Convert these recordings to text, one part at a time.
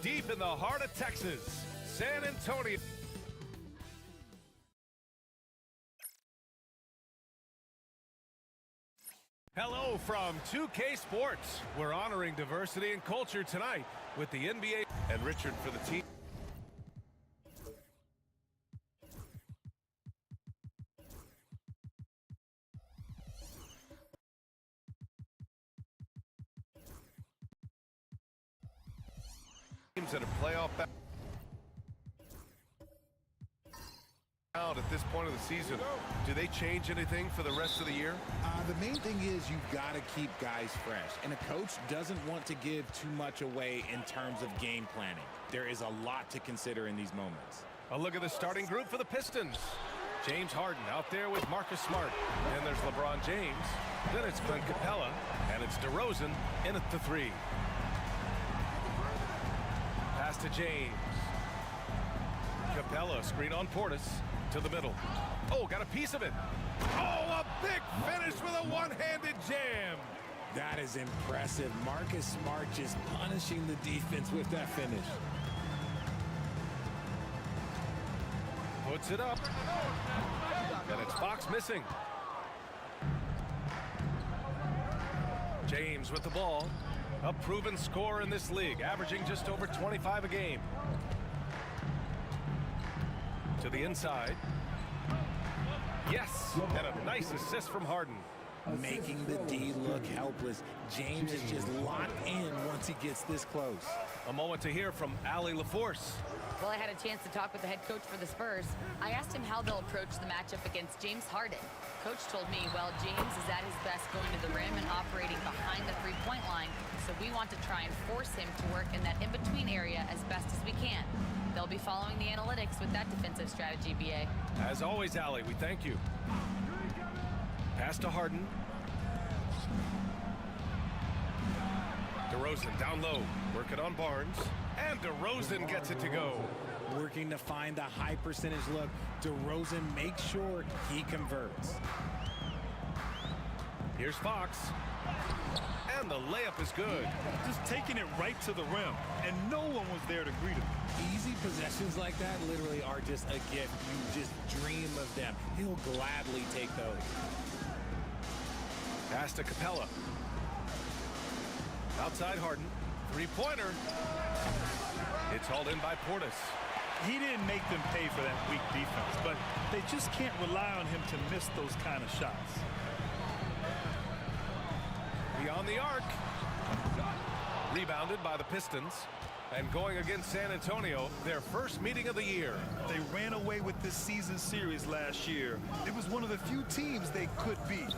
deep in the heart of Texas, San Antonio. Hello from 2K Sports. We're honoring diversity and culture tonight with the NBA and Richard for the team. Teams that are playoff at this point of the season, do they change anything for the rest of the year? The main thing is you've got to keep guys fresh, and a coach doesn't want to give too much away in terms of game planning. There is a lot to consider in these moments. A look at the starting group for the Pistons. James Harden out there with Marcus Smart. And there's LeBron James. Then it's Clint Capella, and it's DeRozan in at the three. Pass to James. Capella, screen on Portis. To the middle. Oh, got a piece of it. Oh, a big finish with a one-handed jam. That is impressive. Marcus Smart just punishing the defense with that finish. Puts it up. And it's Fox missing. James with the ball. A proven scorer in this league, averaging just over 25 a game. To the inside. Yes, and a nice assist from Harden. Making the D look helpless. James is just locked in once he gets this close. A moment to hear from Allie LaForce. Well, I had a chance to talk with the head coach for the Spurs. I asked him how they'll approach the matchup against James Harden. Coach told me, well, James is at his best going to the rim and operating behind the three-point line, so we want to try and force him to work in that in-between area as best as we can. They'll be following the analytics with that defensive strategy, BA. As always, Allie, we thank you. Pass to Harden. DeRozan down low, working on Barnes. And DeRozan gets it to go. Working to find the high percentage look. DeRozan makes sure he converts. Here's Fox. And the layup is good. Just taking it right to the rim, and no one was there to greet him. Easy possessions like that literally are just a gift. You just dream of them. He'll gladly take those. Pass to Capella. Outside Harden. Three-pointer. It's hauled in by Portis. He didn't make them pay for that weak defense, but they just can't rely on him to miss those kind of shots. Beyond the arc. Rebounded by the Pistons. And going against San Antonio, their first meeting of the year. They ran away with this season series last year. It was one of the few teams they could beat.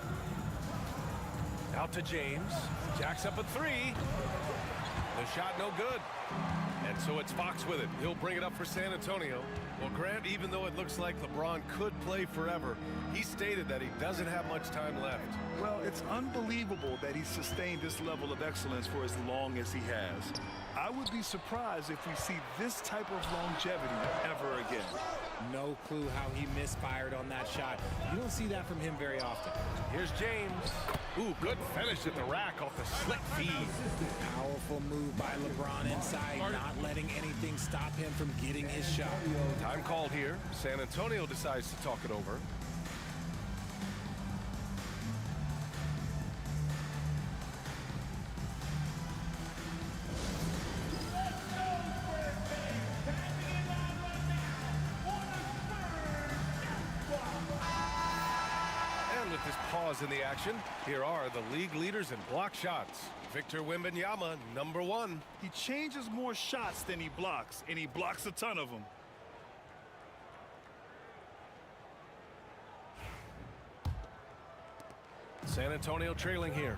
Out to James. Jacks up a three. The shot no good. And so it's Fox with it. He'll bring it up for San Antonio. Well, Grant, even though it looks like LeBron could play forever, he stated that he doesn't have much time left. Well, it's unbelievable that he sustained this level of excellence for as long as he has. I would be surprised if we see this type of longevity ever again. No clue how he misfired on that shot. You don't see that from him very often. Here's James. Ooh, good finish at the rack off the slick feed. Powerful move by LeBron inside, not letting anything stop him from getting his shot. Time called here. San Antonio decides to talk it over. This pause in the action. Here are the league leaders in block shots. Victor Wembanyama, number 1. He changes more shots than he blocks, and he blocks a ton of them. San Antonio trailing here.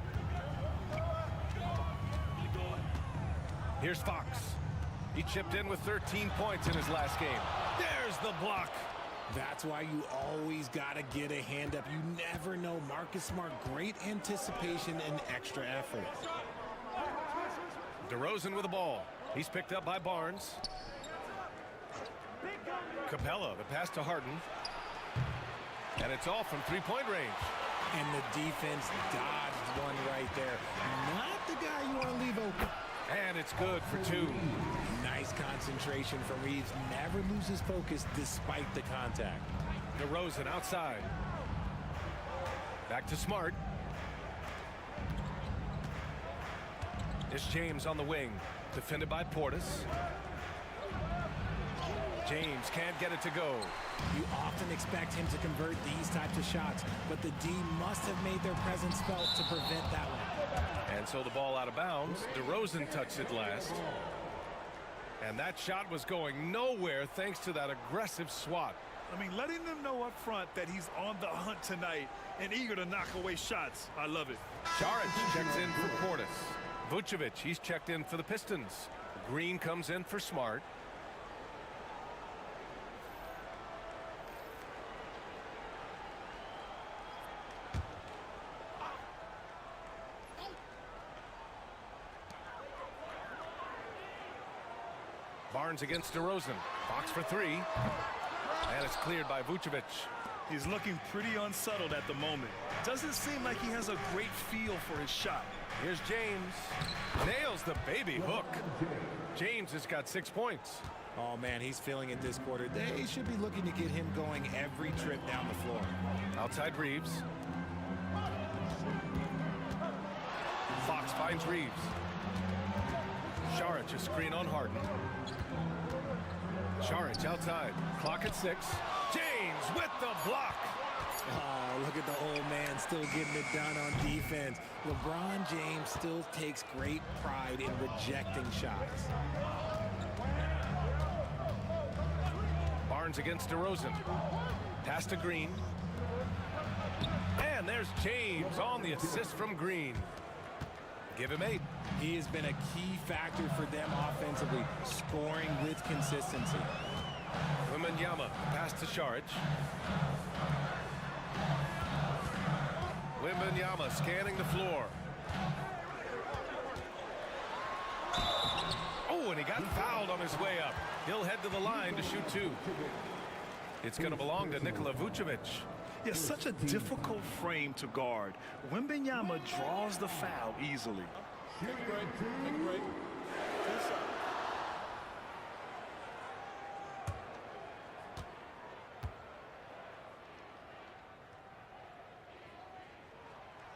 Here's Fox. He chipped in with 13 points in his last game. There's the block. That's why you always got to get a hand up. You never know. Marcus Smart, great anticipation and extra effort. DeRozan with the ball. He's picked up by Barnes. Capella, the pass to Harden. And it's all from three-point range. And the defense dodged one right there. Not the guy you want to leave open. And it's good for 2. Nice concentration from Reeves. Never loses focus despite the contact. DeRozan outside. Back to Smart. It's James on the wing. Defended by Portis. James can't get it to go. You often expect him to convert these types of shots, but the D must have made their presence felt to prevent that one. And so the ball out of bounds. DeRozan touched it last. And that shot was going nowhere thanks to that aggressive swat. I mean, letting them know up front that he's on the hunt tonight and eager to knock away shots. I love it. Saric checks in for Portis. Vucevic, he's checked in for the Pistons. Green comes in for Smart. Barnes against DeRozan. Fox for 3. And it's cleared by Vucevic. He's looking pretty unsettled at the moment. Doesn't seem like he has a great feel for his shot. Here's James. Nails the baby hook. James has got 6 points. Oh, man, he's feeling it this quarter. They should be looking to get him going every trip down the floor. Outside Reeves. Fox finds Reeves. Saric, a screen on Harden. Saric outside. Clock at 6. James with the block. Oh, look at the old man still getting it done on defense. LeBron James still takes great pride in rejecting shots. Barnes against DeRozan. Pass to Green. And there's James on the assist from Green. Give him 8. He has been a key factor for them offensively, scoring with consistency. Wembanyama, pass to Saric. Wembanyama scanning the floor. Oh, and he got fouled on his way up. He'll head to the line to shoot 2. It's going to belong to Nikola Vucevic. It's such a difficult frame to guard. Wembanyama draws the foul easily.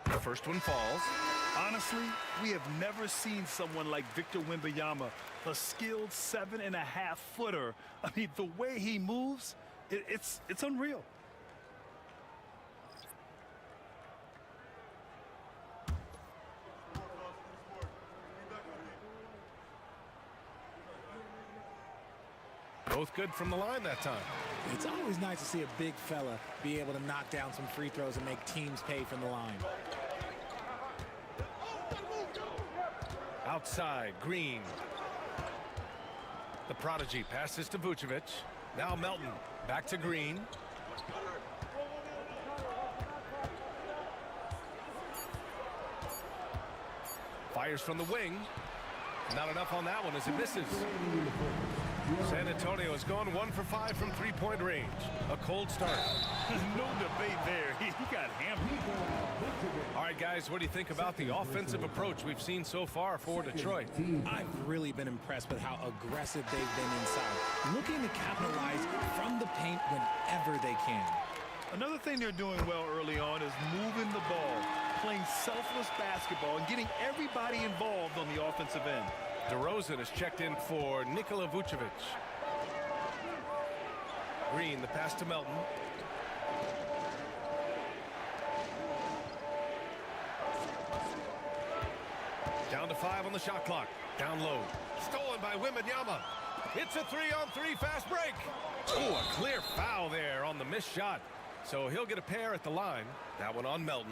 The first one falls. Honestly, we have never seen someone like Victor Wembanyama, a skilled 7.5-footer. I mean, the way he moves, it's unreal. Both good from the line that time. It's always nice to see a big fella be able to knock down some free throws and make teams pay from the line. Outside, Green. The prodigy passes to Vucevic. Now Melton, back to Green. Fires from the wing. Not enough on that one as it misses. San Antonio has gone 1 for 5 from three-point range. A cold start. No debate there. He got hammered. All right, guys, what do you think about the offensive approach we've seen so far for Detroit? I've really been impressed with how aggressive they've been inside, looking to capitalize from the paint whenever they can. Another thing they're doing well early on is moving the ball, playing selfless basketball, and getting everybody involved on the offensive end. DeRozan is checked in for Nikola Vucevic. Green, the pass to Melton. Down to 5 on the shot clock. Down low. Stolen by Wembanyama. It's a 3-on-3 fast break. Oh, a clear foul there on the missed shot. So he'll get a pair at the line. That one on Melton.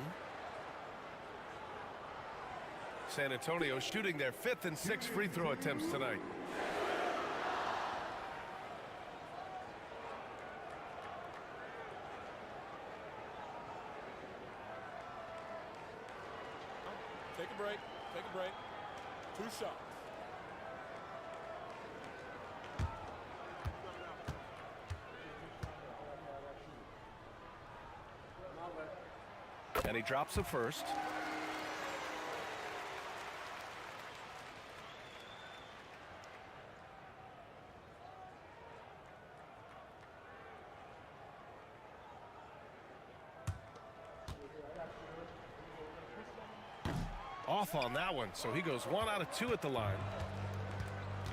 San Antonio shooting their 5th and 6th free throw attempts tonight. Take a break. Take a break. 2 shots. And he drops the first. Off on that one, so he goes 1 out of 2 at the line.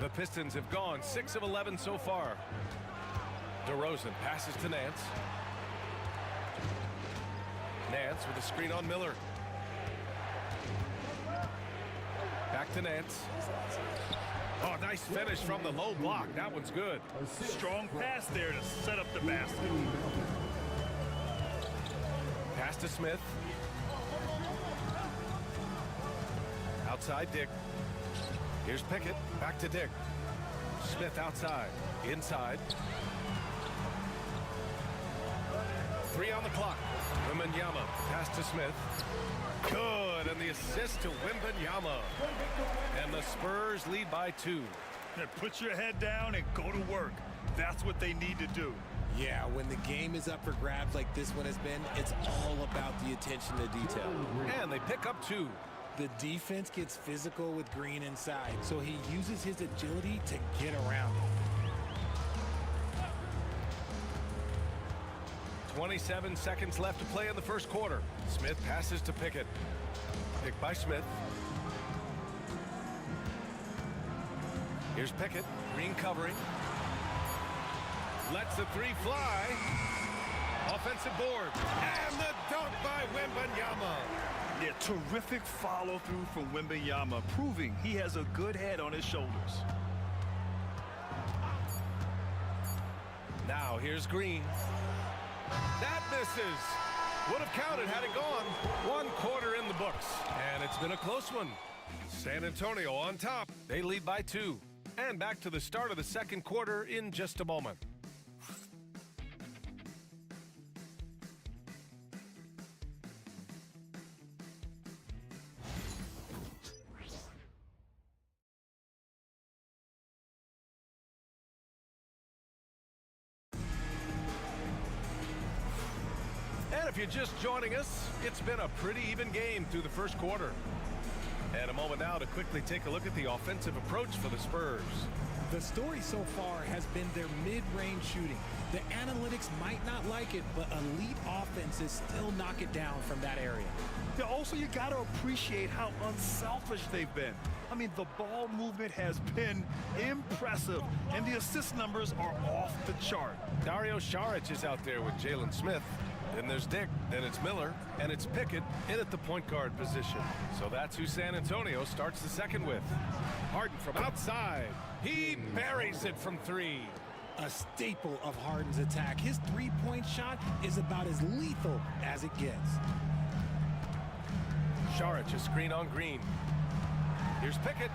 The Pistons have gone 6 of 11 so far. DeRozan passes to Nance. Nance with a screen on Miller. Back to Nance. Oh, nice finish from the low block. That one's good. Strong pass there to set up the basket. Pass to Smith. Outside Dick. Here's Pickett. Back to Dick. Smith outside. Inside. 3 on the clock. Wembanyama. Pass to Smith. Good. And the assist to Wembanyama. And the Spurs lead by 2. Now put your head down and go to work. That's what they need to do. Yeah, when the game is up for grabs like this one has been, it's all about the attention to detail. And they pick up 2. The defense gets physical with Green inside, so he uses his agility to get around it. 27 seconds left to play in the first quarter. Smith passes to Pickett. Picked by Smith. Here's Pickett. Green covering. Lets the 3 fly. Offensive board. And the dunk by Wembanyama. Yeah, terrific follow-through from Wembanyama, proving he has a good head on his shoulders. Now here's Green. That misses. Would have counted had it gone. 1 quarter in the books. And it's been a close one. San Antonio on top. They lead by 2. And back to the start of the second quarter in just a moment. And if you're just joining us, it's been a pretty even game through the first quarter. And a moment now to quickly take a look at the offensive approach for the Spurs. The story so far has been their mid-range shooting. The analytics might not like it, but elite offenses still knock it down from that area. Yeah, also, you got to appreciate how unselfish they've been. I mean, the ball movement has been impressive, and the assist numbers are off the chart. Dario Saric is out there with Jalen Smith. Then there's Dick, then it's Miller, and it's Pickett in at the point guard position. So that's who San Antonio starts the second with. Harden from outside. He buries it from 3. A staple of Harden's attack. His three-point shot is about as lethal as it gets. Saric, a screen on Green. Here's Pickett.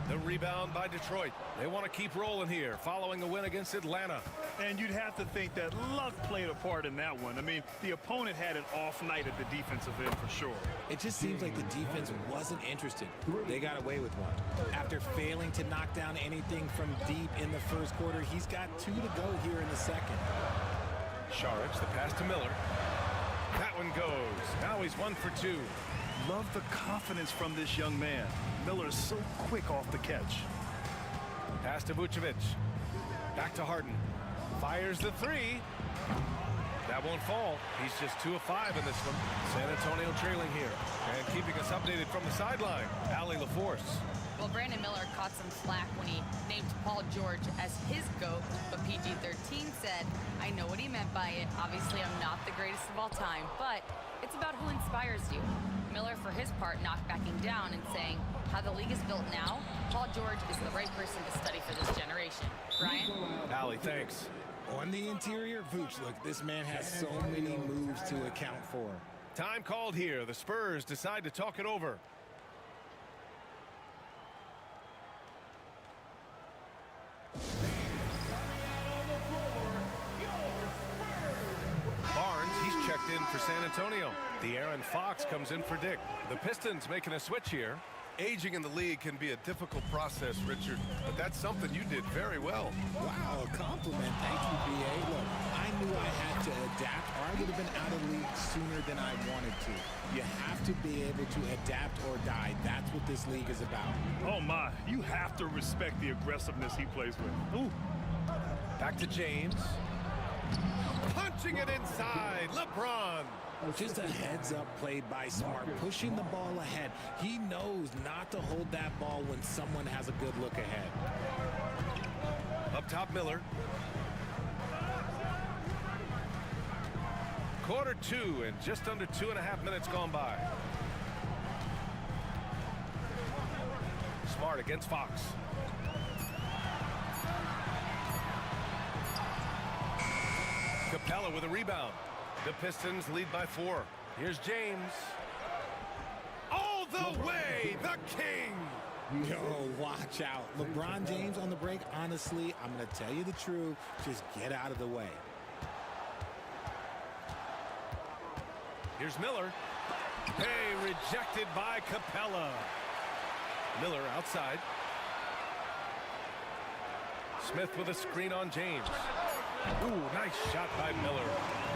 The rebound by Detroit. They want to keep rolling here following the win against Atlanta. And you'd have to think that luck played a part in that one. I mean, the opponent had an off night at the defensive end for sure. It just seems like the defense wasn't interested. They got away with one. After failing to knock down anything from deep in the first quarter, he's got 2 to go here in the second. Saric, the pass to Miller. That one goes. Now he's 1 for 2. Love the confidence from this young man. Miller's so quick off the catch. Pass to Vucevic. Back to Harden. Fires the 3. That won't fall. He's just 2 of 5 in this one. San Antonio trailing here. And keeping us updated from the sideline, Allie LaForce. Well, Brandon Miller caught some flack when he named Paul George as his GOAT, but PG-13 said, I know what he meant by it. Obviously, I'm not the greatest of all time, but it's about who inspires you. Miller, for his part, not backing down and saying, how the league is built now, Paul George is the right person to study for this generation. Brian? Allie, thanks. On the interior, Vooch, look, this man has so many moves to account for. Time called here. The Spurs decide to talk it over. Barnes, he's checked in for San Antonio. De'Aaron Fox comes in for Dick. The Pistons making a switch here. Aging in the league can be a difficult process, Richard, but that's something you did very well. Wow, a compliment. Thank you, B.A. Look, I knew I had to adapt, or I would have been out of the league sooner than I wanted to. You have to be able to adapt or die. That's what this league is about. Oh, my. You have to respect the aggressiveness he plays with. Ooh. Back to James. Punching it inside. LeBron. Just a heads-up play by Smart, pushing the ball ahead. He knows not to hold that ball when someone has a good look ahead. Up top, Miller. Quarter two and just under 2.5 minutes gone by. Smart against Fox. Capella with a rebound. The Pistons lead by 4. Here's James. All the way, the king. Yo, watch out. LeBron James on the break, honestly, I'm going to tell you the truth. Just get out of the way. Here's Miller. Hey, rejected by Capella. Miller outside. Smith with a screen on James. Ooh, nice shot by Miller.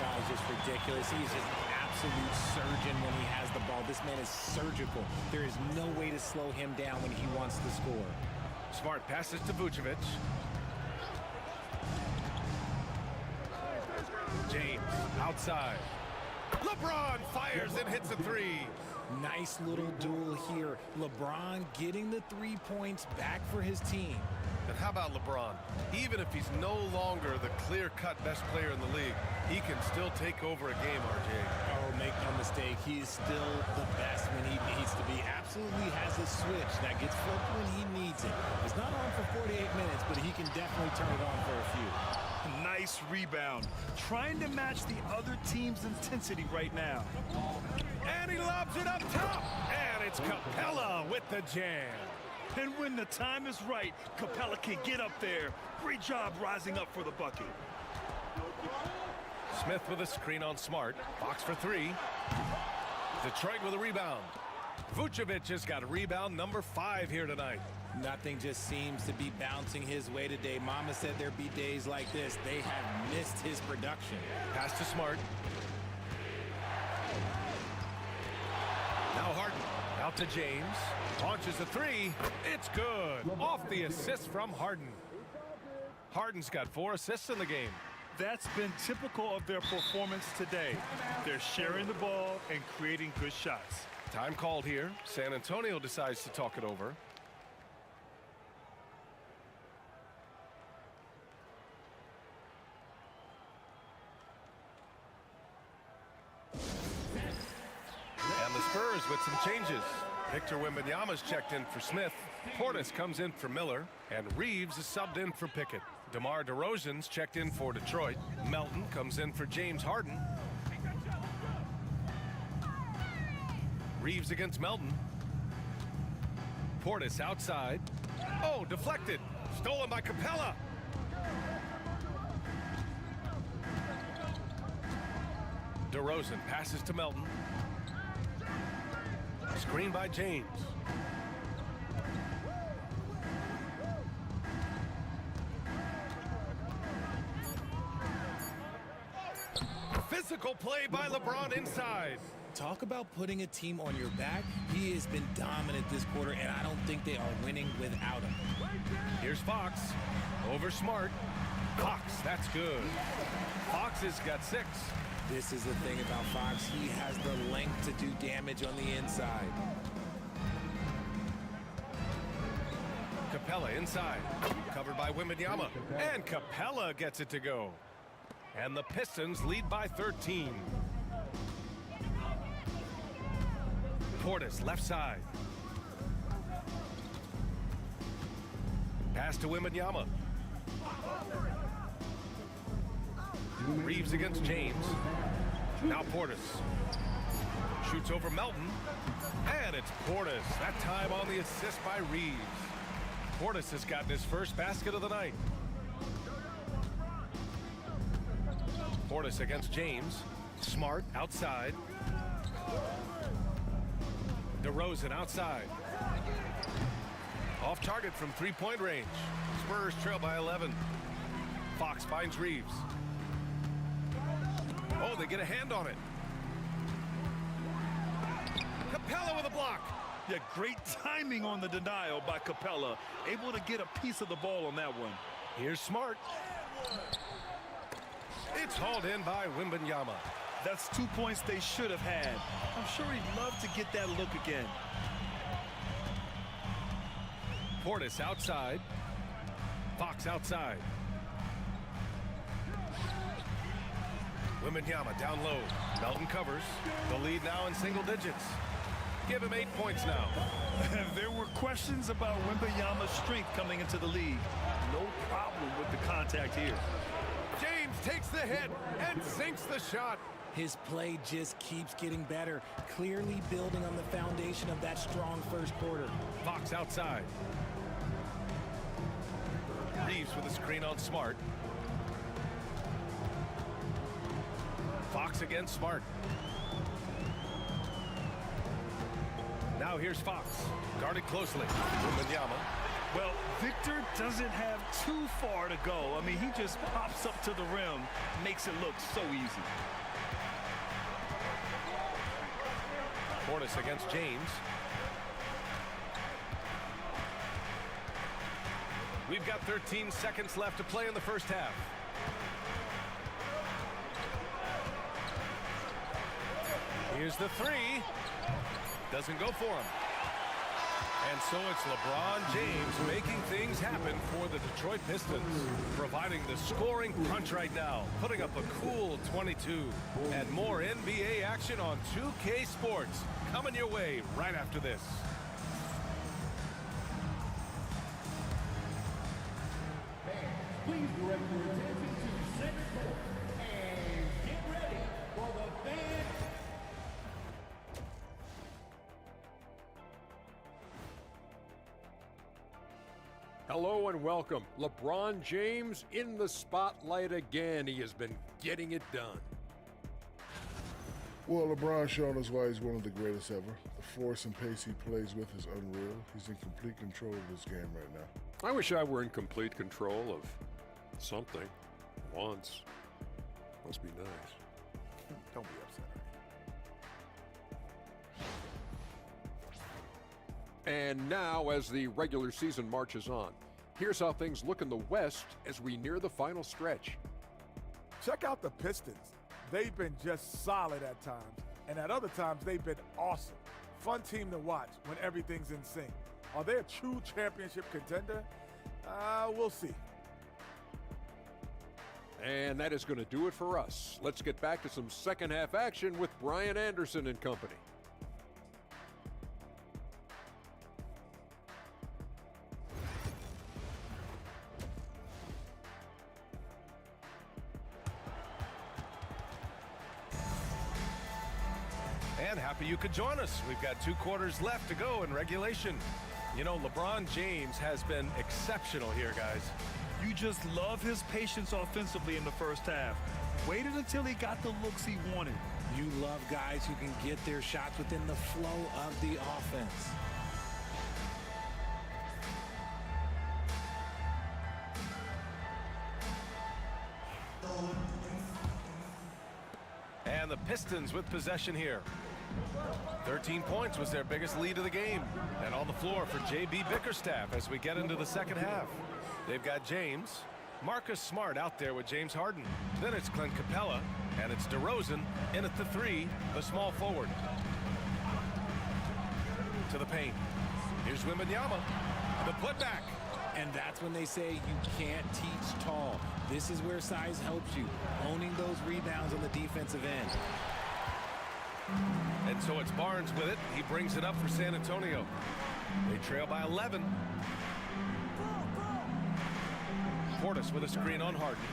That was just ridiculous. He's just an absolute surgeon when he has the ball. This man is surgical. There is no way to slow him down when he wants to score. Smart passes to Vucevic. James outside. LeBron fires and hits a 3. Nice little duel here. LeBron getting the 3 points back for his team. And how about LeBron? Even if he's no longer the clear-cut best player in the league, he can still take over a game, RJ. Oh, make no mistake, he is still the best when he needs to be. Absolutely has a switch that gets flipped when he needs it. It's not on for 48 minutes, but he can definitely turn it on for a few. Nice rebound. Trying to match the other team's intensity right now. And he lobs it up top. And it's Capella with the jam. And when the time is right, Capella can get up there. Great job rising up for the bucket. Smith with a screen on Smart. Fox for 3. Detroit with a rebound. Vucevic has got rebound number 5 here tonight. Nothing just seems to be bouncing his way today. Mama said there'd be days like this. They have missed his production. Pass to Smart. Now Harden. Out to James. Launches a 3. It's good. Off the assist from Harden. Harden's got 4 assists in the game. That's been typical of their performance today. They're sharing the ball and creating good shots. Time called here. San Antonio decides to talk it over. And the Spurs with some changes. Victor Wembanyama's checked in for Smith. Portis comes in for Miller. And Reeves is subbed in for Pickett. DeMar DeRozan's checked in for Detroit. Melton comes in for James Harden. Reeves against Melton. Portis outside. Oh, deflected. Stolen by Capella. DeRozan passes to Melton. Screen by James. Physical play by LeBron inside. Talk about putting a team on your back. He has been dominant this quarter, and I don't think they are winning without him. Here's Fox. Over Smart. Fox, that's good. Fox has got 6. This is the thing about Fox. He has the length to do damage on the inside. Capella inside. Covered by Wembanyama. And Capella gets it to go. And the Pistons lead by 13. Portis left side. Pass to Wembanyama. Reeves against James. Now Portis. Shoots over Melton. And it's Portis. That time on the assist by Reeves. Portis has gotten his first basket of the night. Portis against James. Smart outside. DeRozan outside. Off target from 3-point range. Spurs trail by 11. Fox finds Reeves. Oh, they get a hand on it. Capella with a block. Yeah, great timing on the denial by Capella. Able to get a piece of the ball on that one. Here's Smart. It's hauled in by Wembanyama. That's 2 points they should have had. I'm sure he'd love to get that look again. Portis outside. Fox outside. Wembanyama down low. Melton covers. The lead now in single digits. Give him 8 points now. There were questions about Wembanyama's strength coming into the league. No problem with the contact here. James takes the hit and sinks the shot. His play just keeps getting better, clearly building on the foundation of that strong first quarter. Fox outside. Reeves with a screen on Smart. Fox against Smart. Now here's Fox. Guarded closely. Wembanyama. Well, Victor doesn't have too far to go. I mean, he just pops up to the rim, makes it look so easy. Portis against James. We've got 13 seconds left to play in the first half. Here's the three. Doesn't go for him. And so it's LeBron James making things happen for the Detroit Pistons, providing the scoring punch right now, putting up a cool 22. And more NBA action on 2K Sports coming your way right after this. Please direct your attention to center court and get ready for the fan. Hello and welcome. LeBron James in the spotlight again. He has been getting it done. Well, LeBron's shown us why he's one of the greatest ever. The force and pace he plays with is unreal. He's in complete control of this game right now. I wish I were in complete control of something once. Must be nice. Don't be upset. And now, as the regular season marches on, here's how things look in the West as we near the final stretch. Check out the Pistons. They've been just solid at times, and at other times they've been awesome. Fun team to watch when everything's in sync. Are they a true championship contender? We'll see. And that is going to do it for us. Let's get back to some second half action with Brian Anderson and company. And happy you could join us. We've got 2 quarters left to go in regulation. You know, LeBron James has been exceptional here, guys. You just love his patience offensively in the first half. Waited until he got the looks he wanted. You love guys who can get their shots within the flow of the offense. And the Pistons with possession here. 13 points was their biggest lead of the game. And on the floor for J.B. Bickerstaff as we get into the second half. They've got James, Marcus Smart out there with James Harden. Then it's Clint Capella, and it's DeRozan in at the 3, the small forward. To the paint. Here's Wembanyama, the putback. And that's when they say you can't teach tall. This is where size helps you, owning those rebounds on the defensive end. And so it's Barnes with it. He brings it up for San Antonio. They trail by 11. Portis with a screen on Harden.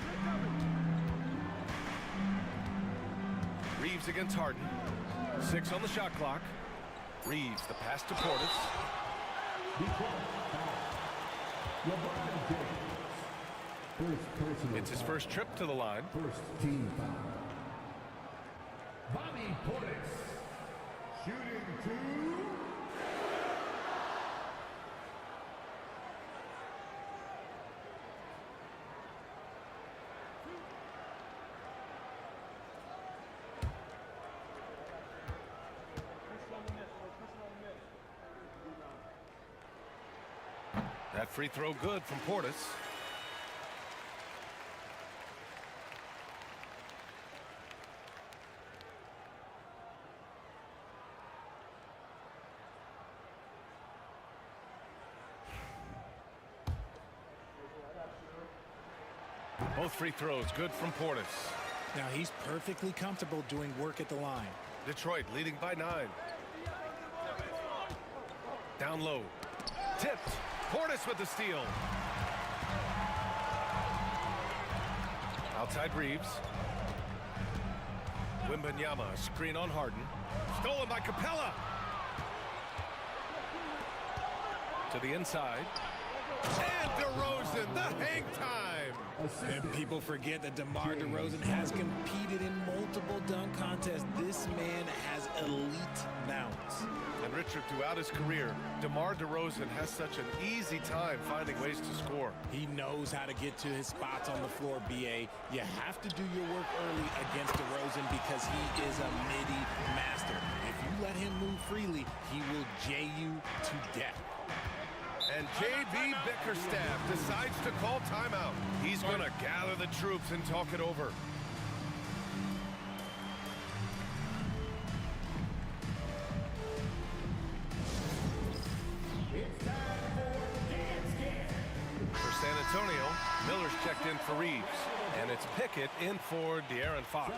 Reeves against Harden. 6 on the shot clock. Reeves, the pass to Portis. It's his first trip to the line. First team foul. Bobby Portis shooting 2. That free throw good from Portis. Both free throws good from Portis. Now he's perfectly comfortable doing work at the line. Detroit leading by 9. Down low. Tipped. Portis with the steal. Outside Reeves. Wembanyama, screen on Harden. Stolen by Capella. To the inside. And DeRozan, the hang time. And people forget that DeMar DeRozan has competed in multiple dunk contests. This man has elite bounce. And Richard, throughout his career, DeMar DeRozan has such an easy time finding ways to score. He knows how to get to his spots on the floor, BA. You have to do your work early against DeRozan because he is a midi master. If you let him move freely, he will J you to death. And J.B. Bickerstaff decides to call timeout. He's going to gather the troops and talk it over. For San Antonio, Miller's checked in for Reeves. And it's Pickett in for De'Aaron Fox.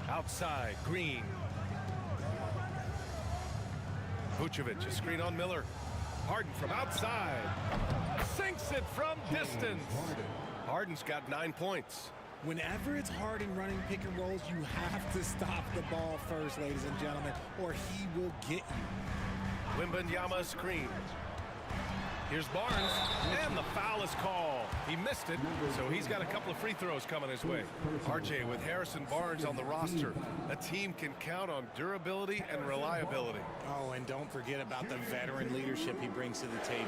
Outside, Green. Vucevic, a screen on Miller. Harden from outside. Sinks it from distance. Harden's got 9 points. Whenever it's Harden running pick and rolls, you have to stop the ball first, ladies and gentlemen, or he will get you. Wembanyama screen. Here's Barnes, and the foul is called. He missed it, so he's got a couple of free throws coming his way. RJ, with Harrison Barnes on the roster, a team can count on durability and reliability. Oh, and don't forget about the veteran leadership he brings to the table.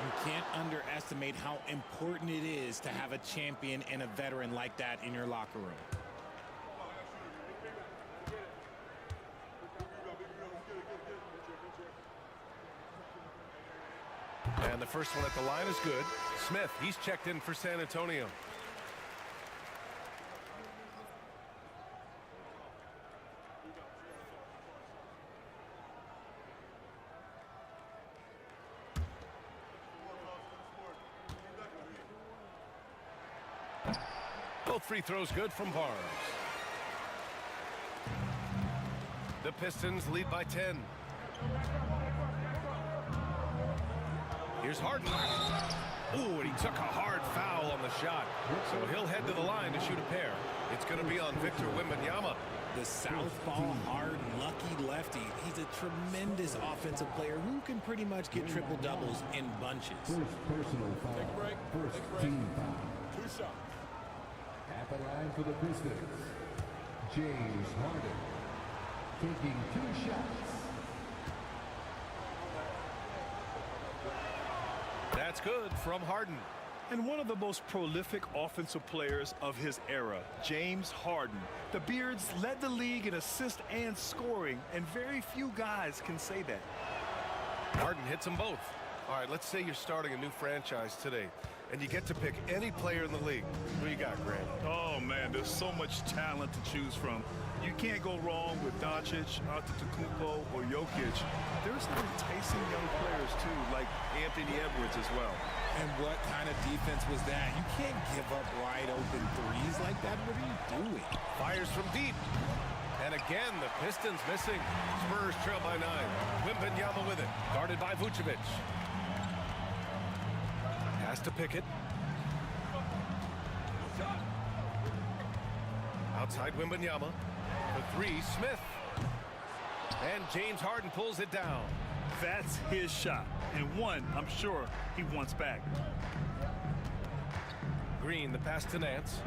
You can't underestimate how important it is to have a champion and a veteran like that in your locker room. And the first one at the line is good. Smith, he's checked in for San Antonio. Both free throws good from Barnes. The Pistons lead by 10. Here's Harden. Ooh, and he took a hard foul on the shot. So he'll head to the line to shoot a pair. It's going to be on Victor Wembanyama. The southpaw, hard, lucky lefty. He's a tremendous offensive player who can pretty much get triple-doubles in bunches. First personal foul. Take a break. First Take a break. team foul. 2 shots. At the line for the Pistons, James Harden taking 2 shots. That's good from Harden. And one of the most prolific offensive players of his era, James Harden. The Beards led the league in assists and scoring, and very few guys can say that. Harden hits them both. All right, let's say you're starting a new franchise today, and you get to pick any player in the league. Who you got, Grant? Oh, man, there's so much talent to choose from. You can't go wrong with Doncic, Antetokounmpo, or Jokic. There's some enticing young players, too, like Anthony Edwards as well. And what kind of defense was that? You can't give up wide open threes like that. What are you doing? Fires from deep. And again, the Pistons missing. Spurs trail by 9. Wembanyama with it. Guarded by Vucevic. Pass to Pickett. Outside Wembanyama. For 3, Smith. And James Harden pulls it down. That's his shot. And one, I'm sure, he wants back. Green, the pass to Nance.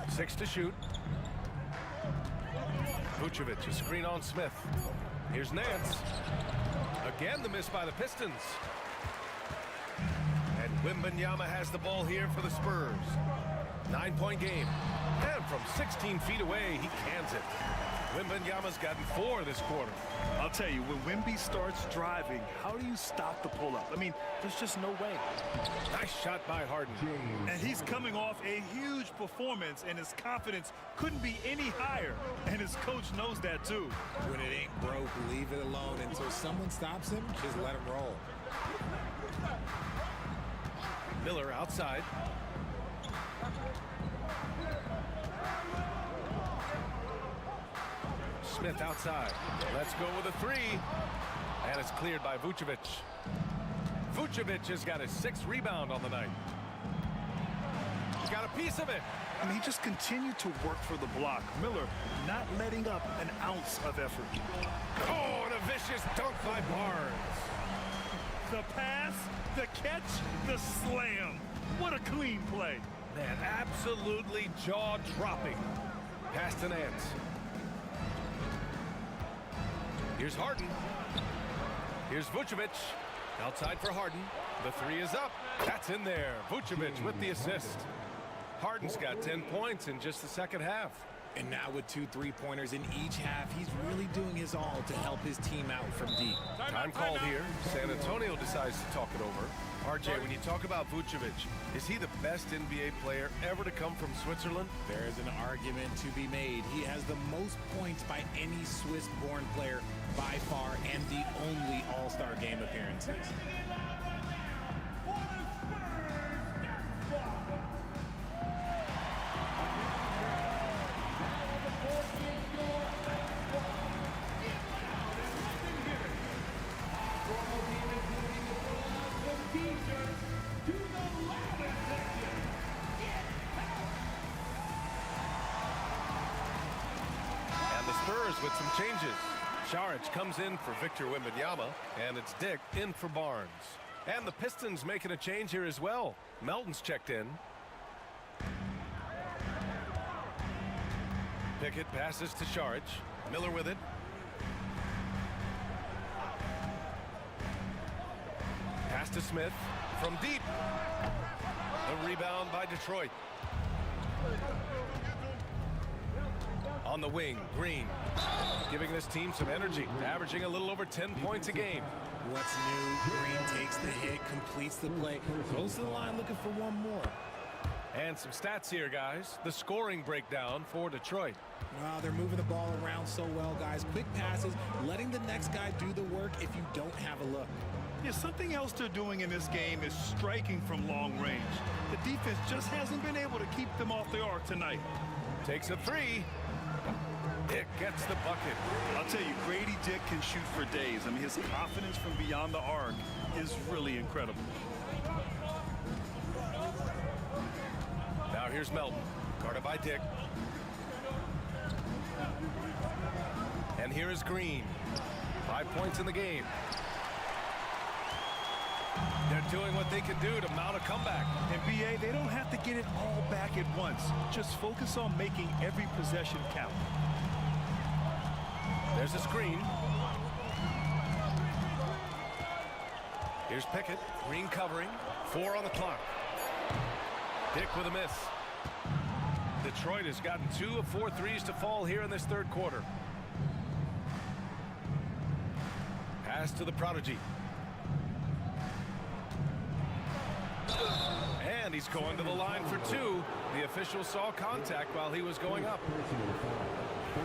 Six to shoot. Vucevic, a screen on Smith. Here's Nance. Again, the miss by the Pistons. And Wembanyama has the ball here for the Spurs. 9-point game. And from 16 feet away, he cans it. Wembanyama's gotten 4 this quarter. I'll tell you, when Wemby starts driving, how do you stop the pull-up? I mean, there's just no way. Nice shot by Harden. And he's coming off a huge performance, and his confidence couldn't be any higher. And his coach knows that, too. When it ain't broke, leave it alone. Until someone stops him, just let him roll. Miller outside. Smith outside. Let's go with a 3. And it's cleared by Vucevic. Vucevic has got his 6th rebound on the night. He's got a piece of it. And he just continued to work for the block. Miller not letting up an ounce of effort. Oh, and a vicious dunk by Barnes. The pass, the catch, the slam. What a clean play. Man, absolutely jaw-dropping. Pass to Nance. Here's Harden. Here's Vucevic. Outside for Harden. The 3 is up. That's in there. Vucevic with the assist. Harden's got 10 points in just the second half. And now with 2 3-pointers in each half, he's really doing his all to help his team out from deep. Time called here. San Antonio decides to talk it over. RJ, when you talk about Vucevic, is he the best NBA player ever to come from Switzerland? There is an argument to be made. He has the most points by any Swiss-born player by far, and the only All-Star game appearances. With some changes. Saric comes in for Victor Wembanyama, and it's Dick in for Barnes. And the Pistons making a change here as well. Melton's checked in. Pickett passes to Saric. Miller with it. Pass to Smith from deep. The rebound by Detroit. On the wing, Green, giving this team some energy, averaging a little over 10 points a game. What's new? Green takes the hit, completes the play, goes to the line looking for one more. And some stats here, guys. The scoring breakdown for Detroit. Wow, they're moving the ball around so well, guys. Quick passes, letting the next guy do the work if you don't have a look. Yeah, something else they're doing in this game is striking from long range. The defense just hasn't been able to keep them off the arc tonight. Takes a 3. Dick gets the bucket. I'll tell you, Grady Dick can shoot for days. I mean, his confidence from beyond the arc is really incredible. Now here's Melton, guarded by Dick. And here is Green. 5 points in the game. They're doing what they can do to mount a comeback. And BA, they don't have to get it all back at once. Just focus on making every possession count. There's a screen. Here's Pickett. Green covering. 4 on the clock. Dick with a miss. Detroit has gotten 2 of 4 threes to fall here in this third quarter. Pass to the prodigy. And he's going to the line for 2. The official saw contact while he was going up.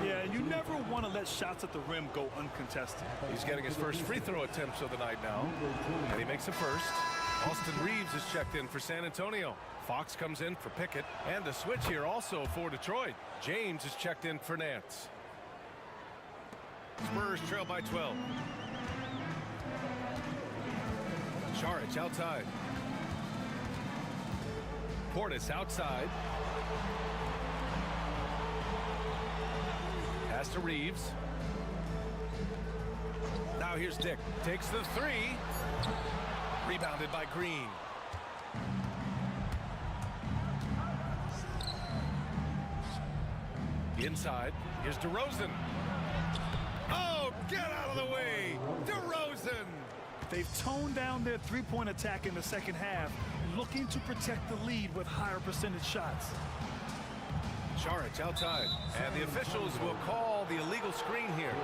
Yeah, you never want to let shots at the rim go uncontested. He's getting his first free throw attempts of the night now. And he makes a first. Austin Reeves is checked in for San Antonio. Fox comes in for Pickett. And a switch here also for Detroit. James is checked in for Nance. Spurs trail by 12. Saric outside. Portis outside. Pass to Reeves. Now here's Dick. Takes the 3. Rebounded by Green. Inside. Here's DeRozan. Oh, get out of the way. DeRozan. They've toned down their three-point attack in the second half, looking to protect the lead with higher percentage shots. Saric outside. And the officials will call called the illegal screen here.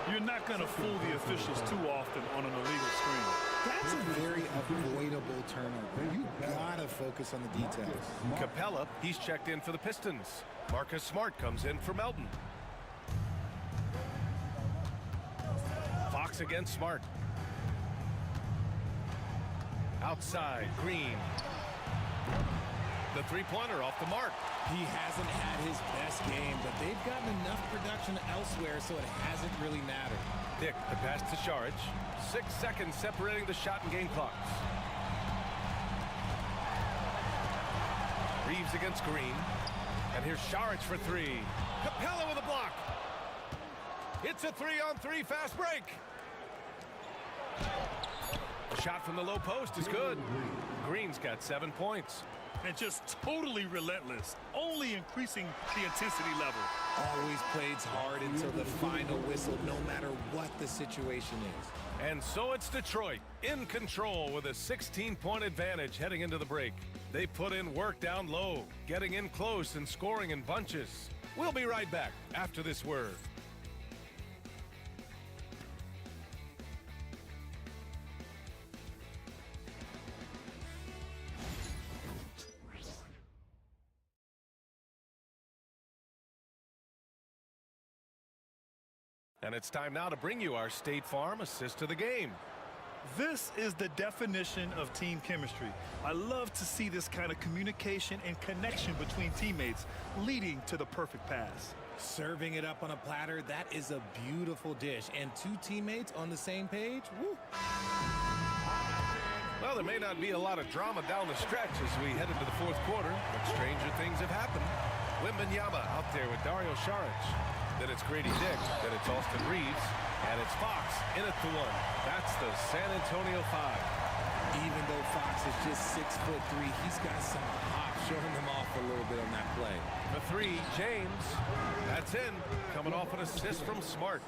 You're not going to fool the officials too often on an illegal screen. That's a very avoidable turnover. You gotta focus on the details. Capella, he's checked in for the Pistons. Marcus Smart comes in for Melton. Fox against Smart. Outside, Green. The three-pointer off the mark. He hasn't had his best game, but they've gotten enough production elsewhere, so it hasn't really mattered. Dick, the pass to Šarić. 6 seconds separating the shot and game clocks. Reeves against Green. And here's Šarić for three. Capella with a block. It's a 3-on-3 fast break. A shot from the low post is good. Green's got 7 points. And just totally relentless, only increasing the intensity level. Always plays hard until the final whistle, no matter what the situation is. And so it's Detroit in control with a 16-point advantage heading into the break. They put in work down low, getting in close and scoring in bunches. We'll be right back after this word. And it's time now to bring you our State Farm assist of the game. This is the definition of team chemistry. I love to see this kind of communication and connection between teammates leading to the perfect pass. Serving it up on a platter, that is a beautiful dish. And two teammates on the same page, woo. Well, there may not be a lot of drama down the stretch as we head into the fourth quarter, but stranger things have happened. Wembanyama out there with Dario Šarić. Then it's Grady Dick, then it's Austin Reeves, and it's Fox in at the one. That's the San Antonio 5. Even though Fox is just 6'3", he's got some pop, showing them off a little bit on that play. The three, James. That's in, coming off an assist from Smart.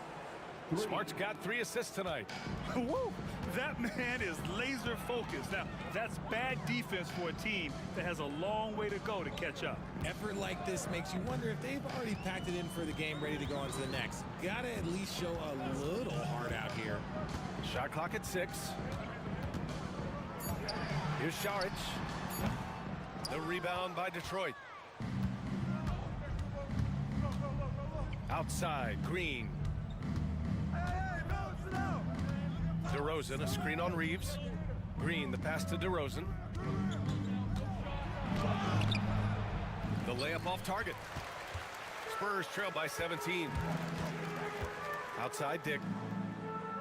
Smart's got 3 assists tonight. Woo! That man is laser focused. Now, that's bad defense for a team that has a long way to go to catch up. Effort like this makes you wonder if they've already packed it in for the game, ready to go on to the next. Gotta at least show a little heart out here. Shot clock at 6. Here's Šarić. The rebound by Detroit. Outside, Green. DeRozan, a screen on Reeves. Green, the pass to DeRozan. The layup off target. Spurs trail by 17. Outside, Dick.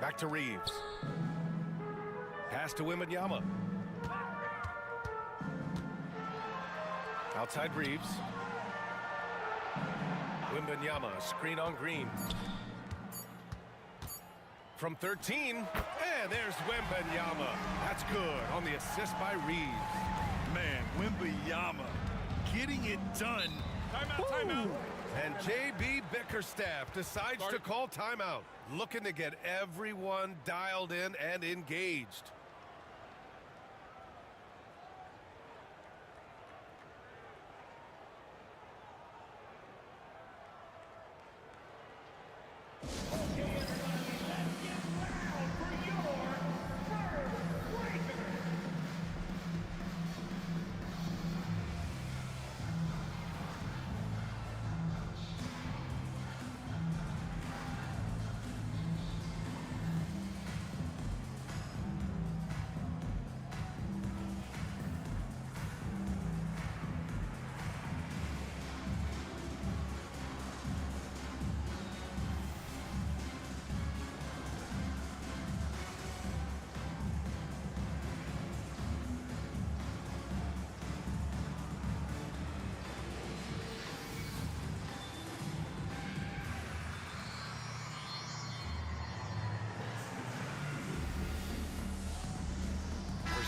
Back to Reeves. Pass to Wembanyama. Outside Reeves. Wembanyama, a screen on Green. From 13, and there's Wembanyama. That's good on the assist by Reeves. Man, Wembanyama getting it done. Timeout, timeout. And J.B. Bickerstaff decides to call timeout, looking to get everyone dialed in and engaged.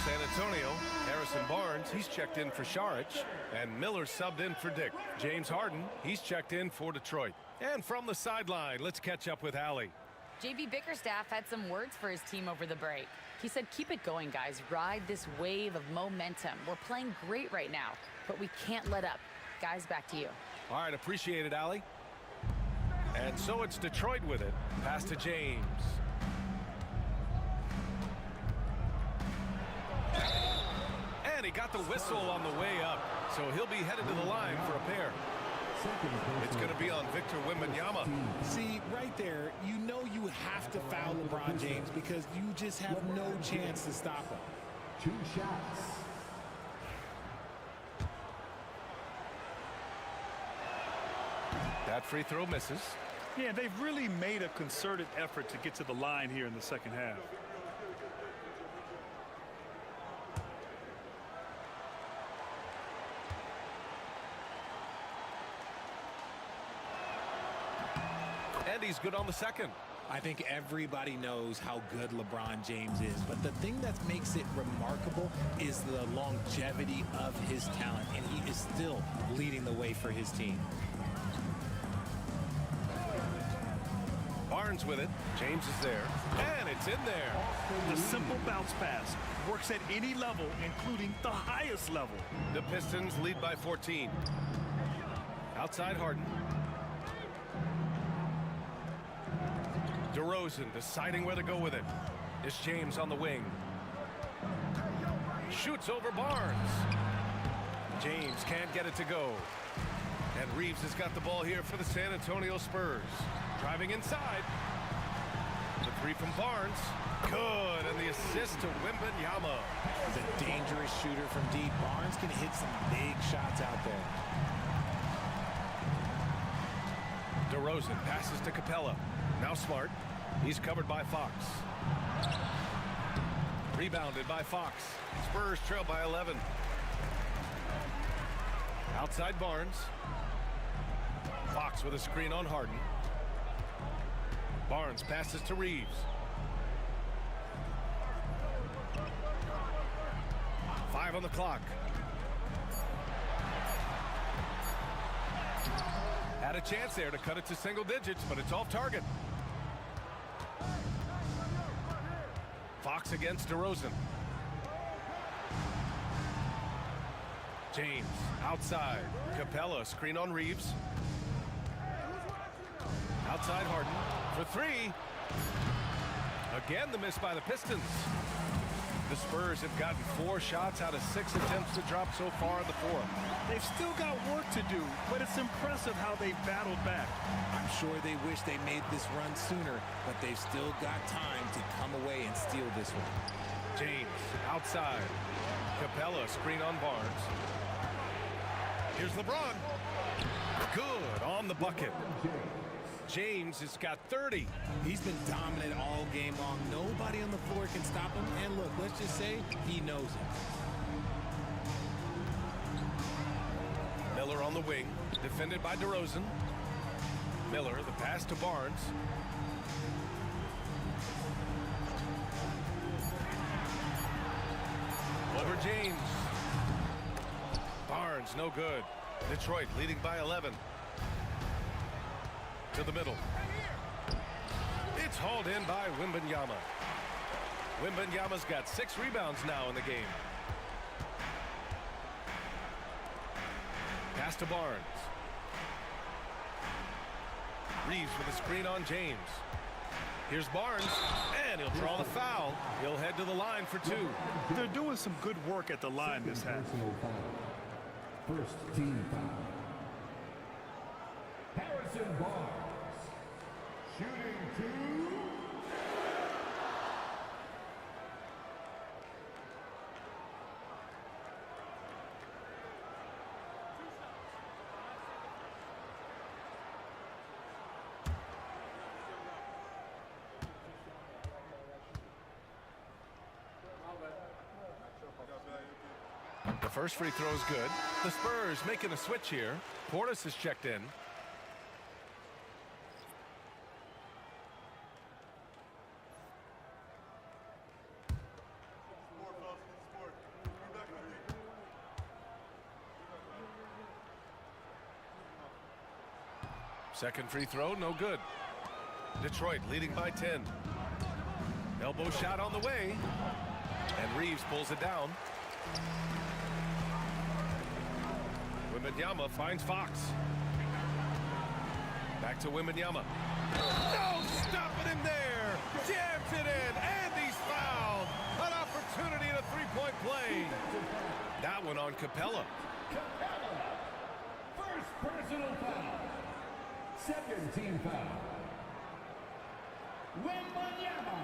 San Antonio, Harrison Barnes, he's checked in for Šarić, and Miller subbed in for Dick. James Harden, he's checked in for Detroit. And from the sideline, let's catch up with Allie. J.B. Bickerstaff had some words for his team over the break. He said, keep it going, guys. Ride this wave of momentum. We're playing great right now, but we can't let up. Guys, back to you. All right, appreciate it, Allie. And so it's Detroit with it. Pass to James. And he got the whistle on the way up. So he'll be headed to the line for a pair. It's going to be on Victor Wembanyama. See, right there, you know you have to foul LeBron James because you just have no chance to stop him. 2 shots. That free throw misses. Yeah, they've really made a concerted effort to get to the line here in the second half. And he's good on the second. I think everybody knows how good LeBron James is, but the thing that makes it remarkable is the longevity of his talent, and he is still leading the way for his team. Barnes with it. James is there. And it's in there. The simple bounce pass works at any level, including the highest level. The Pistons lead by 14. Outside Harden. DeRozan deciding where to go with it. It's James on the wing. Shoots over Barnes. James can't get it to go. And Reeves has got the ball here for the San Antonio Spurs. Driving inside. The three from Barnes. Good. And the assist to Wembanyama. He's a dangerous shooter from deep. Barnes can hit some big shots out there. DeRozan passes to Capella. Now Smart. He's covered by Fox. Rebounded by Fox. Spurs trail by 11. Outside Barnes. Fox with a screen on Harden. Barnes passes to Reeves. Five on the clock. Had a chance there to cut it to single digits, but it's off target. Fox against DeRozan. James outside. Capella screen on Reeves. Outside Harden for three. Again the miss by the Pistons. The Spurs have gotten 4 shots out of 6 attempts to drop so far in the fourth. They've still got work to do, but it's impressive how they battled back. I'm sure they wish they made this run sooner, but they've still got time to come away and steal this one. James outside. Capella screen on Barnes. Here's LeBron. Good on the bucket. James has got 30. He's been dominant all game long. Nobody on the floor can stop him. And look, let's just say he knows it. Miller on the wing, defended by DeRozan. Miller, the pass to Barnes. Over James. Barnes, no good. Detroit leading by 11. To the middle. It's hauled in by Wembanyama. Wembanyama's got 6 rebounds now in the game. Pass to Barnes. Reeves with a screen on James. Here's Barnes, and he'll draw the foul. He'll head to the line for 2. They're doing some good work at the line this half. First team foul. Harrison Barnes. Shooting 2. The first free throw is good. The Spurs making a switch here. Portis is checked in. Second free throw, no good. Detroit leading by 10. Elbow shot on the way. And Reeves pulls it down. Wembanyama finds Fox. Back to Wembanyama. No, stopping him there. Jams it in, and he's fouled. An opportunity in a three-point play. That one on Capella. First personal foul. Second team foul. Wembanyama.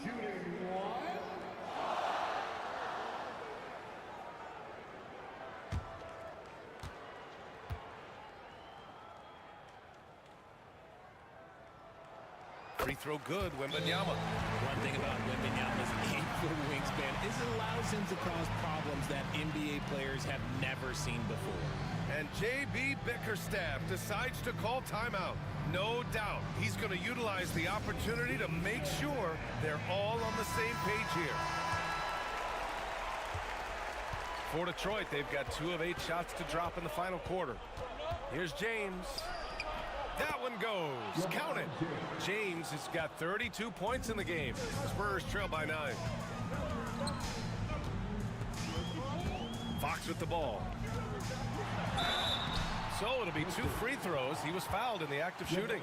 Shooting one. Free throw good, Wembanyama. One thing about Wembanyama's 8-foot wingspan is it allows him to cause problems that NBA players have never seen before. And J.B. Bickerstaff decides to call timeout. No doubt he's going to utilize the opportunity to make sure they're all on the same page here. For Detroit, they've got 2 of 8 shots to drop in the final quarter. Here's James. That one goes. Count it. James has got 32 points in the game. Spurs trail by 9. Fox with the ball. So it'll be 2 free throws. He was fouled in the act of shooting.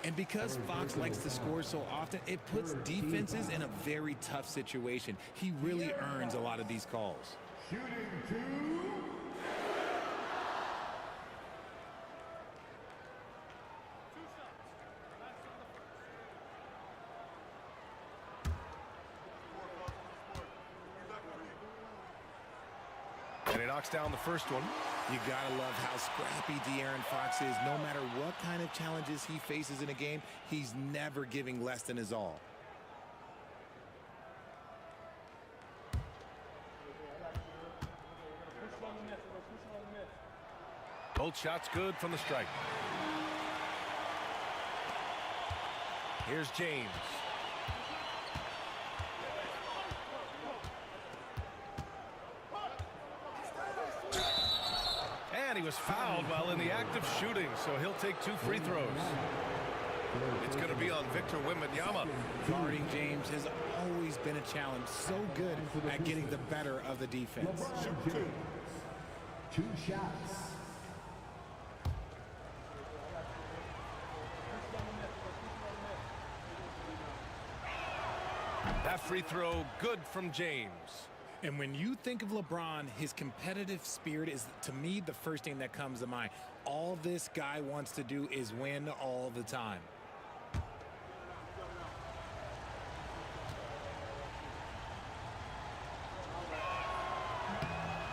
And because Fox likes to score so often, it puts defenses in a very tough situation. He really earns a lot of these calls. Shooting two. And he knocks down the first one. You gotta love how scrappy De'Aaron Fox is. No matter what kind of challenges he faces in a game, he's never giving less than his all. Both shots good from the strike. Here's James. And he was fouled while in the act of shooting, so he'll take 2 free throws. It's going to be on Victor Wembanyama. Guarding James has always been a challenge. So good at getting the better of the defense. Two shots. That free throw good from James. And when you think of LeBron, his competitive spirit is, to me, the first thing that comes to mind. All this guy wants to do is win all the time.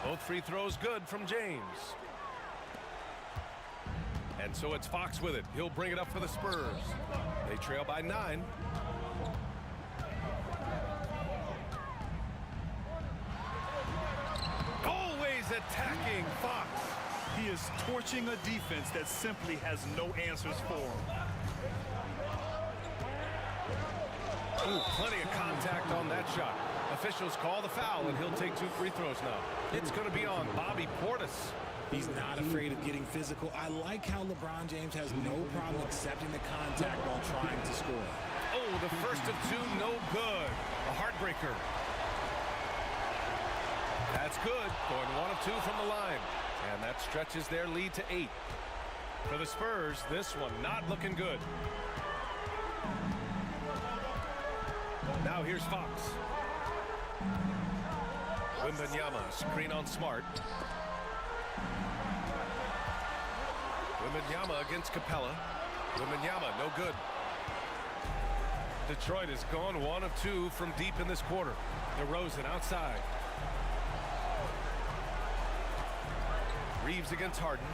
Both free throws good from James. And so it's Fox with it. He'll bring it up for the Spurs. They trail by 9. Always attacking Fox. He is torching a defense that simply has no answers for him. Ooh, plenty of contact on that shot. Officials call the foul, and he'll take 2 free throws now. It's going to be on Bobby Portis. He's not afraid of getting physical. I like how LeBron James has no problem accepting the contact while trying to score. Oh, the first of 2, no good. A heartbreaker. That's good. Going 1 of 2 from the line. And that stretches their lead to 8. For the Spurs, this one not looking good. Now here's Fox. Wembanyama, screen on Smart. Wembanyama against Capella. Wembanyama, no good. Detroit has gone 1 of 2 from deep in this quarter. DeRozan outside. Reeves against Harden.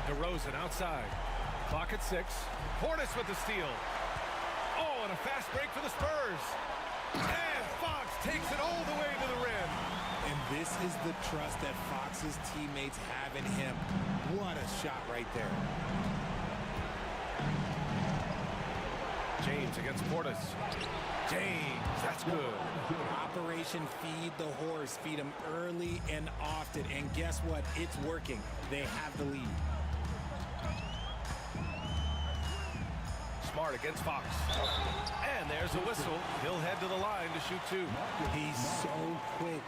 DeRozan outside. Clock at 6. Portis with the steal. Oh, and a fast break for the Spurs. And Fox takes it all the way to the rim. And this is the trust that Fox's teammates have in him. What a shot right there. James against Portis. James, that's good. Operation Feed the Horse. Feed him early and often. And guess what? It's working. They have the lead. Smart against Fox. And there's a whistle. He'll head to the line to shoot two. He's so quick.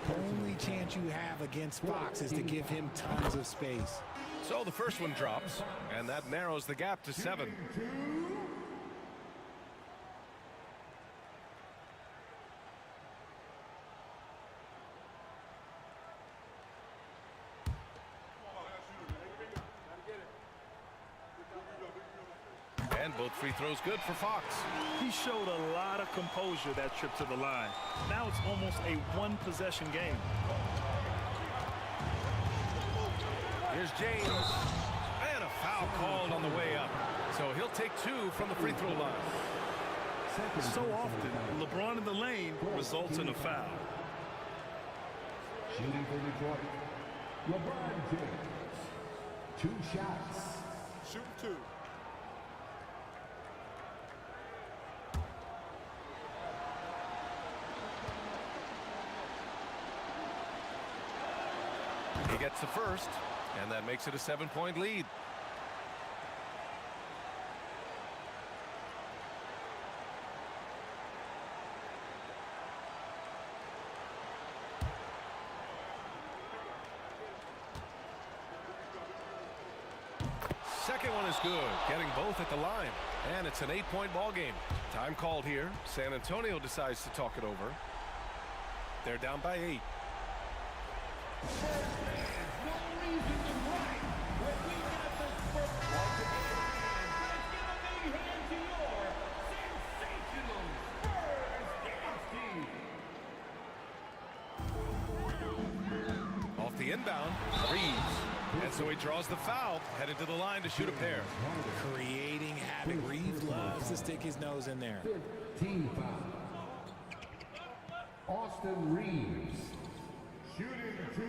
The only chance you have against Fox is to give him tons of space. So the first one drops, and that narrows the gap to 7. And both free throws good for Fox. He showed a lot of composure that trip to the line. Now it's almost a one-possession game. Here's James. And a foul called on the way up. So he'll take 2 from the free throw line. So often, LeBron in the lane results in a foul. Shooting for Detroit, LeBron James. 2 shots. Shoot 2. He gets the first, and that makes it a 7-point lead. Second one is good, getting both at the line. And it's an 8-point ball game. Time called here. San Antonio decides to talk it over. They're down by 8. Off the inbound, Reeves. And so he draws the foul, headed to the line to shoot a pair. Creating havoc. Reeves loves to stick his nose in there. 15 foul. Austin Reeves. Shooting 2.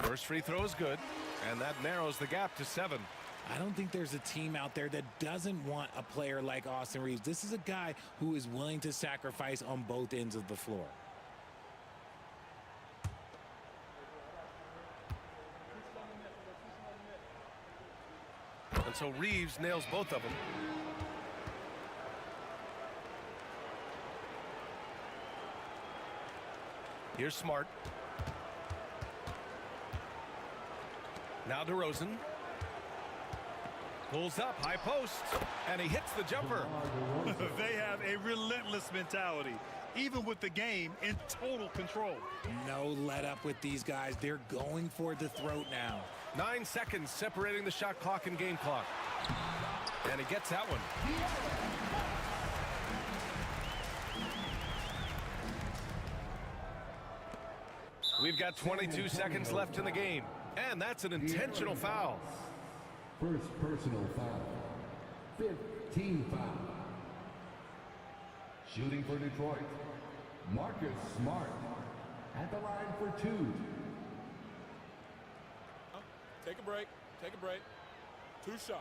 First free throw is good, and that narrows the gap to 7. I don't think there's a team out there that doesn't want a player like Austin Reeves. This is a guy who is willing to sacrifice on both ends of the floor. And so Reeves nails both of them. Here's Smart. Now DeRozan. Pulls up, high post, and he hits the jumper. They have a relentless mentality, even with the game in total control. No let up with these guys. They're going for the throat now. 9 seconds separating the shot clock and game clock. And he gets that one. We've got 22 seconds left in the game. And that's an intentional foul. First personal foul. 15 foul. Shooting for Detroit, Marcus Smart. At the line for 2. Take a break. Take a break. 2 shots.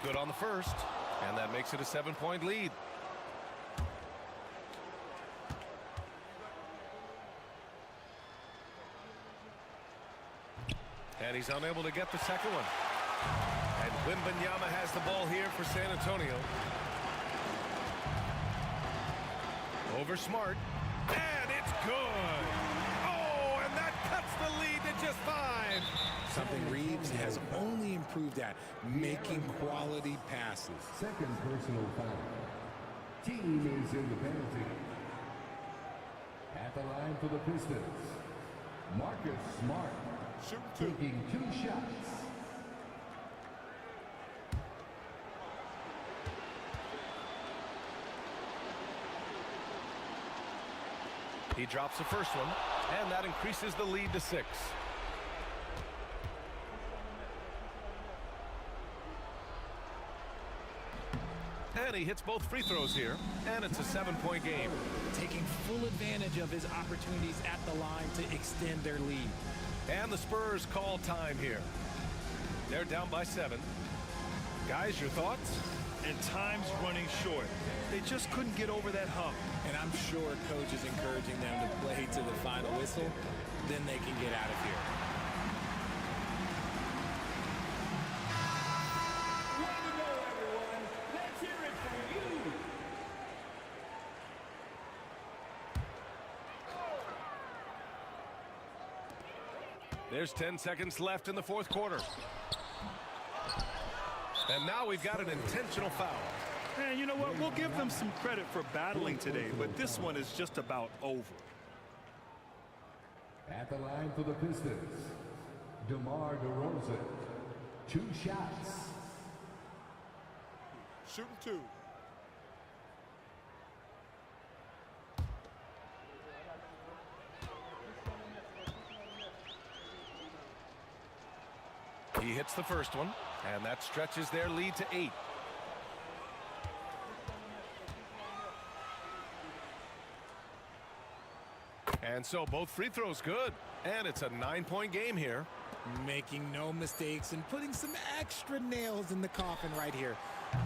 Good on the first, and that makes it a 7-point lead. And he's unable to get the second one. And Wembanyama has the ball here for San Antonio. Over Smart, and it's good. Oh, and that cuts the lead to just 5. Something Reeves has only improved at, making quality passes. Second personal foul. Team is in the penalty. At the line for the Pistons, Marcus Smart. Shoot 2. Taking 2 shots. He drops the first one, and that increases the lead to 6. And he hits both free throws here, and it's a 7-point game. Taking full advantage of his opportunities at the line to extend their lead. And the Spurs call time here. They're down by 7. Guys, your thoughts? And time's running short. They just couldn't get over that hump. And I'm sure coach is encouraging them to play to the final whistle. Then they can get out of here. Way to go, everyone. Let's hear it for you. There's 10 seconds left in the fourth quarter. And now we've got an intentional foul. And you know what? We'll give them some credit for battling today, but this one is just about over. At the line for the Pistons, DeMar DeRozan. 2 shots. Shooting 2. He hits the first one, and that stretches their lead to 8. And so both free throws good, and it's a 9-point game here. Making no mistakes and putting some extra nails in the coffin right here.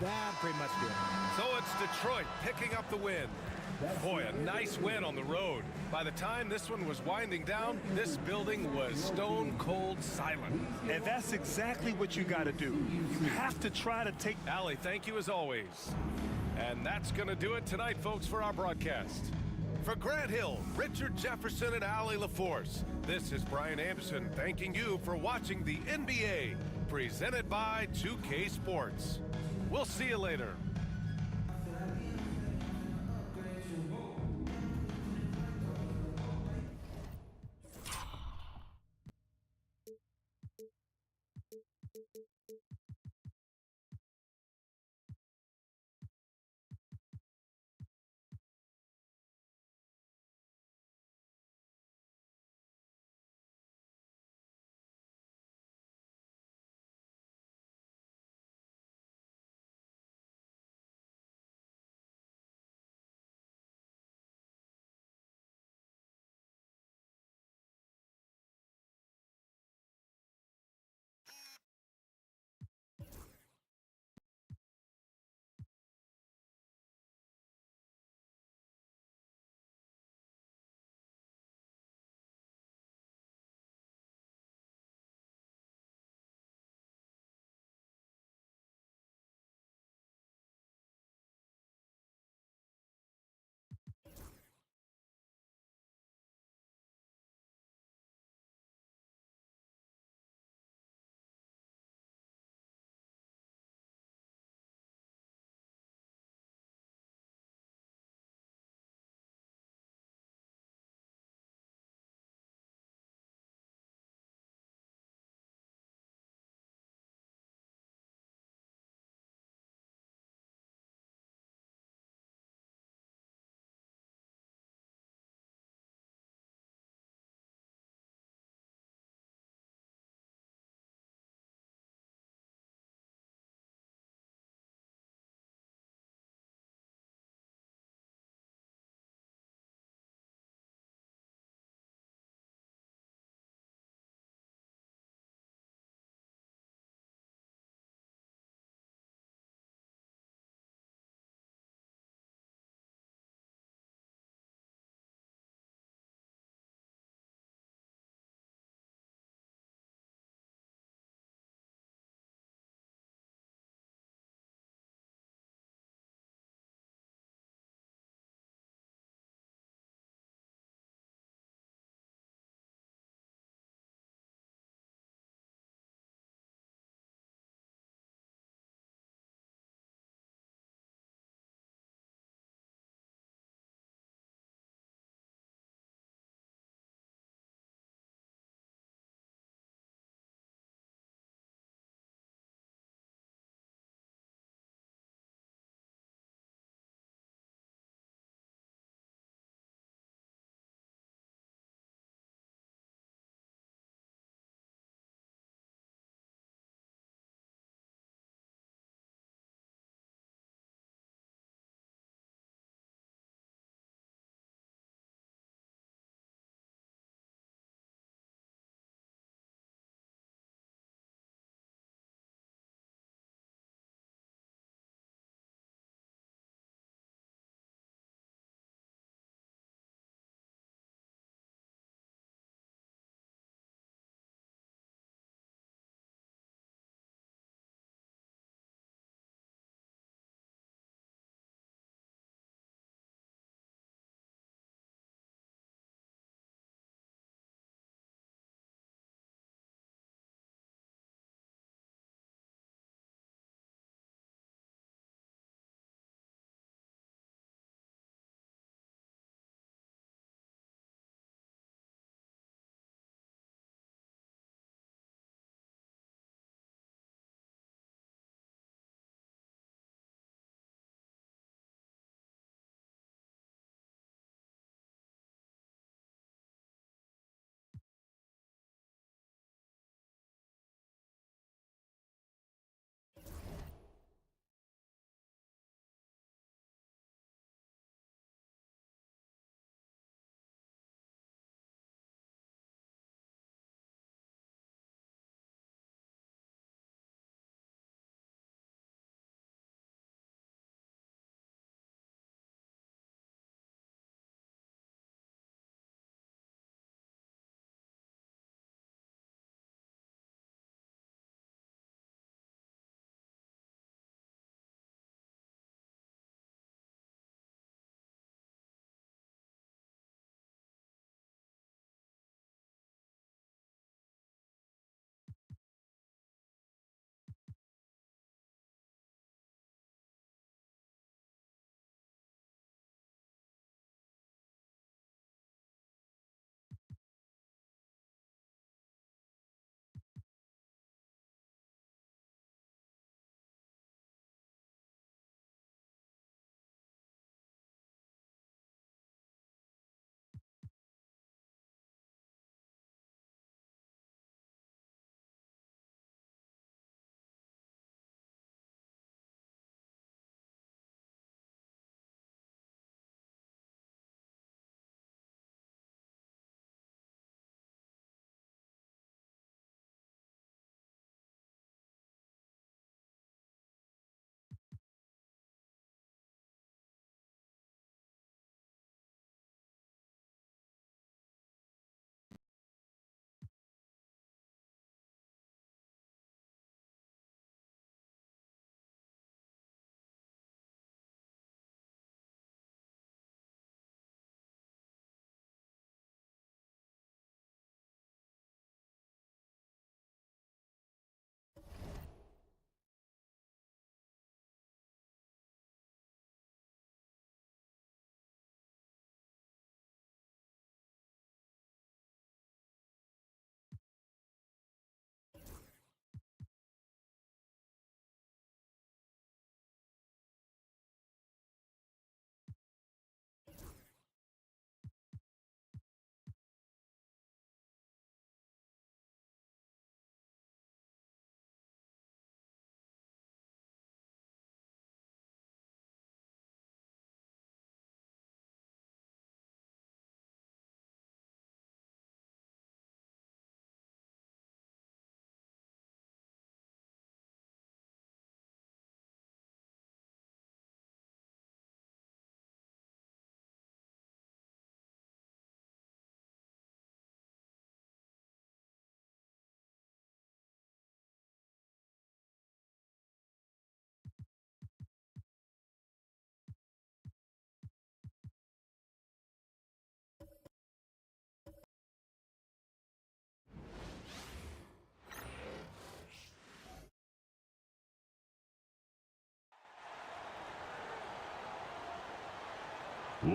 That pretty much did it. So it's Detroit picking up the win. Boy, a nice win on the road. By the time this one was winding down, this building was stone cold silent. And that's exactly what you got to do. You have to try to take... Allie, thank you as always. And that's going to do it tonight, folks, for our broadcast. For Grant Hill, Richard Jefferson, and Allie LaForce, this is Brian Anderson thanking you for watching the NBA, presented by 2K Sports. We'll see you later.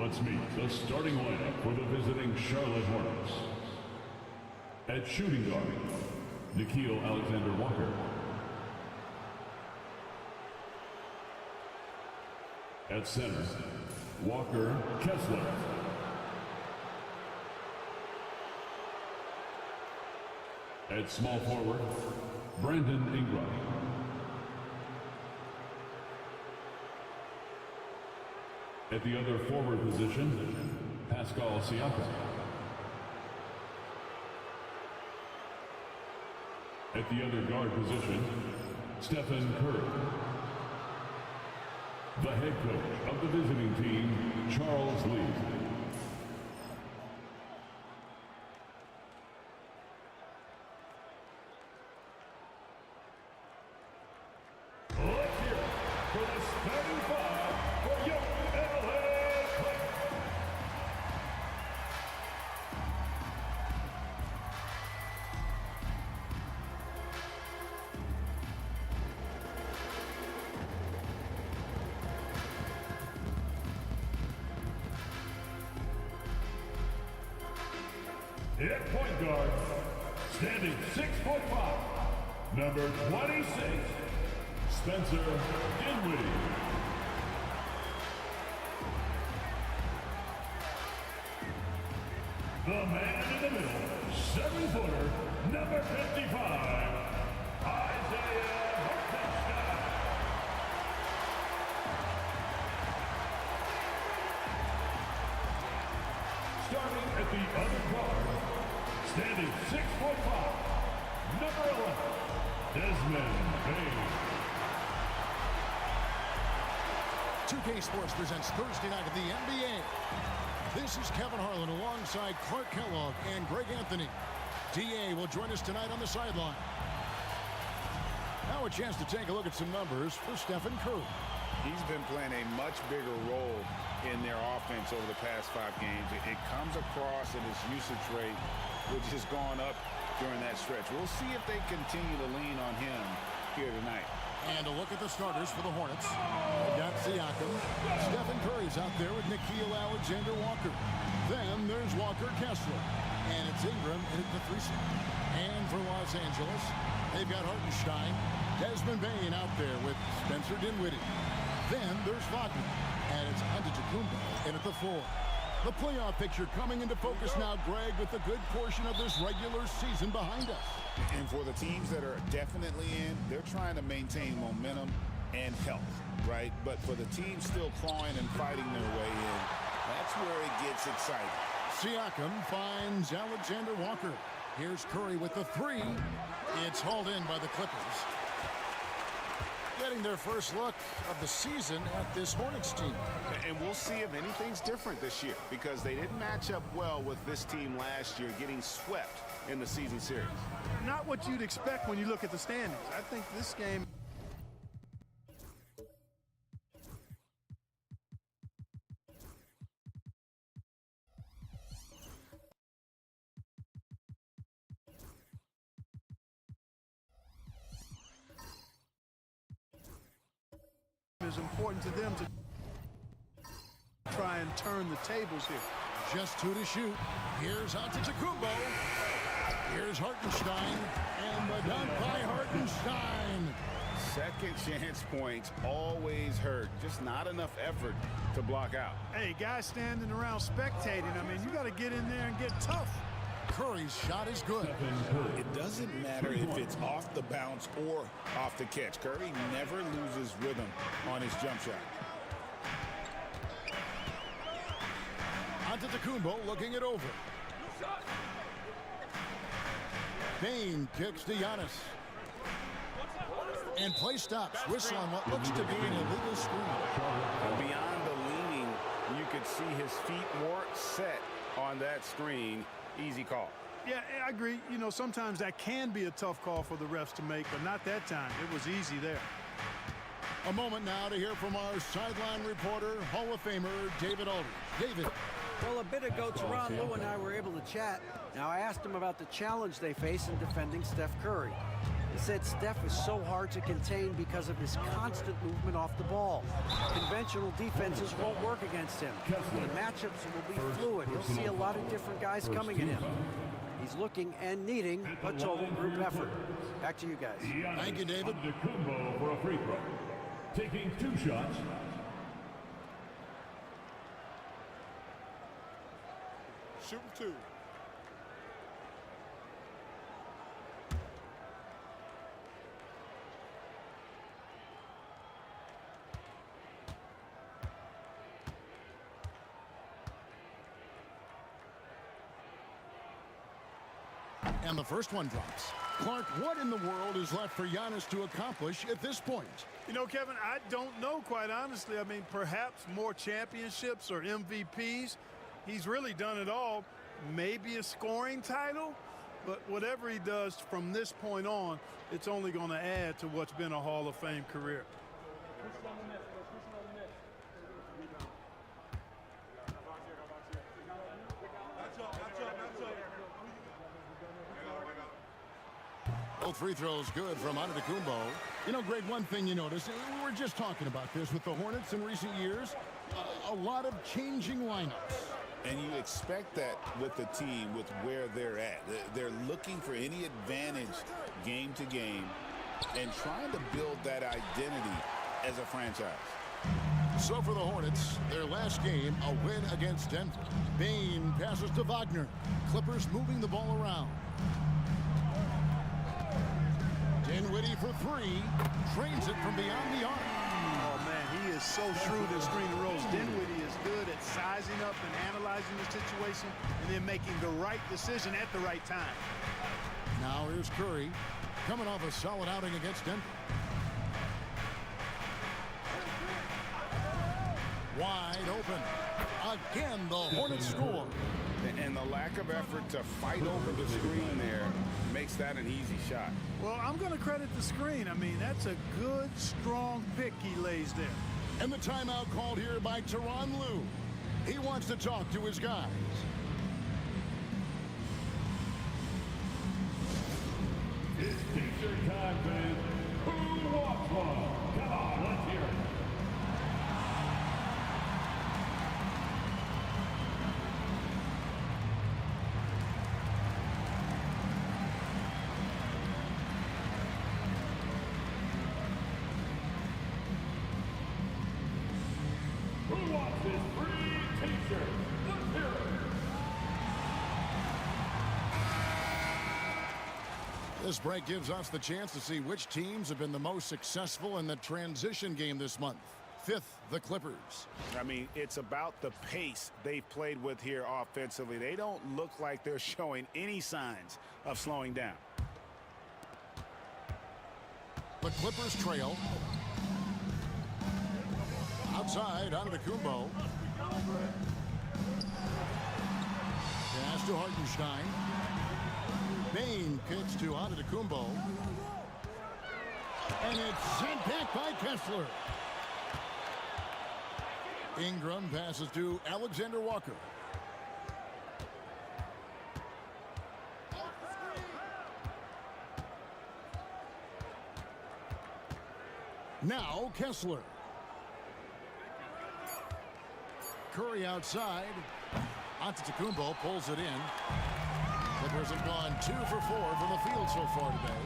Let's meet the starting lineup for the visiting Charlotte Hornets. At shooting guard, Nickeil Alexander-Walker. At center, Walker Kessler. At small forward, Brandon Ingram. At the other forward position, Pascal Siakam. At the other guard position, Stephen Curry. The head coach of the visiting team, Charles Lee. Let's hear it for the starting five for your Atlanta Clippers. At point guard, standing 6'5", number 26, Spencer Dinwiddie. The man in the middle, 7-footer, number 55, Isaiah Hartenstein. Starting at the other guard, standing 6'5", number 11, Desmond Bain. 2K Sports presents Thursday night of the NBA. This is Kevin Harlan alongside Clark Kellogg and Greg Anthony. DA will join us tonight on the sideline. Now a chance to take a look at some numbers for Stephen Curry. He's been playing a much bigger role in their offense over the past 5 games. It comes across in his usage rate, which has gone up during that stretch. We'll see if they continue to lean on him here tonight. And a look at the starters for the Hornets. They've got Siakam. Stephen Curry's out there with Nickeil Alexander-Walker. Then there's Walker Kessler. And it's Ingram in at the 3 seat. And for Los Angeles, they've got Hartenstein. Desmond Bain out there with Spencer Dinwiddie. Then there's Wagner. And it's Antetokounmpo in at the 4. The playoff picture coming into focus now, Greg, with a good portion of this regular season behind us. And for the teams that are definitely in, they're trying to maintain momentum and health, right? But for the teams still clawing and fighting their way in, that's where it gets exciting. Siakam finds Alexander Walker. Here's Curry with the 3. It's hauled in by the Clippers. Getting their first look of the season at this Hornets team. And we'll see if anything's different this year, because they didn't match up well with this team last year, getting swept in the season series. Not what you'd expect when you look at the standings. I think this game is important to them to try and turn the tables here. Just 2 to shoot. Here's Antetokounmpo. Here's Hartenstein. And the dunk by Hartenstein. Second chance points always hurt. Just not enough effort to block out. Hey, guys standing around spectating, I mean, you got to get in there and get tough. Curry's shot is good. It doesn't matter if it's off the bounce or off the catch. Curry never loses rhythm on his jump shot. Antetokounmpo looking it over. Bain kicks to Giannis. And play stops. Whistle on what looks to be an illegal screen. And beyond the leaning, you could see his feet more set on that screen. Easy call. Yeah, I agree. You know, sometimes that can be a tough call for the refs to make, but not that time. It was easy there. A moment now to hear from our sideline reporter, Hall of Famer David Aldridge. David. Well, a bit ago, Teron Lou and I were able to chat. Now, I asked him about the challenge they face in defending Steph Curry. He said Steph is so hard to contain because of his constant movement off the ball. Conventional defenses won't work against him. The matchups will be fluid. He'll see a lot of different guys coming at him. He's looking and needing a total group effort. Back to you guys. Thank you, David. Antetokounmpo for a free throw. Taking 2 shots. Shooting 2. And the first one drops. Clark, what in the world is left for Giannis to accomplish at this point? You know, Kevin, I don't know, quite honestly. I mean, perhaps more championships or MVPs. He's really done it all. Maybe a scoring title. But whatever he does from this point on, it's only going to add to what's been a Hall of Fame career. Both free throws good from Antetokounmpo. You know, Greg, one thing you notice, we were just talking about this with the Hornets in recent years, a lot of changing lineups. And you expect that with the team, with where they're at. They're looking for any advantage game to game and trying to build that identity as a franchise. So for the Hornets, their last game, a win against Denver. Bane passes to Wagner. Clippers moving the ball around. Dinwiddie for 3. Trains it from beyond the arc. Oh, man, he is so shrewd in screen and rolls. Dinwiddie is good at sizing up and analyzing the situation and then making the right decision at the right time. Now here's Curry, coming off a solid outing against Denver. Wide open. Again, the Hornets score. And the lack of effort to fight over the screen there makes that an easy shot. Well, I'm going to credit the screen. I mean, that's a good, strong pick he lays there. And the timeout called here by Tyronn Lue. He wants to talk to his guys. It's t-shirt time, man. Who wants one? Come on, let's hear it. Who wants his free t-shirt? Let's hear it. This break gives us the chance to see which teams have been the most successful in the transition game this month. 5th, the Clippers. I mean, it's about the pace they've played with here offensively. They don't look like they're showing any signs of slowing down. The Clippers trail. Outside, Antetokounmpo. Pass to Hartenstein. Bane kicks to Antetokounmpo. And it's sent back by Kessler. Ingram passes to Alexander Walker. Now Kessler. Curry outside. Antetokounmpo pulls it in. Clippers have gone 2 for 4 from the field so far today.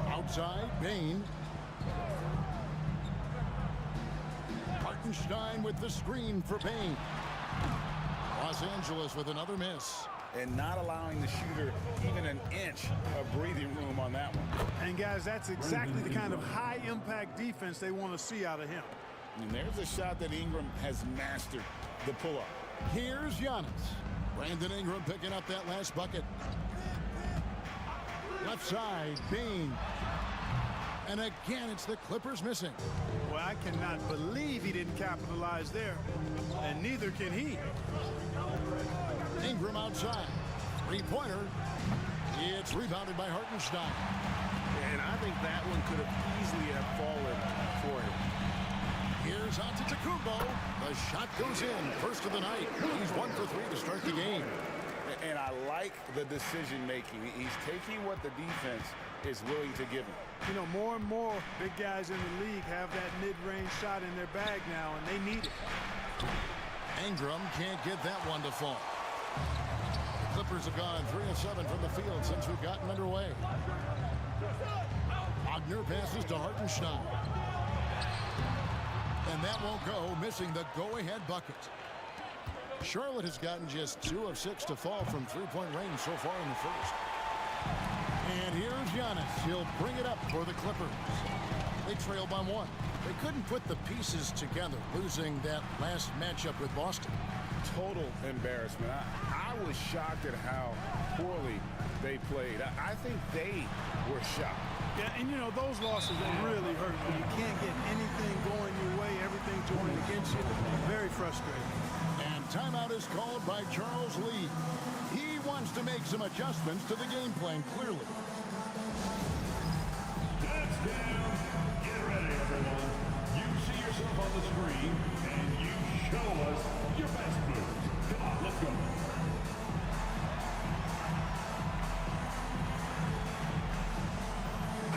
Outside, Bane. Hartenstein with the screen for Bane. Los Angeles with another miss. And not allowing the shooter even an inch of breathing room on that one. And, guys, that's exactly the kind of high-impact defense they want to see out of him. And there's a shot that Ingram has mastered, the pull-up. Here's Giannis. Brandon Ingram picking up that last bucket. Left side, Bane. And again, it's the Clippers missing. Well, I cannot believe he didn't capitalize there. And neither can he. Ingram outside. Three-pointer. It's rebounded by Hartenstein. And I think that one could have easily have fallen for him. Here's Antetokounmpo. The shot goes in. First of the night. He's 1 for 3 to start the game. And I like the decision-making. He's taking what the defense is willing to give him. You know, more and more big guys in the league have that mid-range shot in their bag now, and they need it. Ingram can't get that one to fall. The Clippers have gone 3 of 7 from the field since we've gotten underway. Wagner passes to Hartenstein. And that won't go, missing the go-ahead bucket. Charlotte has gotten just 2 of 6 to fall from three-point range so far in the first. And here's Giannis. He'll bring it up for the Clippers. They trail by 1. They couldn't put the pieces together, losing that last matchup with Boston. Total embarrassment. I was shocked at how poorly they played. I think they were shocked. Yeah, and you know, those losses really hurt when you can't get anything going your way, everything's going against you. Very frustrating. And timeout is called by Charles Lee. He wants to make some adjustments to the game plan, clearly. That's down. Get ready, everyone. You see yourself on the screen, and you show us your best moves. Come on, let's go.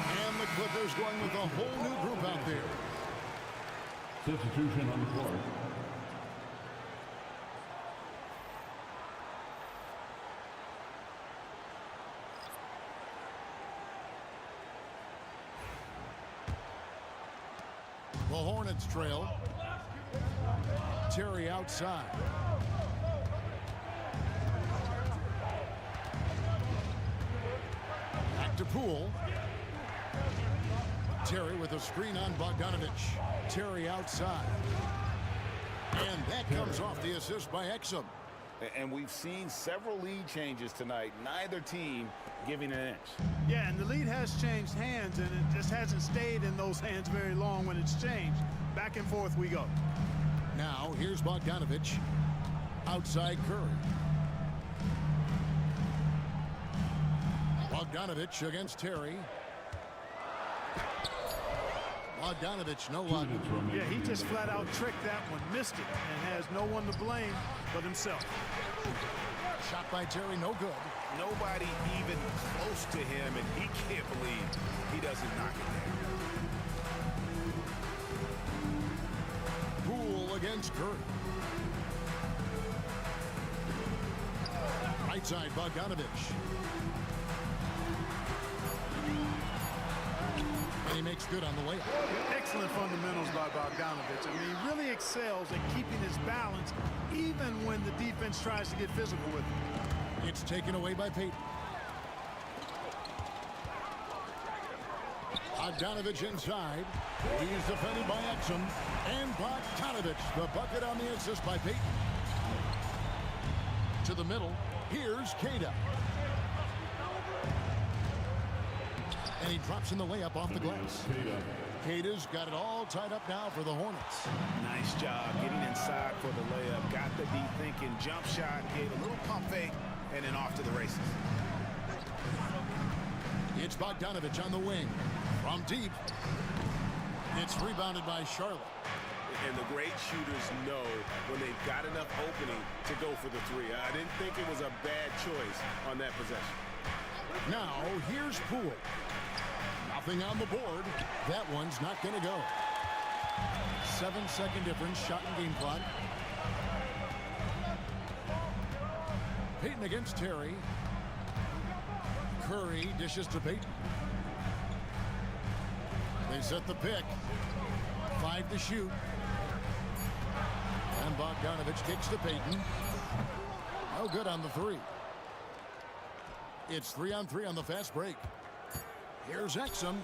And the Clippers going with a whole new group out there. Substitution on the court. The Hornets trail. Terry outside. Back to Poole. Terry with a screen on Bogdanovich. Terry outside. And that comes off the assist by Exum. And we've seen several lead changes tonight. Neither team giving an inch. Yeah, and the lead has changed hands, and it just hasn't stayed in those hands very long when it's changed. Back and forth we go. Now, here's Bogdanovich. Outside Curry. Bogdanovich against Terry. Bogdanovich, no luck. Yeah, he just flat out tricked that one, missed it, and has no one to blame but himself. Shot by Terry, no good. Nobody even close to him, and he can't believe he doesn't knock it down. Poole against Curry. Right side, Bogdanovich. And he makes good on the layup. Excellent fundamentals by Bogdanovich. I mean, he really excels at keeping his balance even when the defense tries to get physical with him. It's taken away by Payton. Bogdanovich inside. He's defended by Exum. And Bogdanovich, the bucket on the assist by Payton. To the middle. Here's Queta. And he drops in the layup off the glass. Queta's got it all tied up now for the Hornets. Nice job getting inside for the layup. Got the deep thinking jump shot, gave a little pump fake, and then off to the races. It's Bogdanovich on the wing. From deep. It's rebounded by Charlotte. And the great shooters know when they've got enough opening to go for the three. I didn't think it was a bad choice on that possession. Now, here's Poole. Nothing on the board. That one's not going to go. 7-second difference, shot and game clock. Payton against Terry. Curry dishes to Payton. They set the pick. 5 to shoot. And Bogdanovich kicks to Payton. No good on the three. It's 3-on-3 on the fast break. Here's Exum.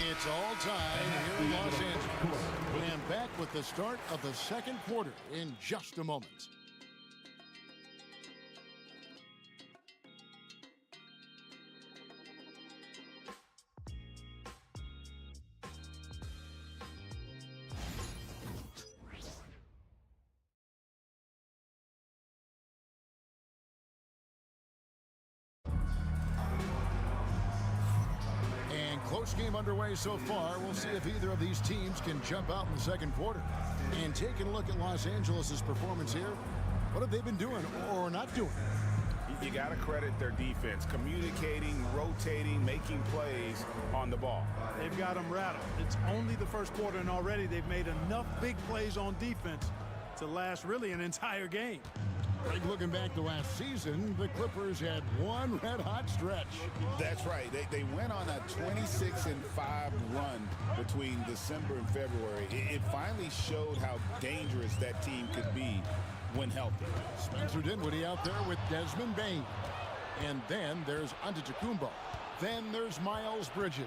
It's all tied here in Los Angeles. And back with the start of the second quarter in just a moment. Close game underway so far. We'll see if either of these teams can jump out in the second quarter. And taking a look at Los Angeles' performance here, what have they been doing or not doing? you got to credit their defense, communicating, rotating, making plays on the ball. They've got them rattled. It's only the first quarter, and already they've made enough big plays on defense to last really an entire game. Greg, looking back to last season, the Clippers had one red-hot stretch. That's right. They went on a 26-5 run between December and February. It finally showed how dangerous that team could be when healthy. Spencer Dinwiddie out there with Desmond Bane. And then there's Antetokounmpo. Then there's Miles Bridges.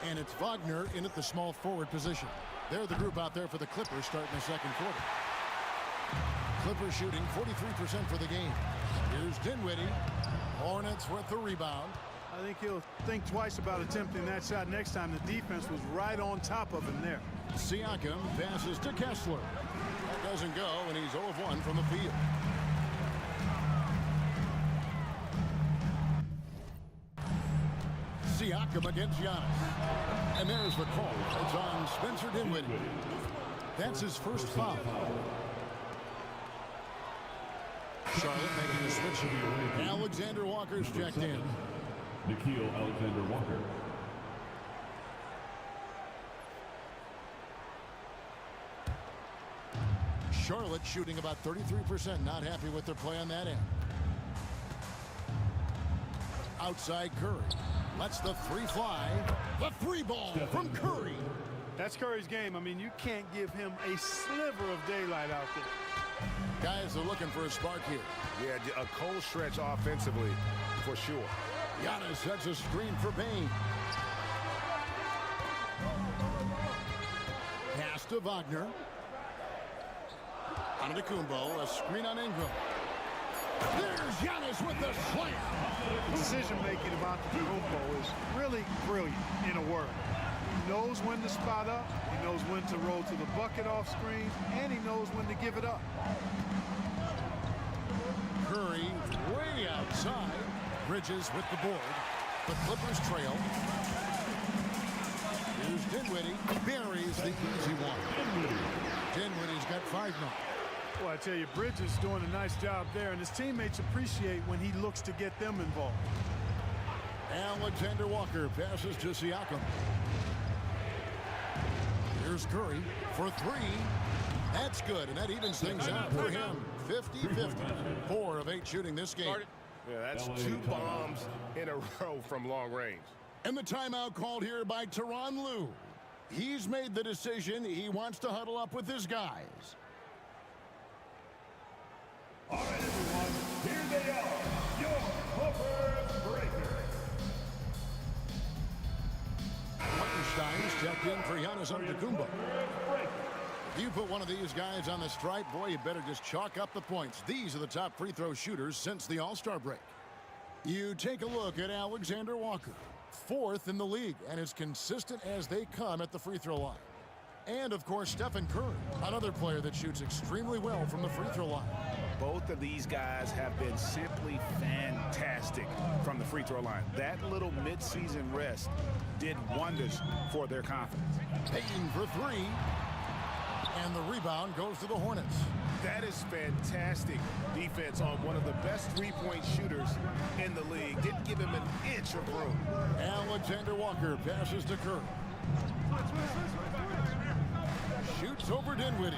And it's Wagner in at the small forward position. They're the group out there for the Clippers starting the second quarter. Clippers shooting 43% for the game. Here's Dinwiddie. Hornets with the rebound. I think he'll think twice about attempting that shot next time. The defense was right on top of him there. Siakam passes to Kessler. That doesn't go, and he's 0 of 1 from the field. Siakam against Giannis. And there's the call. It's on Spencer Dinwiddie. That's his first foul. Charlotte making a switch. Alexander Walker's checked in. Nikhil Alexander-Walker. Charlotte shooting about 33%. Not happy with their play on that end. Outside Curry. Lets the three fly. The three ball from Curry. That's Curry's game. I mean, you can't give him a sliver of daylight out there. Guys are looking for a spark here. Yeah, a cold stretch offensively for sure. Giannis sets a screen for Bane. Pass to Wagner. Antetokounmpo, a screen on Ingram. There's Giannis with the slam. Decision-making about Antetokounmpo is really brilliant in a word. He knows when to spot up, he knows when to roll to the bucket off screen, and he knows when to give it up. Curry way outside. Bridges with the board. The Clippers trail. Here's Dinwiddie. Buries the easy one. Dinwiddie's got 5 now. Well, I tell you, Bridges doing a nice job there, and his teammates appreciate when he looks to get them involved. Alexander Walker passes to Siakam. Here's Curry for 3. That's good, and that evens things out for him. 50-50. 4 of 8 shooting this game. Yeah, that's 2 bombs in a row from long range. And the timeout called here by Tyronn Lue. He's made the decision. He wants to huddle up with his guys. All right, everyone, here they are, your Clippers breakers. Whitenstein's stepped in for Giannis Antetokounmpo. If you put one of these guys on the stripe, boy, you better just chalk up the points. These are the top free throw shooters since the All-Star break. You take a look at Alexander Walker, 4th in the league, and as consistent as they come at the free throw line. And, of course, Stephen Curry, another player that shoots extremely well from the free throw line. Both of these guys have been simply fantastic from the free throw line. That little midseason rest did wonders for their confidence. Payton for 3. And the rebound goes to the Hornets. That is fantastic defense on one of the best three-point shooters in the league. Didn't give him an inch of room. Alexander Walker passes to Curry. Shoots over Dinwiddie.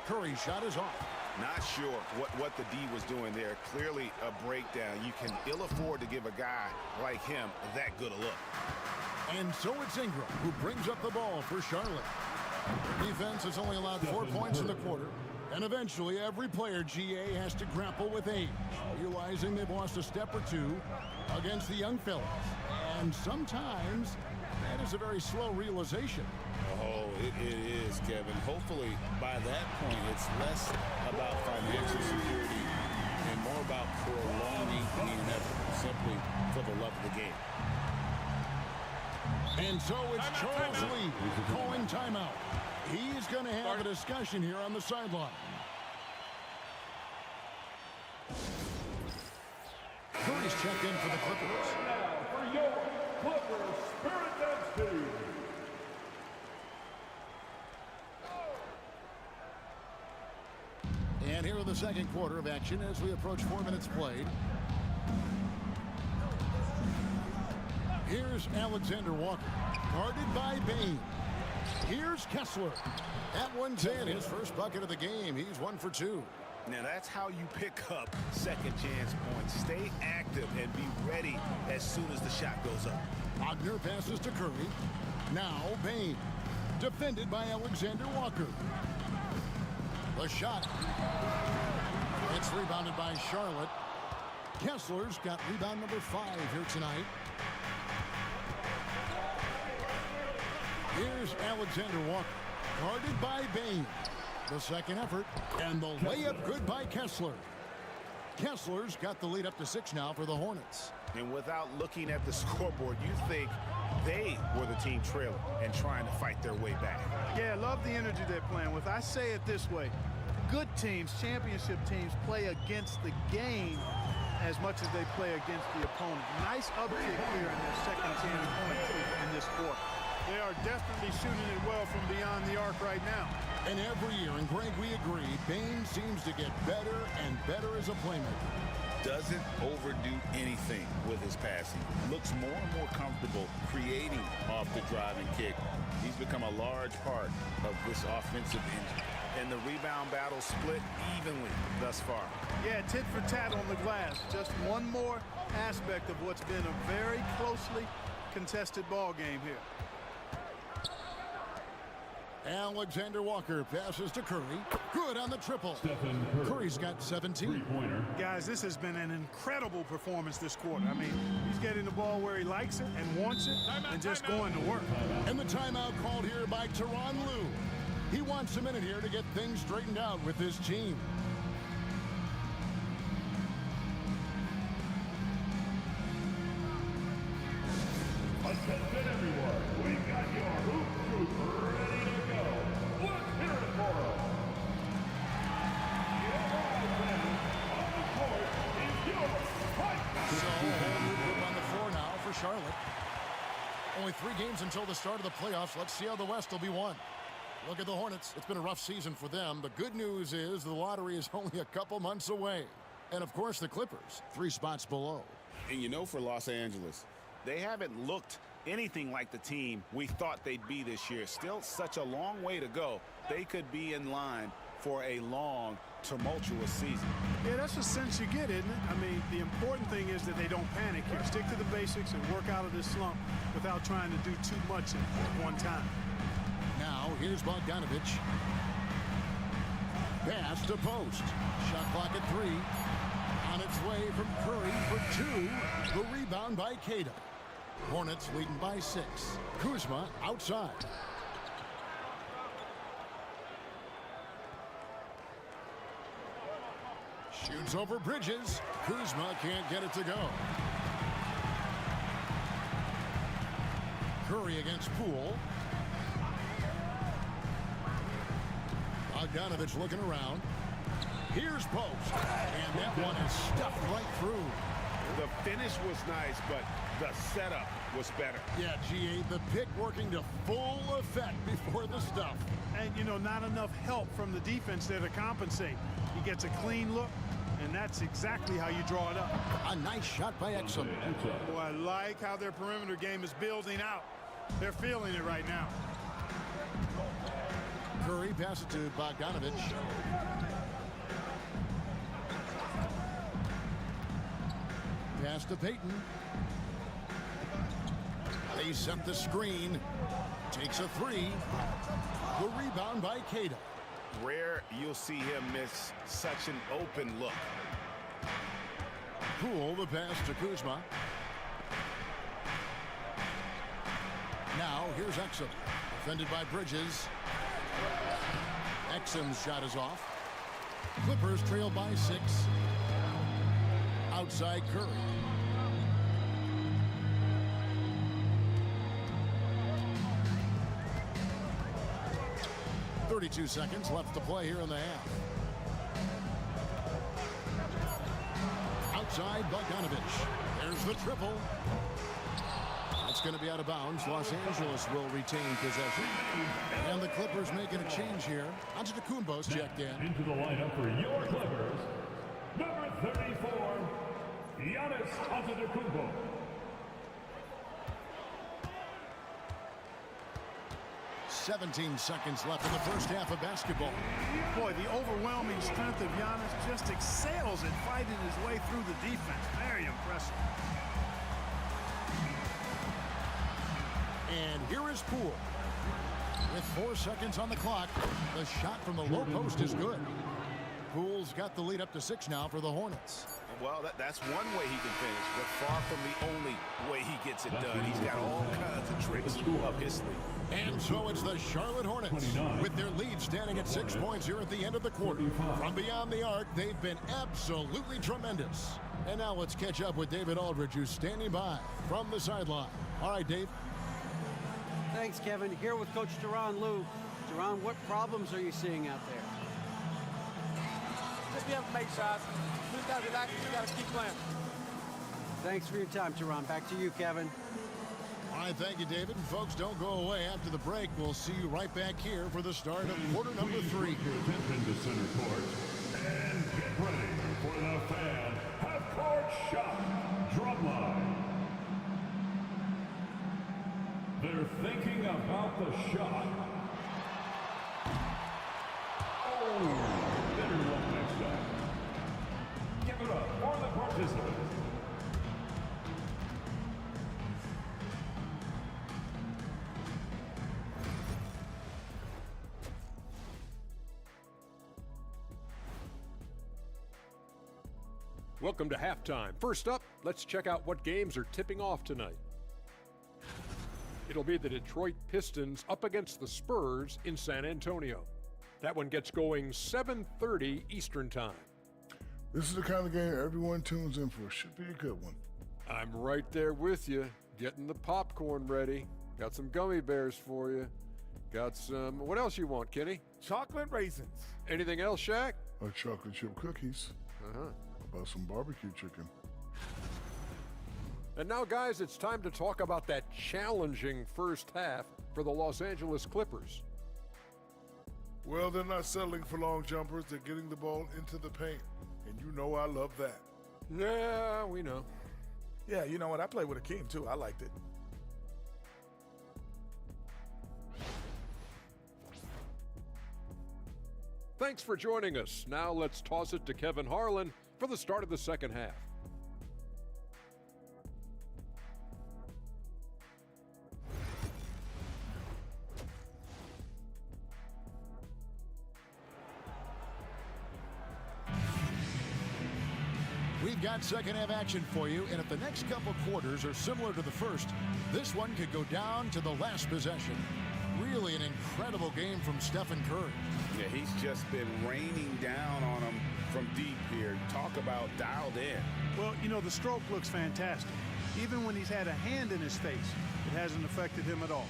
Curry's shot is off. Not sure what the D was doing there. Clearly a breakdown. You can ill afford to give a guy like him that good a look. And so it's Ingram who brings up the ball for Charlotte. Defense has only allowed 4 points in the quarter. And eventually every player, GA, has to grapple with age, realizing they've lost a step or 2 against the young fellas. And sometimes that is a very slow realization. Oh, it is, Kevin. Hopefully by that point it's less about financial security and more about prolonging the inevitable, simply for the love of the game. And so it's Charles Lee calling timeout. He's going to have a discussion here on the sideline. Curry's checked in for the Clippers. Now for your Clippers Spirit Dance Team. And here in the second quarter of action as we approach 4 minutes played. Here's Alexander Walker, guarded by Bain. Here's Kessler. That one's in, his first bucket of the game. He's 1 for 2. Now that's how you pick up second chance points. Stay active and be ready as soon as the shot goes up. Wagner passes to Curry. Now Bain. Defended by Alexander Walker. The shot. It's rebounded by Charlotte. Kessler's got rebound number 5 here tonight. Here's Alexander Walker, guarded by Bain. The second effort, and the layup good by Kessler. Kessler's got the lead up to 6 now for the Hornets. And without looking at the scoreboard, you think they were the team trailing and trying to fight their way back. Yeah, I love the energy they're playing with. I say it this way. Good teams, championship teams, play against the game as much as they play against the opponent. Nice uptick here in their second chance points in this quarter. They are definitely shooting it well from beyond the arc right now. And every year, and Greg, we agree, Bain seems to get better and better as a playmaker. Doesn't overdo anything with his passing. Looks more and more comfortable creating off the driving kick. He's become a large part of this offensive engine. And the rebound battle split evenly thus far. Yeah, tit for tat on the glass. Just one more aspect of what's been a very closely contested ball game here. Alexander Walker passes to Curry. Good on the triple. Curry's got 17. Guys, this has been an incredible performance this quarter. I mean, he's getting the ball where he likes it and wants it and just going to work. And the timeout called here by Tyronn Lue. He wants a minute here to get things straightened out with his team. Attention everyone, we've got your hoop troop ready to go. Let's hear it for them. On the court is your fight. So, group on the floor now for Charlotte. Only 3 games until the start of the playoffs. Let's see how the West will be won. Look at the Hornets. It's been a rough season for them. The good news is the lottery is only a couple months away. And, of course, the Clippers, 3 spots below. And you know, for Los Angeles, they haven't looked anything like the team we thought they'd be this year. Still such a long way to go. They could be in line for a long, tumultuous season. Yeah, that's the sense you get, isn't it? I mean, the important thing is that they don't panic here. Stick to the basics and work out of this slump without trying to do too much at one time. Now, here's Bogdanovich. Pass to post. Shot clock at 3. On its way from Curry for 2. The rebound by Queta. Hornets leading by 6. Kuzma outside. Shoots over Bridges. Kuzma can't get it to go. Curry against Poole. Bogdanovich looking around. Here's post. And that one is stuffed right through. The finish was nice, but the setup was better. Yeah, GA, the pick working to full effect before the stuff. And, you know, not enough help from the defense there to compensate. He gets a clean look, and that's exactly how you draw it up. A nice shot by Exum. Boy, I like how their perimeter game is building out. They're feeling it right now. Curry passes to Bogdanovich. Pass to Payton. They set the screen. Takes a 3. The rebound by Queta. Rare you'll see him miss such an open look. Poole the pass to Kuzma. Now here's Exum. Defended by Bridges. Exum's shot is off. Clippers trail by 6. Outside Curry. .32 seconds left to play here in the half. Outside Bogdanovich. There's the triple. That's going to be out of bounds. Los Angeles will retain possession. And the Clippers making a change here. Antetokounmpo's checked in. Into the lineup for your Clippers, number 34, Giannis Antetokounmpo. 17 seconds left in the first half of basketball. Boy, the overwhelming strength of Giannis just excels at fighting his way through the defense. Very impressive. And here is Poole. With 4 seconds on the clock, the shot from the low post is good. Poole's got the lead up to 6 now for the Hornets. Well, that's one way he can finish, but far from the only way he gets it done. He's got all kinds of tricks up his sleeve. And so it's the Charlotte Hornets with their lead standing at 6 points here at the end of the quarter. From beyond the arc, they've been absolutely tremendous. And now let's catch up with David Aldridge, who's standing by from the sideline. All right, Dave. Thanks, Kevin. Here with Coach Duran Lou. Duran, what problems are you seeing out there? Just be able to make shots. We just got to relax. We got to keep playing. Thanks for your time, Duran. Back to you, Kevin. All right, thank you, David. And folks, don't go away. After the break, we'll see you right back here for the start of quarter number 3. Attention to center court. And get ready for the fan half-court shot drumline. They're thinking about the shot. Oh, better luck next time. Give it up for the participants. Welcome to halftime. First up, let's check out what games are tipping off tonight. It'll be the Detroit Pistons up against the Spurs in San Antonio. That one gets going 7:30 Eastern Time. This is the kind of game everyone tunes in for. Should be a good one. I'm right there with you, getting the popcorn ready. Got some gummy bears for you. Got some, what else you want, Kenny? Chocolate raisins. Anything else, Shaq? Chocolate chip cookies. Uh-huh. About some barbecue chicken. And now, guys, it's time to talk about that challenging first half for the Los Angeles Clippers. Well, they're not settling for long jumpers. They're getting the ball into the paint. And you know I love that. Yeah, we know. Yeah, you know what? I played with Akeem, too. I liked it. Thanks for joining us. Now let's toss it to Kevin Harlan for the start of the second half. We've got second half action for you, and if the next couple quarters are similar to the first, this one could go down to the last possession. Really an incredible game from Stephen Curry. Yeah, he's just been raining down on him from deep here. Talk about dialed in. Well, you know, the stroke looks fantastic. Even when he's had a hand in his face, it hasn't affected him at all.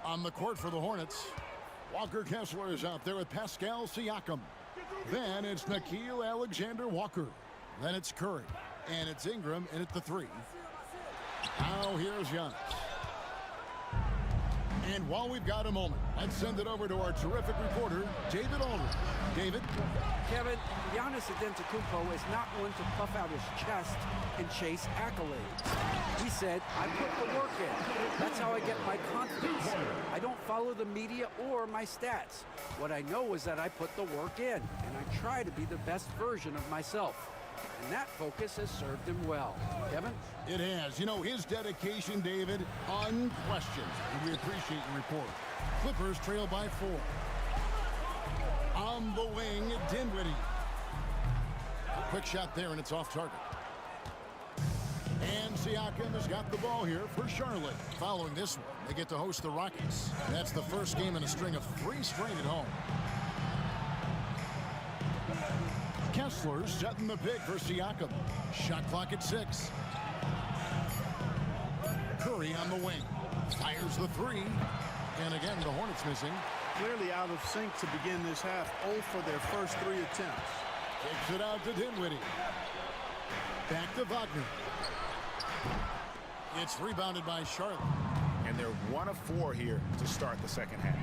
On the court for the Hornets, Walker Kessler is out there with Pascal Siakam. Then it's Nickeil Alexander-Walker. Then it's Curry. And it's Ingram in at the 3. Now here's Giannis. And while we've got a moment, let's send it over to our terrific reporter, David Aldridge. David? Kevin, Giannis Antetokounmpo is not one to puff out his chest and chase accolades. He said, I put the work in. That's how I get my confidence. I don't follow the media or my stats. What I know is that I put the work in, and I try to be the best version of myself. And that focus has served him well. Kevin? It has. You know, his dedication, David, unquestioned. And we appreciate your report. Clippers trail by 4. On the wing, Dinwiddie. Quick shot there, and it's off target. And Siakam has got the ball here for Charlotte. Following this one, they get to host the Rockets. That's the first game in a string of 3 straight at home. Kessler setting the pick for Siakam. Shot clock at 6. Curry on the wing. Fires the three. And again, the Hornets missing. Clearly out of sync to begin this half. 0 for their first 3 attempts. Kicks it out to Dinwiddie. Back to Wagner. It's rebounded by Charlotte. And they're 1 of 4 here to start the second half.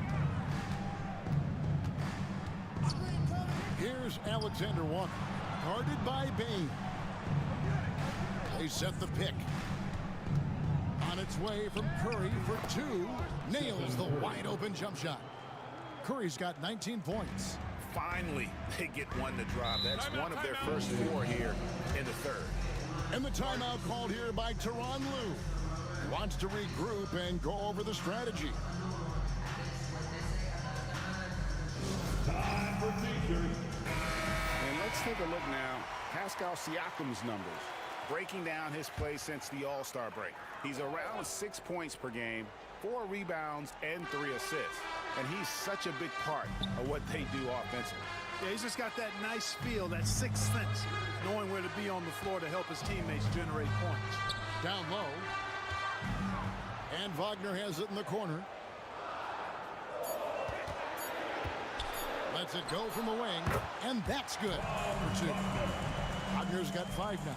Here's Alexander Walker, guarded by Bain. They set the pick. On its way from Curry for 2. Nails the wide-open jump shot. Curry's got 19 points. Finally, they get one to drop. That's one of their first 4 here in the third. And the timeout called here by Tyronn Lue. He wants to regroup and go over the strategy. Time for features. And let's take a look now. Pascal Siakam's numbers. Breaking down his play since the All-Star break. He's around 6 points per game, 4 rebounds, and 3 assists. And he's such a big part of what they do offensively. Yeah, he's just got that nice feel, that sixth sense, knowing where to be on the floor to help his teammates generate points. Down low. And Wagner has it in the corner. Lets it go from the wing. And that's good for 2. Wagner's got 5 now.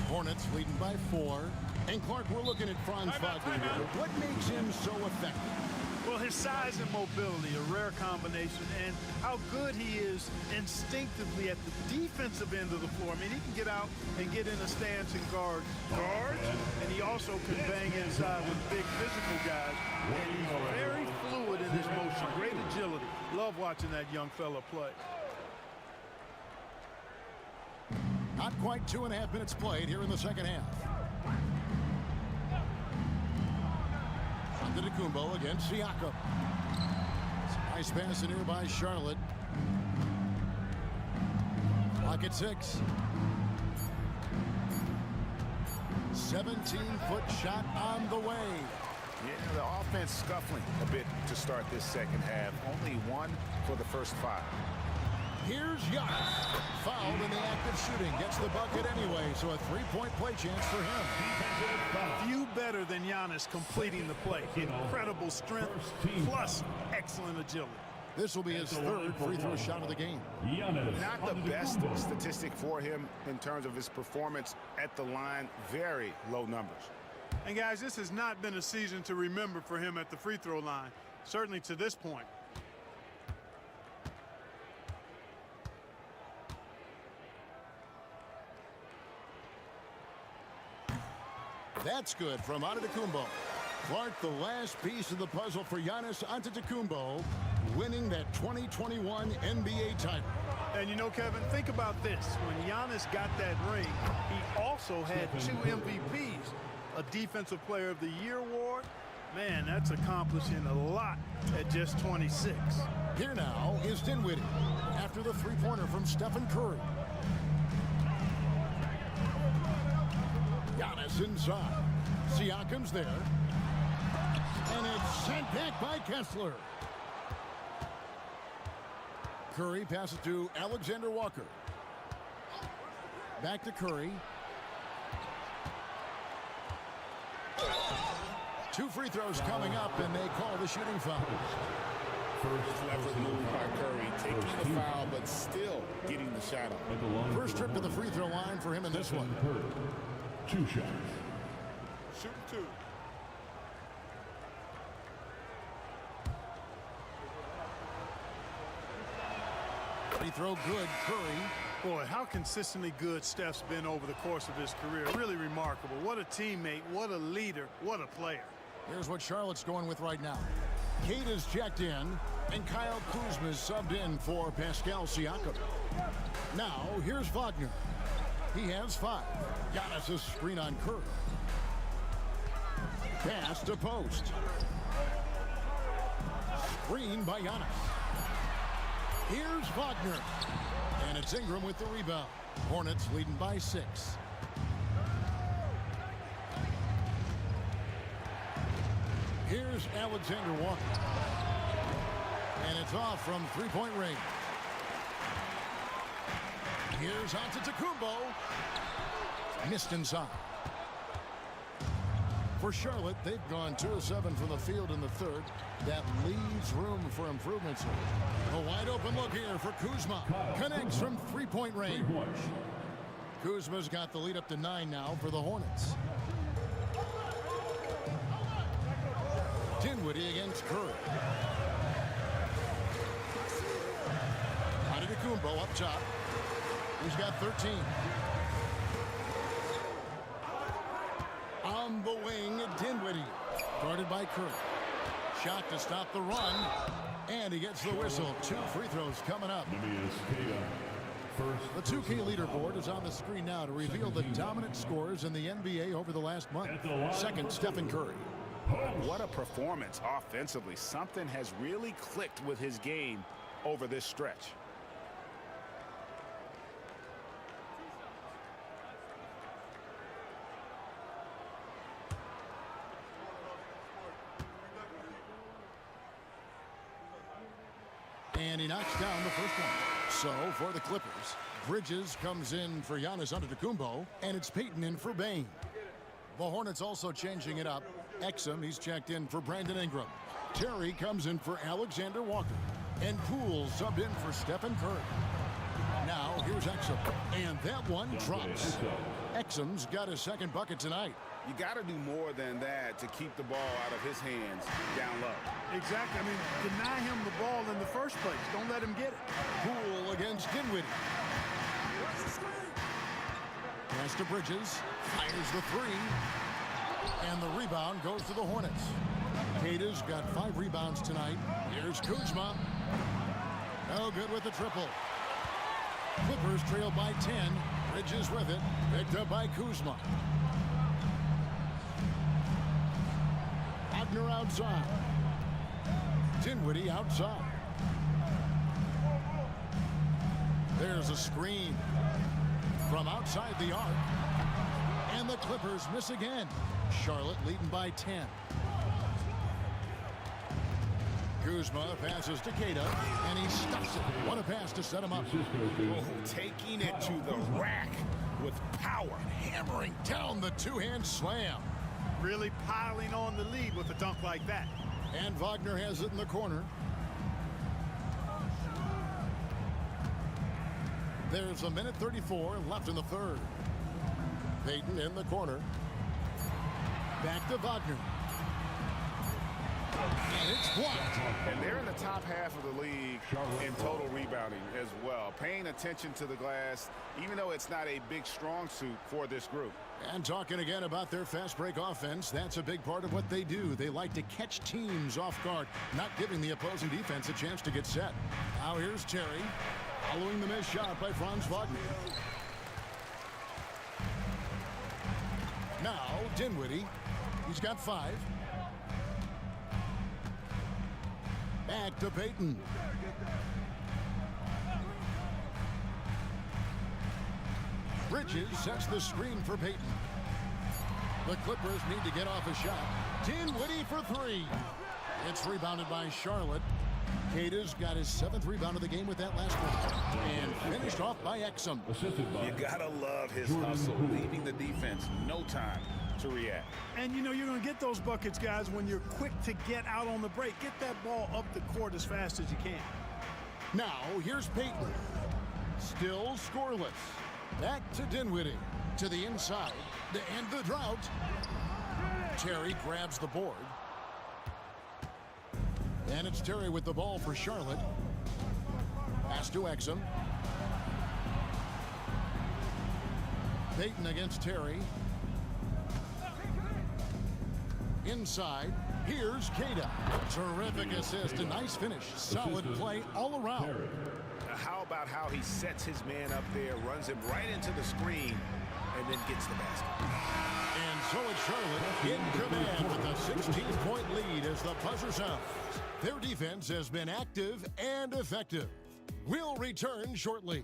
Hornets leading by 4. And Clark, we're looking at Franz Wagner here. What makes him so effective? Well, his size and mobility, a rare combination, and how good he is instinctively at the defensive end of the floor. I mean, he can get out and get in a stance and guard guards, and he also can bang inside with big physical guys. And he's very fluid in his motion, great agility. Love watching that young fella play. Not quite 2.5 minutes played here in the second half. Antetokounmpo against Siakam. Nice pass in here by Charlotte. Clock at 6. 17-foot shot on the way. Yeah, the offense scuffling a bit to start this second half. Only 1 for the first 5. Here's Giannis. Fouled in the act of shooting. Gets the bucket anyway, so a 3-point play chance for him. Few better than Giannis completing the play. Incredible strength, plus excellent agility. This will be his 3rd free throw shot of the game. Not the best statistic for him in terms of his performance at the line. Very low numbers. And guys, this has not been a season to remember for him at the free throw line, certainly to this point. That's good from Antetokounmpo. Clark, the last piece of the puzzle for Giannis Antetokounmpo, winning that 2021 NBA title. And you know, Kevin, think about this. When Giannis got that ring, he also had 2 MVPs, a Defensive Player of the Year award. Man, that's accomplishing a lot at just 26. Here now is Dinwiddie after the three-pointer from Stephen Curry. Giannis inside. Siakam's there. And it's sent back by Kessler. Curry passes to Alexander Walker. Back to Curry. 2 free throws coming up, and they call the shooting foul. Clever move by Curry, taking the foul, but still getting the shot off. First trip to the free throw line for him in this one. 2 shots. Shoot 2. Free throw good, Curry. Boy, how consistently good Steph's been over the course of his career. Really remarkable. What a teammate, what a leader, what a player. Here's what Charlotte's going with right now. Kate is checked in, and Kyle Kuzma is subbed in for Pascal Siakam. Now, here's Wagner. He has 5. Giannis a screen on Curry. Pass to post. Screen by Giannis. Here's Wagner. And it's Ingram with the rebound. Hornets leading by 6. Here's Alexander Walker. And it's off from 3-point range. Here's Antetokounmpo. Missed inside. For Charlotte, they've gone 2 of 7 from the field in the third. That leaves room for improvements. A wide open look here for Kuzma. Connects from three-point range. Kuzma's got the lead up to 9 now for the Hornets. Dinwiddie against Curry. Antetokounmpo up top. He's got 13. On the wing, Dinwiddie. Guarded by Curry. Shot to stop the run. And he gets the whistle. 2 free throws coming up. The 2K leaderboard is on the screen now to reveal the dominant scores in the NBA over the last month. Second, Stephen Curry. What a performance offensively. Something has really clicked with his game over this stretch. And he knocks down the first one. So for the Clippers, Bridges comes in for Giannis Antetokounmpo, and it's Payton in for Bane. The Hornets also changing it up. Exum, he's checked in for Brandon Ingram. Terry comes in for Alexander Walker. And Poole subbed in for Stephen Curry. Now here's Exum. And that one drops. Exum's got his second bucket tonight. You got to do more than that to keep the ball out of his hands down low. Exactly. I mean, deny him the ball in the first place. Don't let him get it. Poole against Dinwiddie. Pass to Bridges. Fires the three. And the rebound goes to the Hornets. Kata's got 5 rebounds tonight. Here's Kuzma. No good with the triple. Clippers trail by 10. Bridges with it. Picked up by Kuzma. Wagner outside. Dinwiddie outside. There's a screen from outside the arc. And the Clippers miss again. Charlotte leading by 10. Kuzma passes to Kata, and he stops it. What a pass to set him up. Oh, taking it to the rack with power. Hammering down the two-hand slam. Really piling on the lead with a dunk like that. And Wagner has it in the corner. There's a minute 34 left in the third. Payton in the corner. Back to Wagner. And it's blocked. And they're in the top half of the league in total rebounding as well. Paying attention to the glass, even though it's not a big strong suit for this group. And talking again about their fast break offense, that's a big part of what they do. They like to catch teams off guard, not giving the opposing defense a chance to get set. Now here's Terry, following the missed shot by Franz Wagner. Now Dinwiddie, he's got 5. Back to Payton. Bridges sets the screen for Payton. The Clippers need to get off a shot. Dinwiddie for 3. It's rebounded by Charlotte. Kata's got his 7th rebound of the game with that last one. And finished off by Exum. You gotta love his hustle, leaving the defense no time to react. And you know you're going to get those buckets, guys, when you're quick to get out on the break. Get that ball up the court as fast as you can. Now here's Payton. Still scoreless. Back to Dinwiddie. To the inside. To end the drought. Terry grabs the board. And it's Terry with the ball for Charlotte. Pass to Exum. Payton against Terry. Inside, here's Kata. Terrific assist, a nice finish. Solid play all around. How about how he sets his man up there, runs him right into the screen, and then gets the basket. And so it's Charlotte in command with a 16-point lead as the buzzer sounds. Their defense has been active and effective. We'll return shortly.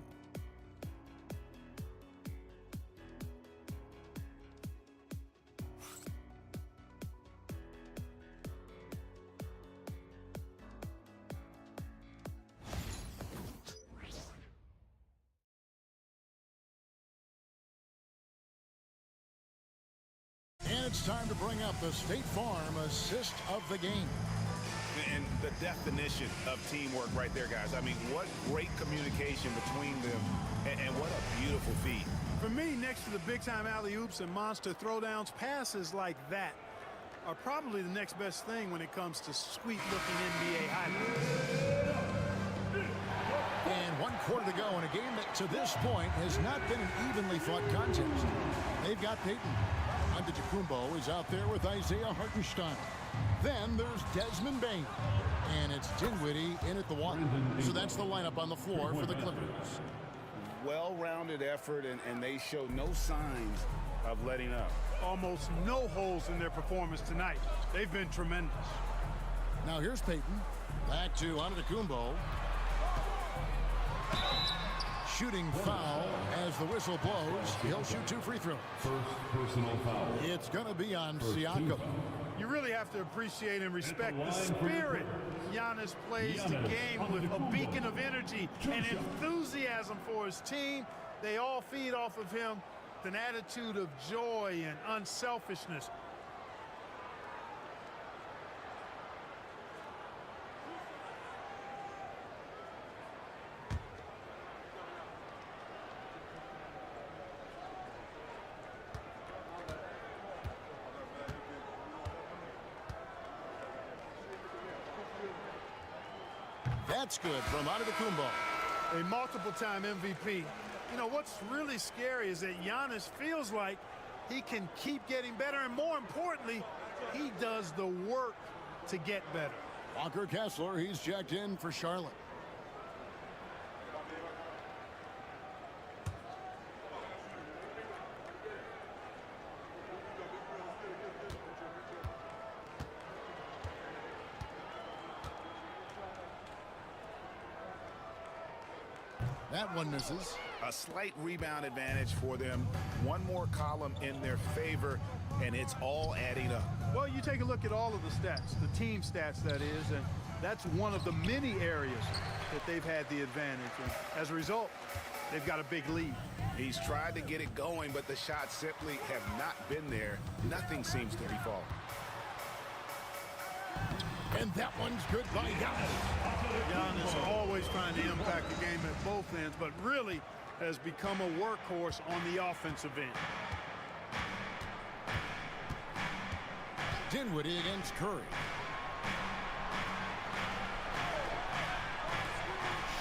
it's time to bring up the State Farm assist of the game. And the definition of teamwork right there, guys. I mean, what great communication between them, and what a beautiful feat. For me, next to the big-time alley-oops and monster throwdowns, passes like that are probably the next best thing when it comes to sweet-looking NBA highlights. And 1 quarter to go in a game that to this point has not been an evenly fought contest. They've got Peyton. Antetokounmpo is out there with Isaiah Hartenstein. Then there's Desmond Bain. And it's Dinwiddie in at the one. So that's the lineup on the floor for the Clippers. Well-rounded effort, and they show no signs of letting up. Almost no holes in their performance tonight. They've been tremendous. Now here's Peyton. Back to Antetokounmpo. Shooting foul as the whistle blows. He'll shoot 2 free throws. First personal foul. It's going to be on Siakam. You really have to appreciate and respect the spirit Giannis plays the game with, a beacon of energy and enthusiasm for his team. They all feed off of him with an attitude of joy and unselfishness. That's good from Antetokounmpo. A multiple-time MVP. You know, what's really scary is that Giannis feels like he can keep getting better, and more importantly, he does the work to get better. Walker Kessler, he's checked in for Charlotte. That one misses. A slight rebound advantage for them. One more column in their favor, and it's all adding up. Well, you take a look at all of the stats, the team stats, that is, and that's one of the many areas that they've had the advantage. And as a result, they've got a big lead. He's tried to get it going, but the shots simply have not been there. Nothing seems to be falling. And that one's good by Giannis. Giannis always trying to impact the game at both ends, but really has become a workhorse on the offensive end. Dinwiddie against Curry.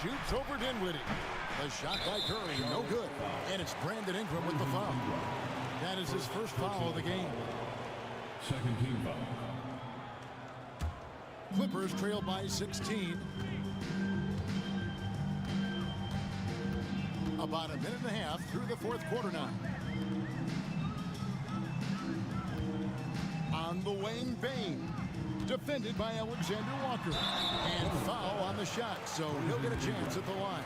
Shoots over Dinwiddie. The shot by Curry, no good. And it's Brandon Ingram with the foul. That is his first foul of the game. Second team foul. Clippers trail by 16. About a minute and a half through the fourth quarter now. On the wing, Bain. Defended by Alexander Walker. And foul on the shot, so he'll get a chance at the line.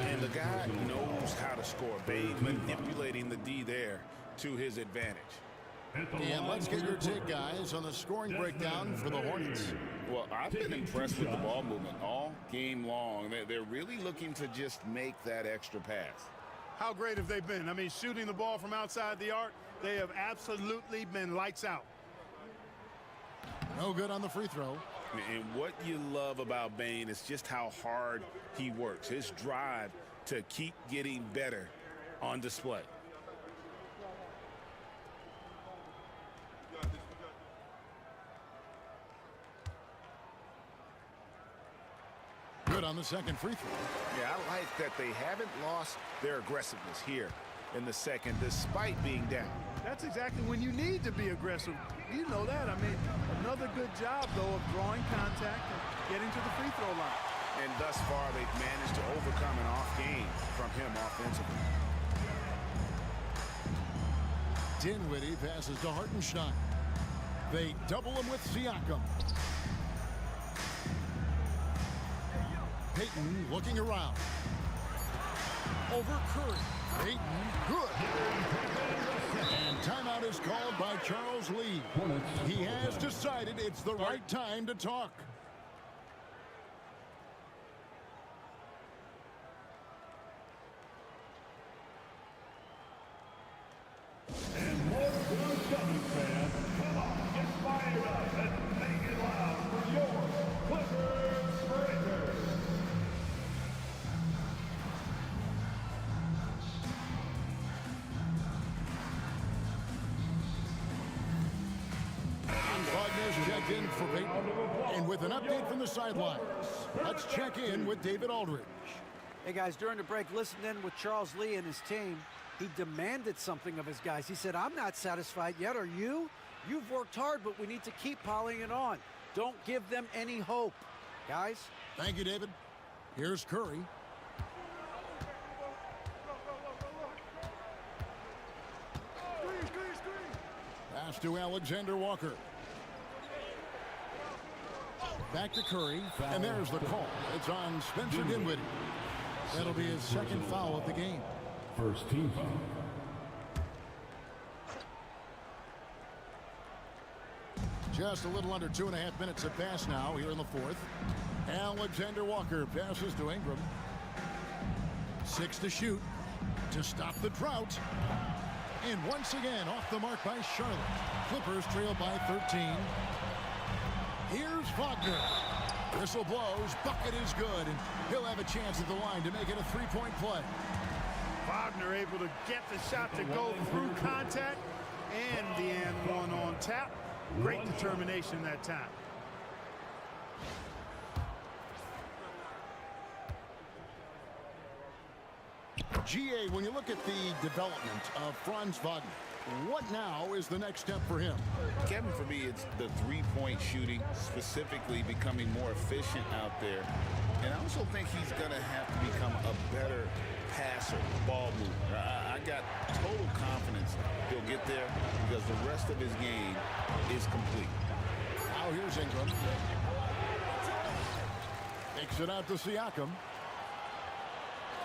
And the guy knows how to score. Bain manipulating the D there to his advantage. And let's get your take, guys, on the scoring breakdown for the Hornets. Well, I've been impressed with the ball movement all game long. They're really looking to just make that extra pass. How great have they been? I mean, shooting the ball from outside the arc, they have absolutely been lights out. No good on the free throw. And what you love about Bain is just how hard he works. His drive to keep getting better on display. Good on the second free throw. Yeah, I like that they haven't lost their aggressiveness here in the second, despite being down. That's exactly when you need to be aggressive. You know that. I mean, another good job, though, of drawing contact and getting to the free throw line. And thus far, they've managed to overcome an off game from him offensively. Dinwiddie passes to Hartenstein. They double him with Siakam. Peyton looking around. Over Curry. Peyton, good. And timeout is called by Charles Lee. He has decided it's the right time to talk. And more for the Celtics fan, it up and make it loud for your Clippers Breakers. Wagner's checked in for Peyton. And with an update from the sidelines, let's check in with David Aldridge. Hey, guys, during the break, listen in with Charles Lee and his team. He demanded something of his guys. He said, I'm not satisfied yet. Are you? You've worked hard, but we need to keep piling it on. Don't give them any hope. Guys? Thank you, David. Here's Curry. Pass to Alexander Walker. Back to Curry, and there's the call. It's on Spencer Dinwiddie. That'll be his second foul of the game. First team foul. Just a little under 2.5 minutes have passed now here in the fourth. Alexander Walker passes to Ingram. 6 to shoot to stop the drought. And once again off the mark by Charlotte. Clippers trail by 13. Here's Wagner. Whistle blows. Bucket is good. And he'll have a chance at the line to make it a three-point play. Wagner able to get the shot to go through contact. And the and one on tap. Great determination that time. GA, when you look at the development of Franz Wagner, what now is the next step for him? Kevin, for me, it's the three-point shooting, specifically becoming more efficient out there. And I also think he's going to have to become a better passer, ball mover. I got total confidence he'll get there because the rest of his game is complete. Now here's Ingram. Takes it out to Siakam.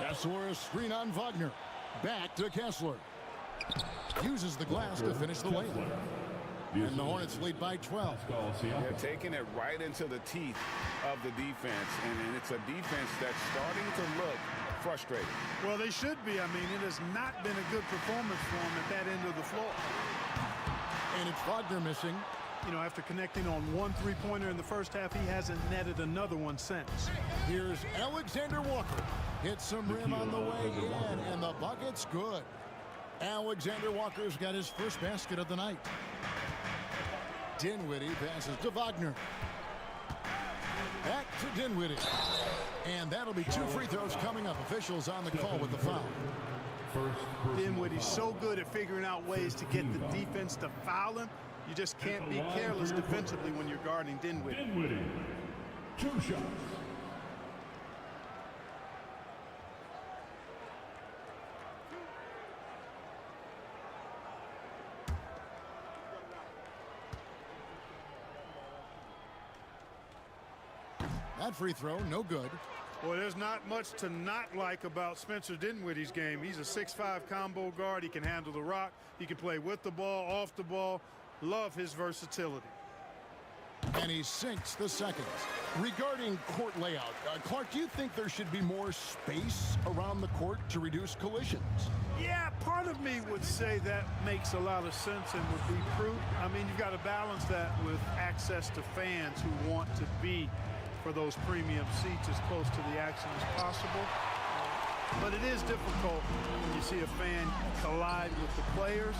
Kessler screen on Wagner. Back to Kessler. Uses the glass to finish the layup. And the Hornets lead by 12. They're taking it right into the teeth of the defense. And it's a defense that's starting to look frustrated. Well, they should be. I mean, it has not been a good performance for them at that end of the floor. And it's Wagner missing. You know, after connecting on one three-pointer in the first half, he hasn't netted another one since. Here's Alexander Walker. Hits some rim on the way in, and the bucket's good. Alexander Walker's got his first basket of the night. Dinwiddie passes to Wagner. Back to Dinwiddie. And that'll be 2 free throws coming up. Officials on the call with the foul. Dinwiddie's so good at figuring out ways to get the defense to foul him. You just can't be careless defensively when you're guarding Dinwiddie. Dinwiddie, 2 shots. That free throw, no good. Well, there's not much to not like about Spencer Dinwiddie's game. He's a 6'5" combo guard. He can handle the rock. He can play with the ball, off the ball. Love his versatility. And he sinks the seconds. Regarding court layout, Clark, do you think there should be more space around the court to reduce collisions? Yeah, part of me would say that makes a lot of sense and would be prudent. I mean, you've got to balance that with access to fans who want to be for those premium seats as close to the action as possible. But it is difficult when you see a fan collide with the players.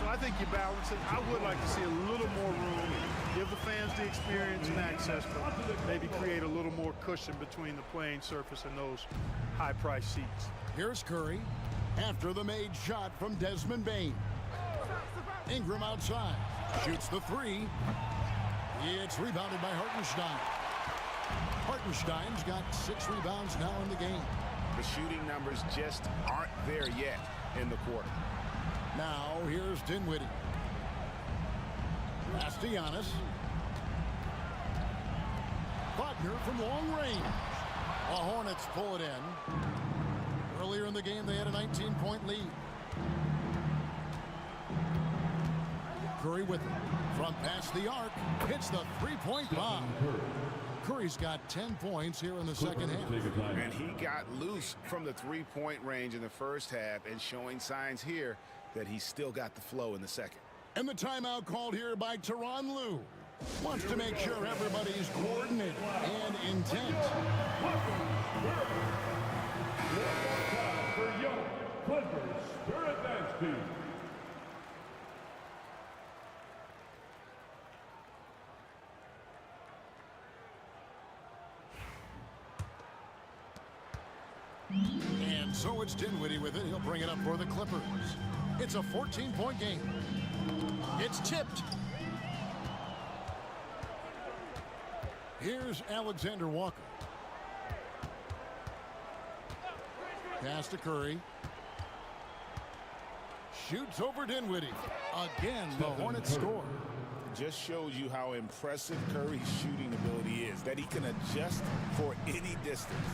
So I think you balance it. I would like to see a little more room, give the fans the experience and access, but maybe create a little more cushion between the playing surface and those high-priced seats. Here's Curry after the made shot from Desmond Bain. Ingram outside, shoots the 3. It's rebounded by Hartenstein. Hartenstein's got 6 rebounds now in the game. The shooting numbers just aren't there yet in the quarter. Now here's Dinwiddie. Giannis. Wagner from long range. The Hornets pull it in. Earlier in the game, they had a 19-point lead. Curry with it. From past the arc, hits the three-point bomb. Curry's got 10 points here in the second half. And he got loose from the three-point range in the first half and showing signs here that he's still got the flow in the second. And the timeout called here by Tyronn Lue. Wants to make sure everybody's coordinated and intent. For Young Clippers Spirit Dance Team. And so it's Dinwiddie with it. He'll bring it up for the Clippers. It's a 14-point game. It's tipped. Here's Alexander Walker. Pass to Curry. Shoots over Dinwiddie. Again, the Hornets score. Just shows you how impressive Curry's shooting ability is, that he can adjust for any distance.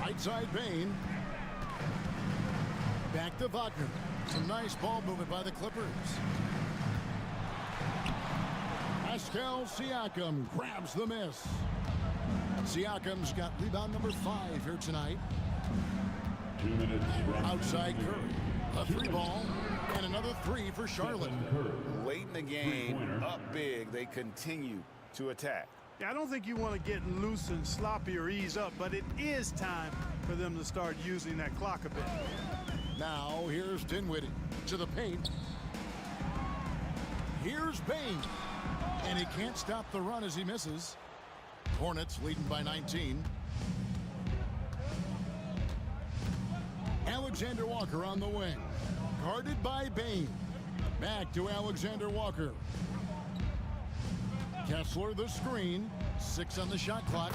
Right side Bane. Back to Wagner. Some nice ball movement by the Clippers. Pascal Siakam grabs the miss. Siakam's got rebound number 5 here tonight. 2 minutes. Outside Curry. A 3 ball and another 3 for Charlotte. Late in the game, up big, they continue to attack. Yeah, I don't think you want to get loose and sloppy or ease up, but it is time for them to start using that clock a bit. Now here's Dinwiddie to the paint. Here's Bane. And he can't stop the run as he misses. Hornets leading by 19. Alexander Walker on the wing. Guarded by Bane. Back to Alexander Walker. Kessler the screen. 6 on the shot clock.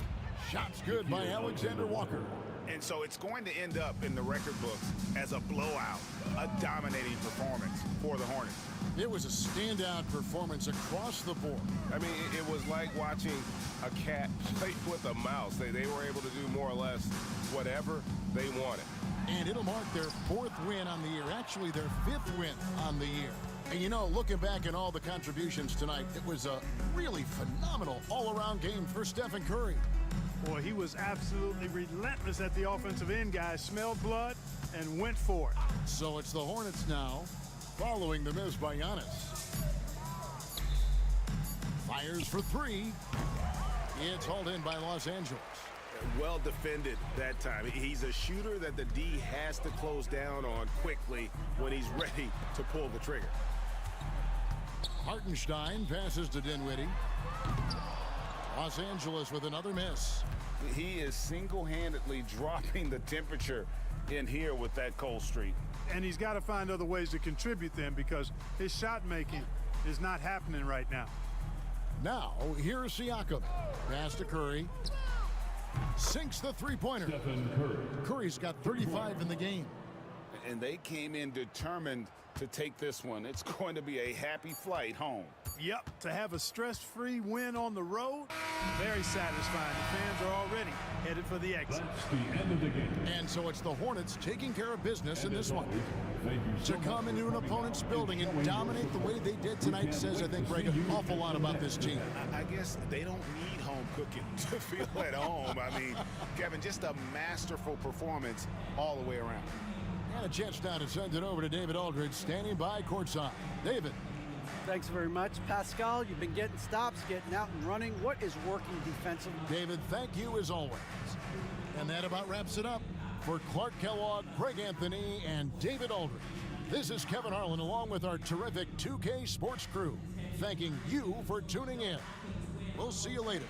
Shots good by Alexander Walker. And so it's going to end up in the record books as a blowout, a dominating performance for the Hornets. It was a standout performance across the board. I mean, it was like watching a cat play with a mouse. They were able to do more or less whatever they wanted. And it'll mark their 4th win on the year, actually their 5th win on the year. And you know, looking back at all the contributions tonight, it was a really phenomenal all-around game for Stephen Curry. Boy, he was absolutely relentless at the offensive end, guys. Smelled blood and went for it. So it's the Hornets now, following the miss by Giannis. Fires for 3. It's hauled in by Los Angeles. Well defended that time. He's a shooter that the D has to close down on quickly when he's ready to pull the trigger. Hartenstein passes to Dinwiddie. Los Angeles with another miss. He is single-handedly dropping the temperature in here with that cold streak. And he's got to find other ways to contribute then, because his shot making is not happening right now. Now, here's Siakam. Pass to Curry. Sinks the three-pointer. Curry's got 35 in the game. And they came in determined to take this one. It's going to be a happy flight home. Yep, to have a stress-free win on the road, very satisfying. The fans are already headed for the exit. That's the end of the game. And so it's the Hornets taking care of business in this one. To come into an opponent's building and dominate the way they did tonight says, I think, Greg, an awful lot about this team. I guess they don't need home cooking to feel at home. I mean, Kevin, just a masterful performance all the way around. And a chance now to send it over to David Aldridge, standing by courtside. David. Thanks very much, Pascal. You've been getting stops, getting out and running. What is working defensively? David, thank you as always. And that about wraps it up. For Clark Kellogg, Greg Anthony, and David Aldridge, this is Kevin Harlan along with our terrific 2K Sports crew, thanking you for tuning in. We'll see you later.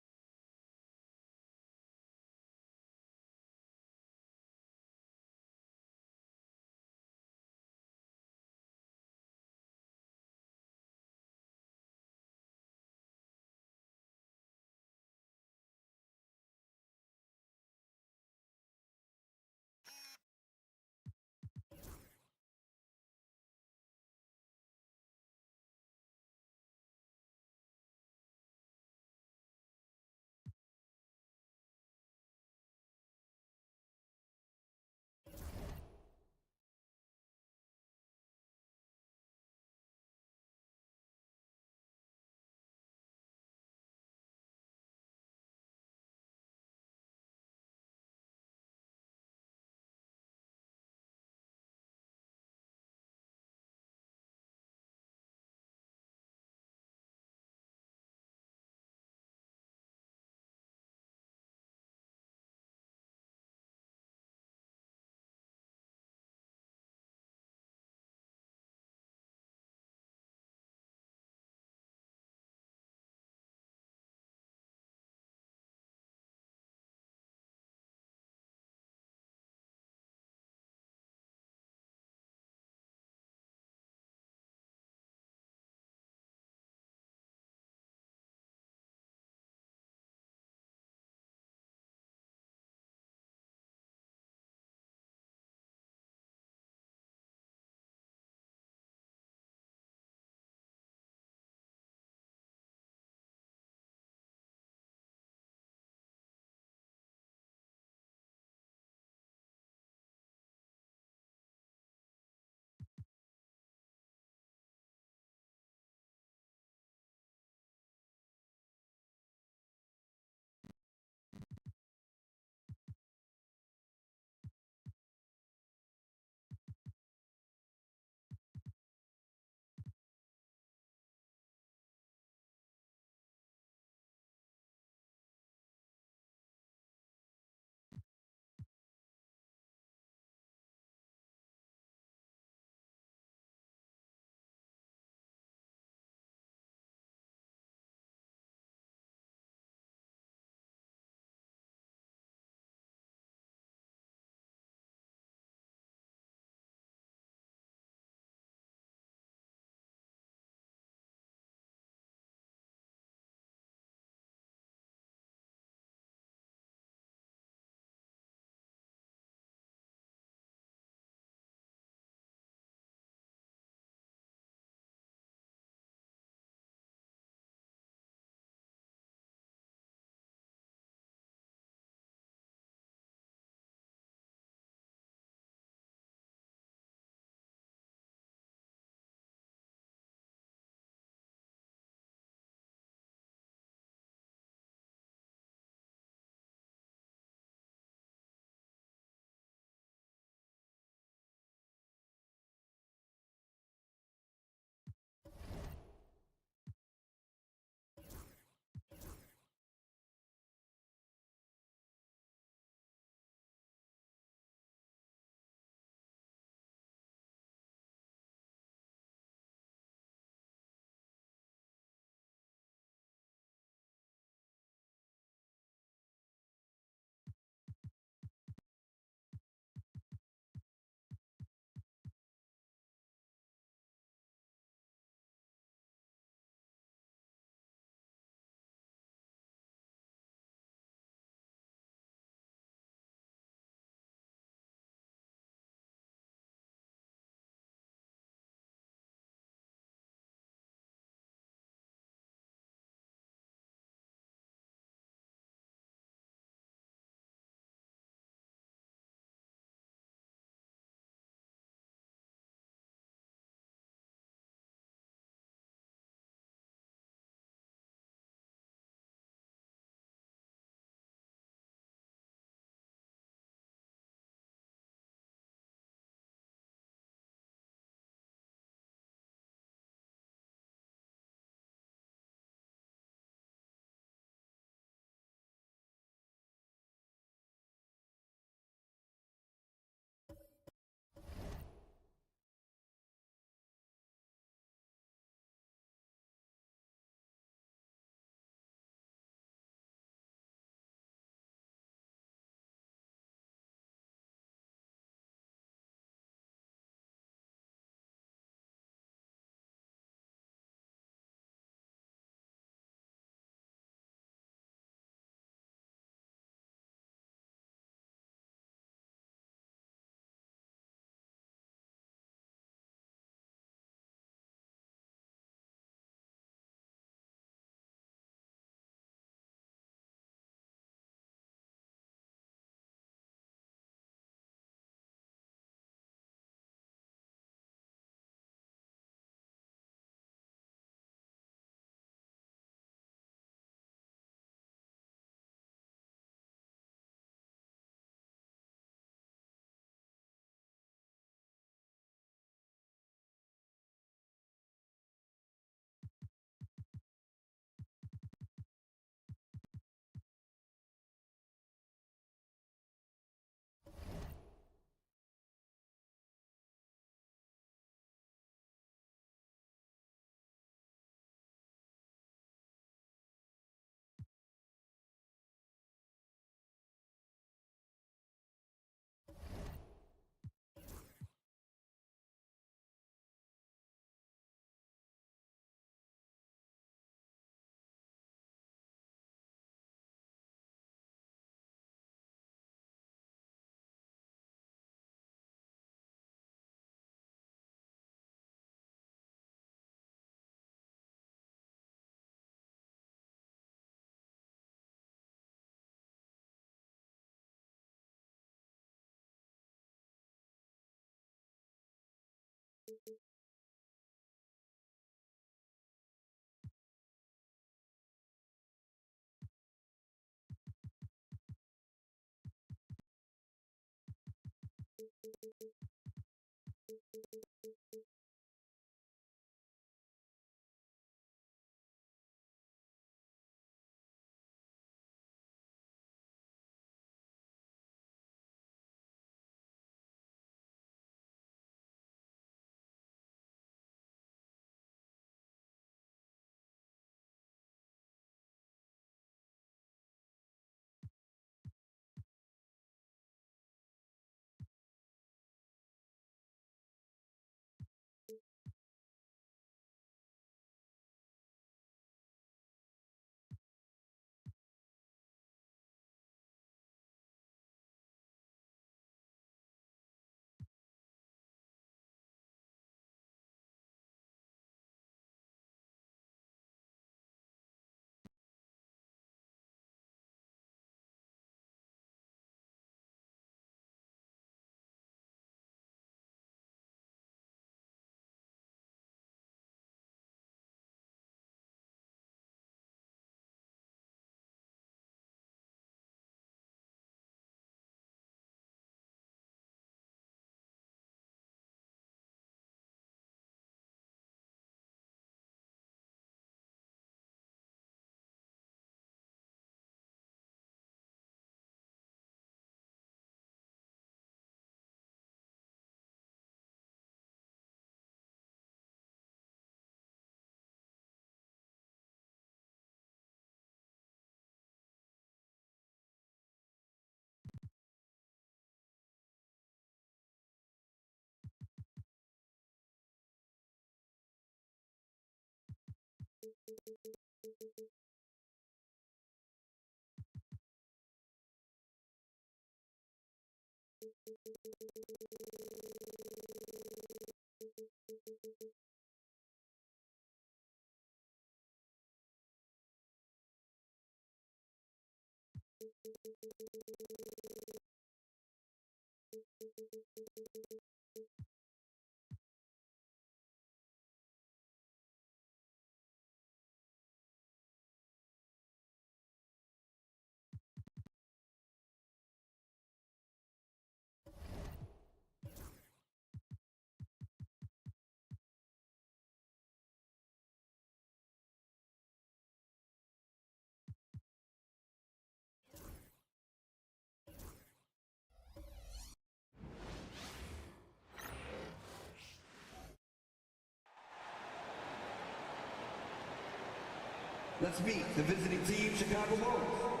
Let's meet the visiting team, Chicago Bulls.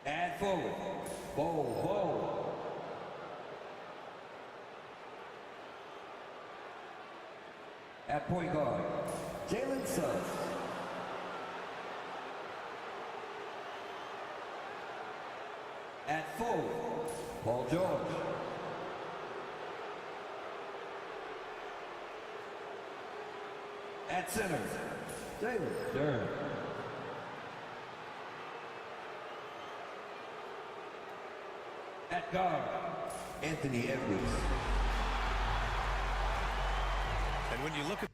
At forward, Bo. At point guard, Jalen Suggs. At forward, Paul George. At center, Jalen Duren. At guard, Anthony Edwards. And when you look at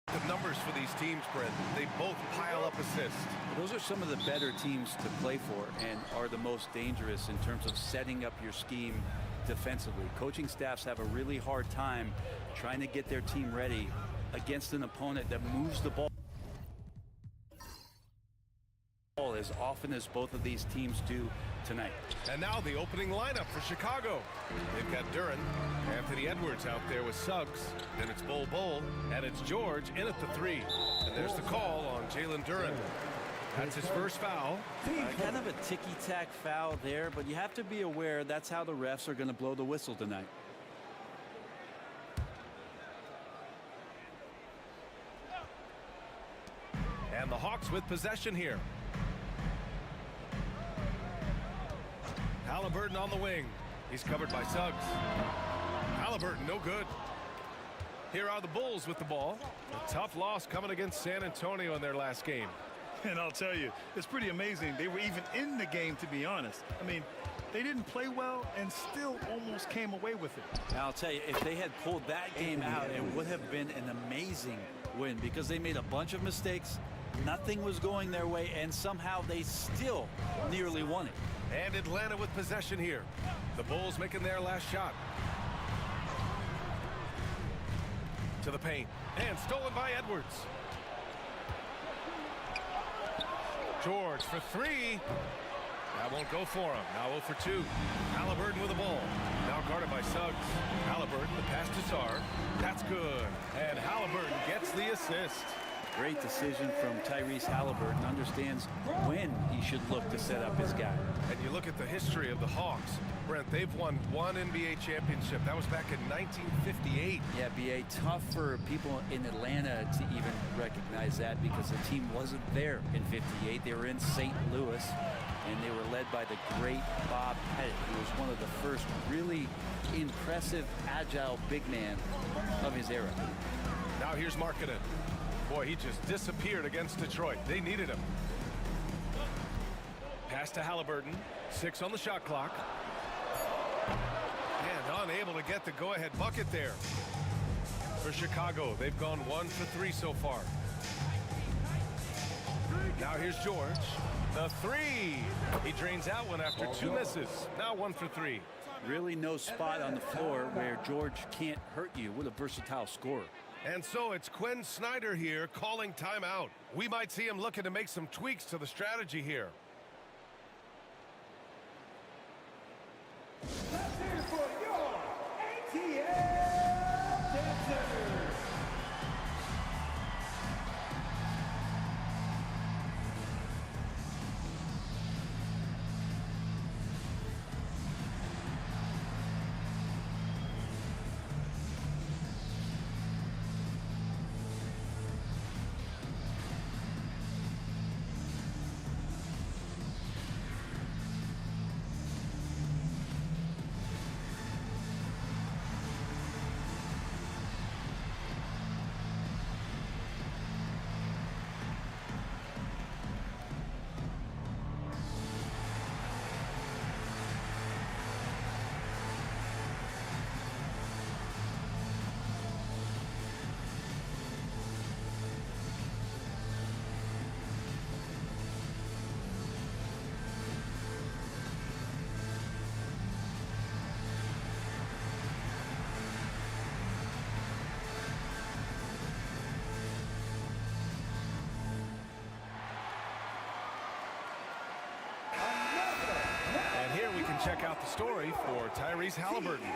the numbers for these teams, Brent, they both pile up assists. Those are some of the better teams to play for and are the most dangerous in terms of setting up your scheme defensively. Coaching staffs have a really hard time trying to get their team ready against an opponent that moves the ball as often as both of these teams do tonight. And now the opening lineup for Chicago. They've got Duren, Anthony Edwards out there with Suggs. Then it's Bol, and it's George in at the 3. And there's the call on Jalen Duren. That's his first foul. Kind of a ticky-tack foul there, but you have to be aware that's how the refs are going to blow the whistle tonight. And the Hawks with possession here. Halliburton on the wing. He's covered by Suggs. Halliburton no good. Here are the Bulls with the ball. A tough loss coming against San Antonio in their last game. And I'll tell you, it's pretty amazing. They were even in the game, to be honest. I mean, they didn't play well and still almost came away with it. Now, I'll tell you, if they had pulled that game out, it would have been an amazing win because they made a bunch of mistakes. Nothing was going their way, and somehow they still nearly won it. And Atlanta with possession here. The Bulls making their last shot. To the paint. And stolen by Edwards. George for three. That won't go for him. Now 0 for 2. Halliburton with the ball. Now guarded by Suggs. Halliburton, the pass to Sarr. That's good. And Halliburton gets the assist. Great decision from Tyrese Halliburton. Understands when he should look to set up his guy. And you look at the history of the Hawks. Brent, they've won one NBA championship. That was back in 1958. Yeah, B.A., tough for people in Atlanta to even recognize that because the team wasn't there in 58. They were in St. Louis, and they were led by the great Bob Pettit, who was one of the first really impressive, agile big man of his era. Now here's Markkanen. Boy, he just disappeared against Detroit. They needed him. Pass to Halliburton. 6 on the shot clock. And unable to get the go-ahead bucket there. For Chicago, they've gone 1 for 3 so far. Now here's George. The three. He drains out one after 2 misses. Now 1 for 3. Really no spot on the floor where George can't hurt you. What a versatile scorer. And so it's Quinn Snyder here calling timeout. We might see him looking to make some tweaks to the strategy here. Let's hear it for your ATL dancers. Check out the story for Tyrese Halliburton.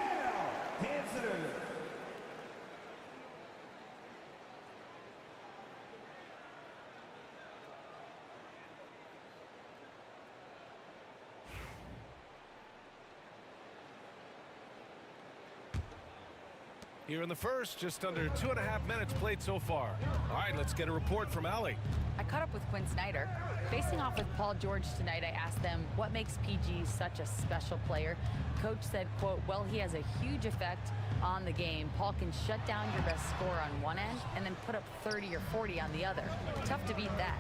Here in the first, just under 2.5 minutes played so far. All right, let's get a report from Allie. I caught up with Quinn Snyder. Facing off with Paul George tonight, I asked them what makes PG such a special player. Coach said, quote, well, he has a huge effect on the game. Paul can shut down your best scorer on one end and then put up 30 or 40 on the other. Tough to beat that.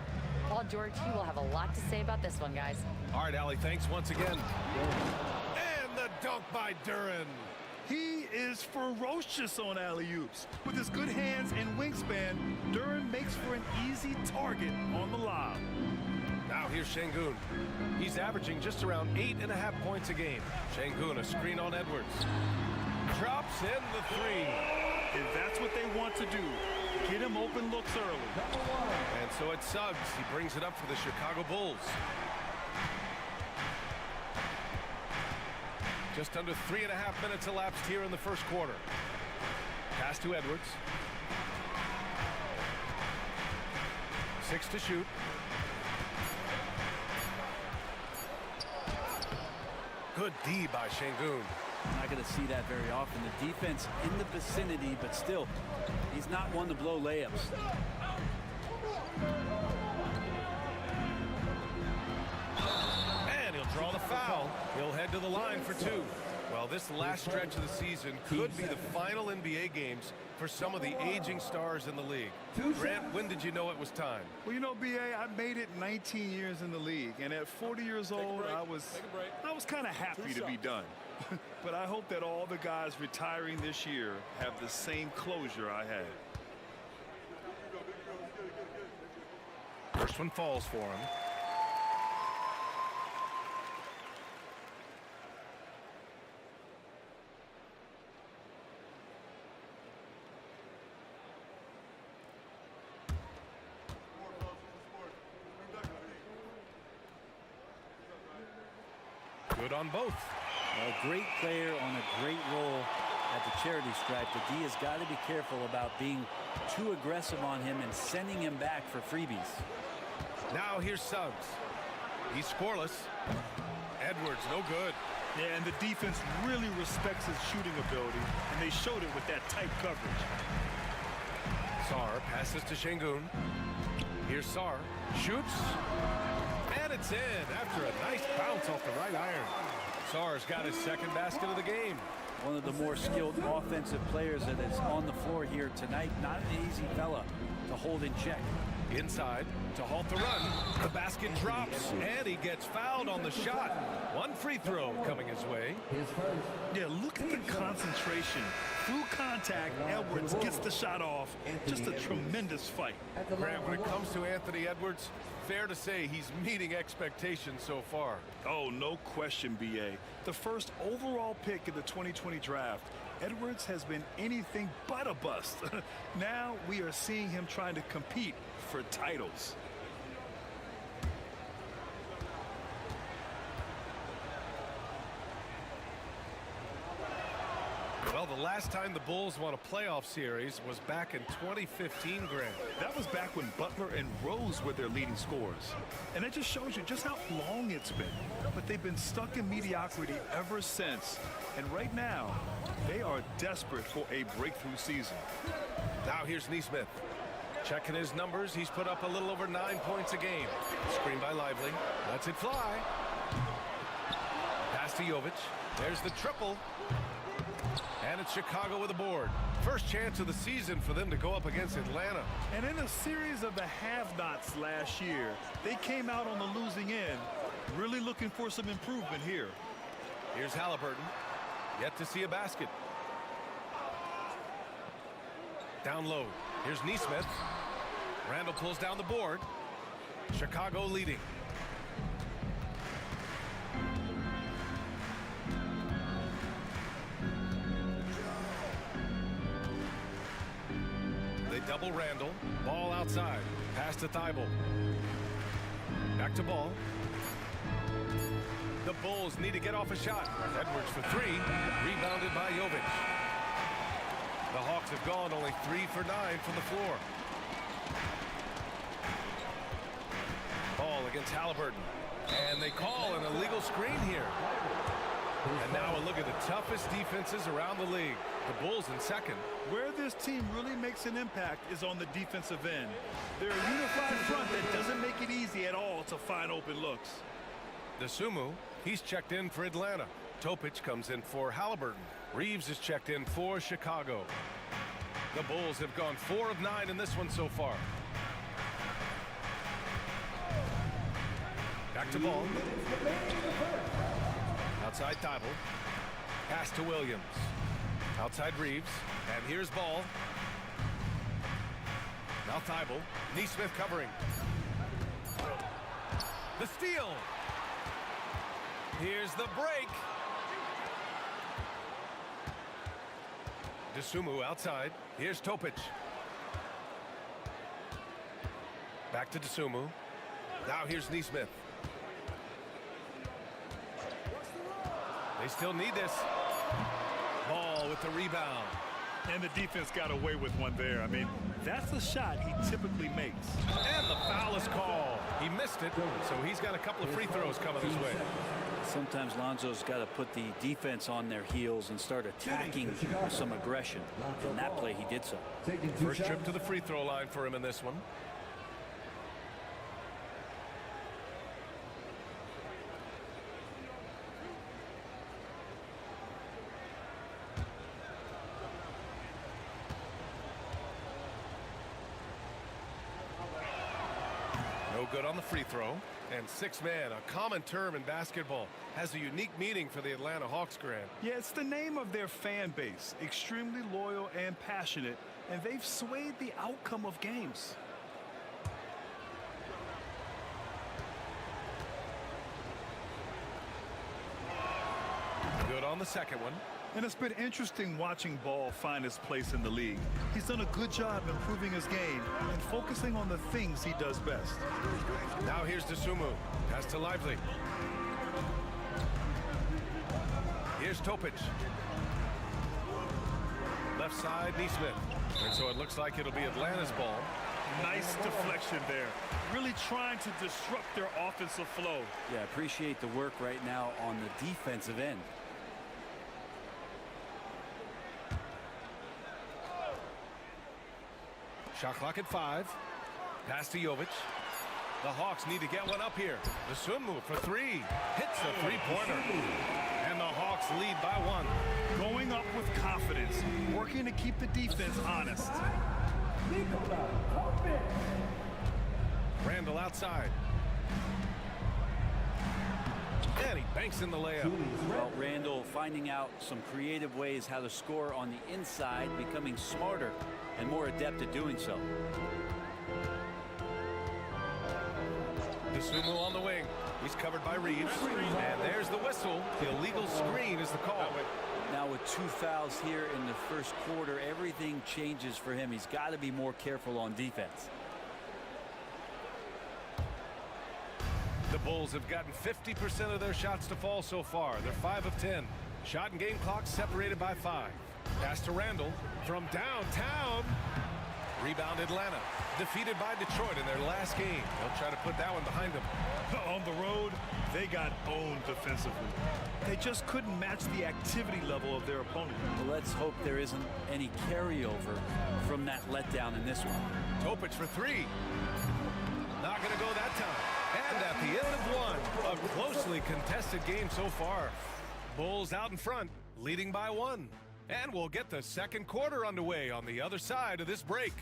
Paul George, he will have a lot to say about this one, guys. All right, Allie, thanks once again. And the dunk by Duren. He is ferocious on alley-oops. With his good hands and wingspan, Duren makes for an easy target on the lob. Now here's Şengün. He's averaging just around 8.5 points a game. Şengün, a screen on Edwards. Drops in the three. And that's what they want to do. Get him open looks early. And so it's Suggs. He brings it up for the Chicago Bulls. Just under 3.5 minutes elapsed here in the first quarter. Pass to Edwards. 6 to shoot. Good D by Şengün. Not going to see that very often. The defense in the vicinity, but still, he's not one to blow layups. And he'll draw the foul. He'll head to the line for 2. Well, this last stretch of the season could be the final NBA games for some of the aging stars in the league. Grant, when did you know it was time? Well, you know, B.A., I made it 19 years in the league, and at 40 years old, I was kind of happy to be done. But I hope that all the guys retiring this year have the same closure I had. First one falls for him. Good on both. A great player on a great role at the charity stripe. The D has got to be careful about being too aggressive on him and sending him back for freebies. Now here's Suggs. He's scoreless. Edwards, no good. Yeah, and the defense really respects his shooting ability, and they showed it with that tight coverage. Sarr passes to Şengün. Here's Sarr. Shoots. And it's in after a nice bounce off the right iron. Sarr's got his second basket of the game. One of the more skilled offensive players that is on the floor here tonight. Not an easy fella to hold in check. Inside to halt the run. The basket drops, and he gets fouled on the shot. One free throw coming his way. Yeah, look at the concentration. Through contact, Edwards gets the shot off. Just a tremendous fight. Grant, when it comes to Anthony Edwards, fair to say he's meeting expectations so far. Oh, no question, B.A. The first overall pick in the 2020 draft, Edwards has been anything but a bust. Now we are seeing him trying to compete for titles. Well, the last time the Bulls won a playoff series was back in 2015, Grant. That was back when Butler and Rose were their leading scorers. And it just shows you just how long it's been. But they've been stuck in mediocrity ever since. And right now, they are desperate for a breakthrough season. Now here's Nesmith. Checking his numbers, he's put up a little over 9 points a game. Screen by Lively. Lets it fly. Pass to Jovic. There's the triple. And it's Chicago with a board. First chance of the season for them to go up against Atlanta. And in a series of the have-nots last year, they came out on the losing end. Really looking for some improvement here. Here's Halliburton. Yet to see a basket. Down low. Here's Nesmith. Randall pulls down the board. Chicago leading. They double Randall. Ball outside. Pass to Thibault. Back to Ball. The Bulls need to get off a shot. Edwards for three. Rebounded by Jovic. The Hawks have gone only 3 for 9 from the floor. Ball against Halliburton. And they call an illegal screen here. And now a look at the toughest defenses around the league. The Bulls in second. Where this team really makes an impact is on the defensive end. They're a unified front that doesn't make it easy at all to find open looks. Desumu, he's checked in for Atlanta. Topic comes in for Halliburton. Reeves is checked in for Chicago. The Bulls have gone 4 of 9 in this one so far. Back to Ball. Outside Thibault. Pass to Williams. Outside Reeves. And here's Ball. Now Thibault. Nesmith covering. The steal. Here's the break. Desumu outside. Here's Topic. Back to Desumu. Now here's Nesmith. They still need this. Ball with the rebound. And the defense got away with one there. I mean, that's a shot he typically makes. And the foul is called. He missed it, so he's got a couple of free throws coming his way. Sometimes Lonzo's got to put the defense on their heels and start attacking with some aggression. In that play, he did so. First trip to the free throw line for him in this one. good on the free throw. And six-man, a common term in basketball, has a unique meaning for the Atlanta Hawks, Grant. Yeah, it's the name of their fan base. Extremely loyal and passionate, and they've swayed the outcome of games. Good on the second one. And it's been interesting watching Ball find his place in the league. He's done a good job improving his game and focusing on the things he does best. Now here's Dosunmu. Pass to Lively. Here's Topic. Left side, Neesmith. And so it looks like it'll be Atlanta's ball. Nice deflection there. Really trying to disrupt their offensive flow. Yeah, appreciate the work right now on the defensive end. Shot clock at 5. Pass to Jovic. The Hawks need to get one up here. The swim move for three. Hits the three-pointer. And the Hawks lead by 1. Going up with confidence. Working to keep the defense honest. Randall outside. And he banks in the layup. Well, Randall finding out some creative ways how to score on the inside, becoming smarter and more adept at doing so. Dosunmu on the wing. He's covered by Reeves. And there's the whistle. The illegal screen is the call. Now with 2 fouls here in the first quarter, everything changes for him. He's got to be more careful on defense. The Bulls have gotten 50% of their shots to fall so far. They're 5 of 10. Shot and game clock separated by 5. Pass to Randall from downtown. Rebound Atlanta. Defeated by Detroit in their last game. They'll try to put that one behind them. On the road, they got owned defensively. They just couldn't match the activity level of their opponent. Well, let's hope there isn't any carryover from that letdown in this one. Topic for 3. Not going to go that time. And at the end of 1, a closely contested game so far. Bulls out in front, leading by 1. And we'll get the second quarter underway on the other side of this break.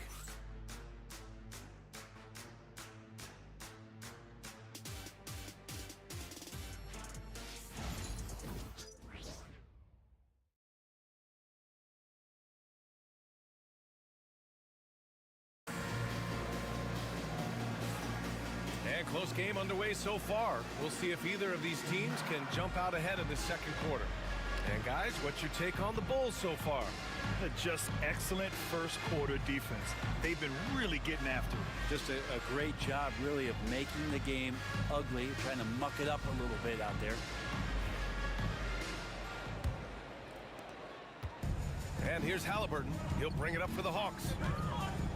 And close game underway so far. We'll see if either of these teams can jump out ahead of the second quarter. And guys, what's your take on the Bulls so far? Just excellent first quarter defense. They've been really getting after it. Just a great job, really, of making the game ugly, trying to muck it up a little bit out there. And here's Halliburton. He'll bring it up for the Hawks.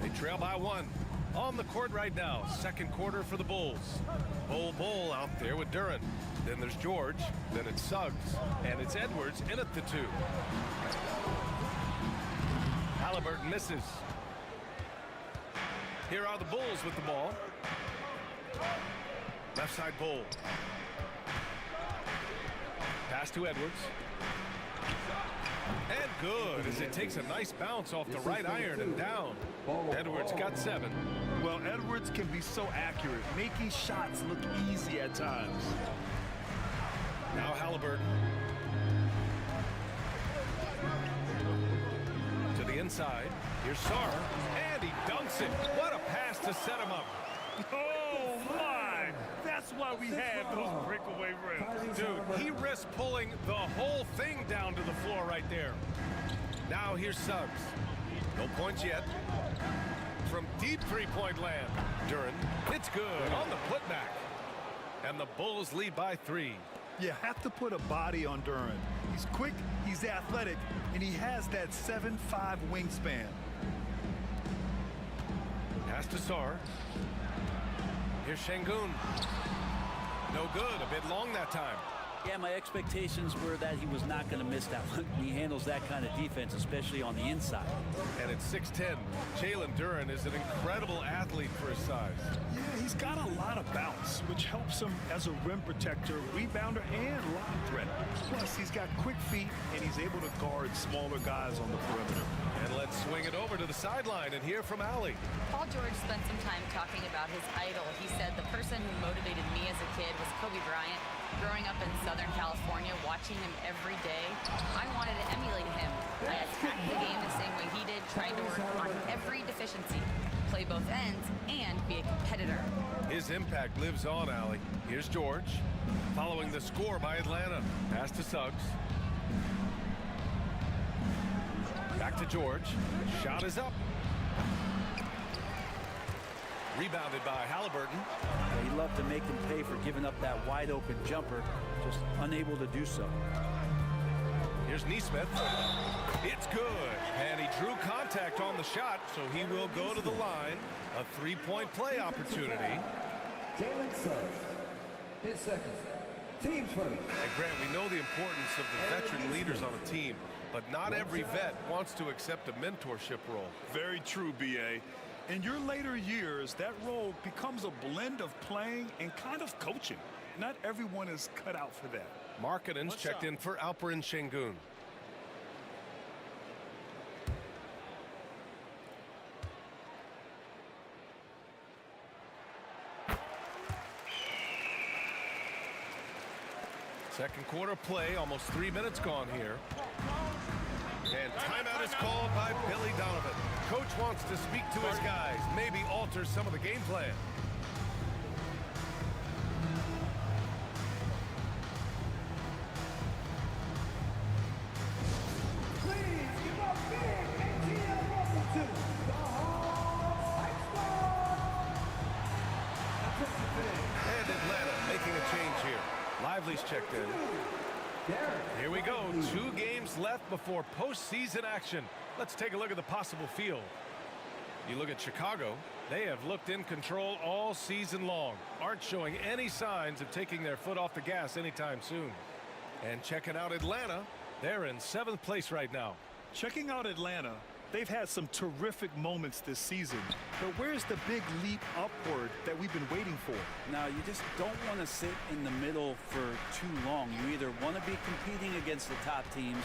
They trail by 1. On the court right now, second quarter for the Bulls. Bull out there with Duren. Then there's George. Then it's Suggs. And it's Edwards in at the 2. Halliburton misses. Here are the Bulls with the ball. Left side Bull. Pass to Edwards. And good as it takes a nice bounce off the right iron and down. Edwards got 7. Well, Edwards can be so accurate, making shots look easy at times. Now Halliburton. To the inside. Here's Sarr. And he dunks it. What a pass to set him up. Oh, my! That's why we have those breakaway rims. Dude, he risked pulling the whole thing down to the floor right there. Now here's Suggs. No points yet. From deep three-point land. Duren. It's good on the putback. And the Bulls lead by 3. You have to put a body on Duren. He's quick, he's athletic, and he has that 7'5" wingspan. Pass to Sarr. Here's Şengün. No good. A bit long that time. Yeah, my expectations were that he was not going to miss that one. He handles that kind of defense, especially on the inside. And at 6'10", Jalen Duren is an incredible athlete for his size. Yeah, he's got a lot of bounce, which helps him as a rim protector, rebounder, and lob threat. Plus, he's got quick feet, and he's able to guard smaller guys on the perimeter. And let's swing it over to the sideline and hear from Allie. Paul George spent some time talking about his idol. He said, the person who motivated me as a kid was Kobe Bryant. Growing up in Southern California, watching him every day, I wanted to emulate him. I attacked the game the same way he did, trying to work on every deficiency, play both ends, and be a competitor. His impact lives on, Allie. Here's George. Following the score by Atlanta. Pass to Suggs. Back to George. Shot is up. Rebounded by Halliburton. He loved to make them pay for giving up that wide open jumper, just unable to do so. Here's Neesmith. It's good. And he drew contact on the shot, so he will go to the line. A three-point play opportunity. Jalen Suggs, his second. Team first. And Grant, we know the importance of the veteran leaders on a team, but not every vet wants to accept a mentorship role. Very true, B.A. In your later years, that role becomes a blend of playing and kind of coaching. Not everyone is cut out for that. Markkanen's checked in for Alperen Şengün. Second quarter play, almost 3 minutes gone here. And timeout is called by Billy Donovan. Coach wants to speak to his guys, maybe alter some of the game plan. Please give up big ATL welcome to the Hall Squad. And Atlanta making a change here. Lively's checked in. Here we go. 2 games left before postseason action. Let's take a look at the possible field. You look at Chicago. They have looked in control all season long. Aren't showing any signs of taking their foot off the gas anytime soon. And checking out Atlanta. They're in 7th place right now. Checking out Atlanta, they've had some terrific moments this season. But where's the big leap upward that we've been waiting for? Now, you just don't want to sit in the middle for too long. You either want to be competing against the top teams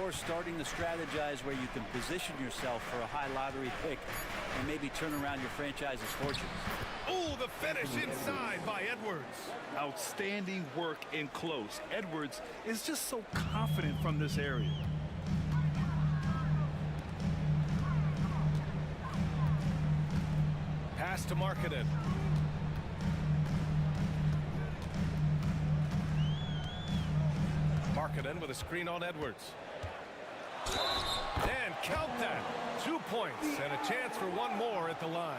or starting to strategize where you can position yourself for a high lottery pick and maybe turn around your franchise's fortunes. Oh, the finish inside by Edwards. Outstanding work in close. Edwards is just so confident from this area. Pass to Markkanen. Markkanen with a screen on Edwards. And count that. 2 points and a chance for one more at the line.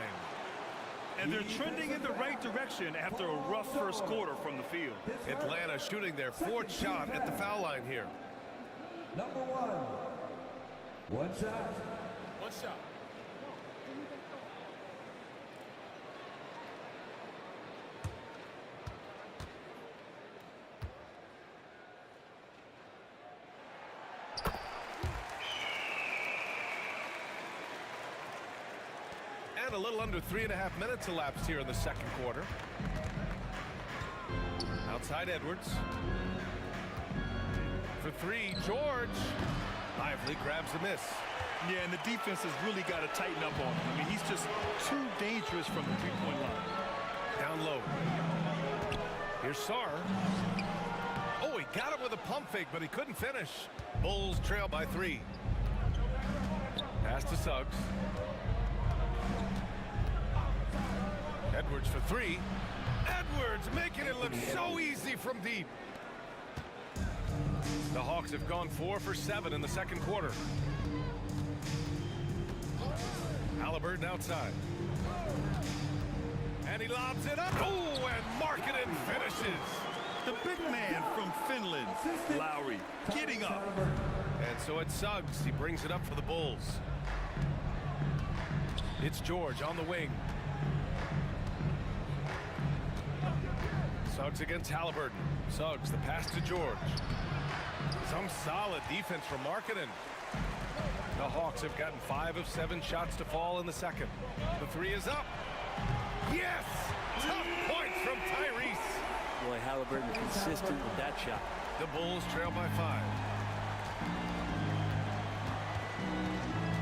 And they're trending in the right direction after a rough first quarter from the field. Atlanta shooting their 4th shot at the foul line here. Number 1. One shot. One shot. And a little under 3.5 minutes elapsed here in the second quarter. Outside Edwards. For 3, George. Lively grabs the miss. Yeah, and the defense has really got to tighten up on him. I mean, he's just too dangerous from the three-point line. Down low. Here's Sarr. Oh, he got it with a pump fake, but he couldn't finish. Bulls trail by 3. Pass to Suggs. Edwards for 3. Edwards making it look so easy from deep. The Hawks have gone 4 for 7 in the second quarter. Halliburton outside. And he lobs it up. Oh, and Markkanen finishes. The big man from Finland, Lowry, getting up. And so it's Suggs. He brings it up for the Bulls. It's George on the wing. Suggs against Halliburton. Suggs, the pass to George. Some solid defense from Markkanen. The Hawks have gotten 5 of 7 shots to fall in the second. The 3 is up. Yes! Tough point from Tyrese. Boy, Halliburton consistent with that shot. The Bulls trail by 5.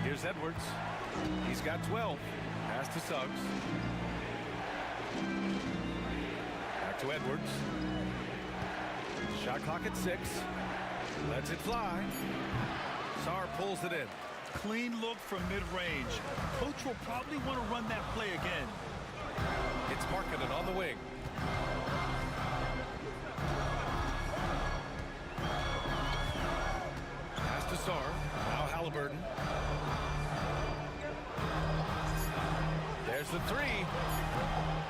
Here's Edwards. He's got 12. Pass to Suggs. Back to Edwards. Shot clock at 6. Lets it fly. Sarr pulls it in. Clean look from mid-range. Coach will probably want to run that play again. It's Markkanen on the wing. Pass to Sarr. Now Halliburton. There's the 3.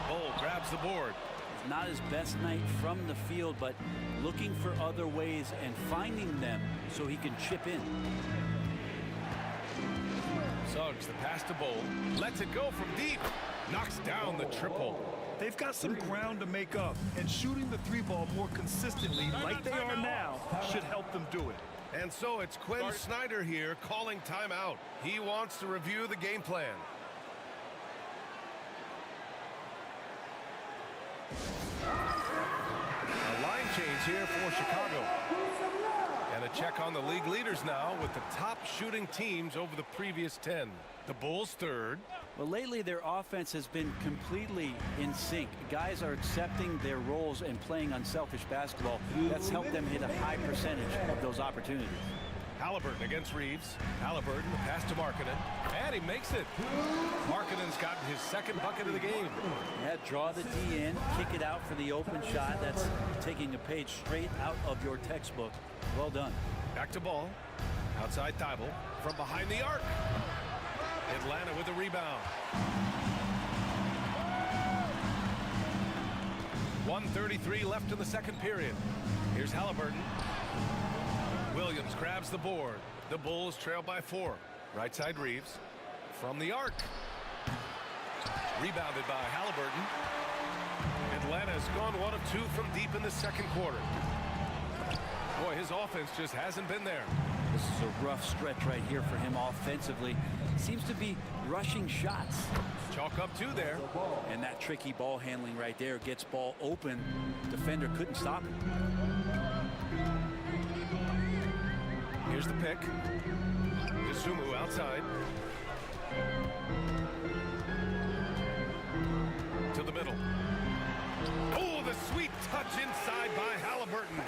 Bull grabs the board. Not his best night from the field, but looking for other ways and finding them so he can chip in. Suggs, the pass to Bull. Lets it go from deep. Knocks down the triple. They've got some ground to make up, and shooting the 3-ball more consistently like they are now should help them do it. And so it's Quinn Snyder here calling timeout. He wants to review the game plan. A line change here for Chicago. And a check on the league leaders now with the top shooting teams over the previous 10. The Bulls third. Well, lately their offense has been completely in sync. Guys are accepting their roles and playing unselfish basketball. That's helped them hit a high percentage of those opportunities. Halliburton against Reeves. Halliburton, the pass to Markkanen. And he makes it. Markkanen's gotten his second bucket of the game. Yeah, draw the D in, kick it out for the open shot. That's taking a page straight out of your textbook. Well done. Back to Ball. Outside Thibault. From behind the arc. Atlanta with a rebound. 1:33 left in the second period. Here's Halliburton. Williams grabs the board. The Bulls trail by 4. Right side Reeves. From the arc. Rebounded by Halliburton. Atlanta has gone 1 of 2 from deep in the second quarter. Boy, his offense just hasn't been there. This is a rough stretch right here for him offensively. Seems to be rushing shots. Chalk up 2 there. And that tricky ball handling right there gets ball open. Defender couldn't stop it. Here's the pick. Isumu outside. To the middle. Oh, the sweet touch inside by Halliburton.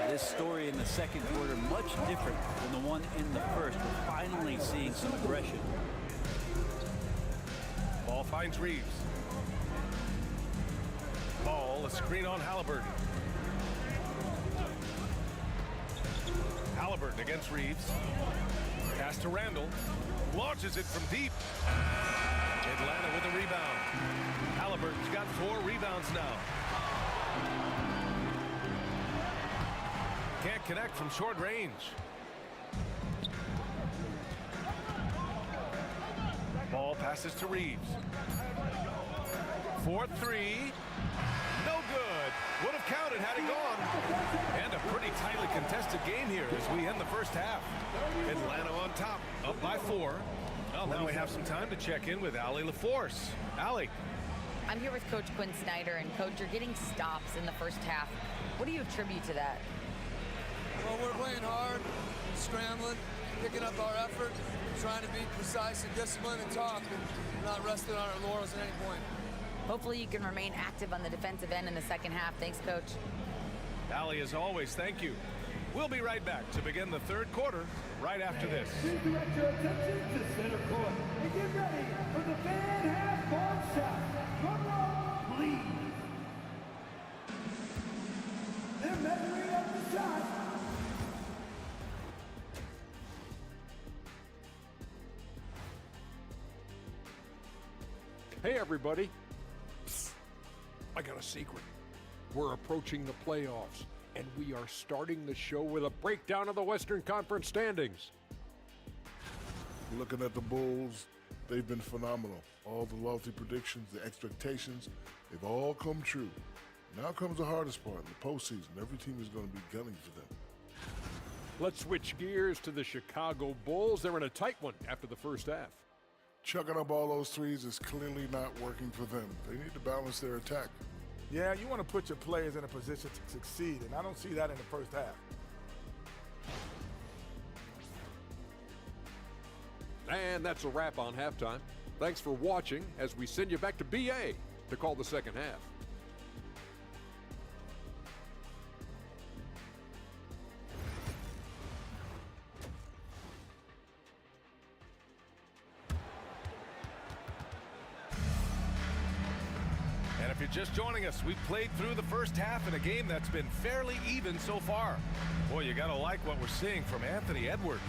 This story in the second quarter much different than the one in the first. We're finally seeing some aggression. Ball finds Reeves. Ball, a screen on Halliburton. Halliburton against Reeves. Pass to Randall. Launches it from deep. Atlanta with a rebound. Halliburton's got 4 rebounds now. Can't connect from short range. Ball passes to Reeves. 4-3. No good. Would have counted had it gone. And a pretty tightly contested game here as we end the first half. Atlanta on top, up by 4. Well, now we have some time to check in with Allie LaForce. Allie. I'm here with Coach Quinn Snyder, and Coach, you're getting stops in the first half. What do you attribute to that? Well, we're playing hard, scrambling, picking up our effort, trying to be precise and disciplined and tough, and not resting on our laurels at any point. Hopefully you can remain active on the defensive end in the second half. Thanks, Coach. Allie, as always, thank you. We'll be right back to begin the third quarter right after this. Please direct your attention to center court and get ready for the fan half-court shot. Drum roll, please. They're measuring up the shot. Hey, everybody. Psst. I got a secret. We're approaching the playoffs, and we are starting the show with a breakdown of the Western Conference standings. Looking at the Bulls, they've been phenomenal. All the lofty predictions, the expectations, they've all come true. Now comes the hardest part, the postseason. Every team is going to be gunning for them. Let's switch gears to the Chicago Bulls. They're in a tight one after the first half. Chucking up all those threes is clearly not working for them. They need to balance their attack. Yeah, you want to put your players in a position to succeed, and I don't see that in the first half. And that's a wrap on halftime. Thanks for watching as we send you back to BA to call the second half. And if you're just joining us, we've played through the first half in a game that's been fairly even so far. Boy, you got to like what we're seeing from Anthony Edwards.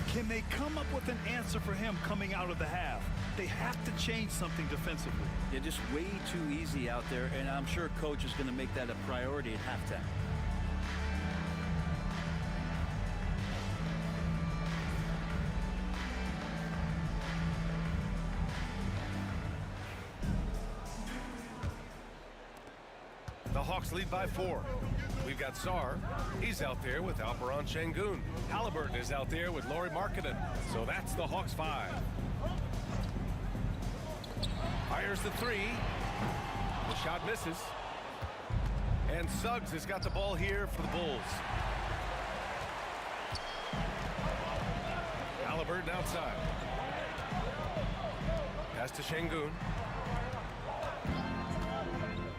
Can they come up with an answer for him coming out of the half? They have to change something defensively. They're just way too easy out there, and I'm sure coach is going to make that a priority at halftime. The Hawks lead by 4. We've got Sarr. He's out there with Alperon Şengün. Halliburton is out there with Lauri Markkanen. So that's the Hawks 5. Fires the 3. The shot misses. And Suggs has got the ball here for the Bulls. Halliburton outside. Pass to Şengün.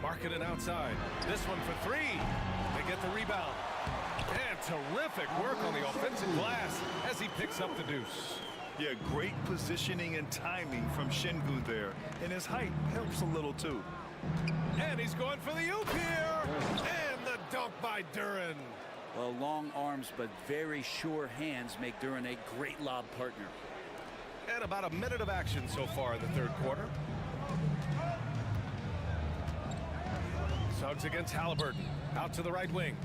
Markkanen outside. This one for 3. They get the rebound. And terrific work on the offensive glass as he picks up the deuce. Yeah, great positioning and timing from Şengün there. And his height helps a little too. And he's going for the oop here. And the dunk by Duren. Well, long arms but very sure hands make Duren a great lob partner. And about a minute of action so far in the third quarter. Suggs against Halliburton. Out to the right wing.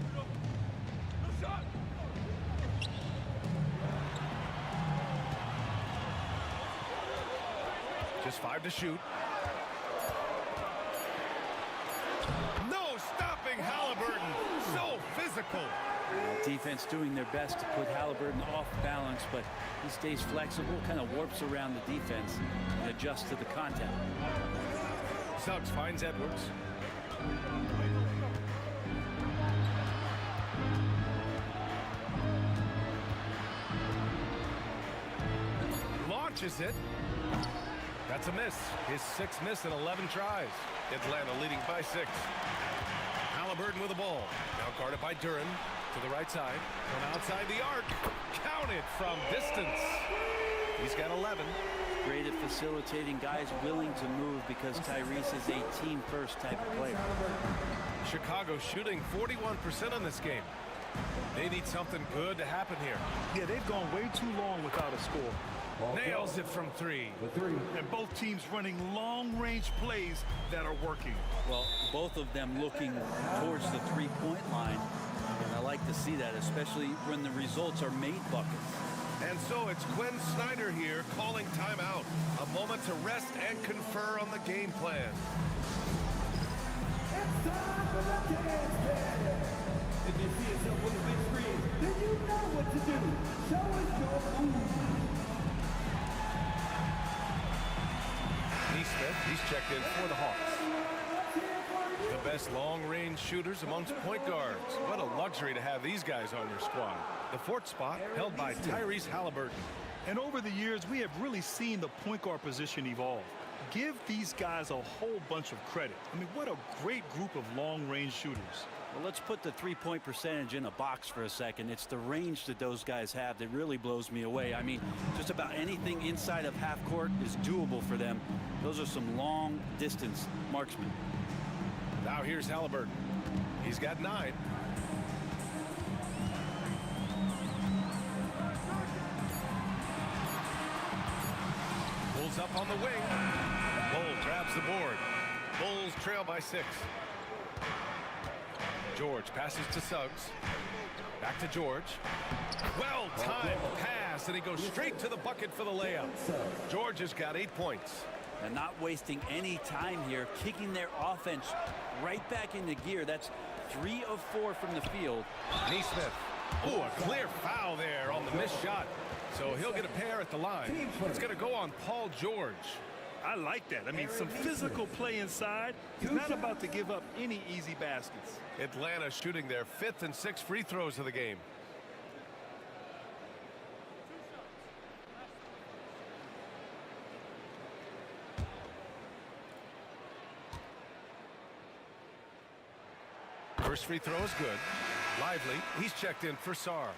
Just 5 to shoot. No stopping Halliburton. So physical. Defense doing their best to put Halliburton off balance, but he stays flexible, kind of warps around the defense and adjusts to the contact. Suggs finds Edwards. Launches it. That's a miss. His 6th miss in 11 tries. Atlanta leading by 6. Halliburton with the ball. Now guarded by Duren to the right side. From outside the arc. Counted from distance. He's got 11. Great at facilitating guys willing to move because Tyrese is a team-first type of player. Chicago shooting 41% on this game. They need something good to happen here. Yeah, they've gone way too long without a score. Nails it from 3. And both teams running long-range plays that are working. Well, both of them looking towards the three-point line. And I like to see that, especially when the results are made buckets. And so it's Quinn Snyder here calling timeout. A moment to rest and confer on the game plan. It's time for the dance band. If you see yourself on the big screen, then you know what to do. Show us your move. Neesmith, he's checked in for the Hawks. The best long-range shooters amongst point guards. What a luxury to have these guys on your squad. The 4th spot held by Tyrese Halliburton. And over the years, we have really seen the point guard position evolve. Give these guys a whole bunch of credit. I mean, what a great group of long-range shooters. Well, let's put the three-point percentage in a box for a second. It's the range that those guys have that really blows me away. I mean, just about anything inside of half court is doable for them. Those are some long-distance marksmen. Now here's Halliburton. He's got 9. Pulls up on the wing. Bull grabs the board. Bulls trail by 6. George passes to Suggs. Back to George. Well-timed pass, and he goes straight to the bucket for the layup. George has got 8 points. And not wasting any time here, kicking their offense right back into gear. That's 3 of 4 from the field. Neesmith. Oh, a clear foul there on the missed shot. So he'll get a pair at the line. It's going to go on Paul George. I like that. I mean, some physical play inside. He's not about to give up any easy baskets. Atlanta shooting their 5th and 6th free throws of the game. First free throw is good. Lively. He's checked in for Sarr.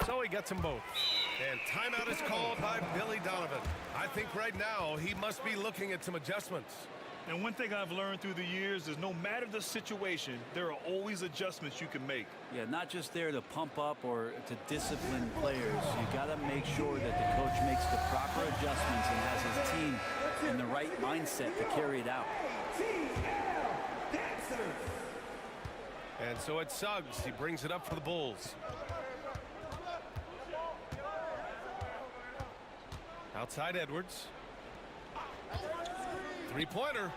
So he gets them both. And timeout is called by Billy Donovan. I think right now he must be looking at some adjustments. And one thing I've learned through the years is no matter the situation, there are always adjustments you can make. Yeah, not just there to pump up or to discipline players. You got to make sure that the coach makes the proper adjustments and has his team in the right mindset to carry it out. And so it's Suggs. He brings it up for the Bulls. Outside Edwards. Three-pointer.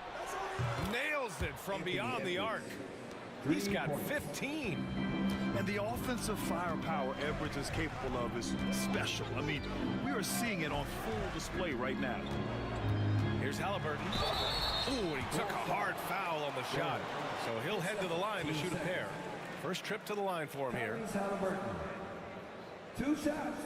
Nails it from beyond the arc. He's got 15. And the offensive firepower Edwards is capable of is special. I mean, we are seeing it on full display right now. Here's Halliburton. Ooh, and he took a hard foul on the shot. So he'll head to the line to shoot a pair. First trip to the line for him here. Halliburton. 2 shots.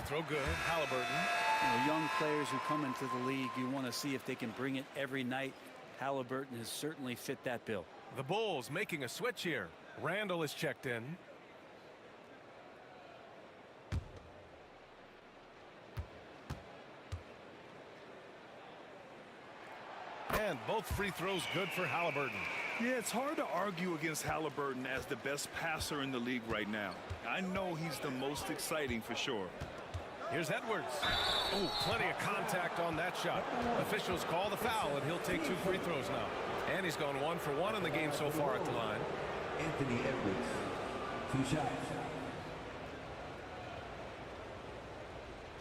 Throw good. Halliburton. You know, young players who come into the league, you want to see if they can bring it every night. Halliburton has certainly fit that bill. The Bulls making a switch here. Randall is checked in. And both free throws good for Halliburton. Yeah, it's hard to argue against Halliburton as the best passer in the league right now. I know he's the most exciting for sure. Here's Edwards. Ooh, plenty of contact on that shot. Officials call the foul, and he'll take 2 free throws now. And he's gone 1 for 1 in the game so far at the line. Anthony Edwards. 2 shots.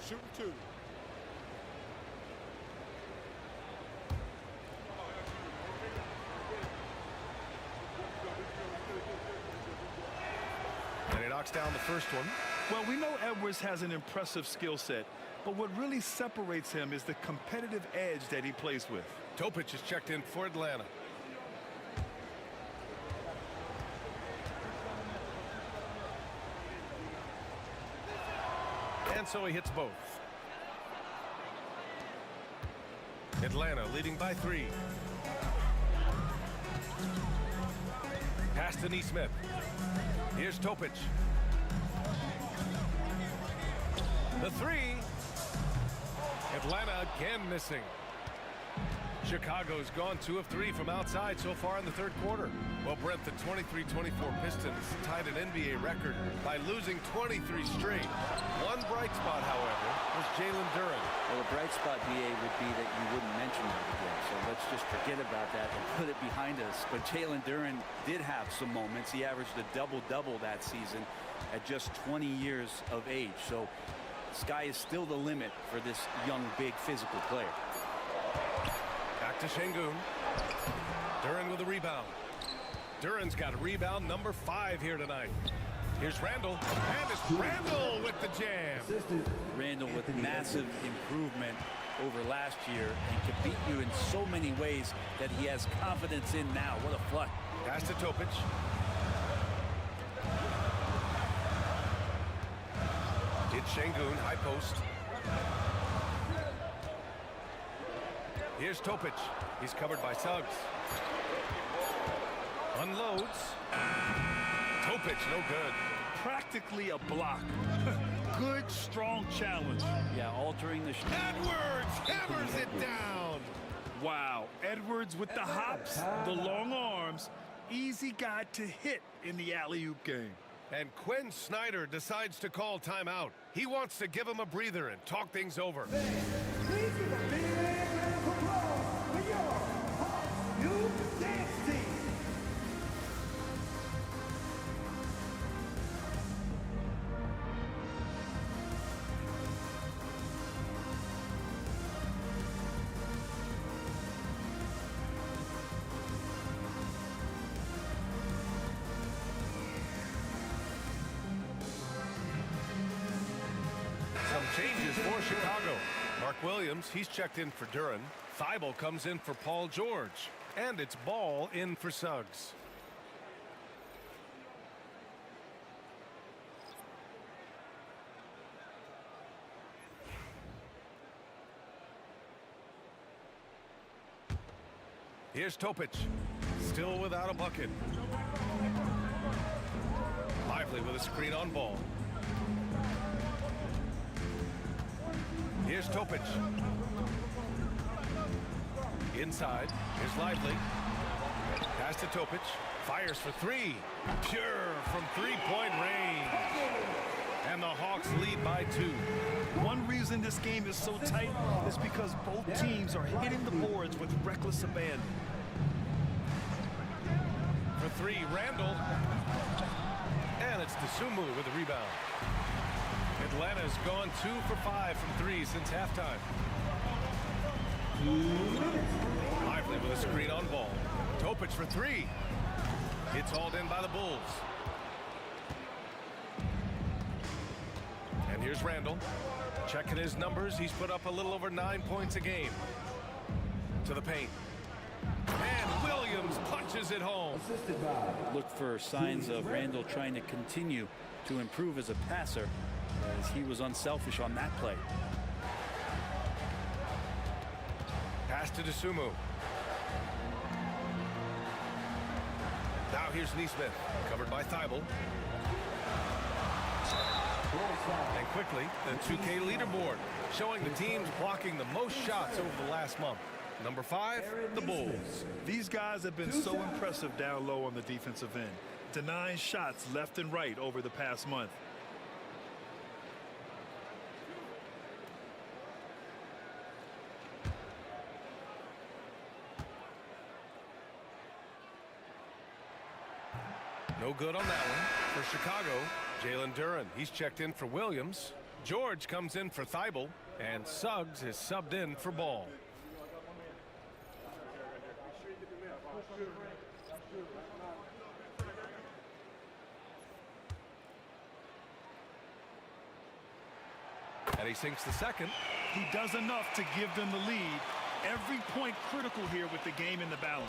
Shooting 2. And he knocks down the first one. Well, we know Edwards has an impressive skill set, but what really separates him is the competitive edge that he plays with. Topic is checked in for Atlanta. And so he hits both. Atlanta leading by 3. Pass to Neesmith. Here's Topic. The 3. Atlanta again missing. Chicago's gone 2 of 3 from outside so far in the 3rd quarter. Well, Brent, the 23-24 Pistons tied an NBA record by losing 23 straight. One bright spot, however, was Jalen Duren. Well, a bright spot, BA, would be that you wouldn't mention it again. So let's just forget about that and put it behind us. But Jalen Duren did have some moments. He averaged a double-double that season at just 20 years of age. So sky is still the limit for this young, big, physical player. Back to Şengün. Duren with a rebound. Duren's got a rebound number 5 here tonight. Here's Randall. And it's Randall with the jam. Randall with massive improvement over last year and can beat you in so many ways that he has confidence in now. What a flood. Pass to Topic. It's Şengün, high post. Here's Topic. He's covered by Suggs. Unloads. Topic, no good. Practically a block. Good, strong challenge. Yeah, altering the... Edwards hammers it down. Wow, Edwards with the hops, the long arms. Easy guy to hit in the alley-oop game. And Quinn Snyder decides to call timeout. He wants to give him a breather and talk things over. Please give a big round of applause for your Hawks new dance team. Some changes for Chicago. Mark Williams, he's checked in for Duran. Thibault comes in for Paul George. And it's Ball in for Suggs. Here's Topic. Still without a bucket. Lively with a screen on Ball. Here's Topic. Inside. Here's Lively. Pass to Topic. Fires for three. Pure from three-point range. And the Hawks lead by 2. One reason this game is so tight is because both teams are hitting the boards with reckless abandon. For three, Randall. And it's Dosunmu with the rebound. Atlanta's gone 2 for 5 from 3 since halftime. Lively with a screen on Ball. Topic for 3. It's hauled in by the Bulls. And here's Randall. Checking his numbers, he's put up a little over 9 points a game. To the paint. And Williams punches it home. Look for signs of Randall trying to continue to improve as a passer, as he was unselfish on that play. Pass to Dosunmu. Now here's Neesmith, covered by Thibault. And quickly, the 2K leaderboard, showing the teams blocking the most shots over the last month. Number 5, the Bulls. These guys have been so impressive down low on the defensive end, denying shots left and right over the past month. No good on that one. For Chicago, Jalen Duran. He's checked in for Williams. George comes in for Thibault. And Suggs is subbed in for Ball. And he sinks the second. He does enough to give them the lead. Every point critical here with the game in the balance.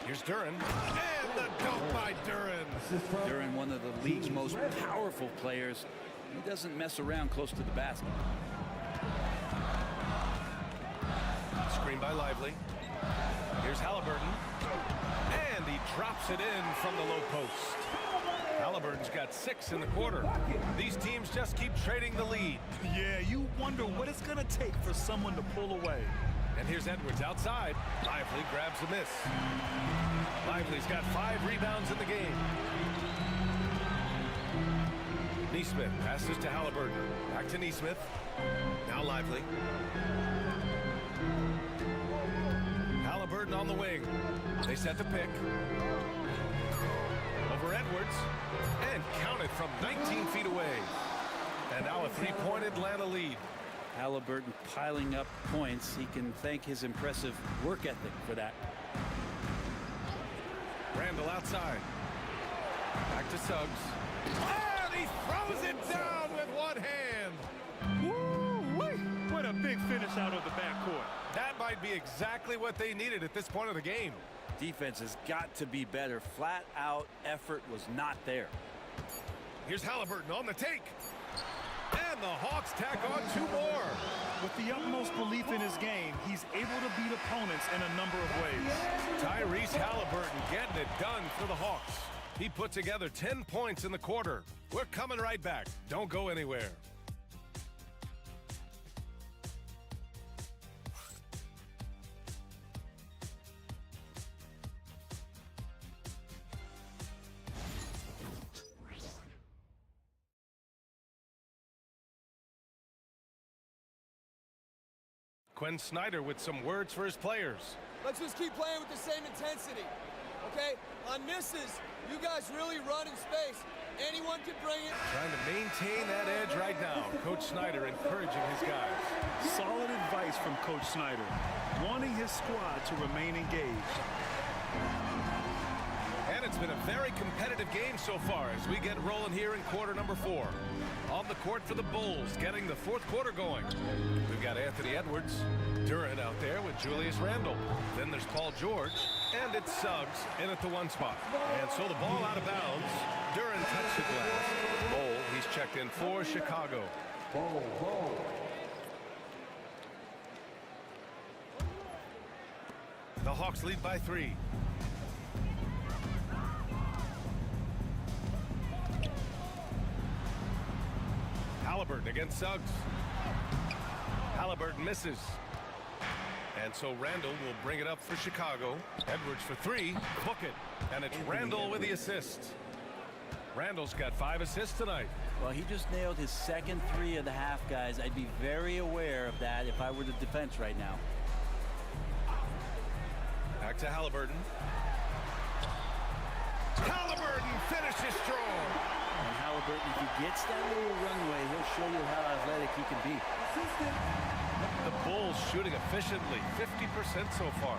Here's Duran. And the dunk by Duran. Duran, one of the league's most powerful players. He doesn't mess around close to the basket. Screen by Lively. Here's Halliburton. And he drops it in from the low post. Halliburton's got 6 in the quarter. These teams just keep trading the lead. Yeah, you wonder what it's going to take for someone to pull away. And here's Edwards outside. Lively grabs a miss. Lively's got 5 rebounds in the game. Neesmith passes to Halliburton. Back to Neesmith. Now Lively. Halliburton on the wing. They set the pick. Over Edwards. And counted from 19 feet away. And now a 3-point Atlanta lead. Halliburton piling up points. He can thank his impressive work ethic for that. Randall outside. Back to Suggs. And he throws it down with one hand. Woo-wee! What a big finish out of the backcourt. That might be exactly what they needed at this point of the game. Defense has got to be better. Flat out effort was not there. Here's Halliburton on the take. And the Hawks tack on 2 more. With the utmost belief in his game, he's able to beat opponents in a number of ways. Tyrese Halliburton getting it done for the Hawks. He put together 10 points in the quarter. We're coming right back. Don't go anywhere. Quinn Snyder with some words for his players. Let's just keep playing with the same intensity, okay? On misses, you guys really run in space. Anyone can bring it. Trying to maintain that edge right now. Coach Snyder encouraging his guys. Solid advice from Coach Snyder, wanting his squad to remain engaged. And it's been a very competitive game so far as we get rolling here in quarter number 4. On the court for the Bulls, getting the fourth quarter going. We've got Anthony Edwards, Durant out there with Julius Randle. Then there's Paul George, and it's Suggs in at the 1 spot. And so the ball out of bounds. Durant touched the glass. Bol, he's checked in for Chicago. Bol. The Hawks lead by 3. Halliburton against Suggs. Halliburton misses. And so Randle will bring it up for Chicago. Edwards for 3. Book it. And it's Randle with the assist. Randle's got 5 assists tonight. Well, he just nailed his second 3 of the half, guys. I'd be very aware of that if I were the defense right now. Back to Halliburton. Halliburton finishes strong. And Halliburton, if he gets that little runway, he'll show you how athletic he can be. The Bulls shooting efficiently, 50% so far.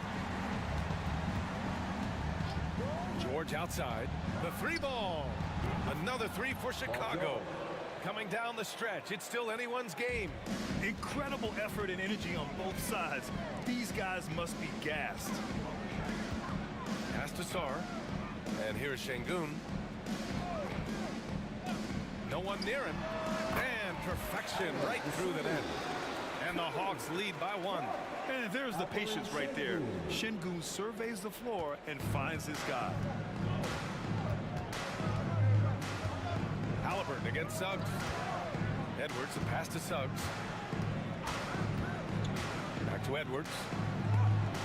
George outside. The 3 ball. Another 3 for Chicago. Coming down the stretch. It's still anyone's game. Incredible effort and energy on both sides. These guys must be gassed. Pass to Sar. And here's Şengün. No one near him. And perfection right through the net. And the Hawks lead by 1. And there's the patience right there. Şengün surveys the floor and finds his guy. Halliburton against Suggs. Edwards, a pass to Suggs. Back to Edwards.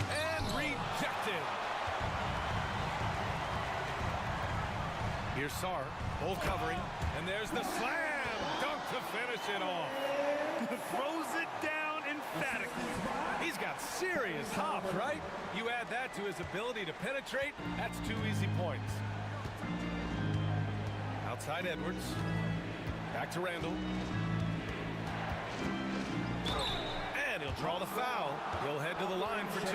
And rejected. Here's Sar, Bull covering, and there's the slam dunk to finish it off. Throws it down emphatically. He's got serious hop, right? You add that to his ability to penetrate, that's 2 easy points. Outside Edwards. Back to Randle. And he'll draw the foul. He'll head to the line for 2.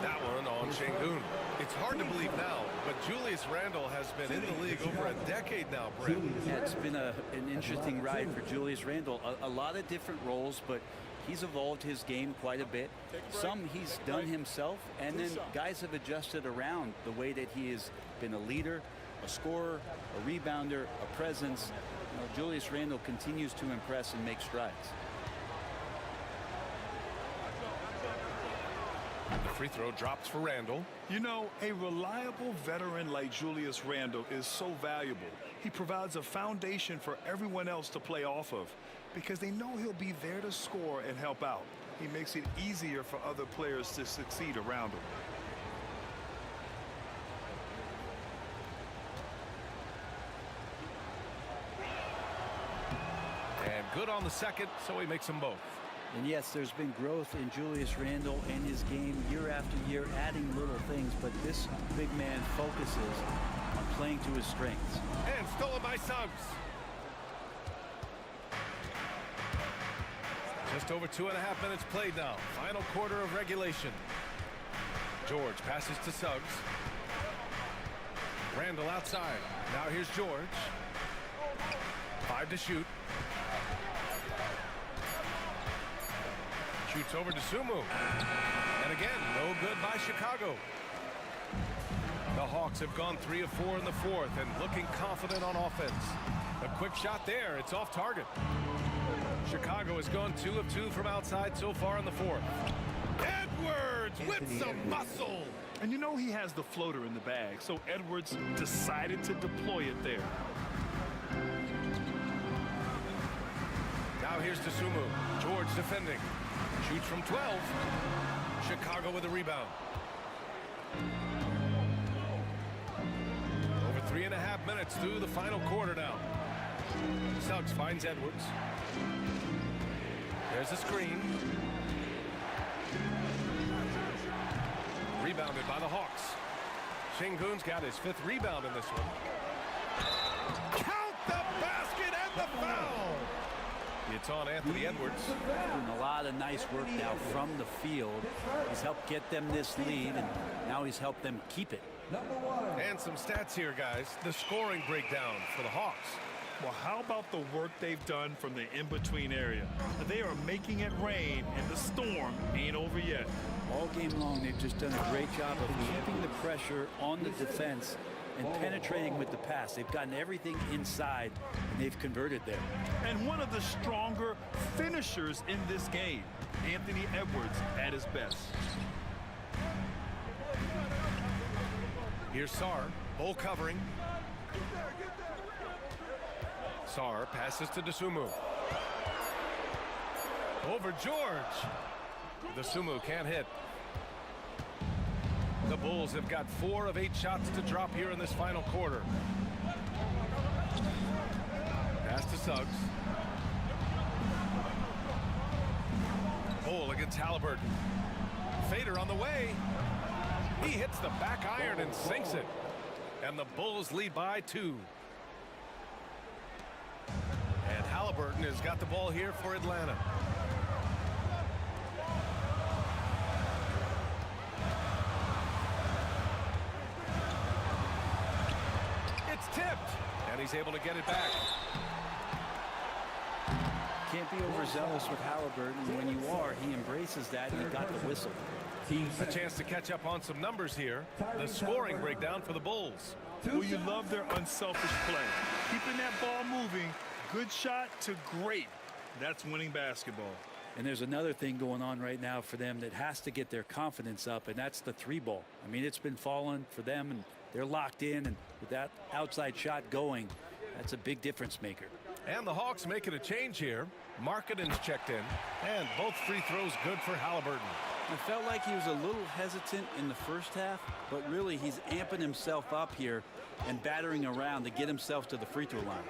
That one on Şengün. It's hard to believe now, but Julius Randle has been in the league over a decade now, Brent. Yeah, it's been an interesting ride for Julius Randle. A lot of different roles, but he's evolved his game quite a bit. Some he's done himself, and then guys have adjusted around the way that he has been a leader, a scorer, a rebounder, a presence. You know, Julius Randle continues to impress and make strides. The free throw drops for Randle. You know, a reliable veteran like Julius Randle is so valuable. He provides a foundation for everyone else to play off of because they know he'll be there to score and help out. He makes it easier for other players to succeed around him. And good on the second, so he makes them both. And yes, there's been growth in Julius Randle and his game year after year, adding little things, but this big man focuses on playing to his strengths. And stolen by Suggs. Just over 2.5 minutes played now. Final quarter of regulation. George passes to Suggs. Randle outside. Now here's George. 5 to shoot. Shoots over to Sumu. And again, no good by Chicago. The Hawks have gone 3 of 4 in the fourth and looking confident on offense. A quick shot there. It's off target. Chicago has gone 2 of 2 from outside so far in the fourth. Edwards with some muscle. And you know he has the floater in the bag, so Edwards decided to deploy it there. Now here's to Sumu. George defending. Shoots from 12. Chicago with a rebound. Over 3.5 minutes through the final quarter now. Suggs finds Edwards. There's a screen. Rebounded by the Hawks. Şengün's got his 5th rebound in this one. Count the basket and the foul. It's on Anthony Edwards. Doing a lot of nice work now from the field. He's helped get them this lead, and now he's helped them keep it. And some stats here, guys. The scoring breakdown for the Hawks. Well, how about the work they've done from the in-between area? They are making it rain, and the storm ain't over yet. All game long, they've just done a great job of keeping the pressure on the defense and penetrating with the pass. They've gotten everything inside, and they've converted there. And one of the stronger finishers in this game, Anthony Edwards at his best. Here's Sarr, Bull covering. Sarr passes to Dosunmu. Over George. Dosunmu can't hit. The Bulls have got 4 of 8 shots to drop here in this final quarter. Pass to Suggs. Bull against Halliburton. Fader on the way. He hits the back iron and sinks it. And the Bulls lead by 2. And Halliburton has got the ball here for Atlanta. It's tipped, and he's able to get it back. Can't be overzealous with Halliburton. When you are, he embraces that, and he got the whistle. A chance to catch up on some numbers here. The scoring breakdown for the Bulls. Well, you love their unselfish play. Keeping that ball moving, good shot to great. That's winning basketball. And there's another thing going on right now for them that has to get their confidence up, and that's the 3-ball. I mean, it's been falling for them, and they're locked in, and with that outside shot going, that's a big difference maker. And the Hawks making a change here. Markkanen's checked in, and both free throws good for Halliburton. It felt like he was a little hesitant in the first half, but really he's amping himself up here and battering around to get himself to the free throw line.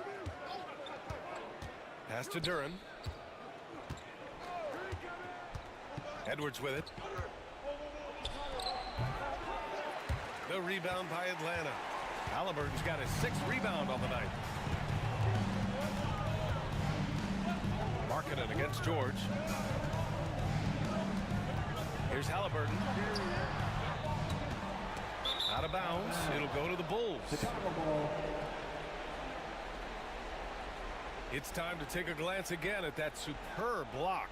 Pass to Duren. Edwards with it. The rebound by Atlanta. Halliburton's got his 6th rebound on the night. Markkanen against George. Here's Halliburton. Out of bounds. It'll go to the Bulls. It's time to take a glance again at that superb block.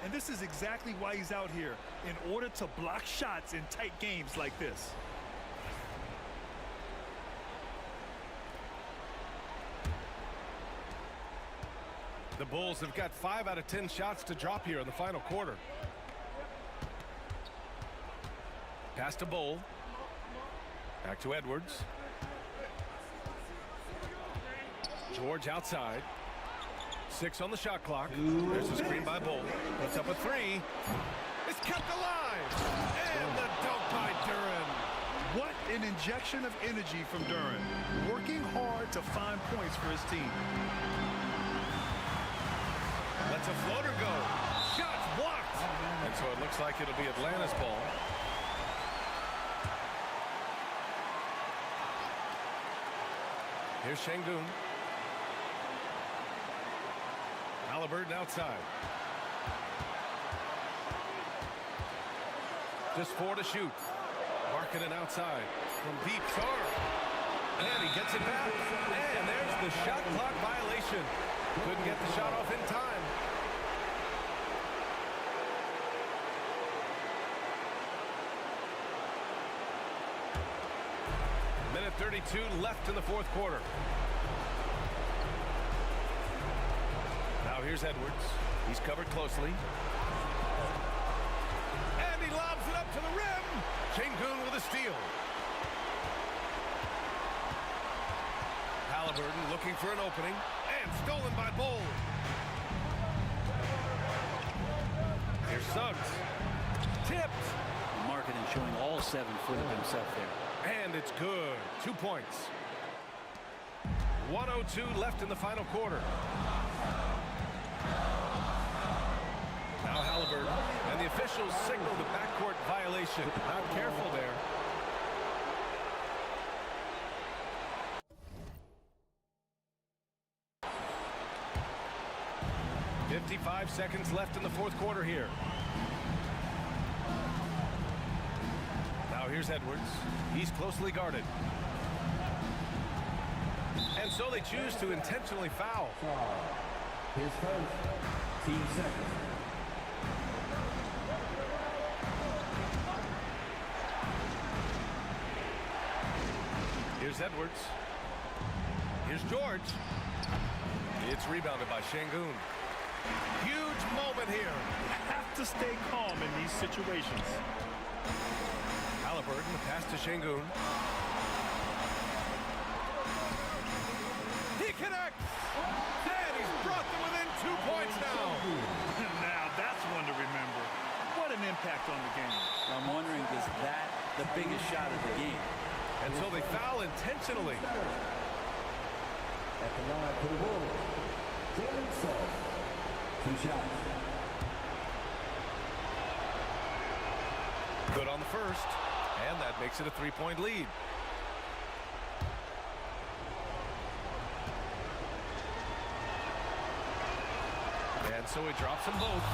And this is exactly why he's out here, in order to block shots in tight games like this. The Bulls have got 5 out of 10 shots to drop here in the final quarter. Pass to Bull. Back to Edwards. George outside. 6 on the shot clock. There's a screen by Bull. Puts up a 3. It's kept alive. And the dunk by Duren. What an injection of energy from Duren. Working hard to find points for his team. Lets a floater go. Shot's blocked. And so it looks like it'll be Atlanta's ball. Here's Şengün. Halliburton outside. Just 4 to shoot. Markkanen outside. From deep, Sarr. And he gets it back. And there's the shot clock violation. Couldn't get the shot off in time. Minute 32 left in the 4th quarter. Now here's Edwards. He's covered closely. And he lobs it up to the rim. Şengün with a steal. Halliburton looking for an opening. And stolen by Bull. Here's Suggs. Tipped. Markkanen showing all 7 foot of himself there. And it's good. 2 points. 1:02 left in the final quarter. Now Halliburton, and the officials signal the backcourt violation. Not careful there. "55 seconds left in the fourth quarter here. Now here's Edwards. He's closely guarded. And so they choose to intentionally foul. His first, team second. Here's Edwards. Here's George. It's rebounded by Şengün. Huge moment here. Have to stay calm in these situations. Halliburton, the pass to Şengün. He connects! And he's brought them within 2 points now. Now that's one to remember. What an impact on the game. I'm wondering, is that the biggest shot of the game? And so they foul intentionally. At the line for the Wolves, Jalen Suggs. 2 shots. Good on the first. And that makes it a 3-point lead. And so he drops them both.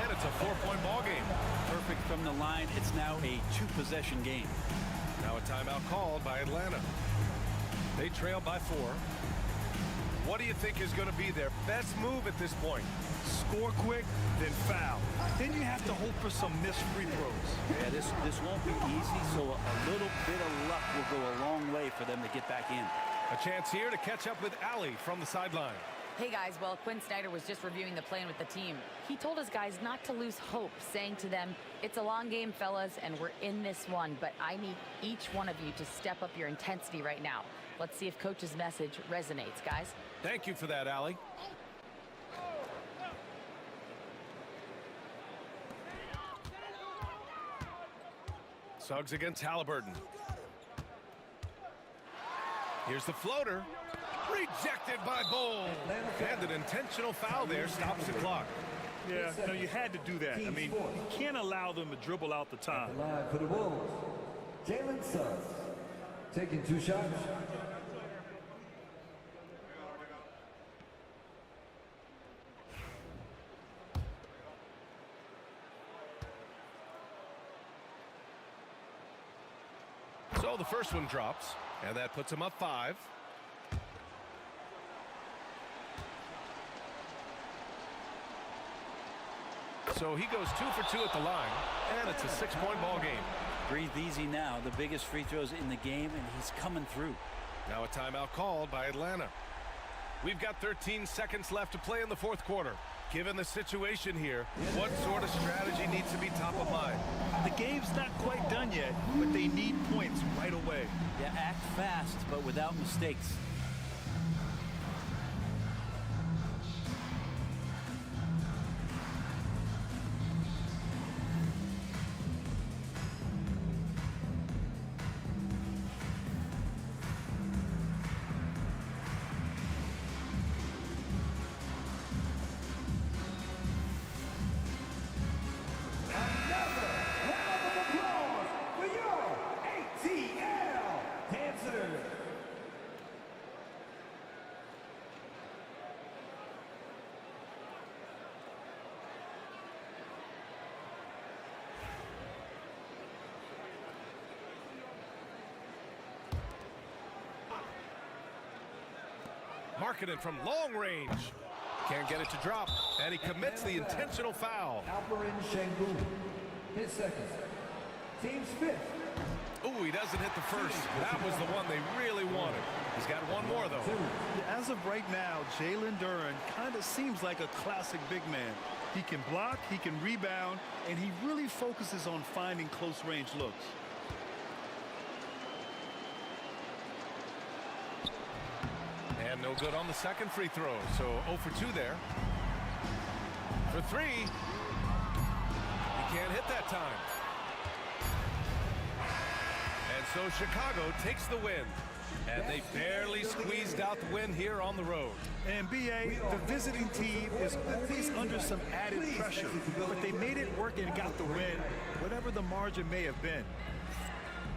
And it's a 4-point ball game. Perfect from the line. It's now a 2-possession game. Now a timeout called by Atlanta. They trail by 4. What do you think is going to be their best move at this point? Score quick, then foul. Then you have to hope for some missed free throws. Yeah, this won't be easy, so a little bit of luck will go a long way for them to get back in. A chance here to catch up with Allie from the sideline. Hey guys, well, Quinn Snyder was just reviewing the plan with the team. He told his guys not to lose hope, saying to them, "It's a long game, fellas, and we're in this one, but I need each one of you to step up your intensity right now." Let's see if Coach's message resonates, guys. Thank you for that, Allie. Suggs against Halliburton. Here's the floater. Rejected by Bol. And an intentional foul there stops the clock. Yeah, no, you had to do that. I mean, you can't allow them to dribble out the time. At the line for the Wolves, Jalen Suggs. Taking 2 shots. So the first one drops, and that puts him up 5. So he goes 2 for 2 at the line, and it's a 6-point ball game. Breathe easy now. The biggest free throws in the game, and he's coming through. Now a timeout called by Atlanta. We've got 13 seconds left to play in the fourth quarter. Given the situation here, what sort of strategy needs to be top of mind? The game's not quite done yet, but they need points right away. Yeah, act fast, but without mistakes. Marketing from long range. Can't get it to drop, and he commits the intentional foul. Alperen Şengün. His second. Team's 5th. Ooh, he doesn't hit the first. That was the one they really wanted. He's got one more, though. As of right now, Jalen Duren kind of seems like a classic big man. He can block, he can rebound, and he really focuses on finding close-range looks. And no good on the second free throw, so 0 for 2 there. For 3, he can't hit that time. And so Chicago takes the win. And they barely squeezed out the win here on the road. And BA, the visiting team is always under some added pressure, but they made it work and got the win, whatever the margin may have been.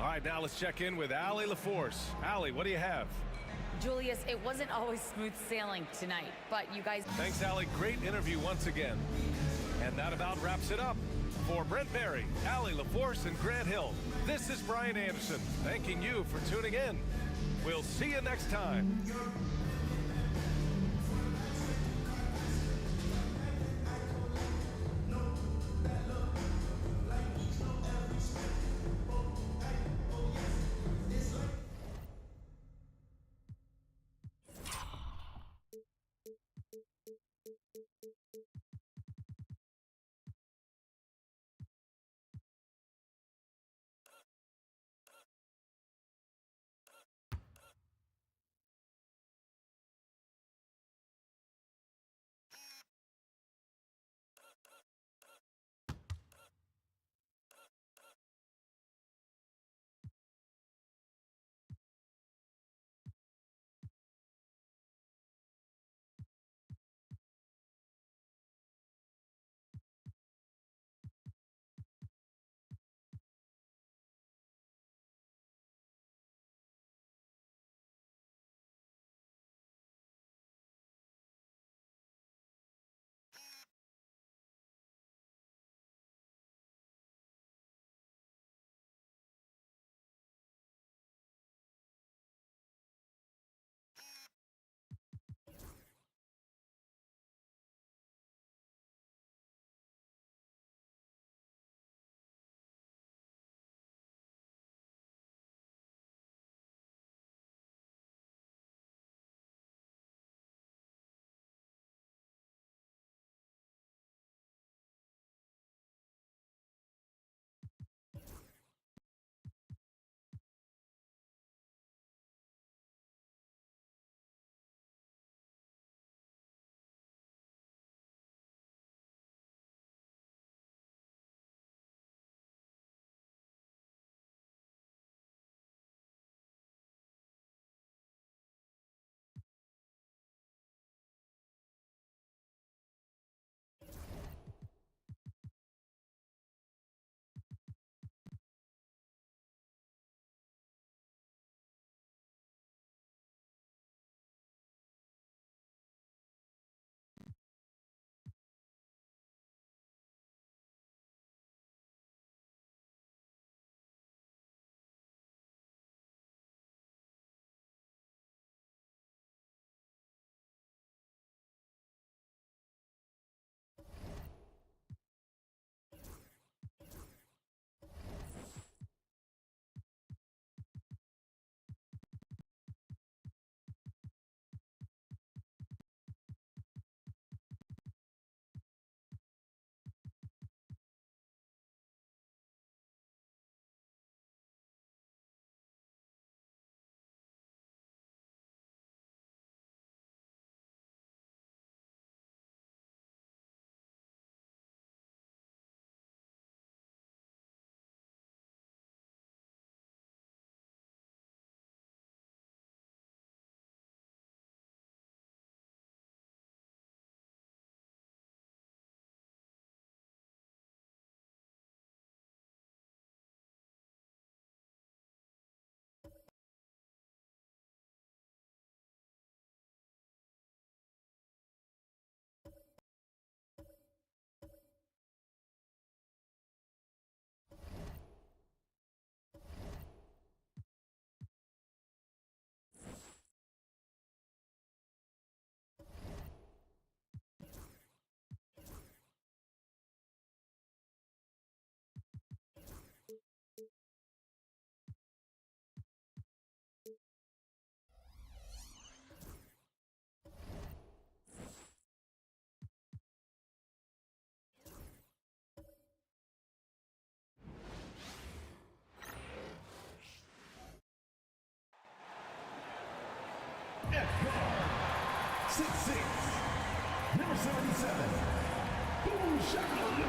All right, now let's check in with Allie LaForce. Allie, what do you have? Julius, it wasn't always smooth sailing tonight, but you guys... Thanks, Allie. Great interview once again. And that about wraps it up. For Brent Barry, Allie LaForce, and Grant Hill, this is Brian Anderson, thanking you for tuning in. We'll see you next time. At guard, 6'6", number 77, Boom Shakalaka,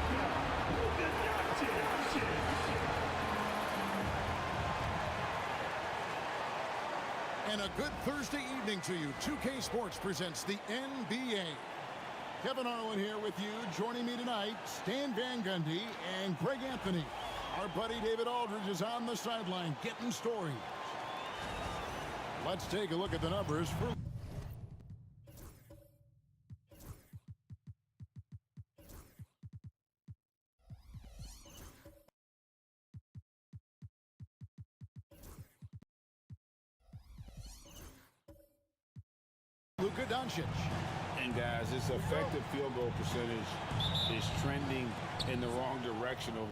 Luka Doncic. And a good Thursday evening to you. 2K Sports presents the NBA. Kevin Harlan here with you. Joining me tonight, Stan Van Gundy and Greg Anthony. Our buddy David Aldridge is on the sideline getting stories. Let's take a look at the numbers for Luka Doncic. And guys, his effective field goal percentage is trending in the wrong direction over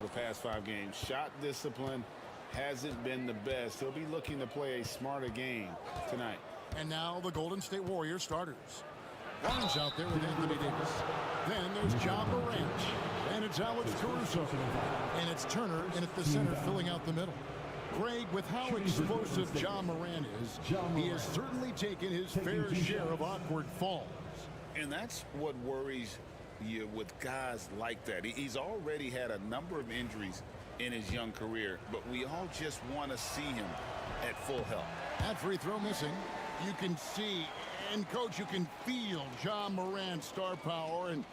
the past 5 games. Shot discipline hasn't been the best. He'll be looking to play a smarter game tonight. And now the Golden State Warriors starters. Barnes out there with Anthony Davis. Then there's John Morant. And it's Alex Caruso. And it's Turner in at the center filling out the middle. Greg, with how explosive John Morant is, he has certainly taken his fair share of awkward falls. And that's what worries you with guys like that. He's already had a number of injuries in his young career, but we all just want to see him at full health. That free throw missing. You can see, and coach, you can feel John Morant's star power, and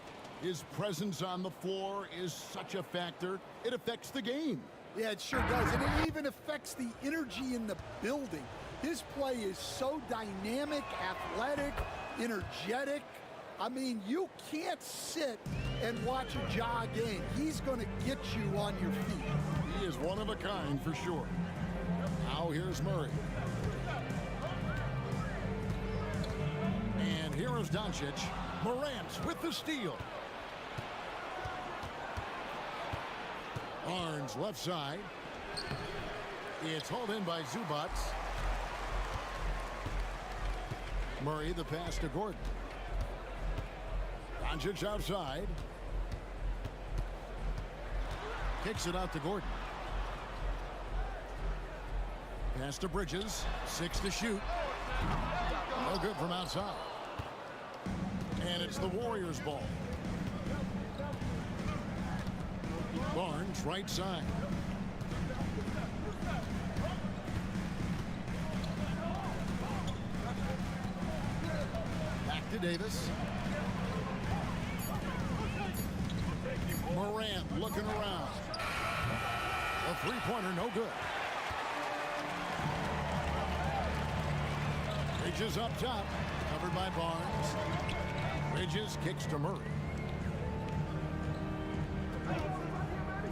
his presence on the floor is such a factor. It affects the game. Yeah, it sure does, and it even affects the energy in the building. His play is so dynamic, athletic, energetic. I mean, you can't sit and watch a Ja game. He's going to get you on your feet. He is one of a kind for sure. Now here's Murray. And here is Doncic. Morant with the steal. Barnes left side. It's hauled in by Zubac. Murray the pass to Gordon. Doncic outside. Kicks it out to Gordon. Pass to Bridges. 6 to shoot. No good from outside. And it's the Warriors' ball. Barnes right side. Back to Davis. Morant looking around. A three-pointer, no good. Bridges up top, covered by Barnes. Bridges kicks to Murray.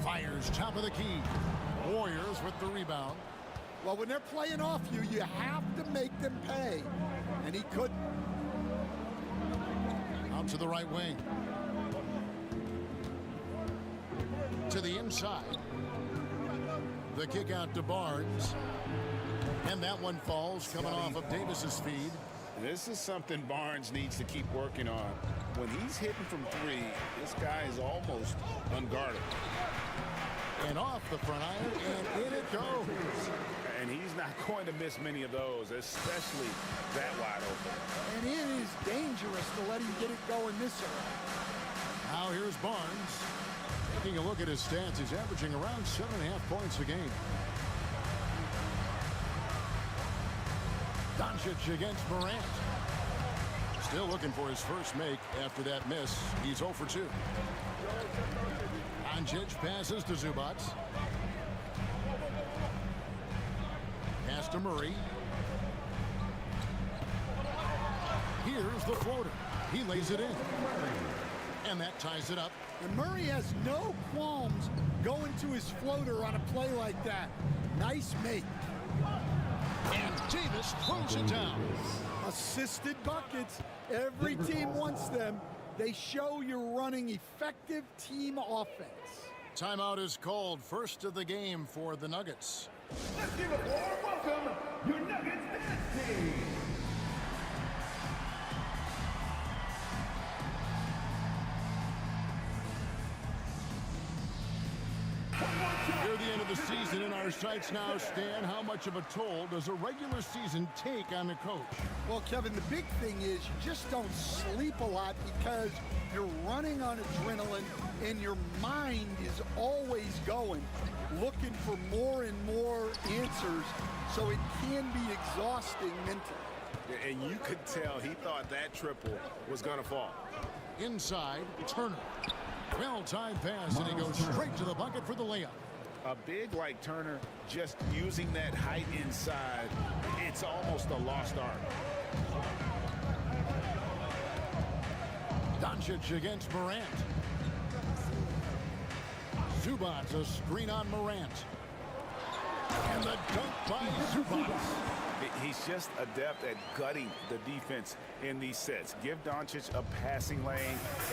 Fires top of the key. Warriors with the rebound. Well, when they're playing off you, you have to make them pay. And he couldn't. Out to the right wing. To the inside. The kick out to Barnes. And that one falls coming off of Davis's feed. This is something Barnes needs to keep working on. When he's hitting from 3, this guy is almost unguarded. And off the front iron, and in it goes. And he's not going to miss many of those, especially that wide open. And it is dangerous to let him get it going this early. Now here's Barnes. Taking a look at his stats, he's averaging around 7.5 points a game. Doncic against Morant. Still looking for his first make after that miss. He's 0 for 2. Doncic passes to Zubac. Pass to Murray. Here's the floater. He lays it in. And that ties it up. And Murray has no qualms going to his floater on a play like that. Nice make. And Davis throws it down. Assisted buckets. Every team wants them. They show you're running effective team offense. Timeout is called. First of the game for the Nuggets. Let's give a warm welcome, your Nuggets dance team. Near the end of the season in our sights now, Stan. How much of a toll does a regular season take on the coach? Well, Kevin, the big thing is you just don't sleep a lot because you're running on adrenaline and your mind is always going, looking for more and more answers, so it can be exhausting mentally. And you could tell he thought that triple was going to fall. Inside, Turner. Well-timed pass, and he goes straight to the bucket for the layup. A big like Turner, just using that height inside, it's almost a lost art. Doncic against Morant. Zubac, a screen on Morant. And the dunk by Zubac. He's just adept at gutting the defense in these sets. Give Doncic a passing lane,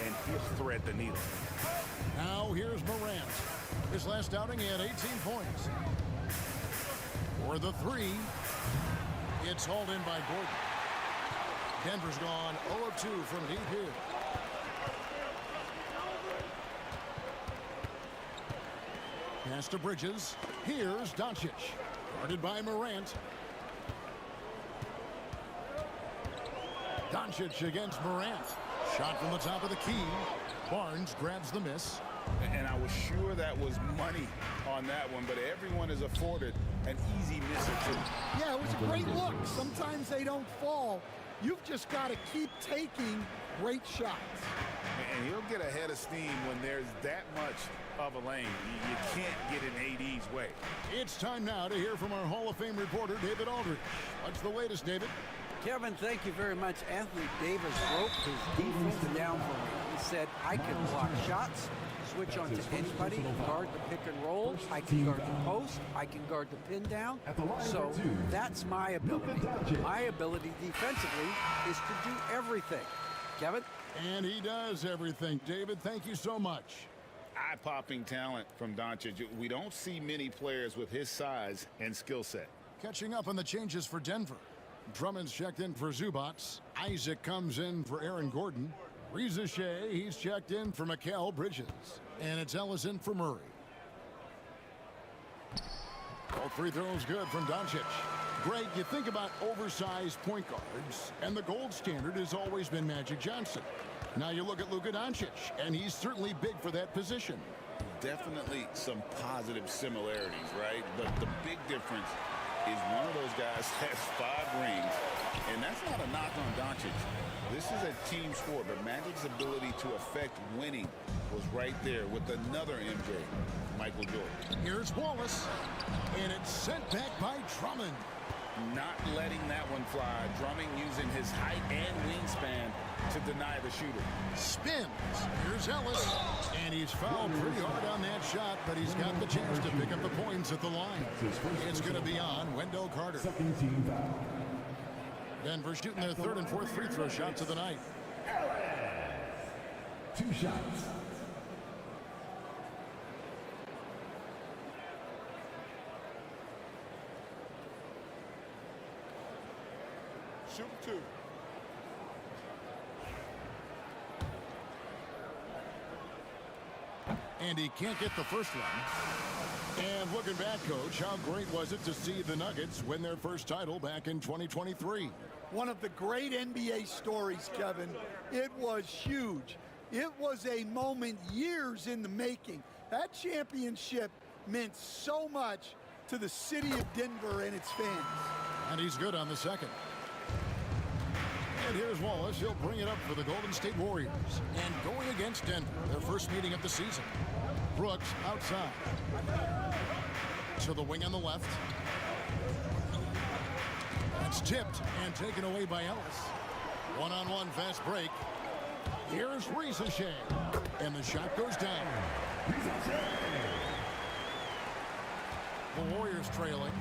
and he'll thread the needle. Now here's Morant. His last outing, he had 18 points. For the three, it's hauled in by Gordon. Denver's gone 0 of 2 from deep here. Pass to Bridges. Here's Doncic. Guarded by Morant. Doncic against Morant. Shot from the top of the key. Barnes grabs the miss. And I was sure that was money on that one, but everyone is afforded an easy miss or two. Yeah, it was a great look. Sometimes they don't fall. You've just got to keep taking great shots. And he'll get a head of steam when there's that much of a lane. You can't get in AD's way. It's time now to hear from our Hall of Fame reporter, David Aldridge. What's the latest, David? Kevin, thank you very much. Anthony Davis broke his defense down for me. He said, I can block shots, switch on to anybody, guard the pick and roll, I can guard the post, I can guard the pin down. So that's my ability. My ability defensively is to do everything. Kevin? And he does everything. David, thank you so much. Eye-popping talent from Doncic. We don't see many players with his size and skill set. Catching up on the changes for Denver. Drummond's checked in for Zubac. Isaac comes in for Aaron Gordon. Reza Shea, he's checked in for Mikal Bridges. And it's Ellison for Murray. All free throws good from Doncic. Greg, you think about oversized point guards, and the gold standard has always been Magic Johnson. Now you look at Luka Doncic, and he's certainly big for that position. Definitely some positive similarities, right? But the big difference is one of those guys has 5 rings, and that's not a knock on Doncic. This is a team sport, but Magic's ability to affect winning was right there with another MJ, Michael Jordan. Here's Wallace, and it's sent back by Drummond. Not letting that one fly. Drummond using his height and wingspan to deny the shooter. Spins. Here's Ellis, and he's fouled pretty hard on that shot, but he's got the chance to pick up the points at the line. It's going to be on Wendell Carter. Denver shooting their 3rd and 4th free throw shots of the night. 2 shots. Shoot 2. And he can't get the first one. And looking back, Coach, how great was it to see the Nuggets win their first title back in 2023? One of the great NBA stories, Kevin. It was huge. It was a moment years in the making. That championship meant so much to the city of Denver and its fans. And he's good on the second. And here's Wallace. He'll bring it up for the Golden State Warriors. And going against Denver, their first meeting of the season. Brooks outside. To the wing on the left. That's tipped and taken away by Ellis. One-on-one fast break. Here's Reza Shea. And the shot goes down. The Warriors trailing.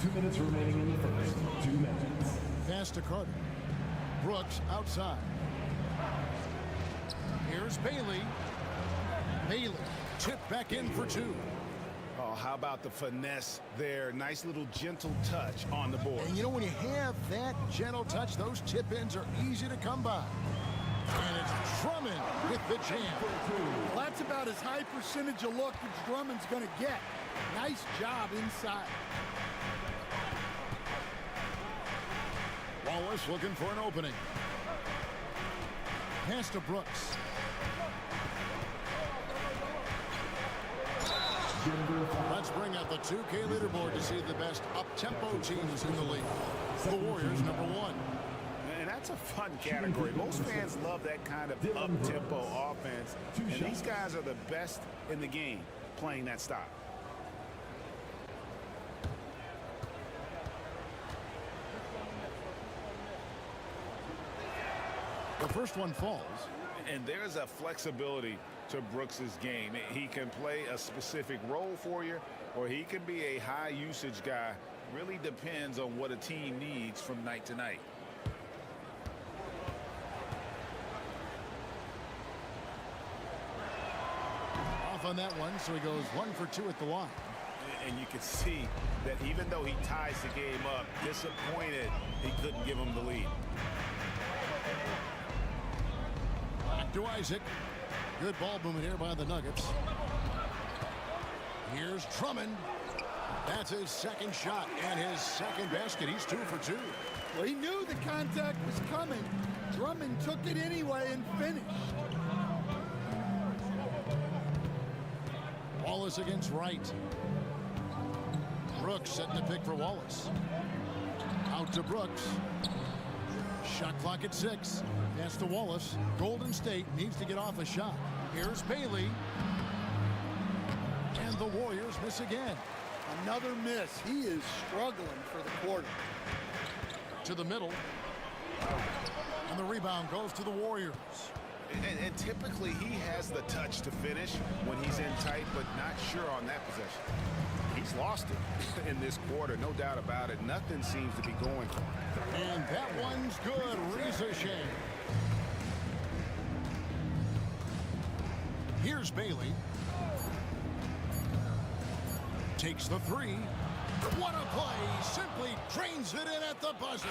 2 minutes remaining in the first. 2 minutes. Pass to Carter. Brooks outside. Here's Bailey. Bailey tipped back in for 2. Oh, how about the finesse there? Nice little gentle touch on the board. And you know, when you have that gentle touch, those tip-ins are easy to come by. And it's Drummond with the jam. Well, that's about as high percentage of look as Drummond's going to get. Nice job inside. Wallace looking for an opening. Pass to Brooks. Let's bring up the 2K leaderboard to see the best up-tempo teams in the league. The Warriors, number 1. And that's a fun category. Most fans love that kind of up-tempo offense. And these guys are the best in the game playing that style. The first one falls. And there's a flexibility to Brooks's game. He can play a specific role for you, or he can be a high usage guy. Really depends on what a team needs from night to night. Off on that one, so he goes 1 for 2 at the line. And you can see that even though he ties the game up, disappointed he couldn't give him the lead. Back to Isaac. Good ball movement here by the Nuggets. Here's Drummond. That's his second shot and his second basket. He's 2 for 2. Well, he knew the contact was coming. Drummond took it anyway and finished. Wallace against Wright. Brooks setting the pick for Wallace. Out to Brooks. Shot clock at 6. Pass to Wallace. Golden State needs to get off a shot. Here's Bailey. And the Warriors miss again. Another miss. He is struggling for the quarter. To the middle. And the rebound goes to the Warriors. And typically he has the touch to finish when he's in tight, but not sure on that possession. He's lost it in this quarter, no doubt about it. Nothing seems to be going for him. And that one's good. Reza Shea. Here's Bailey. Takes the 3. What a play. Simply drains it in at the buzzer.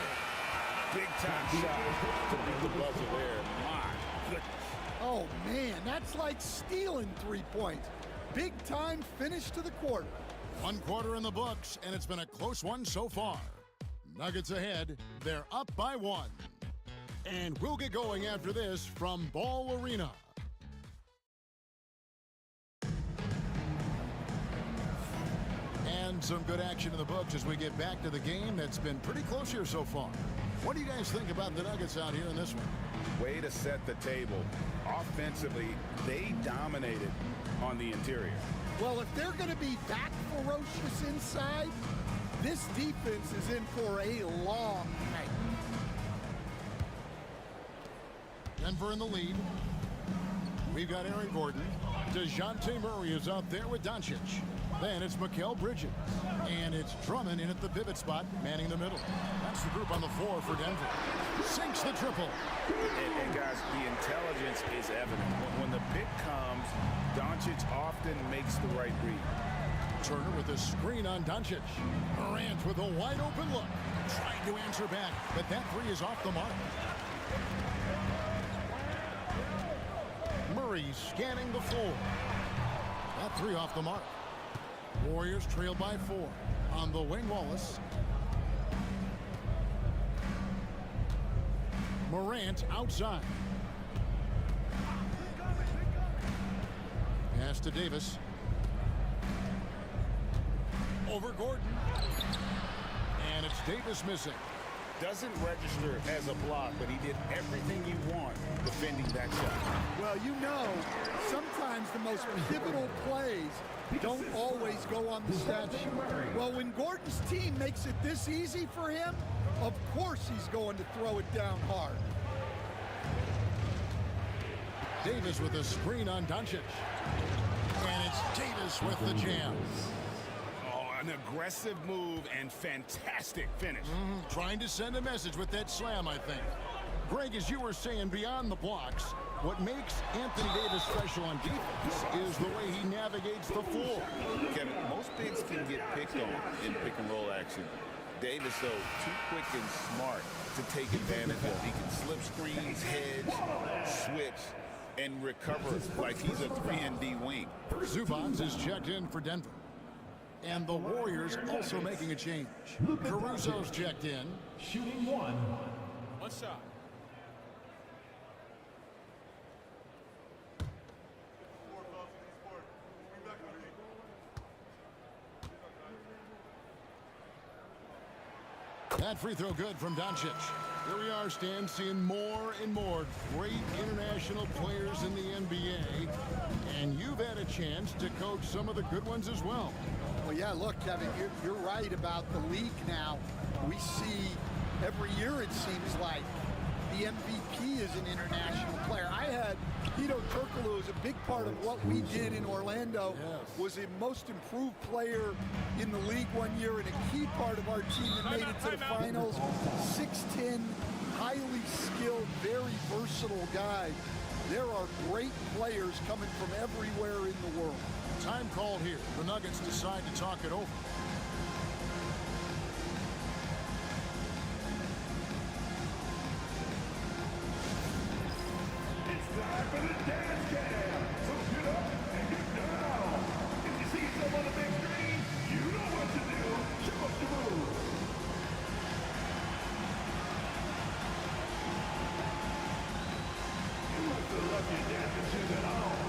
Big time shot to beat the buzzer there. My goodness. Oh, man, that's like stealing 3 points. Big time finish to the quarter. 1 quarter in the books, and it's been a close one so far. Nuggets ahead. They're up by 1. And we'll get going after this from Ball Arena. And some good action in the books as we get back to the game that's been pretty close here so far. What do you guys think about the Nuggets out here in this one? Way to set the table. Offensively, they dominated on the interior. Well, if they're going to be that ferocious inside, this defense is in for a long night. Denver in the lead. We've got Aaron Gordon. DeJounte Murray is out there with Doncic. Then it's Mikal Bridges. And it's Drummond in at the pivot spot, manning the middle. That's the group on the floor for Denver. Sinks the triple. And guys, the intelligence is evident. When the pick comes, Doncic often makes the right read. Turner with a screen on Doncic. Morant with a wide open look. Trying to answer back, but that 3 is off the mark. Murray scanning the floor. That 3 off the mark. Warriors trail by 4. On the wing, Wallace. Morant outside. Pass to Davis. Over Gordon. And it's Davis missing. Doesn't register as a block, but he did everything you want defending that shot. Well, you know, sometimes the most pivotal plays don't always go on the stat sheet. Well, when Gordon's team makes it this easy for him, of course he's going to throw it down hard. Davis with a screen on Doncic. And it's Davis with the jam. An aggressive move and fantastic finish. Trying to send a message with that slam, I think. Greg, as you were saying, beyond the blocks, what makes Anthony Davis special on defense is the way he navigates the floor. Kevin, most bigs can get picked on in pick and roll action. Davis, though, too quick and smart to take advantage of. He can slip screens, hedge, switch, and recover like he's a 3-and-D wing. Zubac is checked in for Denver. And the Warriors also making a change. Caruso's checked in. Shooting one. One shot. That free throw good from Doncic. Here we are, Stan, seeing more and more great international players in the NBA. And you've had a chance to coach some of the good ones as well. Well, yeah, look, Kevin, you're right about the league now. We see every year, it seems like, the MVP is an international player. I had Hedo Turkoglu as a big part of what we did in Orlando. Yes. Was a most improved player in the league one year and a key part of our team that made it to the finals. 6'10", highly skilled, very versatile guy. There are great players coming from everywhere in the world. Time called here. The Nuggets decide to talk it over. It's time for the dance cam. So get up and get down. If you see someone on the big screen, you know what to do. Show us the move. You must have loved your dancing shoes at home.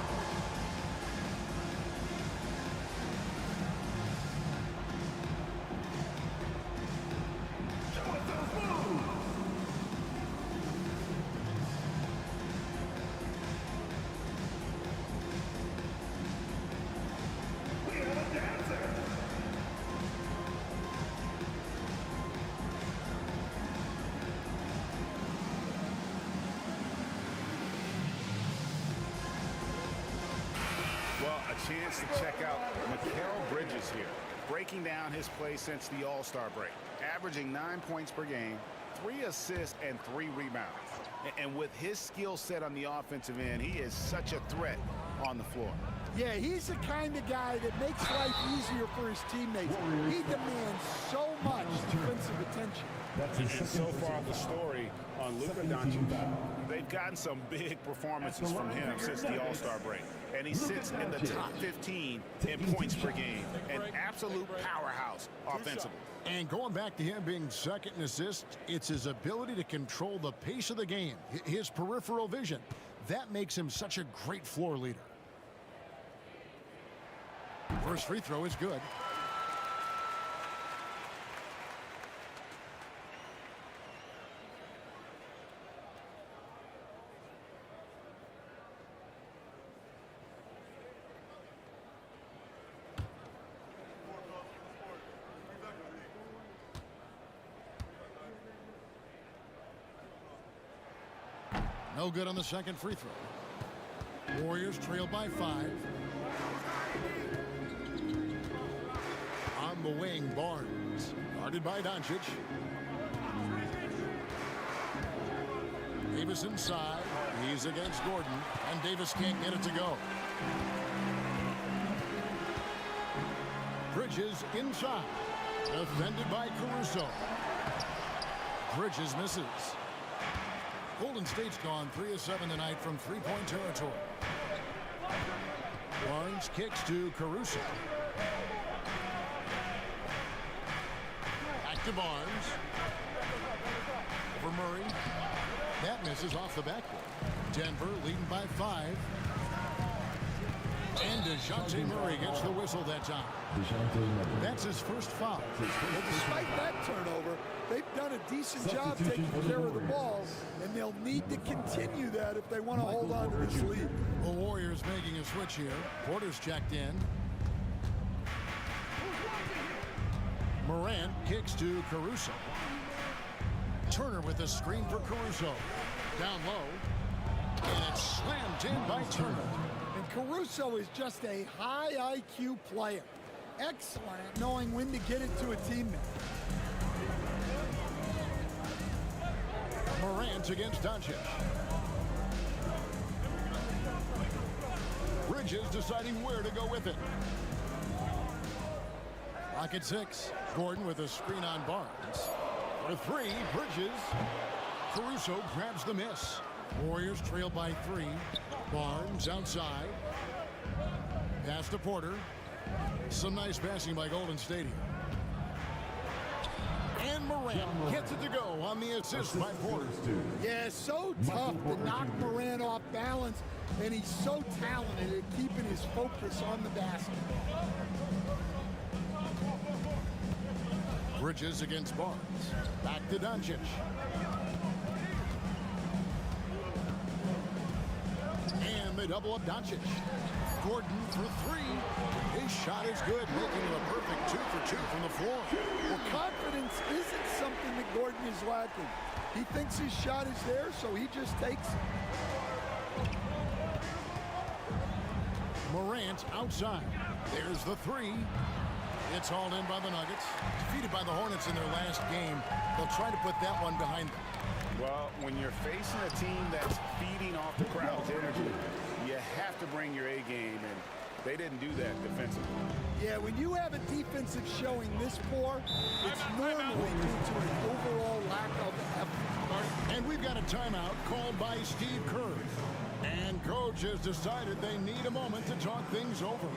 Show us those moves. We have a dancer. Well, a chance to check out Mikal Bridges here, breaking down his play since the All-Star break, averaging 9 points per game, 3 assists, and 3 rebounds. And with his skill set on the offensive end, he is such a threat on the floor. Yeah, he's the kind of guy that makes life easier for his teammates. He demands so much defensive attention. And so far, the story on Luka Doncic, they've gotten some big performances from him since the All-Star break. And he sits in the top 15 in points per game, an absolute powerhouse offensively. And going back to him being second in assists, it's his ability to control the pace of the game, his peripheral vision. That makes him such a great floor leader. First free throw is good. No good on the second free throw. Warriors trail by 5. On the wing, Barnes. Guarded by Doncic. Davis inside. He's against Gordon. And Davis can't get it to go. Bridges inside. Defended by Caruso. Bridges misses. Golden State's gone 3 of 7 tonight from three-point territory. Barnes kicks to Caruso. Back to Barnes. Over Murray. That misses off the backboard. Denver leading by 5. And DeJounte Murray gets the whistle that time. That's his first foul. Well, despite that turnover, they've done a decent job taking care of the ball, and they'll need to continue that if they want to hold on to this lead. The Warriors making a switch here. Porter's checked in. Morant kicks to Caruso. Turner with a screen for Caruso. Down low. And it's slammed in by Turner. And Caruso is just a high IQ player. Excellent at knowing when to get it to a teammate. Morant against Doncic. Bridges deciding where to go with it. Rocket 6. Gordon with a screen on Barnes. For 3, Bridges. Caruso grabs the miss. Warriors trail by 3. Barnes outside. Pass to Porter. Some nice passing by Golden State here. And Morant gets it to go on the assist by Porter. Yeah, so tough to knock Morant off balance, and he's so talented at keeping his focus on the basket. Bridges against Barnes. Back to Doncic. And they double up Doncic. Gordon for three. His shot is good, making it a perfect 2 for 2 from the floor. Well, confidence isn't something that Gordon is lacking. He thinks his shot is there, so he just takes it. Morant outside. There's the three. It's hauled in by the Nuggets. Defeated by the Hornets in their last game. They'll try to put that one behind them. Well, when you're facing a team that's feeding off the crowd's energy, you have to bring your A game, and they didn't do that defensively. Yeah, when you have a defensive showing this poor, it's normally due to an overall lack of effort. And we've got a timeout called by Steve Kerr. And coach has decided they need a moment to talk things over.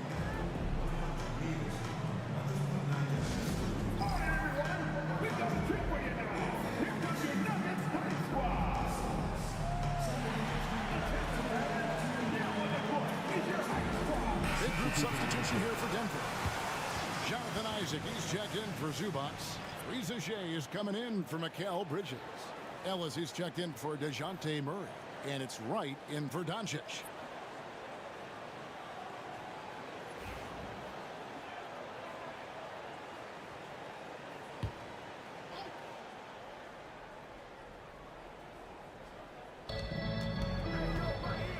Substitution here for Denver. Jonathan Isaac, he's checked in for Zubac. Reza Shea is coming in for Mikal Bridges. Ellis, he's checked in for DeJounte Murray. And it's Wright in for Doncic.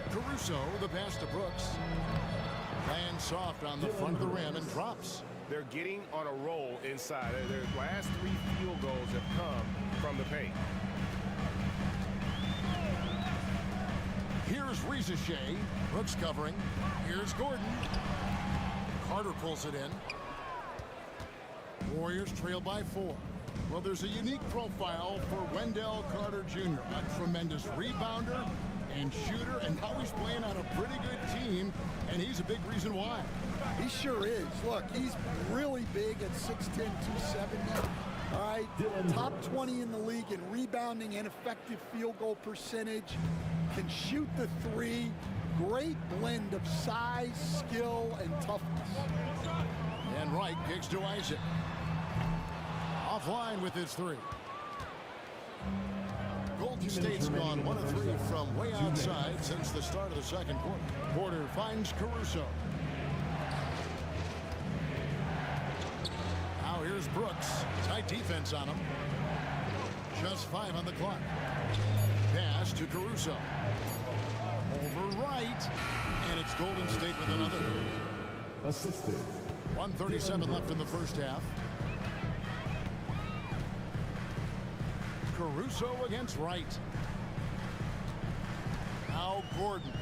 Caruso, the pass to Brooks. Lands soft on the front of the rim and drops. They're getting on a roll inside. Their last 3 field goals have come from the paint. Here's Reza Shea. Brooks covering. Here's Gordon. Carter pulls it in. Warriors trail by 4. Well, there's a unique profile for Wendell Carter Jr. A tremendous rebounder and shooter, and now he's playing on a pretty good team, and he's a big reason why. He sure is. Look, he's really big at 6'10", 270. All right, top 20 in the league in rebounding and effective field goal percentage. Can shoot the three. Great blend of size, skill, and toughness. And Wright kicks to Isaac. Offline with his three. Golden State's gone 1 of 3 from way outside since the start of the second quarter. Porter finds Caruso. Now here's Brooks. Tight defense on him. Just 5 on the clock. Pass to Caruso. Over Wright. And it's Golden State with another. Assisted. 1:37 left in the first half. Caruso against Wright. Now Gordon.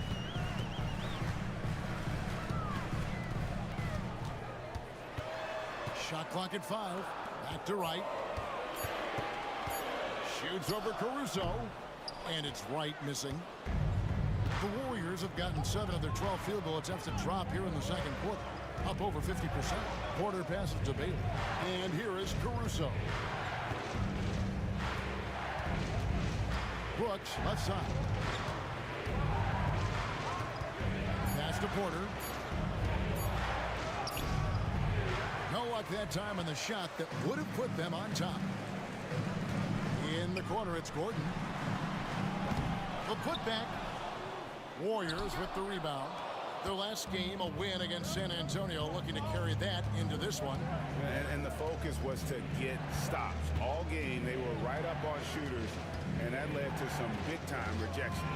Shot clock at 5. Back to Wright. Shoots over Caruso. And it's Wright missing. The Warriors have gotten 7 of their 12 field goal attempts to drop here in the second quarter. Up over 50%. Porter passes to Bailey. And here is Caruso. Brooks, left side. Pass to Porter. No luck that time on the shot that would have put them on top. In the corner, it's Gordon. The putback. Warriors with the rebound. Their last game, a win against San Antonio, looking to carry that into this one. And the focus was to get stops. All game, they were right up on shooters, and that led to some big-time rejection.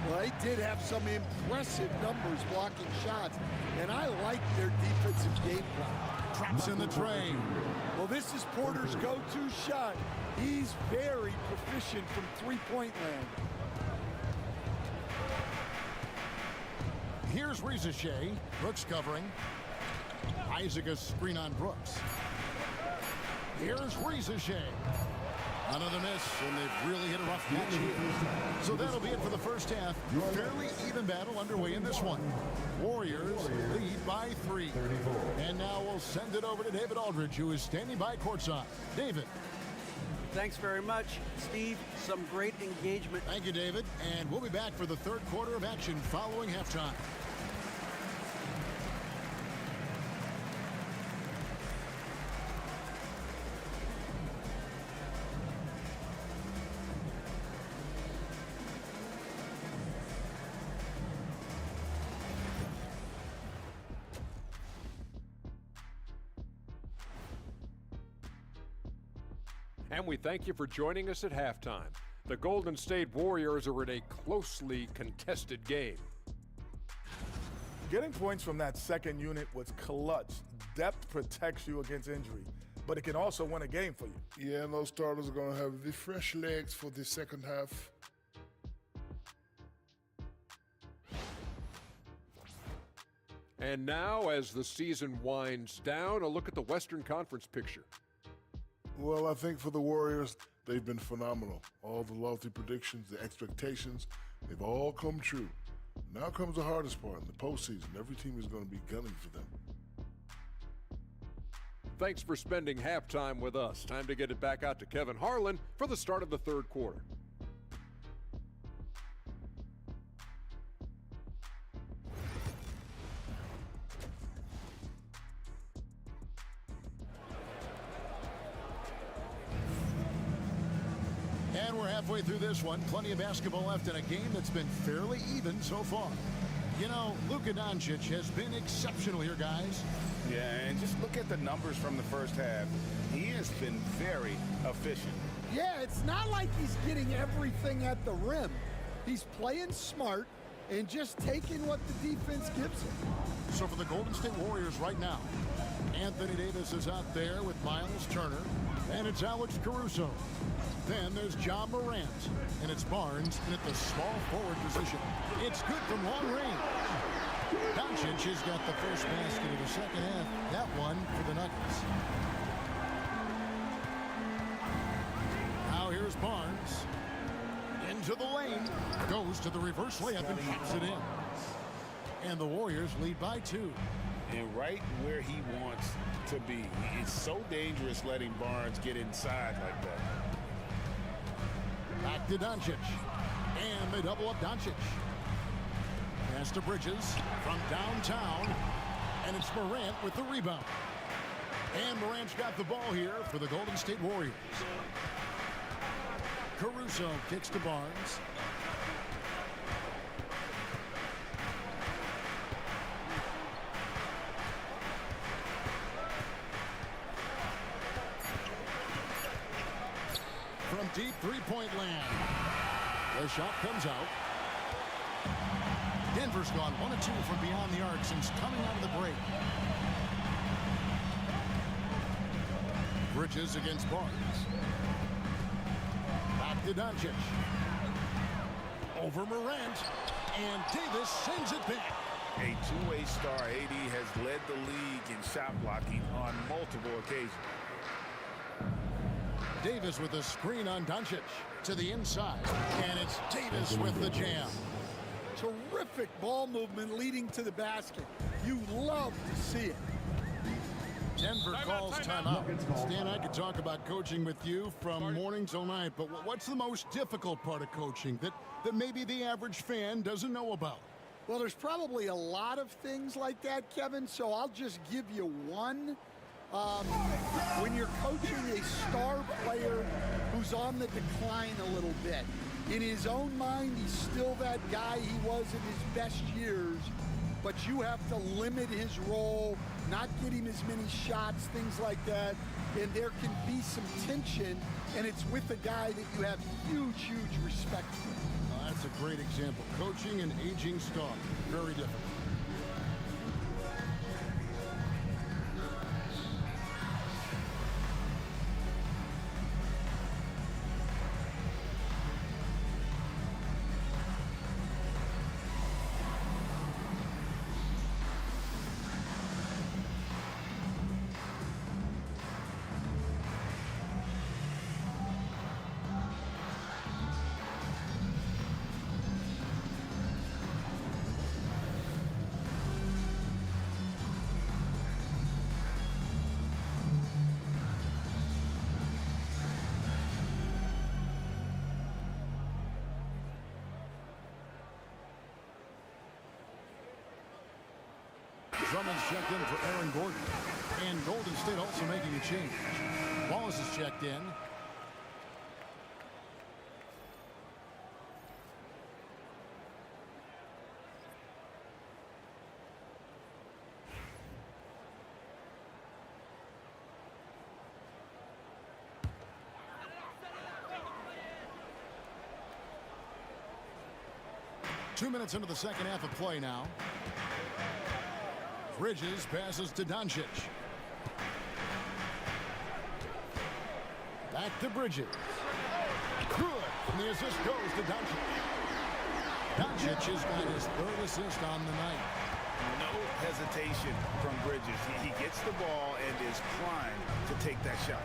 Well, they did have some impressive numbers blocking shots, and I like their defensive game plan. Traps in the tray. Well, this is Porter's go-to shot. He's very proficient from three-point land. Here's Reza Shea. Brooks covering. Isaac a screen on Brooks. Here's Reza Shea. Another miss, and they've really hit a rough patch here. So that'll be it for the first half. Fairly even battle underway in this one. Warriors lead by 3. And now we'll send it over to David Aldridge, who is standing by courtside. David. Thanks very much, Steve. Some great engagement. Thank you, David. And we'll be back for the third quarter of action following halftime. And we thank you for joining us at halftime. The Golden State Warriors are in a closely contested game. Getting points from that second unit was clutch. Depth protects you against injury, but it can also win a game for you. Yeah, and those starters are going to have the fresh legs for the second half. And now, as the season winds down, a look at the Western Conference picture. Well, I think for the Warriors, they've been phenomenal. All the lofty predictions, the expectations, they've all come true. Now comes the hardest part in the postseason. Every team is going to be gunning for them. Thanks for spending halftime with us. Time to get it back out to Kevin Harlan for the start of the third quarter. And we're halfway through this one. Plenty of basketball left in a game that's been fairly even so far. You know, Luka Doncic has been exceptional here, guys. Yeah, and just look at the numbers from the first half. He has been very efficient. Yeah, it's not like he's getting everything at the rim. He's playing smart and just taking what the defense gives him. So for the Golden State Warriors right now, Anthony Davis is out there with Miles Turner, and it's Alex Caruso. Then there's John Morant, and it's Barnes in at the small forward position. It's good from long range. Doncic has got the first basket of the second half. That one for the Nuggets. Now here's Barnes. Into the lane. Goes to the reverse layup and shoots it in. And the Warriors lead by 2. And right where he wants to be. It's so dangerous letting Barnes get inside like that. Back to Doncic. And they double up Doncic. Pass to Bridges from downtown. And it's Morant with the rebound. And Morant's got the ball here for the Golden State Warriors. Caruso kicks to Barnes. From deep three-point land. The shot comes out. Denver's gone 1 of 2 from beyond the arc since coming out of the break. Bridges against Barnes. Back to Doncic. Over Morant. And Davis sends it back. A two-way star, AD has led the league in shot blocking on multiple occasions. Davis with a screen on Doncic to the inside. And it's Davis with the jam. Terrific ball movement leading to the basket. You love to see it. Denver calls timeout. Stan, I could talk about coaching with you from morning till night, but what's the most difficult part of coaching that maybe the average fan doesn't know about? Well, there's probably a lot of things like that, Kevin, so I'll just give you one. When you're coaching a star player who's on the decline a little bit, in his own mind, he's still that guy he was in his best years, but you have to limit his role, not get him as many shots, things like that, and there can be some tension, and it's with a guy that you have huge, huge respect for. That's a great example. Coaching an aging star, very different. Drummond's checked in for Aaron Gordon. And Golden State also making a change. Wallace is checked in. Two minutes into the second half of play now. Bridges passes to Doncic. Back to Bridges. Good. And the assist goes to Doncic. Doncic has got his third assist on the night. No hesitation from Bridges. He gets the ball and is primed to take that shot.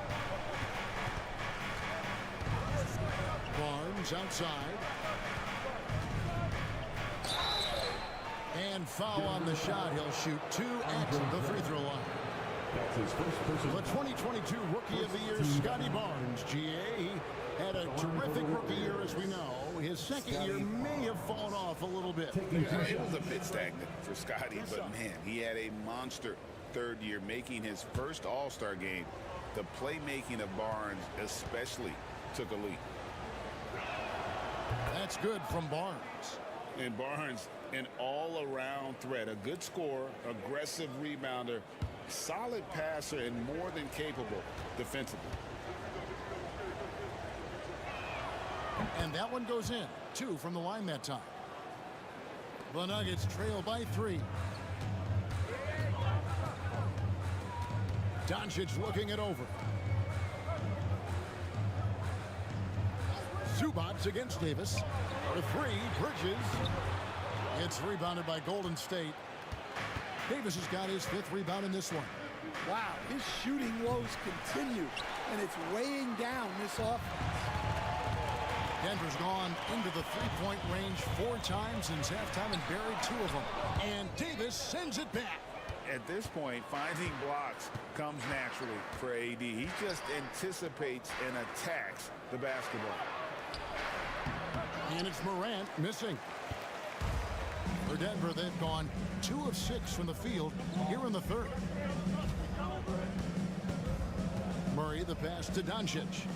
Barnes outside. And foul on the shot. He'll shoot 2 at the free throw line. That's his first personal. The 2022 Rookie of the Year, Scotty Barnes. GA had a terrific rookie year, as we know. His second year may have fallen off a little bit. Yeah, it was a bit stagnant for Scotty, but man, he had a monster third year, making his first All-Star game. The playmaking of Barnes especially took a leap. That's good from Barnes. And Barnes, an all-around threat, a good scorer, aggressive rebounder, solid passer, and more than capable defensively. And that one goes in. 2 from the line that time. The Nuggets trail by 3. Doncic looking it over. Zubats against Davis. For 3, Bridges. It's rebounded by Golden State. Davis has got his 5th rebound in this one. Wow, his shooting woes continue, and it's weighing down this offense. Denver's gone into the three-point range 4 times since halftime and buried 2 of them. And Davis sends it back. At this point, finding blocks comes naturally for AD. He just anticipates and attacks the basketball. And it's Morant missing. For Denver, they've gone 2 of 6 from the field here in the third. Murray, the pass to Doncic.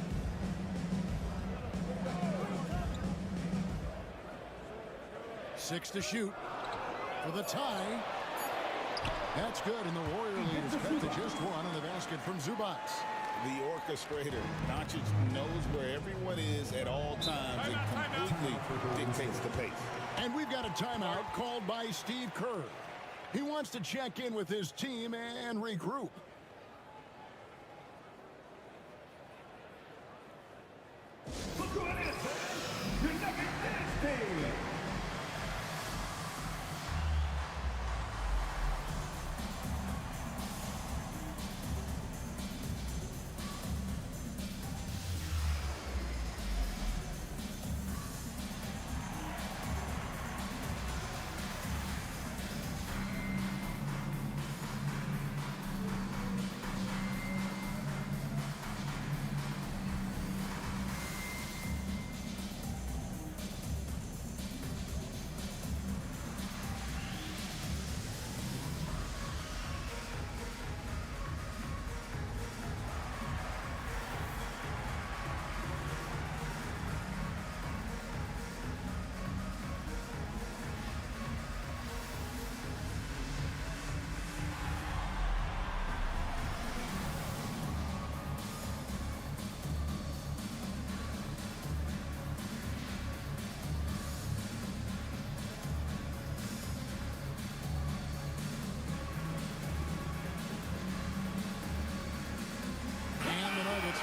Six to shoot for the tie. That's good, and the Warrior lead is cut to just 1 on the basket from Zubats. The orchestrator. Doncic knows where everyone is at all times and completely dictates the pace. And we've got a timeout called by Steve Kerr. He wants to check in with his team and regroup. Look who it is, your Nugget Dance Team.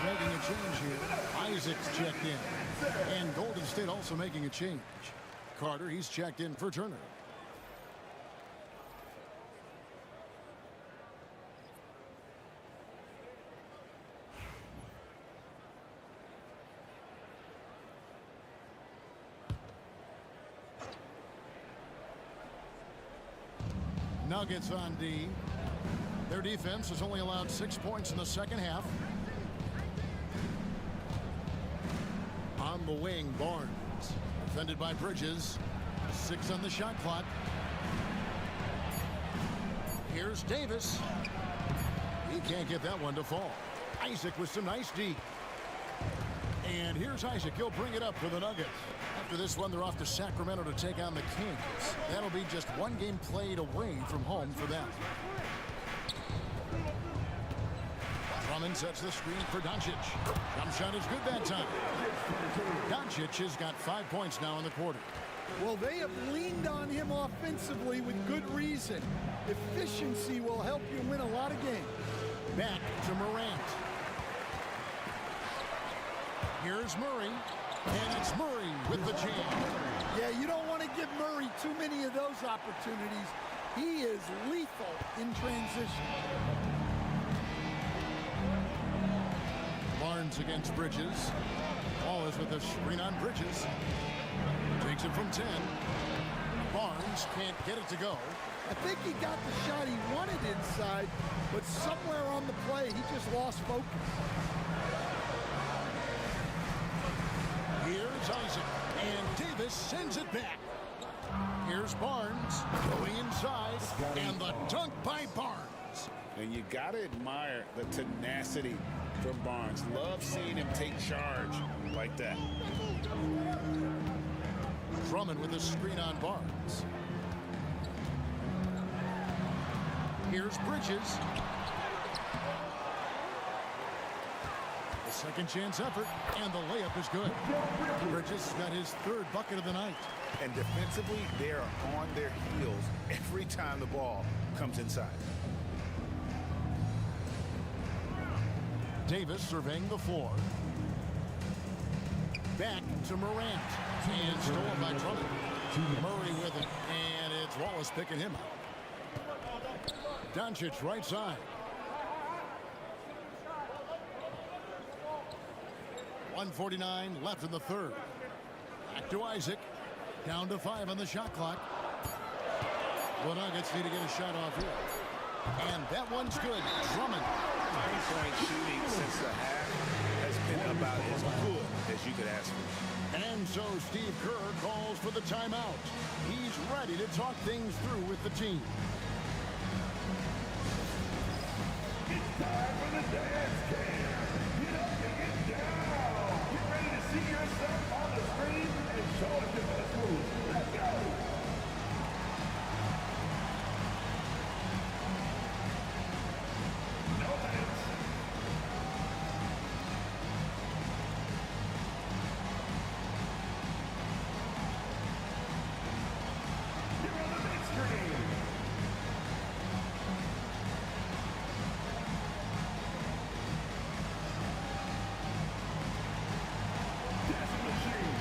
Making a change here. Isaac's checked in. And Golden State also making a change. Carter, he's checked in for Turner. Nuggets on D. Their defense has only allowed 6 points in the second half. On the wing, Barnes. Defended by Bridges. 6 on the shot clock. Here's Davis. He can't get that one to fall. Isaac with some nice D. And here's Isaac. He'll bring it up for the Nuggets. After this one, they're off to Sacramento to take on the Kings. That'll be just one game played away from home for them. Drummond sets the screen for Doncic. Jump shot is good that time. Doncic has got 5 points now in the quarter. Well, they have leaned on him offensively with good reason. Efficiency will help you win a lot of games. Back to Morant. Here's Murray. And it's Murray with the jam. Yeah, you don't want to give Murray too many of those opportunities. He is lethal in transition. Barnes against Bridges. Ball is with a screen on Bridges. Takes it from 10. Barnes can't get it to go. I think he got the shot he wanted inside, but somewhere on the play, he just lost focus. Here's Isaac, and Davis sends it back. Here's Barnes going inside, and the dunk by Barnes. And you got to admire the tenacity from Barnes. Love seeing him take charge like that. Drummond with a screen on Barnes. Here's Bridges. The second chance effort, and the layup is good. Bridges got his third bucket of the night. And defensively, they are on their heels every time the ball comes inside. Davis surveying the floor. Back to Morant. And stolen by Drummond. Murray with it. And it's Wallace picking him up. Doncic right side. .149 left in the third. Back to Isaac. Down to 5 on the shot clock. The Nuggets need to get a shot off here. And that one's good. Drummond. Three-point shooting since the half has been about as good as you could ask for. And so Steve Kerr calls for the timeout. He's ready to talk things through with the team. It's time for the dance cam. Get up and get down. Get ready to see yourself on the screen and show us your best moves. Let's go. No hands. You're on the big screen. Dancing machine.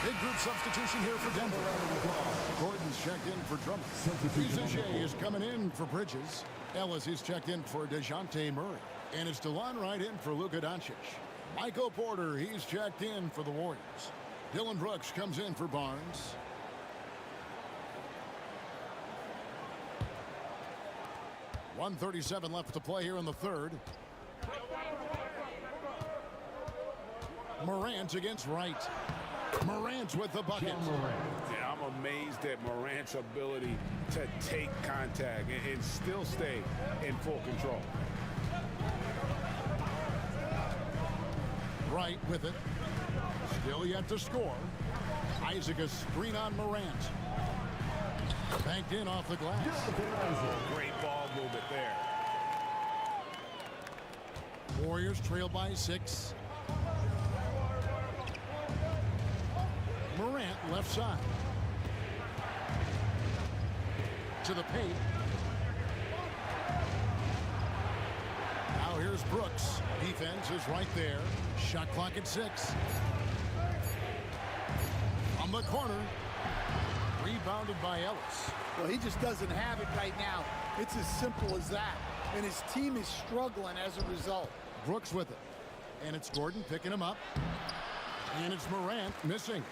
Big group substitution here for Denver. Gordon's checked in for Drummond. Rizege is coming in for Bridges. Ellis is checked in for DeJounte Murray. And it's DeLon Wright in for Luka Doncic. Michael Porter, he's checked in for the Warriors. Dylan Brooks comes in for Barnes. .137 left to play here in the third. Morant against Wright. Morant with the bucket. Yeah, I'm amazed at Morant's ability to take contact and still stay in full control. Wright with it. Still yet to score. Isaac a screen on Morant. Banked in off the glass. Great ball movement there. Warriors trail by 6. Morant left side. To the paint. Now here's Brooks. Defense is right there. Shot clock at 6. On the corner. Rebounded by Ellis. Well, he just doesn't have it right now. It's as simple as that. And his team is struggling as a result. Brooks with it. And it's Gordon picking him up. And it's Morant missing.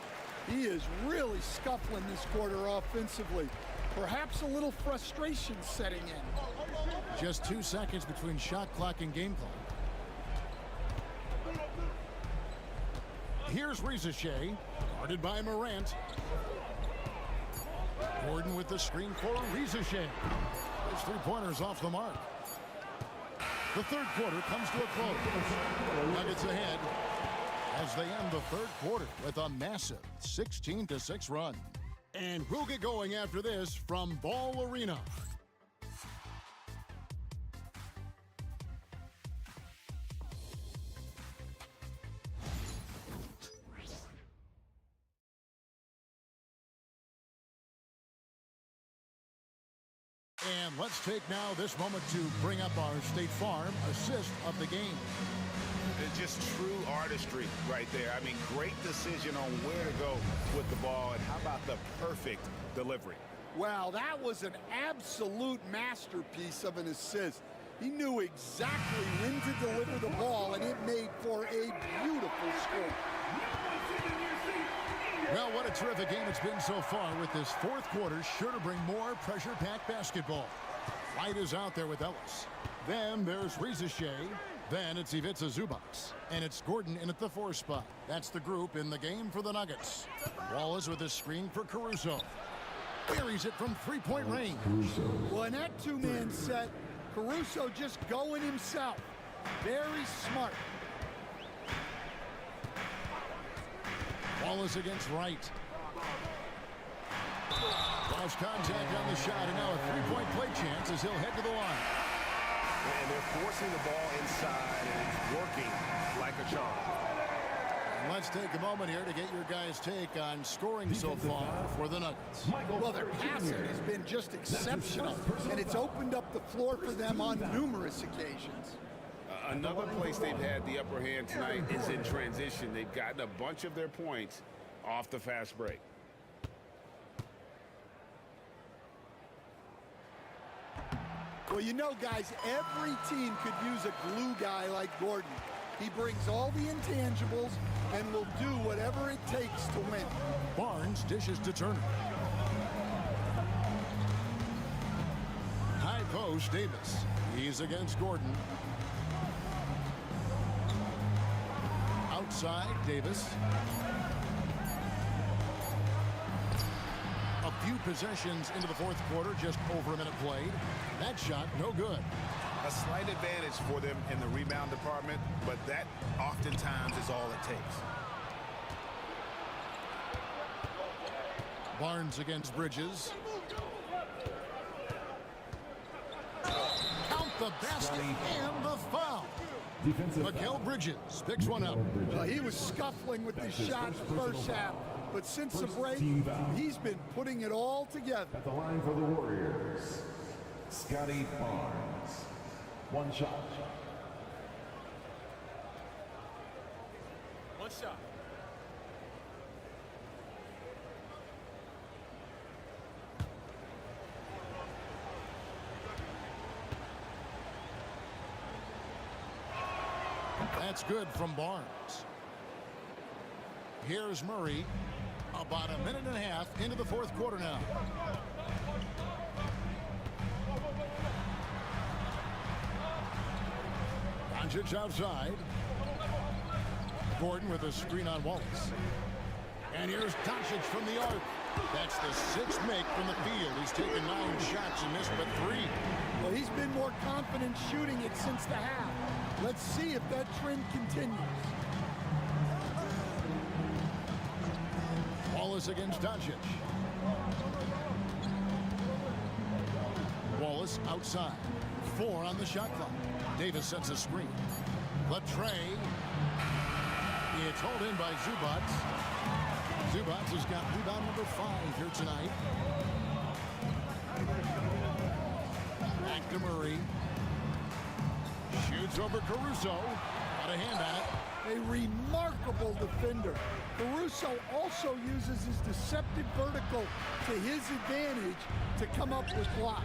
He is really scuffling this quarter offensively. Perhaps a little frustration setting in. Just 2 seconds between shot clock and game clock. Here's Rizachet, guarded by Morant. Gordon with the screen for Rizachet. His three-pointers off the mark. The third quarter comes to a close. Nuggets ahead as they end the third quarter with a massive 16-6 run. And we'll get going after this from Ball Arena. And let's take now this moment to bring up our State Farm assist of the game. It's just true artistry right there. I mean, great decision on where to go with the ball, and how about the perfect delivery? Wow, that was an absolute masterpiece of an assist. He knew exactly when to deliver the ball, and it made for a beautiful score. Well, what a terrific game it's been so far, with this fourth quarter sure to bring more pressure-packed basketball. White is out there with Ellis. Then there's Rizachet. Then it's Ivica Zubac. And it's Gordon in at the 4 spot. That's the group in the game for the Nuggets. Wallace with a screen for Caruso. Buries it from three-point range. Well, in that two-man set, Caruso just going himself. Very smart. Wallace against Wright. Lost contact on the shot, and now a three-point play chance as he'll head to the line. And they're forcing the ball inside, and it's working like a charm. And let's take a moment here to get your guys' take on scoring so far for the Nuggets. Well, their passing has been just exceptional, and it's opened up the floor for them on numerous occasions. Another place they've had the upper hand tonight is in transition. They've gotten a bunch of their points off the fast break. Well, you know, guys, every team could use a glue guy like Gordon. He brings all the intangibles and will do whatever it takes to win. Barnes dishes to Turner. High post, Davis. He's against Gordon. Outside, Davis. A few possessions into the fourth quarter, just over a minute played. That shot, no good. A slight advantage for them in the rebound department, but that oftentimes is all it takes. Barnes against Bridges. Count the basket and the foul. Mikal Bridges picks one up. He was scuffling with the shot first half, but since the break, he's been putting it all together. At the line for the Warriors, Scotty Barnes. One shot. One shot. That's good from Barnes. Here's Murray. About a minute and a half into the fourth quarter now. Doncic outside. Gordon with a screen on Wallace. And here's Doncic from the arc. That's the sixth make from the field. He's taken 9 shots and missed but 3. Well, he's been more confident shooting it since the half. Let's see if that trend continues. Wallace against Doncic. Wallace outside. 4 on the shot clock. Davis sets a screen. Latre. It's hauled in by Zubac. Zubac has got rebound number 5 here tonight. Back to Murray. Shoots over Caruso. Got a hand on it. A remarkable remarkable defender. Caruso also uses his deceptive vertical to his advantage to come up with blocks.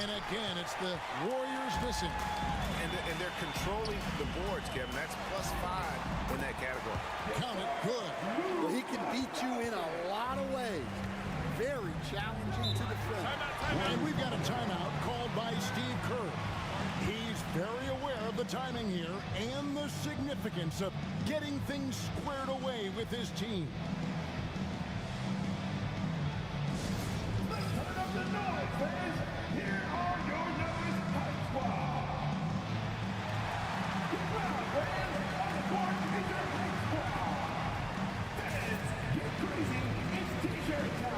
And again, it's the Warriors missing. And they're controlling the boards, Kevin. That's +5 in that category. Count it, good. Well, he can beat you in a lot of ways. Very challenging to defend. And we've got a timeout called by Steve Kerr. He's very aware of the timing here and the significance of getting things squared away with his team. Let's turn up the noise, fans. Here are your Nuggets Hype Squad. Get loud, fans. On the court is your Hype Squad. Fans, get crazy. It's T-shirt time.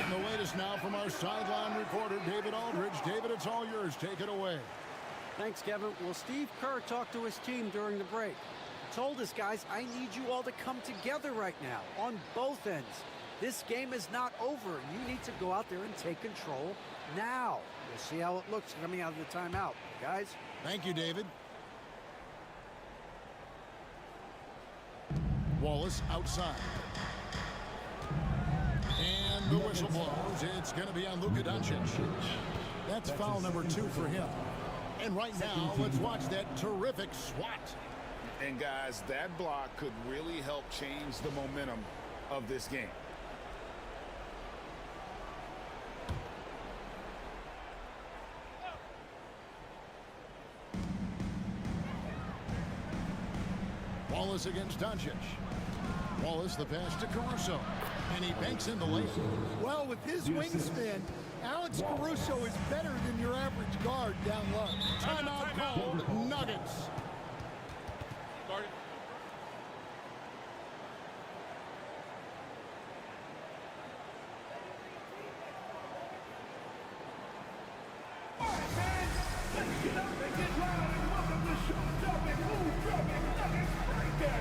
And the latest now from our sideline reporter, David Aldridge. David, it's all yours. Take it away. Thanks, Kevin. Well, Steve Kerr talked to his team during the break. He told his guys, I need you all to come together right now on both ends. This game is not over. You need to go out there and take control now. We'll see how it looks coming out of the timeout. Guys? Thank you, David. Wallace outside. And the whistle blows. It's going to be on Luka Doncic. That's foul number 2 for him. And right now, let's watch that terrific swat. And guys, that block could really help change the momentum of this game. Wallace against Doncic. Wallace the pass to Caruso. And he banks in the layup. Well, with his wingspan, Alex Caruso is better than your average guard down low. Timeout called. Nuggets. Guarded. All right, fans. Let's get up and get loud and welcome the show-stopping, move-dropping Nuggets Breaker.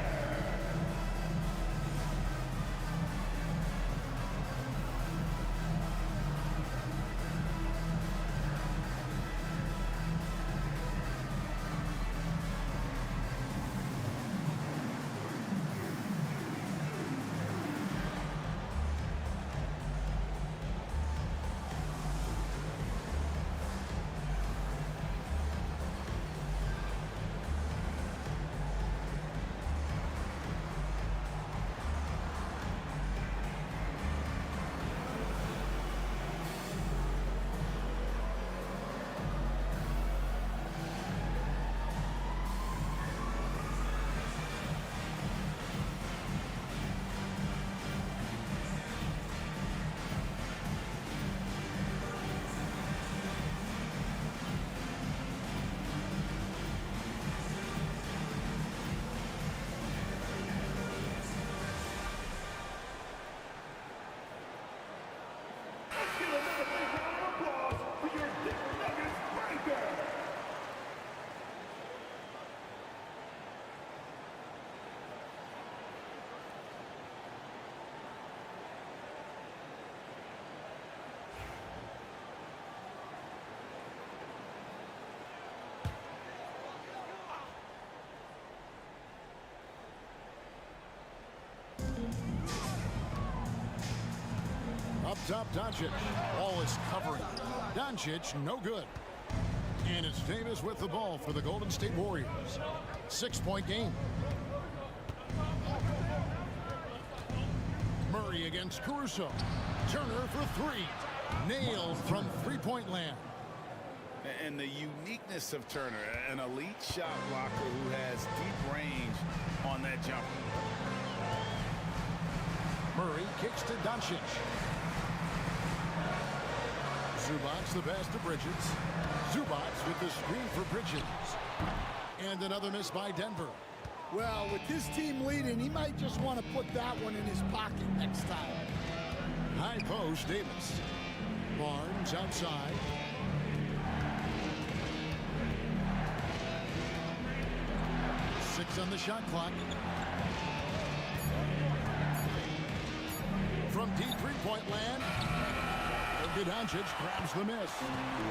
Up top, Doncic. Wallace covering. Doncic, no good. And it's Davis with the ball for the Golden State Warriors. 6-point game. Murray against Caruso. Turner for three. Nailed from three-point land. And the uniqueness of Turner, an elite shot blocker who has deep range on that jumper. Murray kicks to Doncic. Zubac the pass to Bridges. Zubac with the screen for Bridges. And another miss by Denver. Well, with his team leading, he might just want to put that one in his pocket next time. High post, Davis. Barnes outside. Six on the shot clock. From deep three-point land, Doncic grabs the miss.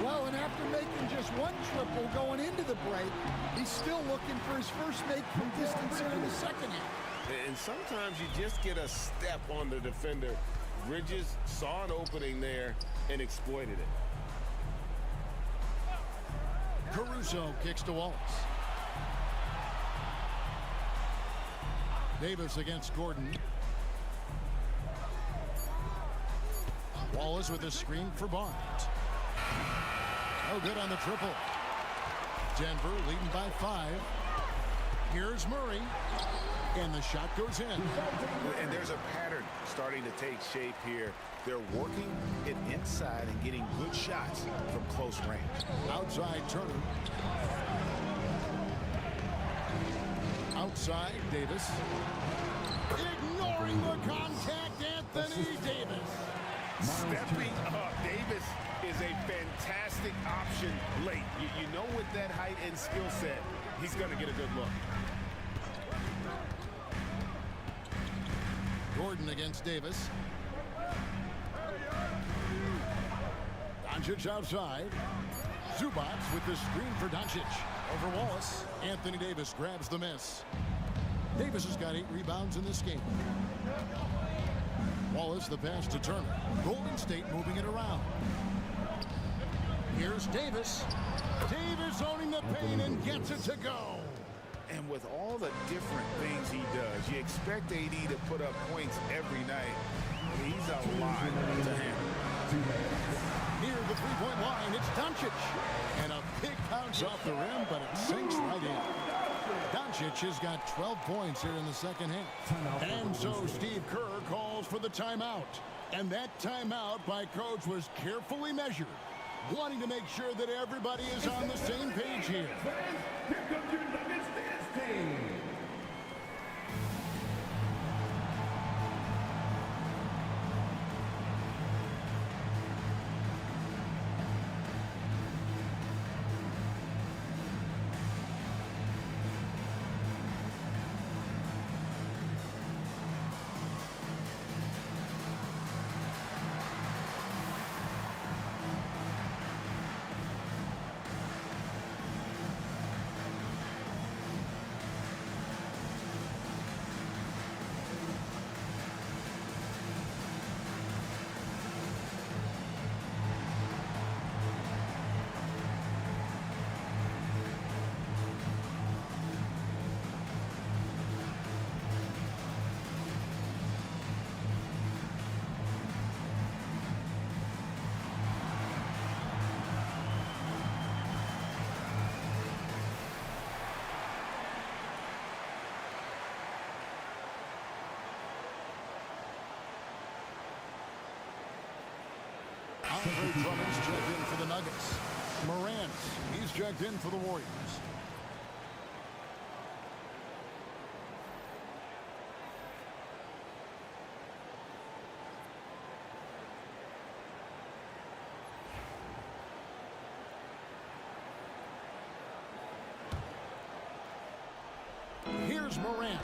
Well, and after making just one triple going into the break, he's still looking for his first make from distance here in the second half. And sometimes you just get a step on the defender. Bridges saw an opening there and exploited it. Caruso kicks to Wallace. Davis against Gordon. Wallace with a screen for Barnes. No good on the triple. Denver leading by 5. Here's Murray. And the shot goes in. And there's a pattern starting to take shape here. They're working it inside and getting good shots from close range. Outside Turner. Outside Davis. Ignoring the contact, Anthony Davis. Stepping up. Davis is a fantastic option late. You know, with that height and skill set, he's going to get a good look. Gordon against Davis. Doncic outside. Zubac with the screen for Doncic. Over Wallace. Anthony Davis grabs the miss. Davis has got 8 rebounds in this game. Wallace the pass to Turner. Golden State moving it around. Here's Davis. Davis owning the paint and gets it to go. And with all the different things he does, you expect AD to put up points every night. He's a lot to handle. Near the three-point line, it's Doncic. And a big bounce off the rim, but it sinks right in. Doncic has got 12 points here in the second half. And so Steve Kerr calls for the timeout. And that timeout by Coach was carefully measured, wanting to make sure that everybody is on the same page here. Here comes your Nuggets dance team. Andre Drummond's checked in for the Nuggets. Morant, he's checked in for the Warriors. Here's Morant.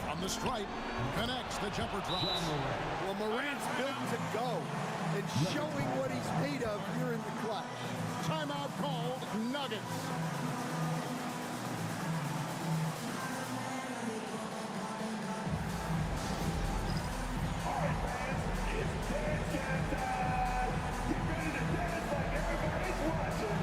From the stripe, connects, the jumper drops. Well, Morant's built to go and showing what he's made of here in the clutch. Timeout called, Nuggets. All right, fans, it's dance time. Get ready to dance like everybody's watching.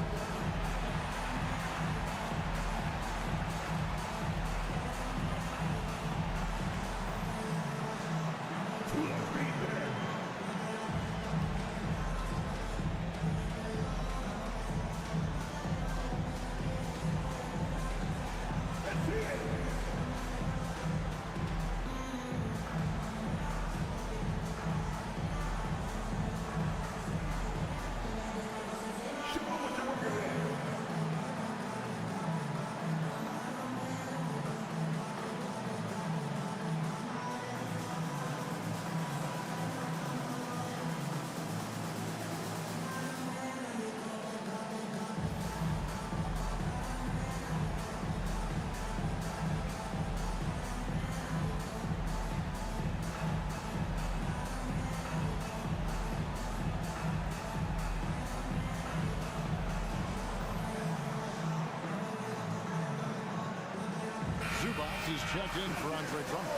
He's checked in for Andre Drummond.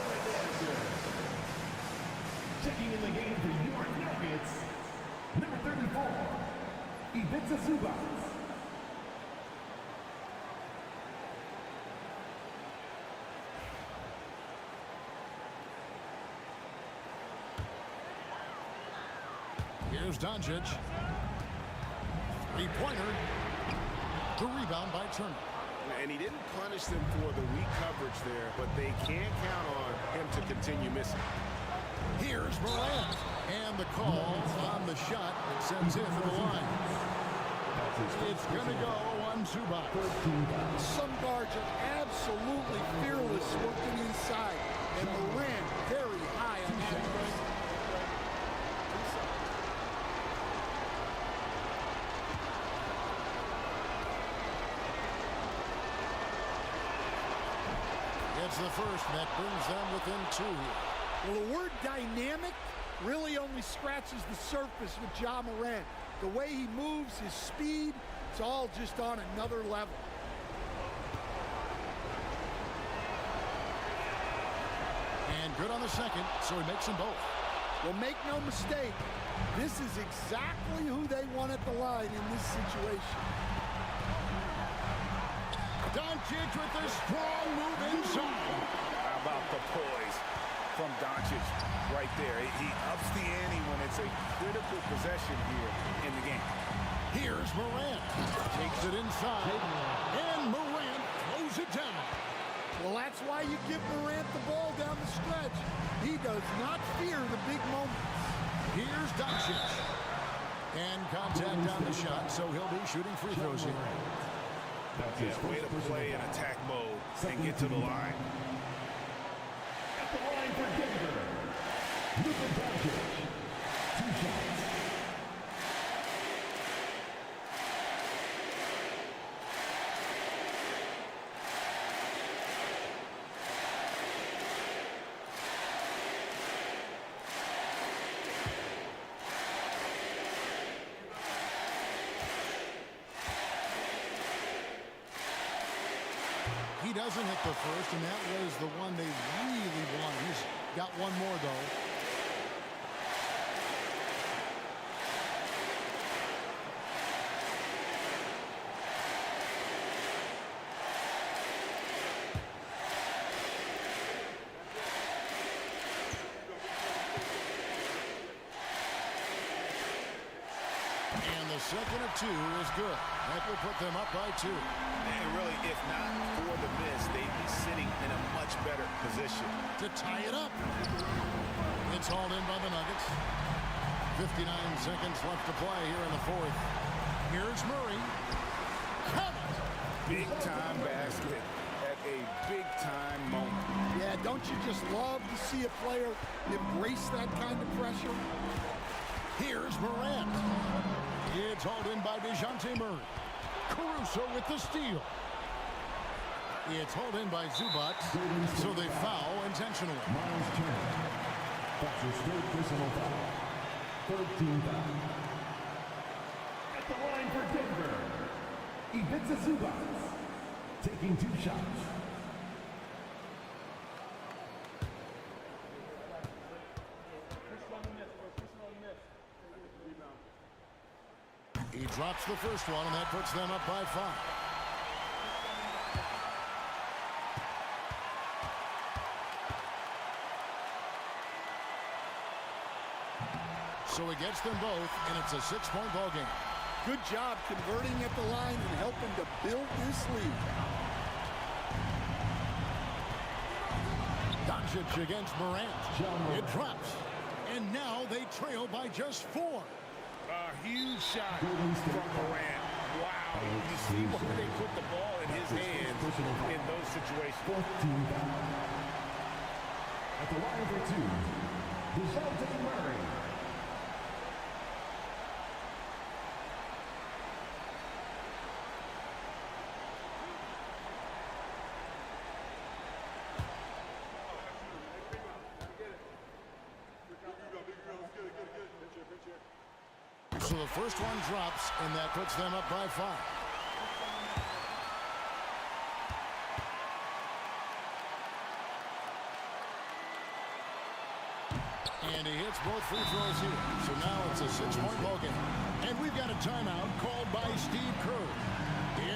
Checking in the game for your Nuggets, number 34, Ivica Zubac. Here's Doncic. Three-pointer. The rebound by Turner. And he didn't punish them for the weak coverage there, but they can't count on him to continue missing. Here's Morant. And the call on the shot sends him to the line. It's going to go on Zubac. Some guards are absolutely fearless working inside, and Morant very high on that list. It's the first that brings them within 2 here. Well, the word dynamic really only scratches the surface with Ja Morant. The way he moves, his speed, it's all just on another level. And good on the second, so he makes them both. Well, make no mistake, this is exactly who they want at the line in this situation. Doncic with a strong move inside. How about the poise from Doncic right there? He ups the ante when it's a critical possession here in the game. Here's Morant. Takes it inside. And Morant throws it down. Well, that's why you give Morant the ball down the stretch. He does not fear the big moments. Here's Doncic. And contact on the shot, so he'll be shooting free throws here. Yeah, way to play in attack mode and get to the line. At the line for Denver, Luka Doncic. 2 shots. He doesn't hit the first, and that was the one they really wanted. He's got one more, though. And the second of 2 is good. That will put them up by 2. And really, if not for the miss, they'd be sitting in a much better position to tie it up. It's hauled in by the Nuggets. 59 seconds left to play here in the fourth. Here's Murray. Count it. Big time basket at a big time moment. Yeah, don't you just love to see a player embrace that kind of pressure? Here's Morant. It's hauled in by DeJounte Murray. Caruso with the steal. It's hauled in by Zubac, so they foul intentionally. Miles Turner. That's his 3rd personal foul. 3rd team foul. At the line for Denver, Ivica Zubac. Taking 2 shots. He drops the first one, and that puts them up by 5. So he gets them both, and it's a 6-point ball game. Good job converting at the line and helping to build this lead. Doncic against Morant. It drops. And now they trail by just 4. A huge shot from Morant. Wow. You see why they put the ball in his hands in those situations. 4th team foul. At the line for 2, DeJounte Murray. So the first one drops, and that puts them up by 5. And he hits both free throws here. So now it's a 6-point ball game. And we've got a timeout called by Steve Kerr.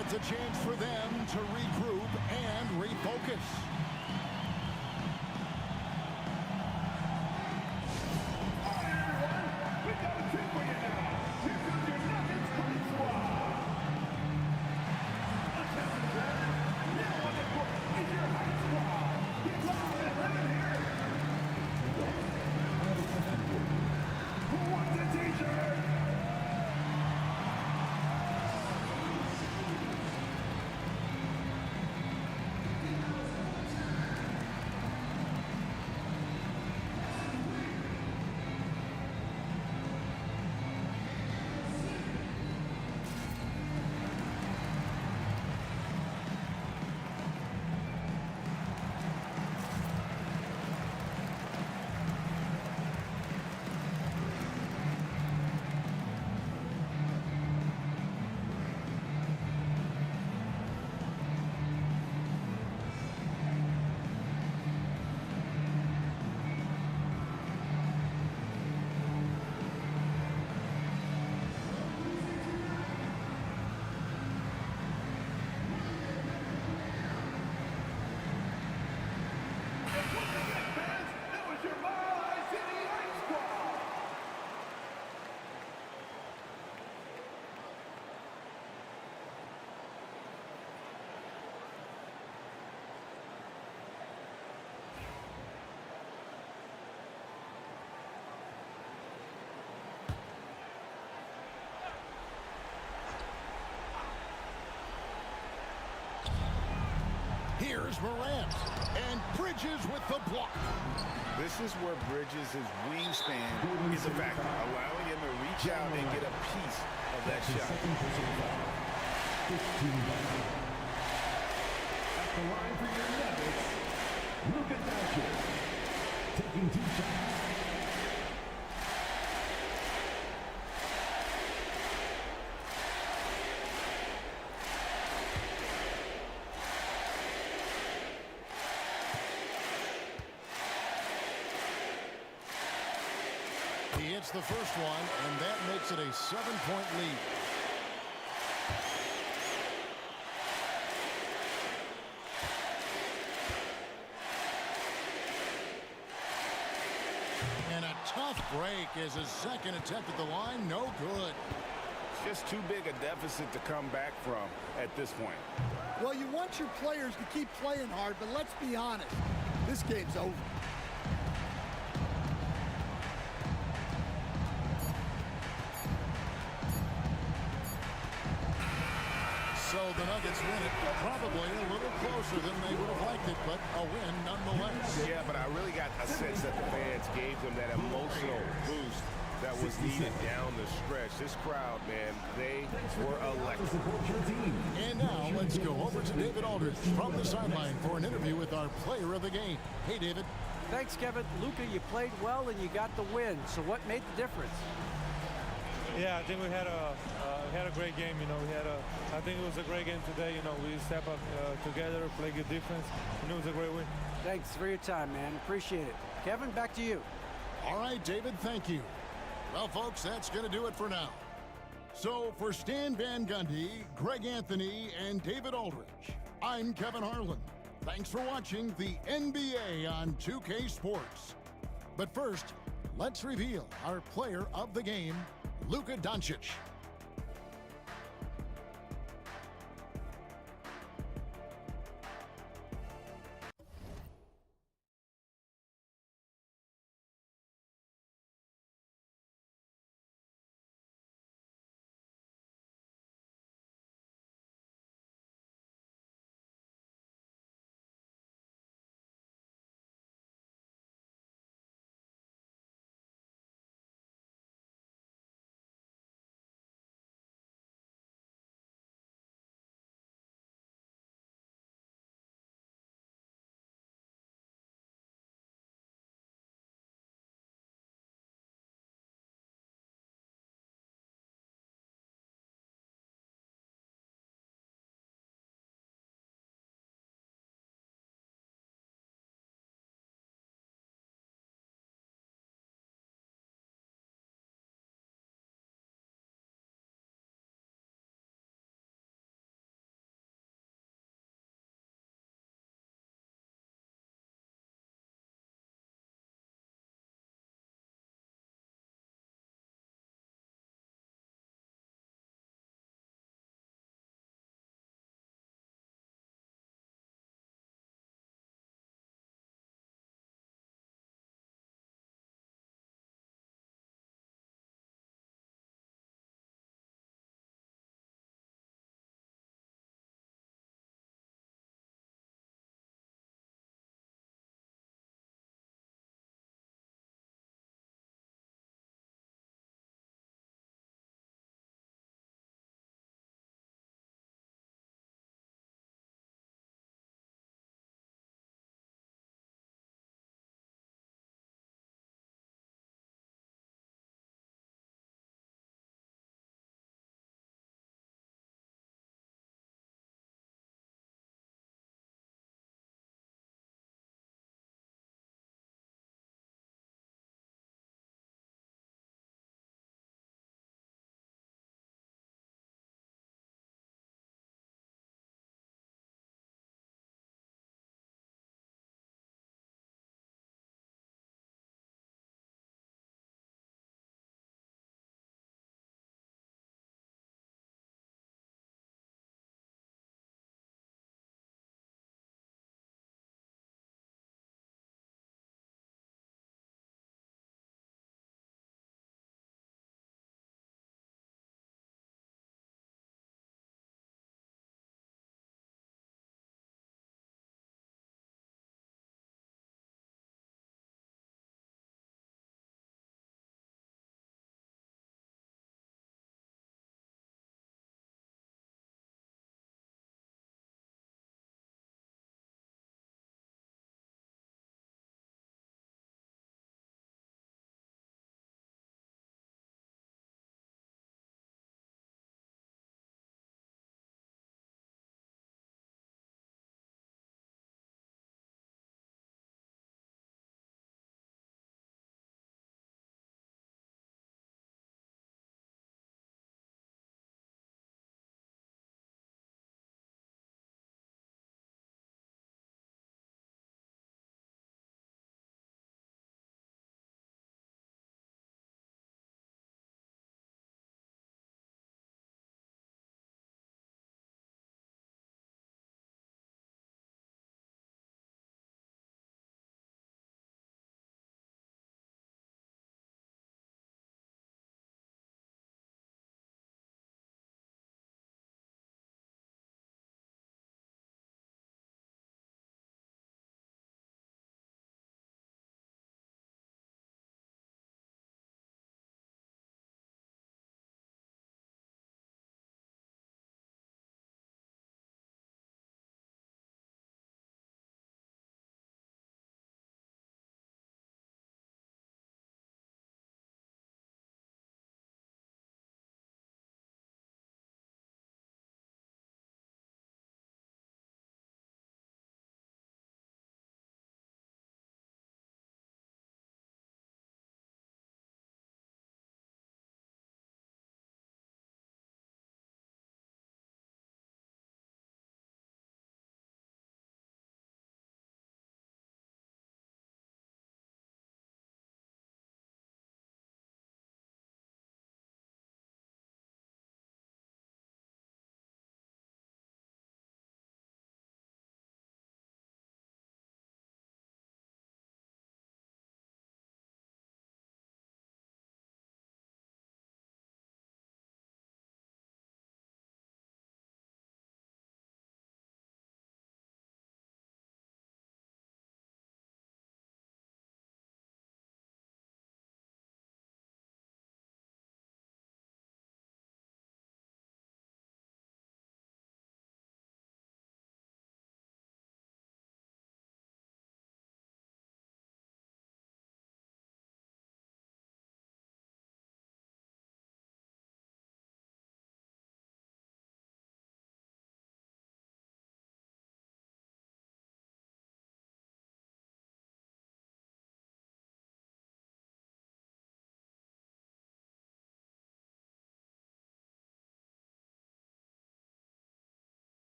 It's a chance for them to regroup and refocus. Here's Morant, and Bridges with the block. This is where Bridges' wingspan is a factor, allowing him to reach out and get a piece of that shot. At the line for your Nuggets, Luka Doncic, taking 2 shots. He hits the first one, and that makes it a 7-point lead. And a tough break is his second attempt at the line. No good. Just too big a deficit to come back from at this point. Well, you want your players to keep playing hard, but let's be honest. This game's over. So the Nuggets win it, probably a little closer than they would have liked it, but a win nonetheless. Yeah, but I really got a sense that the fans gave them that emotional boost that was needed down the stretch. This crowd, man, they were electric. And now let's go over to David Aldridge from the sideline for an interview with our player of the game. Hey, David. Thanks, Kevin. Luka, you played well and you got the win. So what made the difference? Yeah, I think we had a great game. You know, I think it was a great game today. You know, we step up together, play good defense, and it was a great win. Thanks for your time, man. Appreciate it. Kevin, back to you. All right, David, thank you. Well, folks, that's going to do it for now. So for Stan Van Gundy, Greg Anthony, and David Aldridge, I'm Kevin Harlan. Thanks for watching the NBA on 2K Sports. But first, let's reveal our player of the game, Luka Doncic.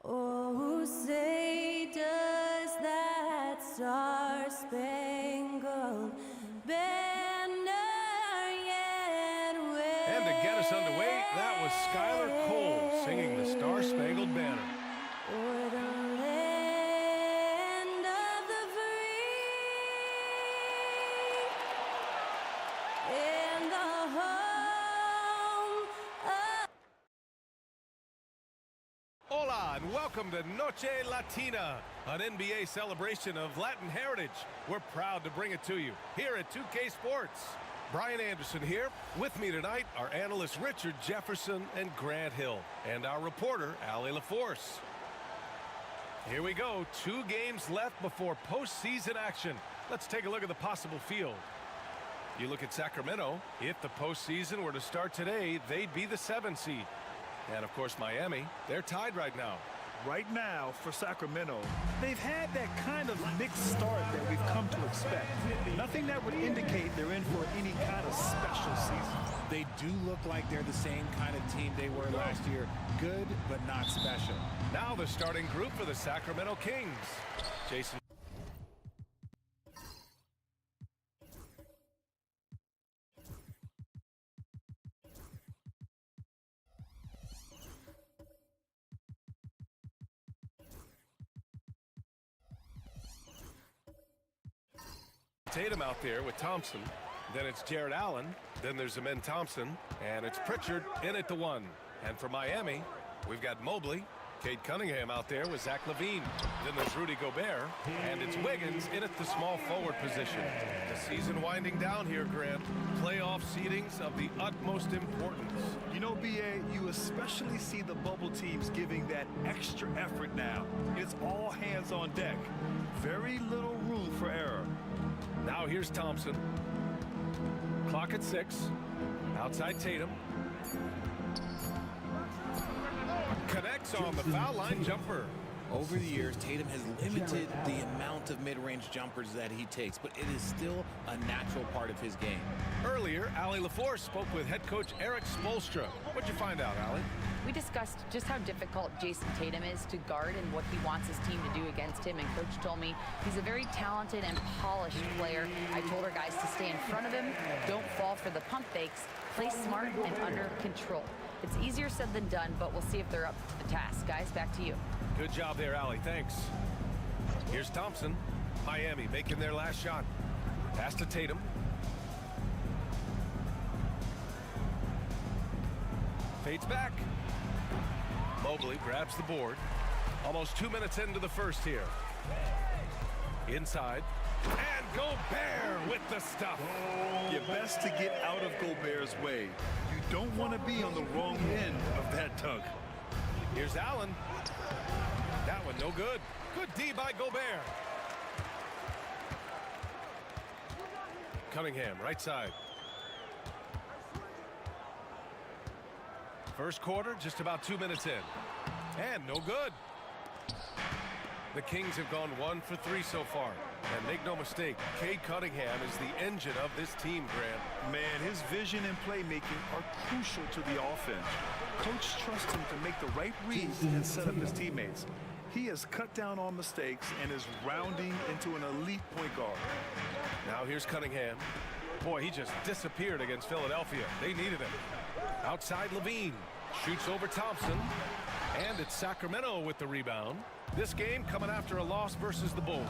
Oh, say does that star-spangled banner yet wave? And to get us underway, that was Skylar Cole singing the Star-Spangled Banner. O'er the land of the free and the home of... Hola, and welcome to Noche Latina, an NBA celebration of Latin heritage. We're proud to bring it to you here at 2K Sports. Brian Anderson here. With me tonight are analysts Richard Jefferson and Grant Hill, and our reporter, Allie LaForce. Here we go. 2 games left before postseason action. Let's take a look at the possible field. You look at Sacramento. If the postseason were to start today, they'd be the 7th seed. And, of course, Miami, they're tied right now. Right now, for Sacramento, they've had that kind of mixed start that we've come to expect. Nothing that would indicate they're in for any kind of special season. They do look like they're the same kind of team they were last year. Good, but not special. Now the starting group for the Sacramento Kings. Jason. Tatum out there with Thompson. Then it's Jared Allen. Then there's Amen Thompson. And it's Pritchard in at the 1. And for Miami, we've got Mobley. Cade Cunningham out there with Zach LaVine. Then there's Rudy Gobert. And it's Wiggins in at the small forward position. The season winding down here, Grant. Playoff seedings of the utmost importance. You know, B.A., you especially see the bubble teams giving that extra effort now. It's all hands on deck. Very little room for error. Now here's Thompson. Clock at 6. Outside Tatum. Connects on the foul line jumper. Over the years, Tatum has limited the amount of mid-range jumpers that he takes, but it is still a natural part of his game. Earlier, Allie LaForce spoke with head coach Eric Spoelstra. What'd you find out, Allie? We discussed just how difficult Jason Tatum is to guard and what he wants his team to do against him, and Coach told me he's a very talented and polished player. I told our guys to stay in front of him, don't fall for the pump fakes, play smart and under control. It's easier said than done, but we'll see if they're up to the task. Guys, back to you. Good job there, Allie. Thanks. Here's Thompson. Miami making their last shot. Pass to Tatum. Fades back. Mobley grabs the board. Almost 2 minutes into the first here. Inside. And Gobert with the stuff. You're best to get out of Gobert's way. You don't want to be on the wrong end of that tug. Here's Allen. That one no good. Good D by Gobert. Cunningham, right side. First quarter, just about 2 minutes in. And no good. The Kings have gone 1 for 3 so far. And make no mistake, Cade Cunningham is the engine of this team, Grant. Man, his vision and playmaking are crucial to the offense. Coach trusts him to make the right reads and set up his teammates. He has cut down on mistakes and is rounding into an elite point guard. Now here's Cunningham. Boy, he just disappeared against Philadelphia. They needed him. Outside Levine. Shoots over Thompson. And it's Sacramento with the rebound. This game coming after a loss versus the Bulls.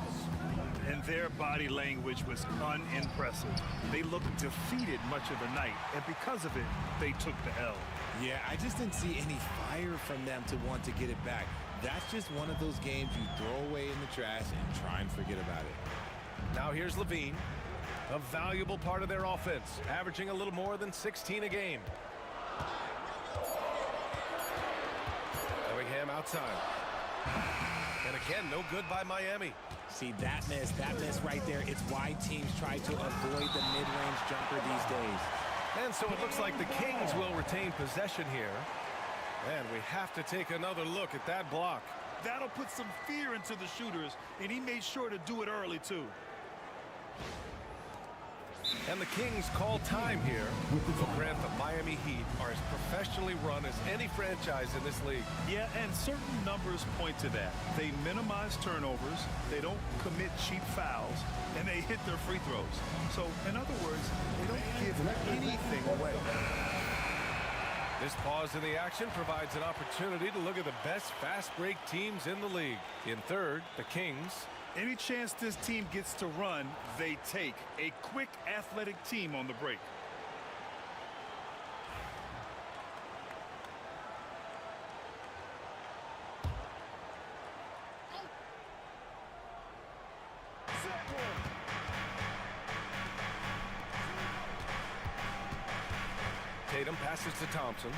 And their body language was unimpressive. They looked defeated much of the night, and because of it, they took the L. Yeah, I just didn't see any fire from them to want to get it back. That's just one of those games you throw away in the trash and try and forget about it. Now here's Levine, a valuable part of their offense, averaging a little more than 16 a game. Cunningham outside. And again, no good by Miami. See, that miss right there, it's why teams try to avoid the mid-range jumper these days. And so it looks like the Kings will retain possession here. And we have to take another look at that block. That'll put some fear into the shooters, and he made sure to do it early, too. And the Kings call time here. So, Grant, the Miami Heat are as professionally run as any franchise in this league. Yeah, and certain numbers point to that. They minimize turnovers, they don't commit cheap fouls, and they hit their free throws. So, in other words, they don't give anything away. This pause in the action provides an opportunity to look at the best fast break teams in the league. In third, the Kings. Any chance this team gets to run, they take. A quick, athletic team on the break. Tatum passes to Thompson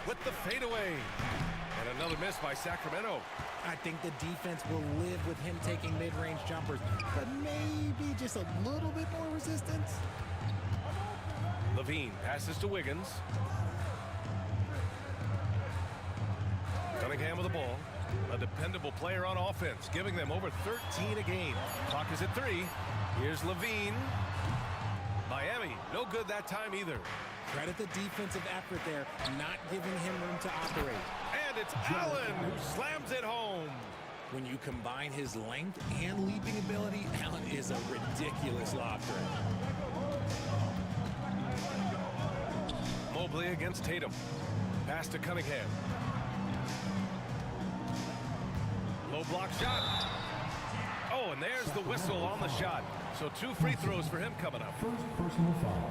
with the fadeaway. And another miss by Sacramento. I think the defense will live with him taking mid-range jumpers, but maybe just a little bit more resistance. Levine passes to Wiggins. Cunningham with the ball. A dependable player on offense, giving them over 13 a game. Clock is at 3. Here's Levine. Miami, no good that time either. Credit the defensive effort there, not giving him room to operate. And it's Allen who slams it home. When you combine his length and leaping ability, Allen is a ridiculous lob threat. Mobley against Tatum. Pass to Cunningham. Low block shot. Oh, and there's the whistle on the shot. So 2 free throws for him coming up.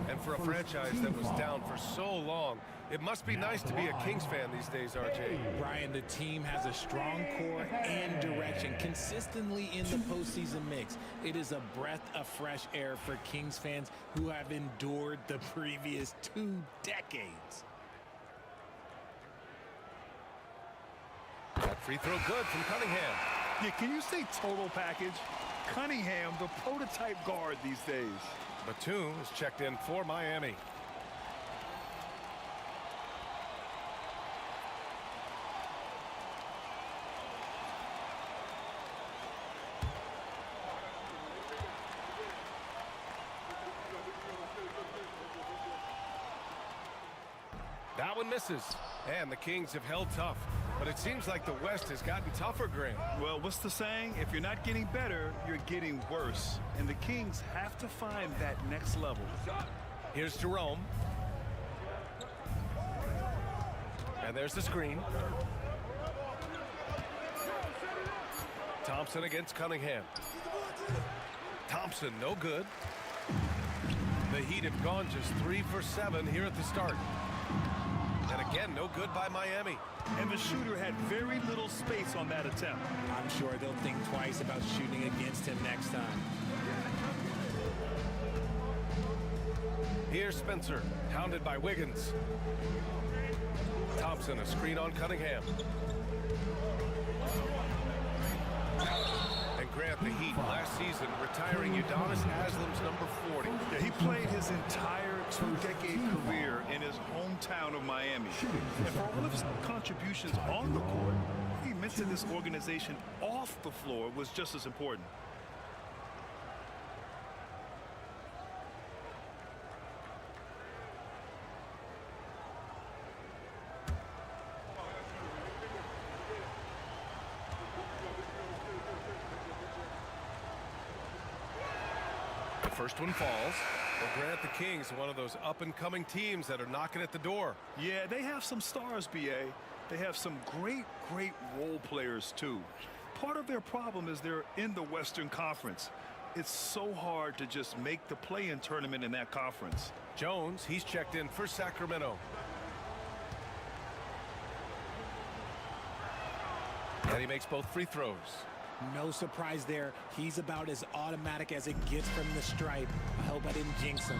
And for a franchise that was down for so long, it must be nice to be a Kings fan these days, RJ. Brian, the team has a strong core and direction consistently in the postseason mix. It is a breath of fresh air for Kings fans who have endured the previous 2 decades. That free throw good from Cunningham. Yeah, can you say total package? Cunningham, the prototype guard these days. Batum is checked in for Miami. That one misses. And the Kings have held tough. But it seems like the West has gotten tougher, Grant. Well, what's the saying? If you're not getting better, you're getting worse. And the Kings have to find that next level. Here's Jerome. And there's the screen. Thompson against Cunningham. Thompson, no good. The Heat have gone just 3 for 7 here at the start. And again, no good by Miami. And the shooter had very little space on that attempt. I'm sure they'll think twice about shooting against him next time. Here's Spencer, hounded by Wiggins. Thompson, a screen on Cunningham. And Grant, at the Heat last season, retiring Udonis Haslam's number 40. Yeah, he played his entire two-decade career in his hometown of Miami. And for all of his contributions on the court, what he meant to this organization off the floor was just as important. First one falls. Well, Grant, the Kings, one of those up-and-coming teams that are knocking at the door. Yeah, they have some stars, BA. They have some great role players, too. Part of their problem is they're in the Western Conference. It's so hard to just make the play-in tournament in that conference. Jones, he's checked in for Sacramento. And he makes both free throws. No surprise there. He's about as automatic as it gets from the stripe. I hope I didn't jinx him.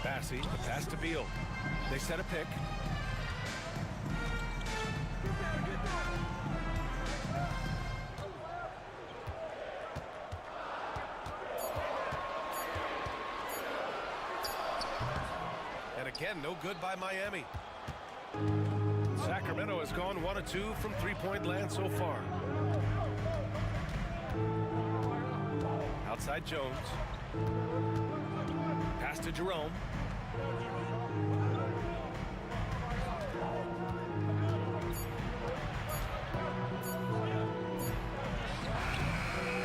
Bassey, the pass to Beal. They set a pick. And again, no good by Miami. Sacramento has gone 1 of 2 from three-point land so far. Outside Jones. Pass to Jerome.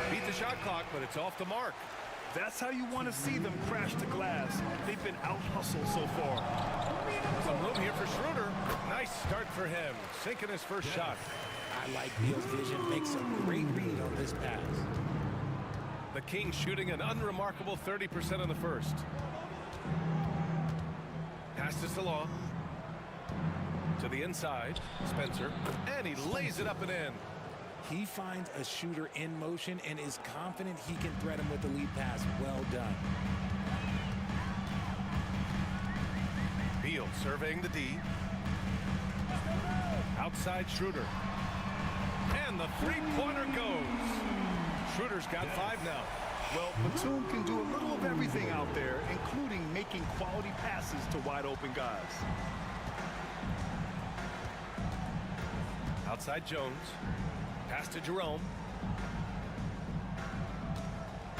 Beat the shot clock, but it's off the mark. That's how you want to see them crash the glass. They've been out-hustled so far. Some room here for Schroeder. Nice start for him, sinking his first shot. I like Beal's vision. Makes a great read on this pass. The Kings shooting an unremarkable 30% in the first. Pass to Salon. To the inside, Spencer. And he lays it up and in. He finds a shooter in motion and is confident he can thread him with the lead pass. Well done. Beal surveying the D. Outside Schroeder. And the three-pointer goes. Schroeder's got 5 now. Well, Batum can do a little of everything out there, including making quality passes to wide-open guys. Outside Jones. Pass to Jerome.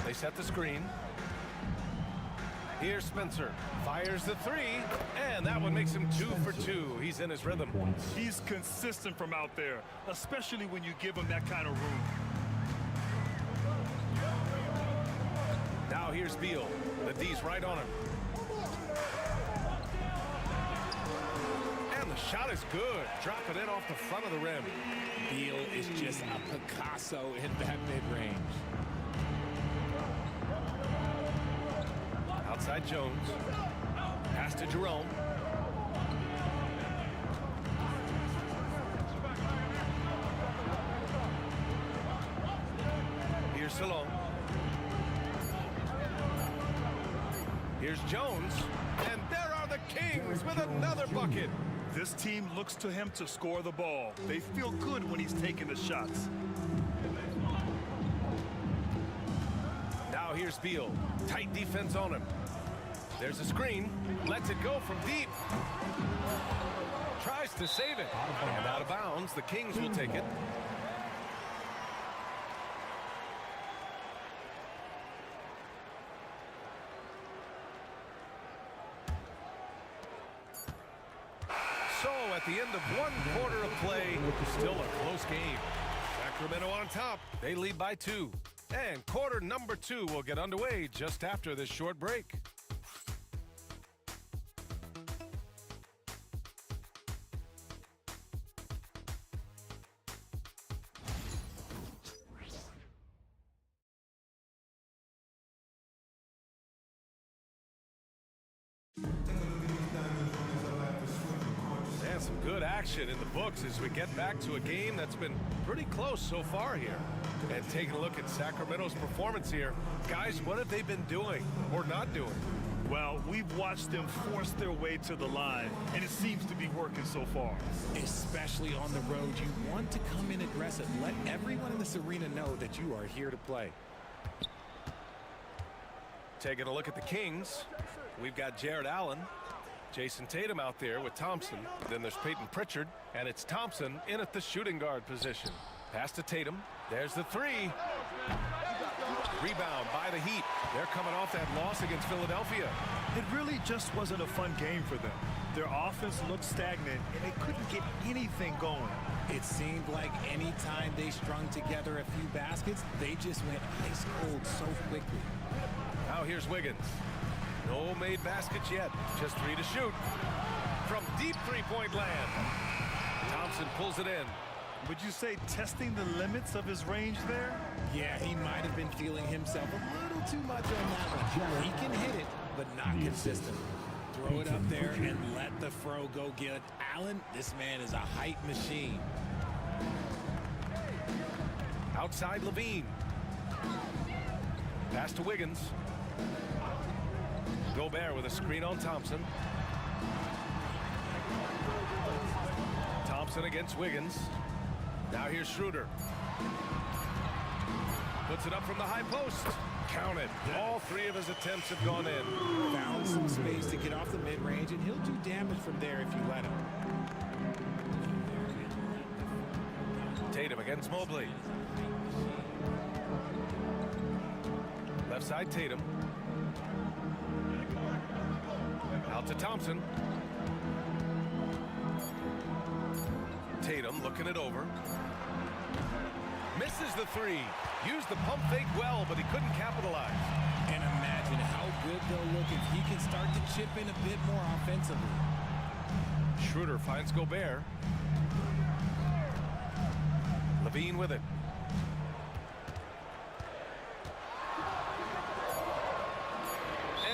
They set the screen. Here's Spencer. Fires the 3, and that one makes him 2 for 2. He's in his rhythm. He's consistent from out there, especially when you give him that kind of room. Now here's Beal. The D's right on him. And the shot is good. Dropping it off the front of the rim. Beal is just a Picasso in that mid-range. Outside Jones. Pass to Jerome. Here's Salon. Here's Jones. And there are the Kings with another bucket. This team looks to him to score the ball. They feel good when he's taking the shots. Now here's Beal. Tight defense on him. There's a screen. Lets it go from deep. Tries to save it. And out of bounds. The Kings will take it. So at the end of 1 quarter of play, still a close game. Sacramento on top. They lead by 2. And quarter number 2 will get underway just after this short break. And some good action in the books as we get back to a game that's been pretty close so far here. And taking a look at Sacramento's performance here. Guys, what have they been doing or not doing? Well, we've watched them force their way to the line, and it seems to be working so far. Especially on the road, you want to come in aggressive. Let everyone in this arena know that you are here to play. Taking a look at the Kings, we've got Jared Allen, Jason Tatum out there with Thompson. Then there's Peyton Pritchard, and it's Thompson in at the shooting guard position. Pass to Tatum. There's the three. Rebound by the Heat. They're coming off that loss against Philadelphia. It really just wasn't a fun game for them. Their offense looked stagnant, and they couldn't get anything going. It seemed like any time they strung together a few baskets, they just went ice cold so quickly. Now here's Wiggins. No made baskets yet. Just 3 to shoot. From deep three-point land. Thompson pulls it in. Would you say testing the limits of his range there? Yeah, he might have been feeling himself a little too much on that one. He can hit it, but not consistent. Throw it up there and let the throw go get Allen. This man is a height machine. Outside Levine. Pass to Wiggins. Gobert with a screen on Thompson. Thompson against Wiggins. Now here's Schroeder. Puts it up from the high post. Count it. All 3 of his attempts have gone in. Found some space to get off the mid-range, and he'll do damage from there if you let him. Tatum against Mobley. Left side Tatum. Out to Thompson. Tatum looking it over. Misses the 3. Used the pump fake well, but he couldn't capitalize. And imagine how good they'll look if he can start to chip in a bit more offensively. Schroeder finds Gobert. Levine with it.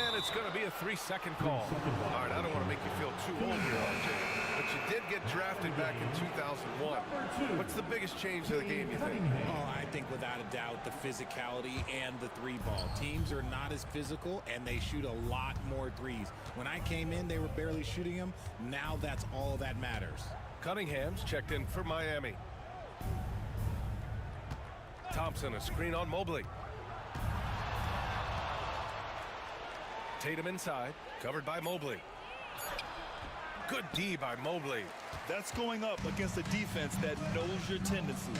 And it's going to be a 3-second call. All right, I don't want to make you feel too old here, RJ, but you did get drafted back in 2001. What's the biggest change to the game, you think? Oh, I think without a doubt the physicality and the 3-ball. Teams are not as physical, and they shoot a lot more threes. When I came in, they were barely shooting them. Now that's all that matters. Cunningham's checked in for Miami. Thompson, a screen on Mobley. Tatum inside, covered by Mobley. Good D by Mobley. That's going up against a defense that knows your tendencies.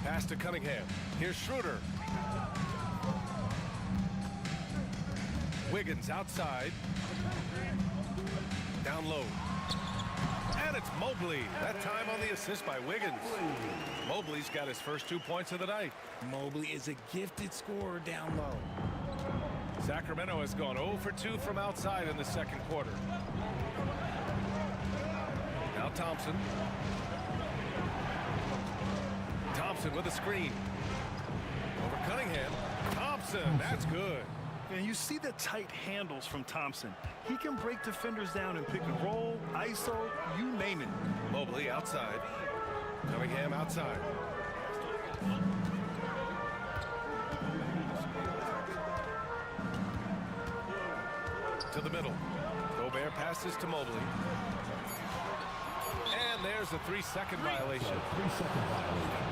Pass to Cunningham. Here's Schroeder. Wiggins outside. Down low. And it's Mobley. That time on the assist by Wiggins. Mobley's got his first 2 points of the night. Mobley is a gifted scorer down low. Sacramento has gone 0 for 2 from outside in the second quarter. Now Thompson. Thompson with a screen. Over Cunningham. Thompson, that's good. And you see the tight handles from Thompson. He can break defenders down in pick and roll, ISO, you name it. Mobley outside. Cunningham outside. To the middle. Gobert passes to Mobley. And there's a 3-second violation. 3-second violation.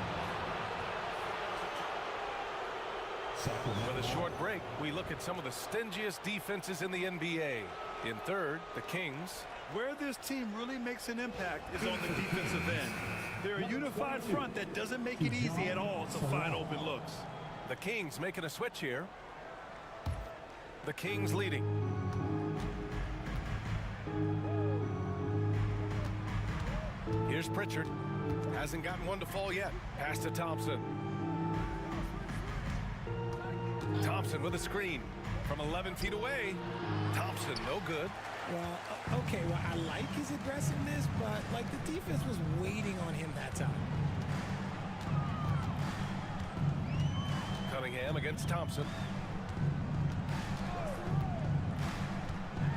With a short break, we look at some of the stingiest defenses in the NBA. In third, the Kings. Where this team really makes an impact is on the defensive end. They're a unified front that doesn't make it easy at all to find open looks. The Kings making a switch here. The Kings leading. Here's Pritchard. Hasn't gotten one to fall yet. Pass to Thompson. Thompson with a screen from 11 feet away. Thompson, no good. Well, okay, well, I like his aggressiveness, but, like, the defense was waiting on him that time. Cunningham against Thompson.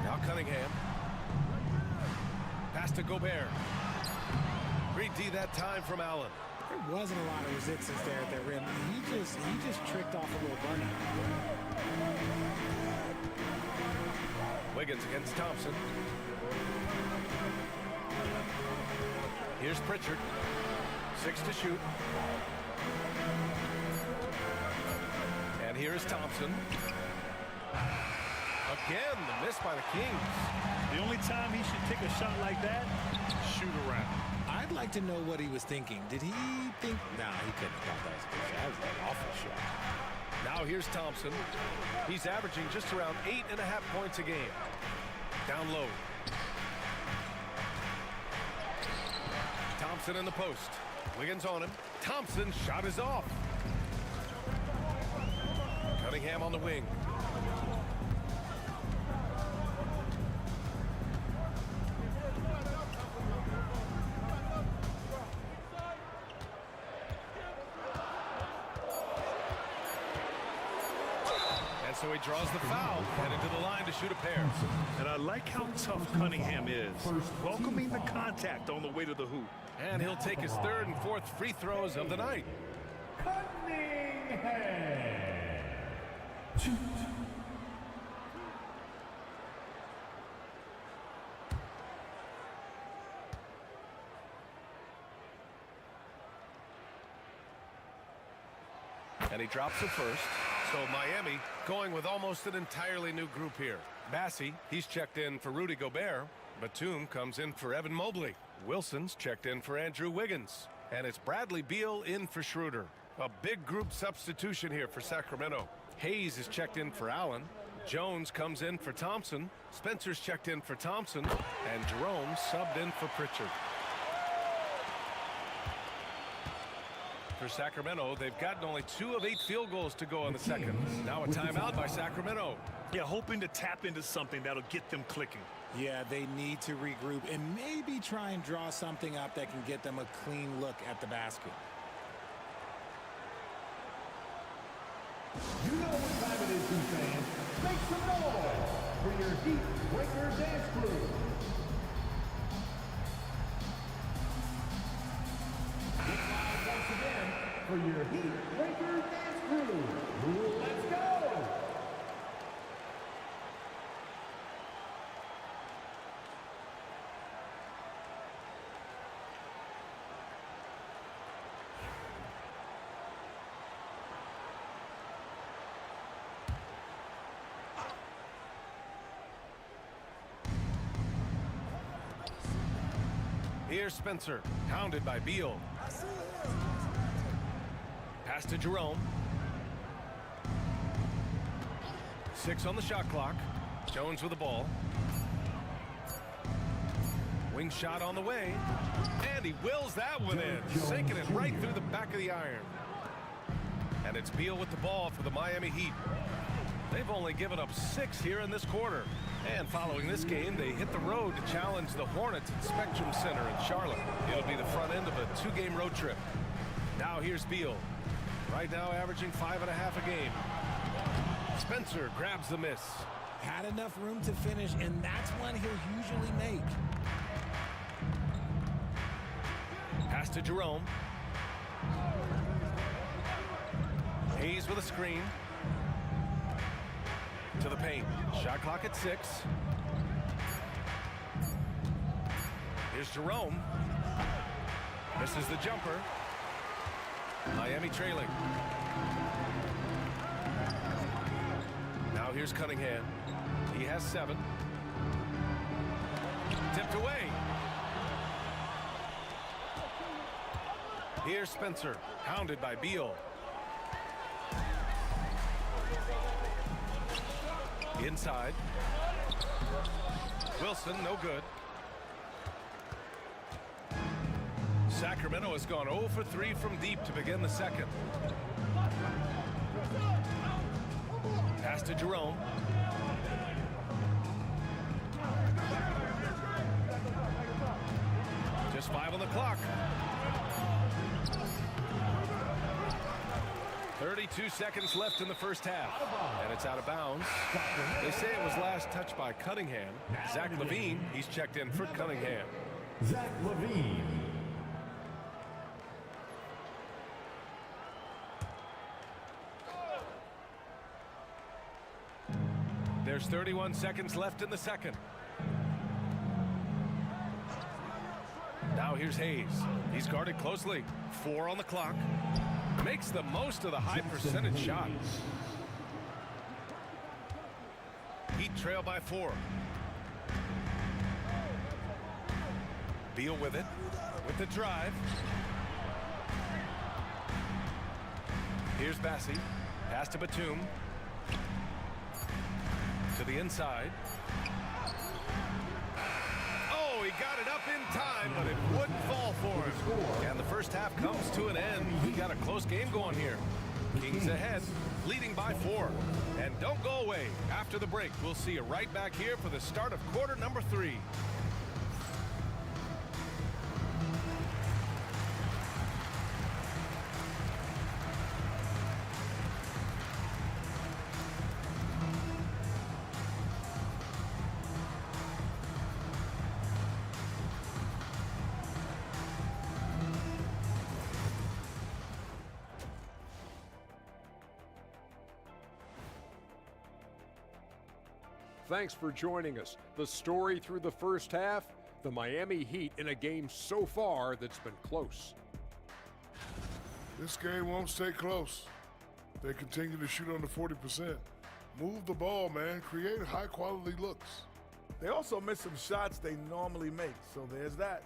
Now Cunningham. Pass to Gobert. Great D that time from Allen. There wasn't a lot of resistance there at the rim. He just tricked off a little burnout. Wiggins against Thompson. Here's Pritchard. 6 to shoot. And here's Thompson. Again, the miss by the Kings. The only time he should take a shot like that, shoot around. I'd like to know what he was thinking. Did he think? No, he couldn't have thought that was a good shot. That was an awful shot. Now here's Thompson. He's averaging just around 8.5 points a game. Down low. Thompson in the post. Wiggins on him. Thompson shot is off. Cunningham on the wing. So he draws the foul, headed to the line to shoot a pair. And I like how tough Cunningham is, welcoming the contact on the way to the hoop. And he'll take his 3rd and 4th free throws of the night. And he drops it first. So Miami going with almost an entirely new group here. Bassey, he's checked in for Rudy Gobert. Batum comes in for Evan Mobley. Wilson's checked in for Andrew Wiggins. And it's Bradley Beal in for Schroeder. A big group substitution here for Sacramento. Hayes is checked in for Allen. Jones comes in for Thompson. Spencer's checked in for Thompson. And Jerome subbed in for Pritchard. For Sacramento, they've gotten only 2 of 8 field goals to go in the second. Now a timeout by Sacramento. Yeah, hoping to tap into something that'll get them clicking. Yeah, they need to regroup and maybe try and draw something up that can get them a clean look at the basket. You know what time it is, fans. Make some noise for your Heat Breaker Dance Crew. Once again, for your Heat Breaker Dance Crew. Let's go! Here's Spencer, hounded by Beal. Pass to Jerome. 6 on the shot clock. Jones with the ball. Wing shot on the way. And he wills that one in, sinking it right through the back of the iron. And it's Beal with the ball for the Miami Heat. They've only given up 6 here in this quarter. And following this game, they hit the road to challenge the Hornets at Spectrum Center in Charlotte. It'll be the front end of a 2-game road trip. Now here's Beal. Right now averaging 5.5 a game. Spencer grabs the miss. Had enough room to finish, and that's one he'll usually make. Pass to Jerome. Hayes with a screen. To the paint. Shot clock at 6. Here's Jerome. Misses the jumper. Miami trailing. Now here's Cunningham. He has 7. Tipped away. Here's Spencer, hounded by Beal. Inside. Wilson, no good. Sacramento has gone 0 for 3 from deep to begin the second. Pass to Jerome. Just 5 on the clock. 32 seconds left in the first half. And it's out of bounds. They say it was last touched by Cunningham. Zach LaVine, he's checked in for Cunningham. Zach LaVine. There's 31 seconds left in the second. Now here's Hayes. He's guarded closely. 4 on the clock. Makes the most of the high percentage shot. Heat trail by 4. Beal with it. With the drive. Here's Bassi. Pass to Batum. To the inside. Oh, he got it up in time, but it wouldn't fall for him. And the first half comes to an end. We got a close game going here. Kings ahead, leading by 4. And don't go away. After the break, we'll see you right back here for the start of quarter number 3. Thanks for joining us. The story through the first half, the Miami Heat in a game so far that's been close. This game won't stay close. They continue to shoot under 40%. Move the ball, man. Create high-quality looks. They also miss some shots they normally make, so there's that.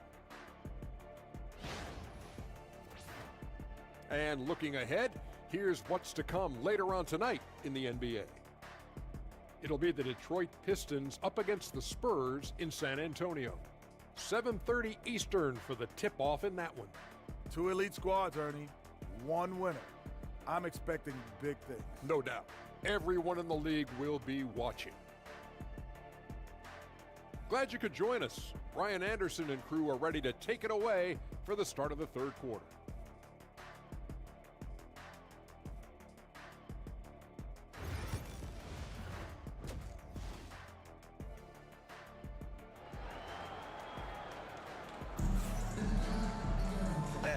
And looking ahead, here's what's to come later on tonight in the NBA. It'll be the Detroit Pistons up against the Spurs in San Antonio. 7:30 Eastern for the tip-off in that one. 2 elite squads, Ernie. 1 winner. I'm expecting big things. No doubt. Everyone in the league will be watching. Glad you could join us. Ryan Anderson and crew are ready to take it away for the start of the third quarter.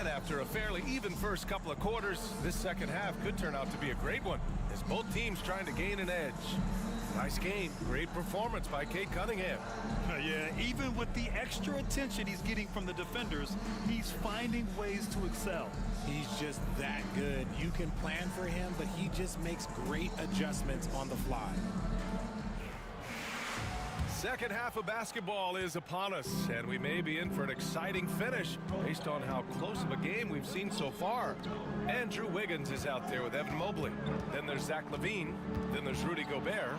After a fairly even first couple of quarters, this second half could turn out to be a great one, as both teams trying to gain an edge. Nice game. Great performance by Cade Cunningham. Yeah, even with the extra attention he's getting from the defenders, he's finding ways to excel. He's just that good. You can plan for him, but he just makes great adjustments on the fly. Second half of basketball is upon us, and we may be in for an exciting finish based on how close of a game we've seen so far. Andrew Wiggins is out there with Evan Mobley. Then there's Zach LaVine. Then there's Rudy Gobert.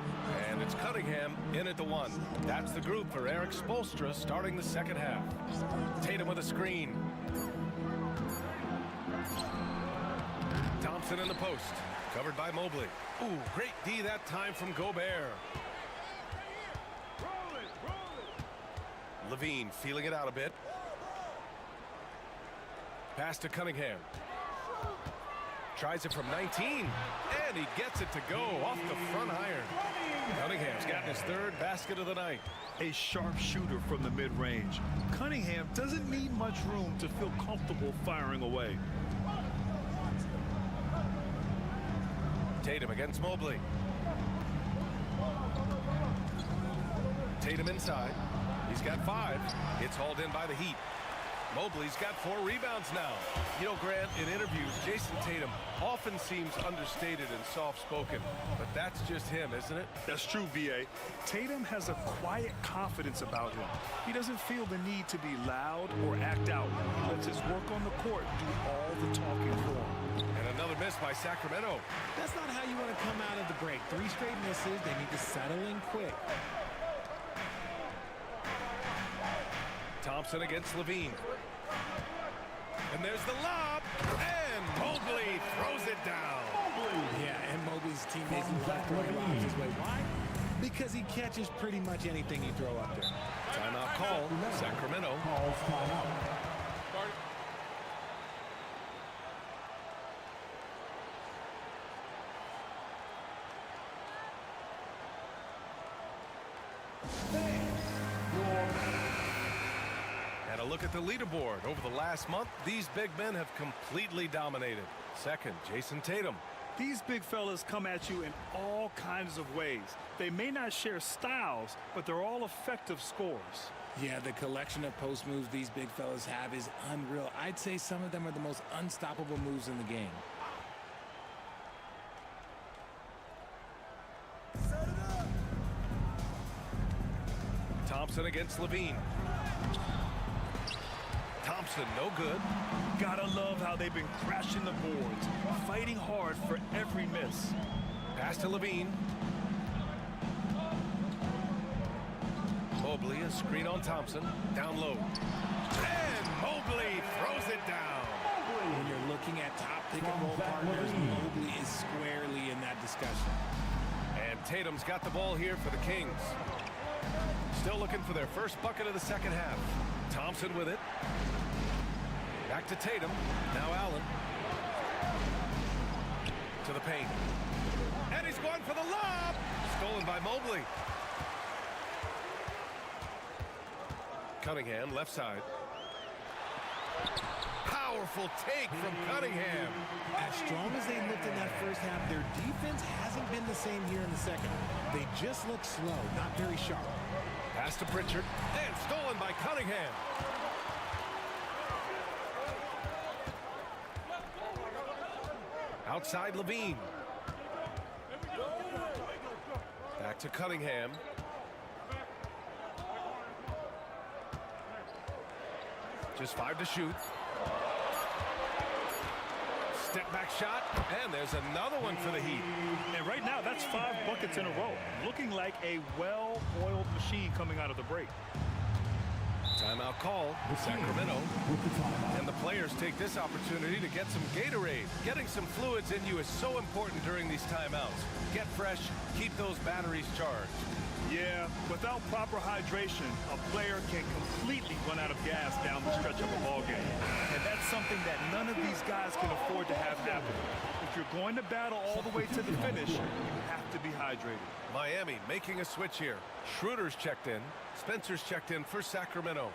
And it's Cunningham in at the 1. That's the group for Eric Spoelstra starting the second half. Tatum with a screen. Thompson in the post. Covered by Mobley. Ooh, great D that time from Gobert. LaVine feeling it out a bit. Pass to Cunningham. Tries it from 19, and he gets it to go off the front iron. Cunningham's gotten his 3rd basket of the night. A sharp shooter from the mid-range. Cunningham doesn't need much room to feel comfortable firing away. Tatum against Mobley. Tatum inside. He's got 5. It's hauled in by the Heat. Mobley's got 4 rebounds now. You know, Grant, in interviews, Jason Tatum often seems understated and soft-spoken, but that's just him, isn't it? That's true, B.A. Tatum has a quiet confidence about him. He doesn't feel the need to be loud or act out. He lets his work on the court do all the talking for him. And another miss by Sacramento. That's not how you want to come out of the break. 3 straight misses. They need to settle in quick. Thompson against LaVine. And there's the lob. And Mobley throws it down. Yeah, and Mobley's teammates left lobs his way. Why? Because he catches pretty much anything you throw up there. Timeout call. Sacramento. Calls timeout. And a look at the leaderboard. Over the last month, these big men have completely dominated. Second, Jason Tatum. These big fellas come at you in all kinds of ways. They may not share styles, but they're all effective scorers. Yeah, the collection of post moves these big fellas have is unreal. I'd say some of them are the most unstoppable moves in the game. Thompson against Levine. Thompson, no good. Gotta love how they've been crashing the boards, fighting hard for every miss. Pass to Levine. Mobley, a screen on Thompson. Down low. And Mobley throws it down. When you're looking at top pick-and-roll partners, Mobley is squarely in that discussion. And Tatum's got the ball here for the Kings. Still looking for their first bucket of the second half. Thompson with it. Back to Tatum. Now Allen. To the paint. And he's going for the lob. Stolen by Mobley. Cunningham, left side. Powerful take from Cunningham. As strong as they looked in that first half, their defense hasn't been the same here in the second. They just look slow, not very sharp. Pass to Pritchard. And stolen by Cunningham. Outside Levine. Back to Cunningham. Just 5 to shoot. Step back shot, and there's another one for the Heat. And right now, that's 5 buckets in a row. Looking like a well-oiled machine coming out of the break. Timeout call, Sacramento. And the players take this opportunity to get some Gatorade. Getting some fluids in you is so important during these timeouts. Get fresh, keep those batteries charged. Yeah, without proper hydration, a player can completely run out of gas down the stretch of a ball game. And that's something that none of these guys can afford to have happen. If you're going to battle all the way to the finish, you have to be hydrated. Miami making a switch here. Schroeder's checked in. Spencer's checked in for Sacramento.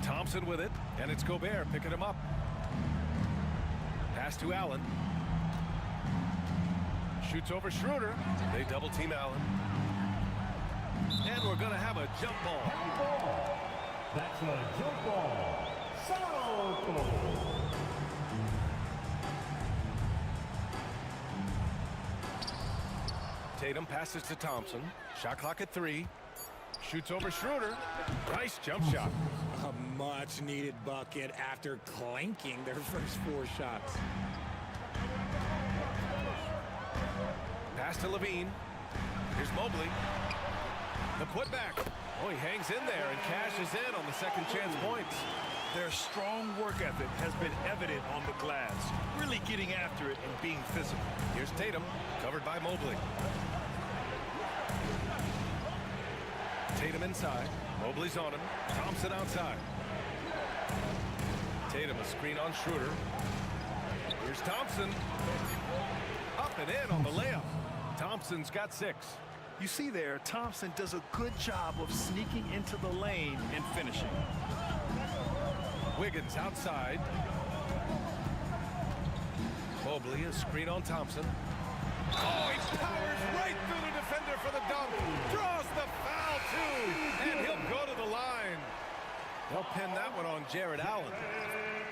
Thompson with it, and it's Gobert picking him up. Pass to Allen. Shoots over Schroeder. They double team Allen. And we're going to have a jump ball. That's a jump ball. South. Tatum passes to Thompson. Shot clock at 3. Shoots over Schroeder. Nice jump shot. A much-needed bucket after clanking their first 4 shots. Pass to Levine. Here's Mobley. The putback. Oh, he hangs in there and cashes in on the second chance points. Their strong work ethic has been evident on the glass, really getting after it and being physical. Here's Tatum, covered by Mobley. Tatum inside. Mobley's on him. Thompson outside. Tatum a screen on Schroeder. Here's Thompson. Up and in on the layup. Thompson's got 6. You see there, Thompson does a good job of sneaking into the lane and finishing. Wiggins outside. Mobley a screen on Thompson. Oh, he powers right through the defender for the dunk. Draws the foul, too. And he'll go to the line. They'll pin that one on Jared Allen.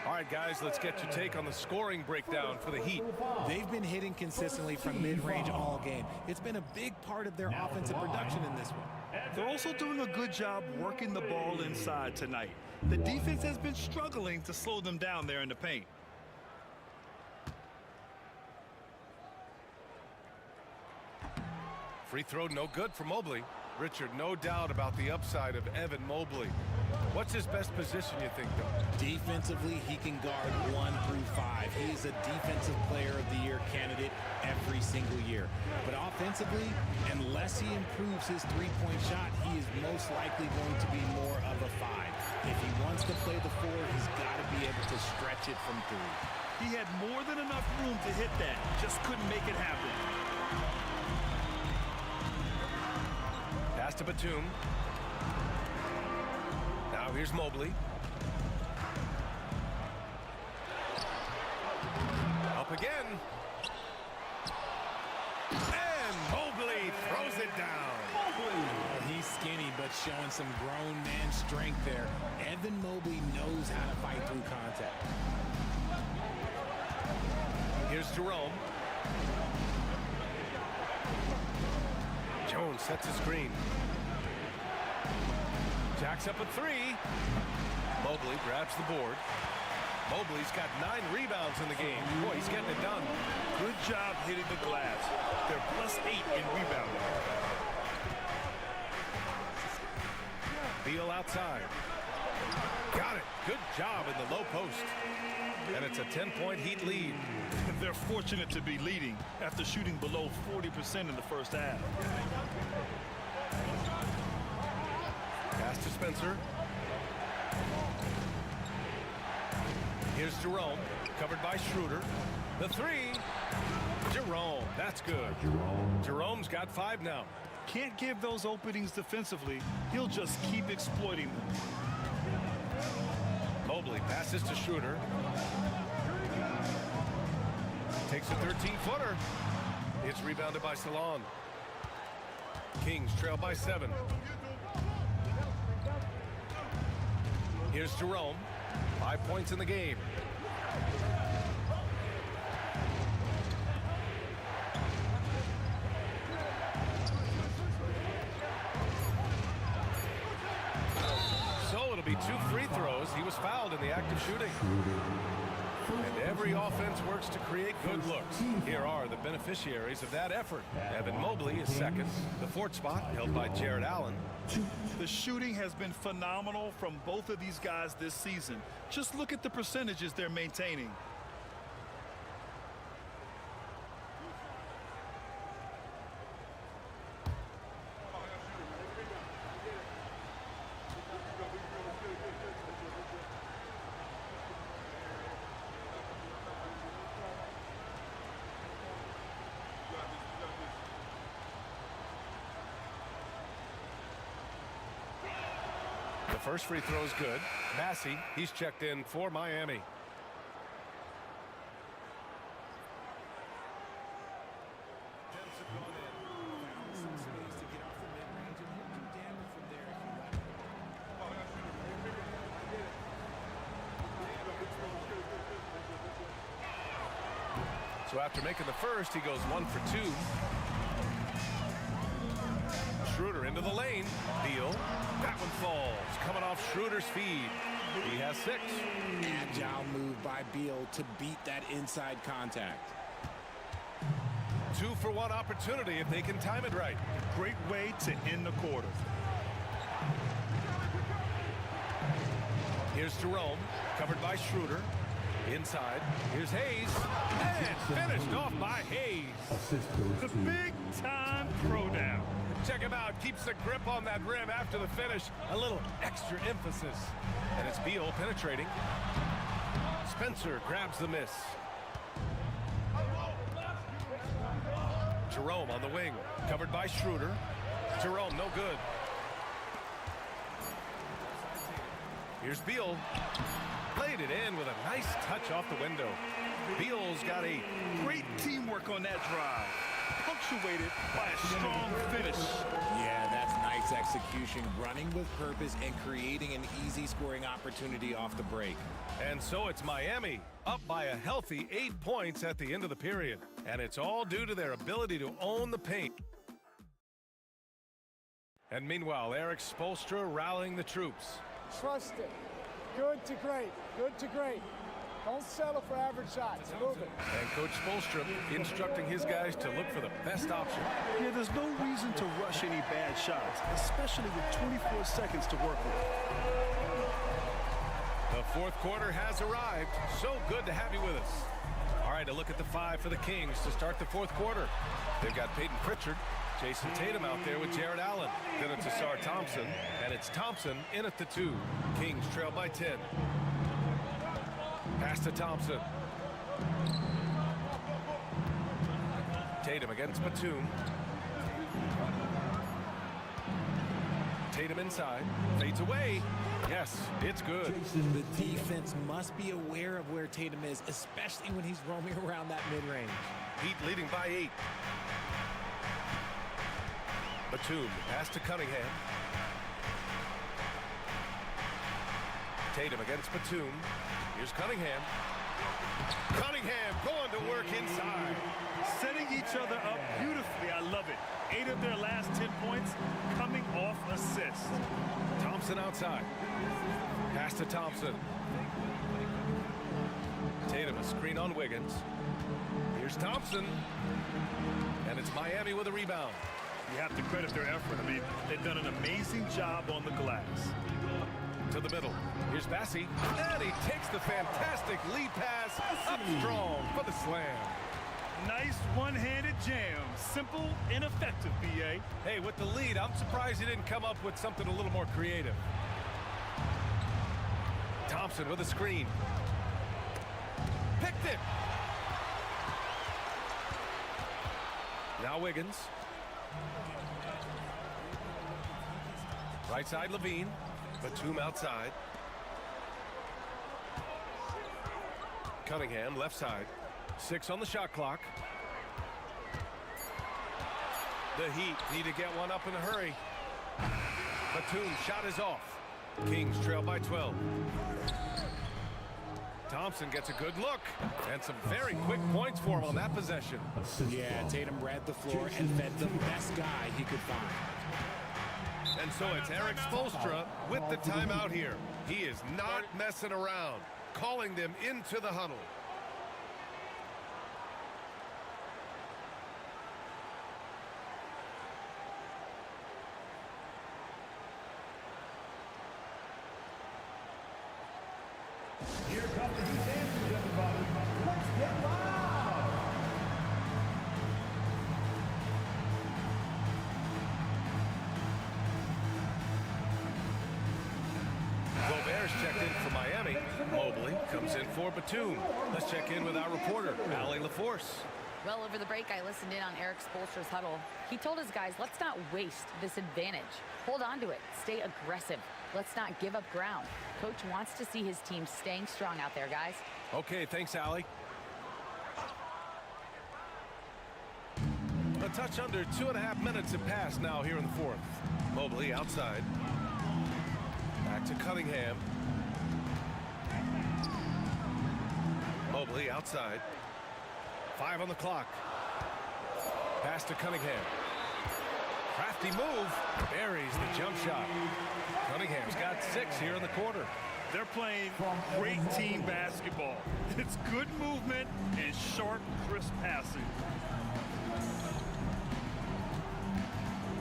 All right, guys, let's get your take on the scoring breakdown for the Heat. They've been hitting consistently from mid-range all game. It's been a big part of their offensive production in this one. They're also doing a good job working the ball inside tonight. The defense has been struggling to slow them down there in the paint. Free throw no good for Mobley. Richard, no doubt about the upside of Evan Mobley. What's his best position, you think, though? Defensively, he can guard 1 through 5. He is a Defensive Player of the Year candidate every single year. But offensively, unless he improves his three-point shot, he is most likely going to be more of a 5. If he wants to play the 4, he's got to be able to stretch it from 3. He had more than enough room to hit that, just couldn't make it happen. Pass to Batum. here's Mobley. Up again. And Mobley throws it down. Oh, he's skinny, but showing some grown man strength there. Evan Mobley knows how to fight through contact. Here's Jerome. Jones sets a screen. Jacks up a three. Mobley grabs the board. Mobley's got 9 rebounds in the game. Boy, he's getting it done. Good job hitting the glass. They're +8 in rebounding. Beal outside. Got it. Good job in the low post. And it's a 10-point Heat lead. They're fortunate to be leading after shooting below 40% in the first half. Pass to Spencer. Here's Jerome, covered by Schroeder. The three. Jerome, that's good. Jerome's got 5 now. Can't give those openings defensively. He'll just keep exploiting them. Mobley passes to Schroeder. Takes a 13-footer. It's rebounded by Salon. Kings trail by 7. Here's Jerome. 5 points in the game. So it'll be 2 free throws. He was fouled in the act of shooting. And every offense works to create good looks. Here are the beneficiaries of that effort. Evan Mobley is second. The 4th spot held by Jared Allen. The shooting has been phenomenal from both of these guys this season. Just look at the percentages they're maintaining. The first free throw is good. Massey, he's checked in for Miami. So after making the first, he goes 1 for 2. Schroeder into the lane. Beal. That one falls. Coming off Schroeder's feed. He has 6. Agile move by Beal to beat that inside contact. 2-for-1 opportunity if they can time it right. Great way to end the quarter. Here's Jerome, covered by Schroeder. Inside, here's Hayes, and finished off by Hayes. The big-time throwdown. Check him out, keeps the grip on that rim after the finish. A little extra emphasis. And it's Beal penetrating. Spencer grabs the miss. Jerome on the wing, covered by Schroeder. Jerome, no good. Here's Beal. Played it in with a nice touch off the window. Beal's got a great teamwork on that drive, punctuated by a strong finish. Yeah, that's nice execution, running with purpose and creating an easy scoring opportunity off the break. And so it's Miami, up by a healthy 8 points at the end of the period. And it's all due to their ability to own the paint. And meanwhile, Eric Spoelstra rallying the troops. Trust it. Good to great. Good to great. Don't settle for average shots. Move it. And Coach Spoelstra instructing his guys to look for the best option. Yeah, there's no reason to rush any bad shots, especially with 24 seconds to work with. The fourth quarter has arrived. So good to have you with us. All right, a look at the 5 for the Kings to start the fourth quarter. They've got Peyton Pritchard, Jason Tatum out there with Jared Allen. Then it's Asar Thompson, and it's Thompson in at the 2. Kings trail by 10. Pass to Thompson. Tatum against Batum. Tatum inside. Fades away. Yes, it's good. The defense must be aware of where Tatum is, especially when he's roaming around that mid-range. Heat leading by 8. Batum, pass to Cunningham. Tatum against Batum. Here's Cunningham. Cunningham going to work inside. Setting each other up beautifully. I love it. 8 of their last 10 points coming off assists. Thompson outside. Pass to Thompson. Tatum, a screen on Wiggins. Here's Thompson. And it's Miami with a rebound. You have to credit their effort. I mean, they've done an amazing job on the glass. To the middle. Here's Bassey. And he takes the fantastic lead pass up strong for the slam. Nice one-handed jam. Simple and effective, B.A. Hey, with the lead, I'm surprised he didn't come up with something a little more creative. Thompson with a screen. Picked it. Now Wiggins. Right side, Levine. Batum outside. Cunningham, left side. 6 on the shot clock. The Heat need to get one up in a hurry. Batum, shot is off. Kings trail by 12. Thompson gets a good look. And some very quick points for him on that possession. Yeah, Tatum read the floor and fed the best guy he could find. And so it's Eric Spoelstra with the timeout here. He is not messing around, calling them into the huddle. Here comes the Heat dancers, everybody. Let's get loud! Gobert's checked in for Miami. Mobley comes in for Batum. Let's check in with our reporter, Allie LaForce. Well, over the break, I listened in on Eric Spoelstra's huddle. He told his guys, let's not waste this advantage. Hold on to it. Stay aggressive. Let's not give up ground. Coach wants to see his team staying strong out there, guys. Okay, thanks, Allie. A touch under 2.5 minutes have passed now here in the fourth. Mobley outside. Back to Cunningham. Mobley outside. 5 on the clock. Pass to Cunningham. Crafty move. Buries the jump shot. Cunningham's got 6 here in the quarter. They're playing great team basketball. It's good movement and sharp, crisp passing.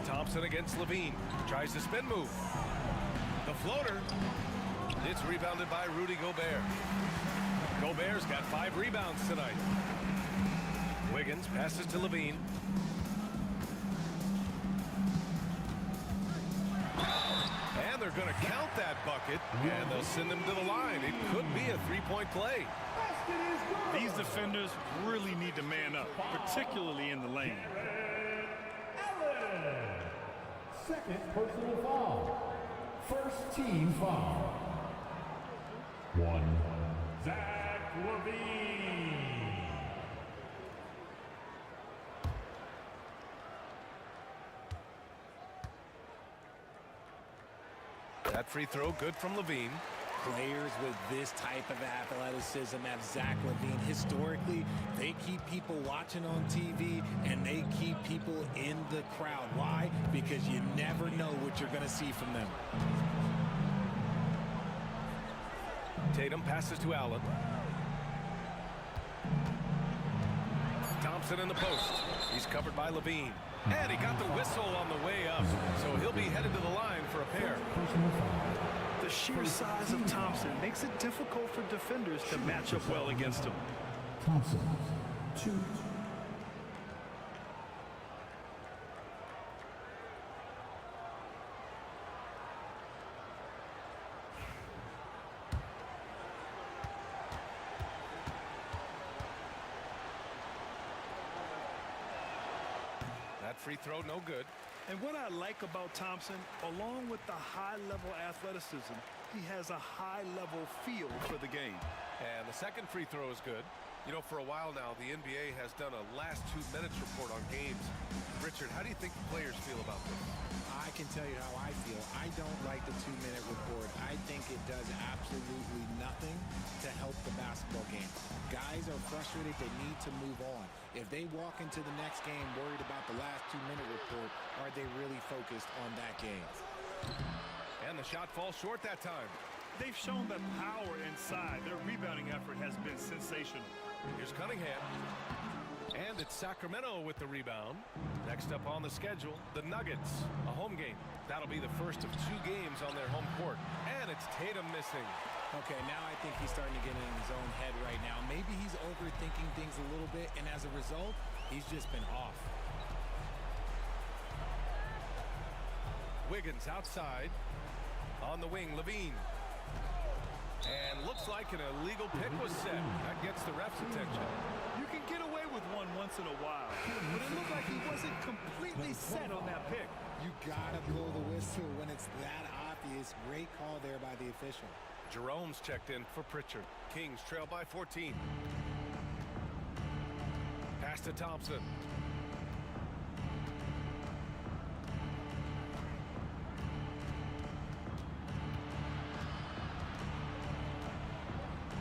Thompson against Levine. Tries the spin move. The floater. It's rebounded by Rudy Gobert. Gobert's got 5 rebounds tonight. Wiggins passes to Levine. And they're going to count that bucket, and they'll send him to the line. It could be a 3-point play. These defenders really need to man up, particularly in the lane. Second personal foul. First team foul. 1. Zach LaVine. That free throw good from Levine. Players with this type of athleticism have Zach LaVine. Historically, they keep people watching on TV and they keep people in the crowd. Why? Because you never know what you're going to see from them. Tatum passes to Allen. Thompson in the post. He's covered by Levine. And he got the whistle on the way up. So he'll be headed to the line for a pair. The sheer size of Thompson makes it difficult for defenders to match up well against him. Thompson, 2. That That free throw, no good. And what I like about Thompson, along with the high-level athleticism, he has a high-level feel for the game. And the second free throw is good. You know, for a while now, the NBA has done a last 2 minutes report on games. Richard, how do you think the players feel about this? I can tell you how I feel. I don't like the 2-minute report. I think it does absolutely nothing to help the basketball game. Guys are frustrated. They need to move on. If they walk into the next game worried about the last 2-minute report, are they really focused on that game? And the shot falls short that time. They've shown that power inside. Their rebounding effort has been sensational. Here's Cunningham. And it's Sacramento with the rebound. Next up on the schedule, the Nuggets, a home game. That'll be the first of 2 games on their home court. And it's Tatum missing. Okay, now I think he's starting to get in his own head right now. Maybe he's overthinking things a little bit, and as a result, he's just been off. Wiggins outside. On the wing, Levine. And looks like an illegal pick was set. That gets the ref's attention. You can get away with one once in a while, but it looked like he wasn't completely set on that pick. You gotta blow the whistle when it's that obvious. Great call there by the official. Jerome's checked in for Pritchard. Kings trail by 14. Pass to Thompson.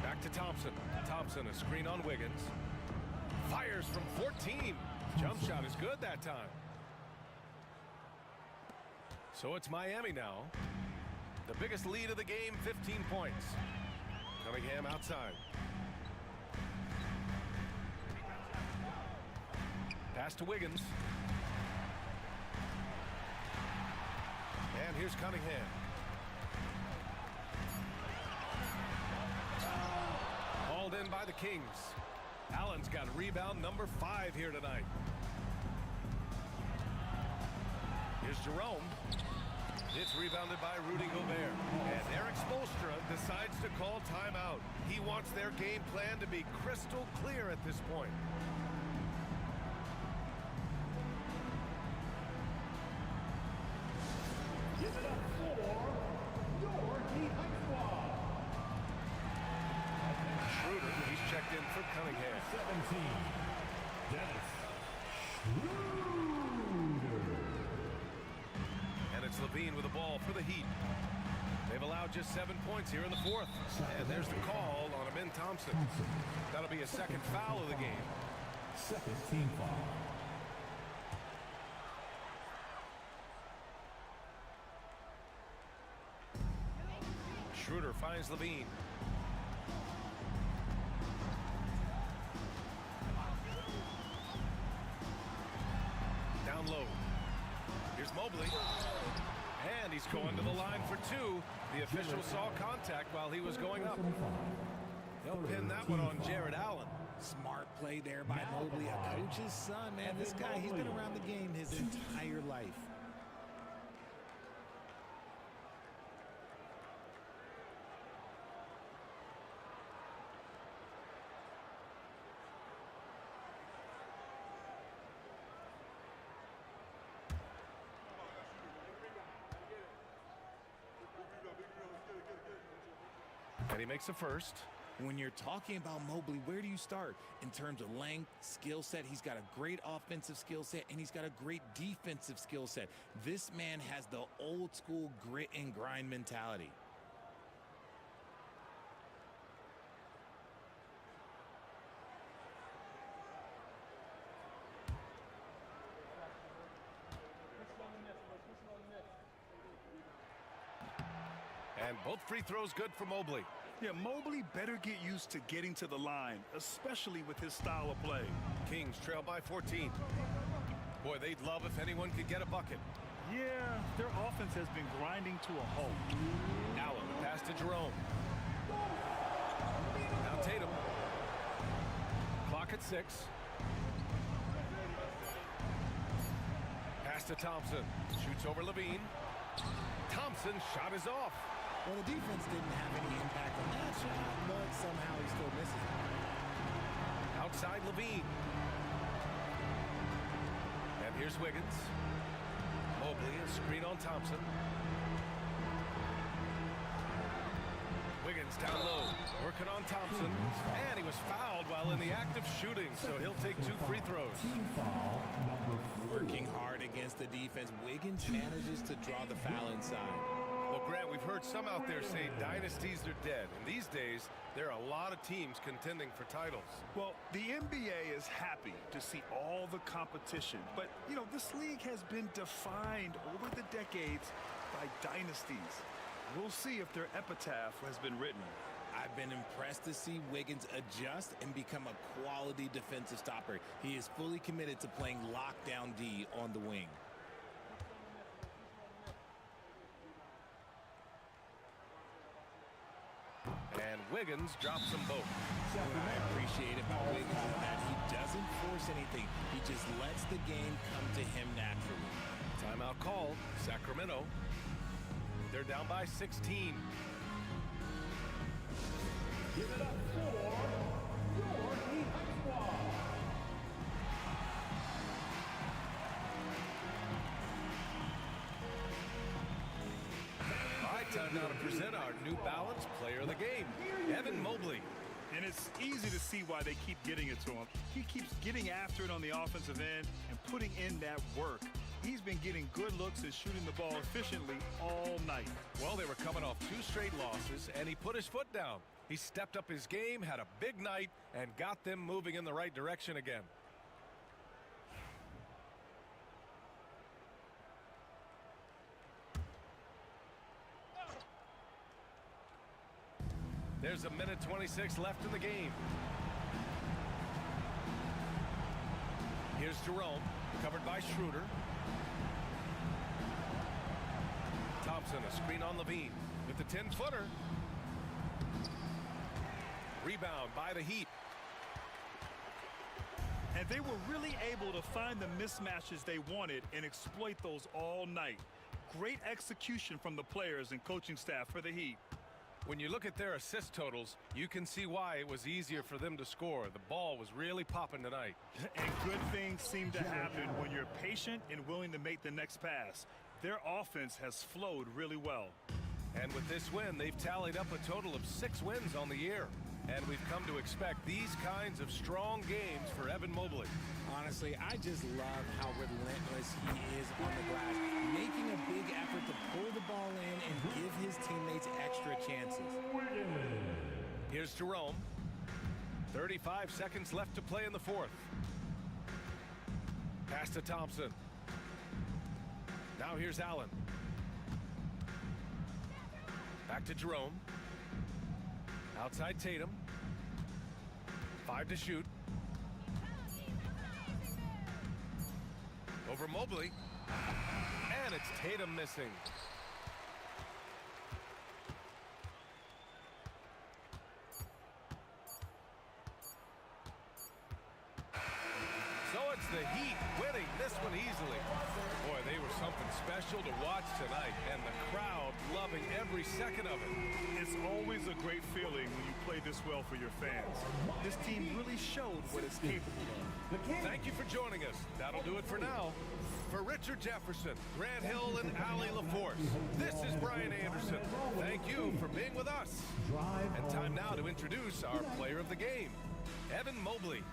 Back to Thompson. Thompson, a screen on Wiggins. Fires from 14. Jump shot is good that time. So it's Miami now. The biggest lead of the game, 15 points. Cunningham outside. Pass to Wiggins. And here's Cunningham. Hauled in by the Kings. Allen's got rebound number 5 here tonight. Here's Jerome. It's rebounded by Rudy Gobert. And Eric Spoelstra decides to call timeout. He wants their game plan to be crystal clear at this point. Give it up for your Heat High Squad. Schroeder, he's checked in for Cunningham. 17, Dennis Schroeder. And it's Levine with the ball for the Heat. They've allowed just 7 points here in the 4th. And there's the call on Amin Thompson. That'll be a second foul of the game. Second team foul. Schroeder finds Levine. Down low. Here's Mobley. And he's going to the line for 2. The official saw contact while he was going up. They'll pin that one on Jared Allen. Smart play there by Mobley, a coach's son, man. This guy, he's been around the game his entire life. And he makes the first. When you're talking about Mobley, where do you start? In terms of length, skill set, he's got a great offensive skill set, and he's got a great defensive skill set. This man has the old school grit and grind mentality. And both free throws good for Mobley. Yeah, Mobley better get used to getting to the line, especially with his style of play. Kings trail by 14. Boy, they'd love if anyone could get a bucket. Yeah, their offense has been grinding to a halt. Allen, pass to Jerome. Now Tatum. Clock at 6. Pass to Thompson. Shoots over Levine. Thompson's shot is off. Well, the defense didn't have any impact on that shot, but somehow he still misses it. Outside Levine. And Here's Wiggins. Mobley, a screen on Thompson. Wiggins down low, working on Thompson, and he was fouled while in the act of shooting, so he'll take 2 free throws. Working hard against the defense, Wiggins manages to draw the foul inside. Well, Grant, we've heard some out there say dynasties are dead, and these days there are a lot of teams contending for titles. Well, the NBA is happy to see all the competition, but, you know, this league has been defined over the decades by dynasties. We'll see if their epitaph has been written. I've been impressed to see Wiggins adjust and become a quality defensive stopper. He is fully committed to playing lockdown D on the wing. And Wiggins drops them both. What I appreciate about Wiggins is that he doesn't force anything. He just lets the game come to him naturally. Timeout called. Sacramento. They're down by 16. Give it up for your Heat Squad. All right, time now to present our New Balance Player of the Game, Evan Mobley. And it's easy to see why they keep getting it to him. He keeps getting after it on the offensive end and putting in that work. He's been getting good looks and shooting the ball efficiently all night. Well, they were coming off 2 straight losses, and he put his foot down. He stepped up his game, had a big night, and got them moving in the right direction again. There's a minute 26 left in the game. Here's Jerome, covered by Schroeder. Thompson, a screen on Levine with the 10-footer. Rebound by the Heat. And they were really able to find the mismatches they wanted and exploit those all night. Great execution from the players and coaching staff for the Heat. When you look at their assist totals, you can see why it was easier for them to score. The ball was really popping tonight. And good things seem to happen when you're patient and willing to make the next pass. Their offense has flowed really well. And with this win, they've tallied up a total of 6 wins on the year. And we've come to expect these kinds of strong games for Evan Mobley. Honestly, I just love how relentless he is on the glass, making a big effort to pull the ball in and give his teammates extra chances. Here's Jerome. 35 seconds left to play in the 4th. Pass to Thompson. Now here's Allen. Back to Jerome. Outside Tatum. 5 to shoot. Over Mobley. And it's Tatum missing. So it's the Heat winning this one easily. Boy, they were something special to watch tonight, and the crowd loving every second of it. It's always a great feeling when you play this well for your fans. This team really showed what it's capable of. Thank you for joining us. That'll do it for now. For Richard Jefferson, Grant Hill, and Allie LaForce, this is Brian Anderson. Thank you for being with us. And time now to introduce our player of the game, Evan Mobley.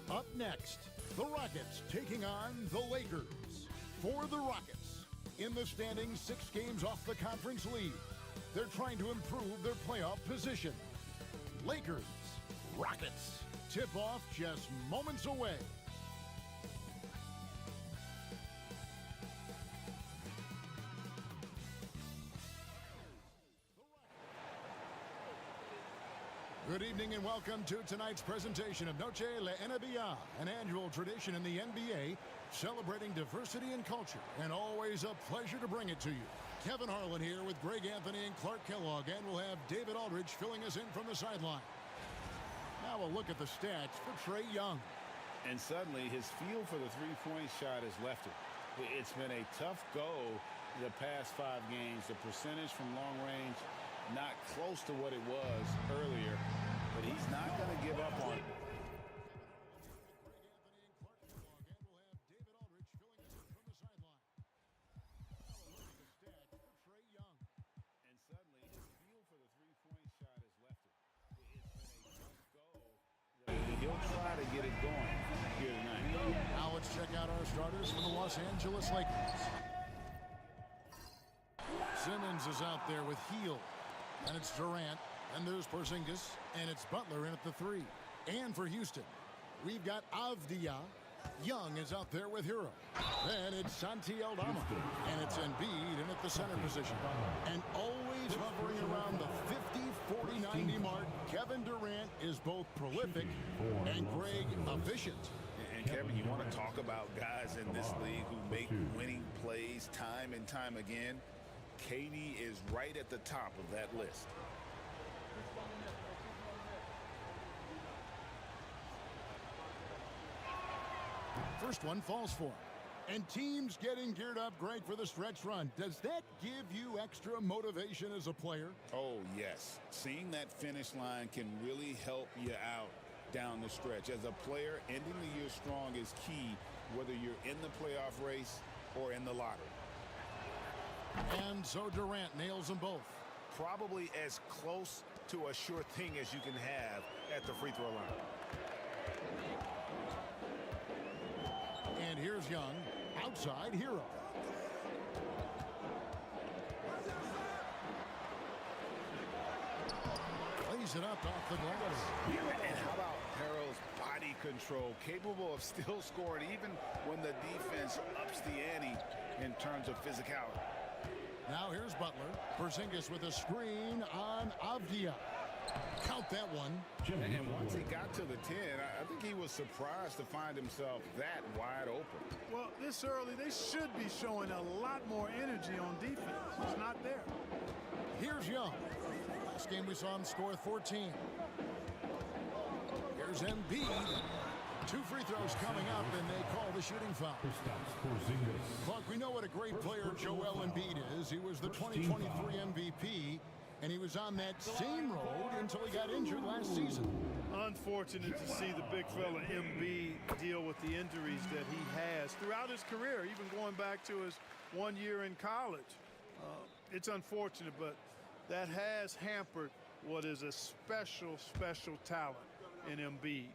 Up next, the Rockets taking on the Lakers. For the Rockets, in the standings 6 games off the conference lead, they're trying to improve their playoff position. Lakers, Rockets, tip-off just moments away. Good evening and welcome to tonight's presentation of Noche la NBA, an annual tradition in the NBA celebrating diversity and culture, and always a pleasure to bring it to you. Kevin Harlan here with Greg Anthony and Clark Kellogg, and we'll have David Aldridge filling us in from the sideline. Now a look at the stats for Trae Young. And suddenly his feel for the three-point shot has left it. It's been a tough go the past 5 games. The percentage from long range not close to what it was earlier, but he's not going to give up on it. And suddenly his feel for the three-point shot has left it. It's been a tough go. He'll try to get it going here tonight. Now let's check out our starters for the Los Angeles Lakers. Simmons is out there with Heel. And it's Durant, and there's Porzingis, and it's Butler in at the 3. And for Houston, we've got Avdia. Young is out there with Hero. Then it's Santi Aldama, and it's Embiid in at the center position. And always hovering around the 50-40-90 mark, Kevin Durant is both prolific and Greg efficient. And Kevin, you want to talk about guys in this league who make winning plays time and time again? KD is right at the top of that list. First one falls for him. And teams getting geared up, Greg, for the stretch run. Does that give you extra motivation as a player? Oh, yes. Seeing that finish line can really help you out down the stretch. As a player, ending the year strong is key, whether you're in the playoff race or in the lottery. And so Durant nails them both. Probably as close to a sure thing as you can have at the free throw line. And here's Young, outside Hero. Plays it up off the glass. And how about Harrell's body control, capable of still scoring even when the defense ups the ante in terms of physicality. Now here's Butler. Porzingis with a screen on Avdia. Count that one. And once he got to the 10, I think he was surprised to find himself that wide open. Well, this early, they should be showing a lot more energy on defense. It's not there. Here's Young. Last game we saw him score 14. Here's Embiid. 2 free throws coming up, and they call the shooting foul. Look, we know what a great player Joel Embiid is. He was the 2023 MVP, and he was on that same road until he got injured last season. Unfortunate to see the big fella Embiid deal with the injuries that he has throughout his career, even going back to his 1 year in college. It's unfortunate, but that has hampered what is a special, special talent. in Embiid.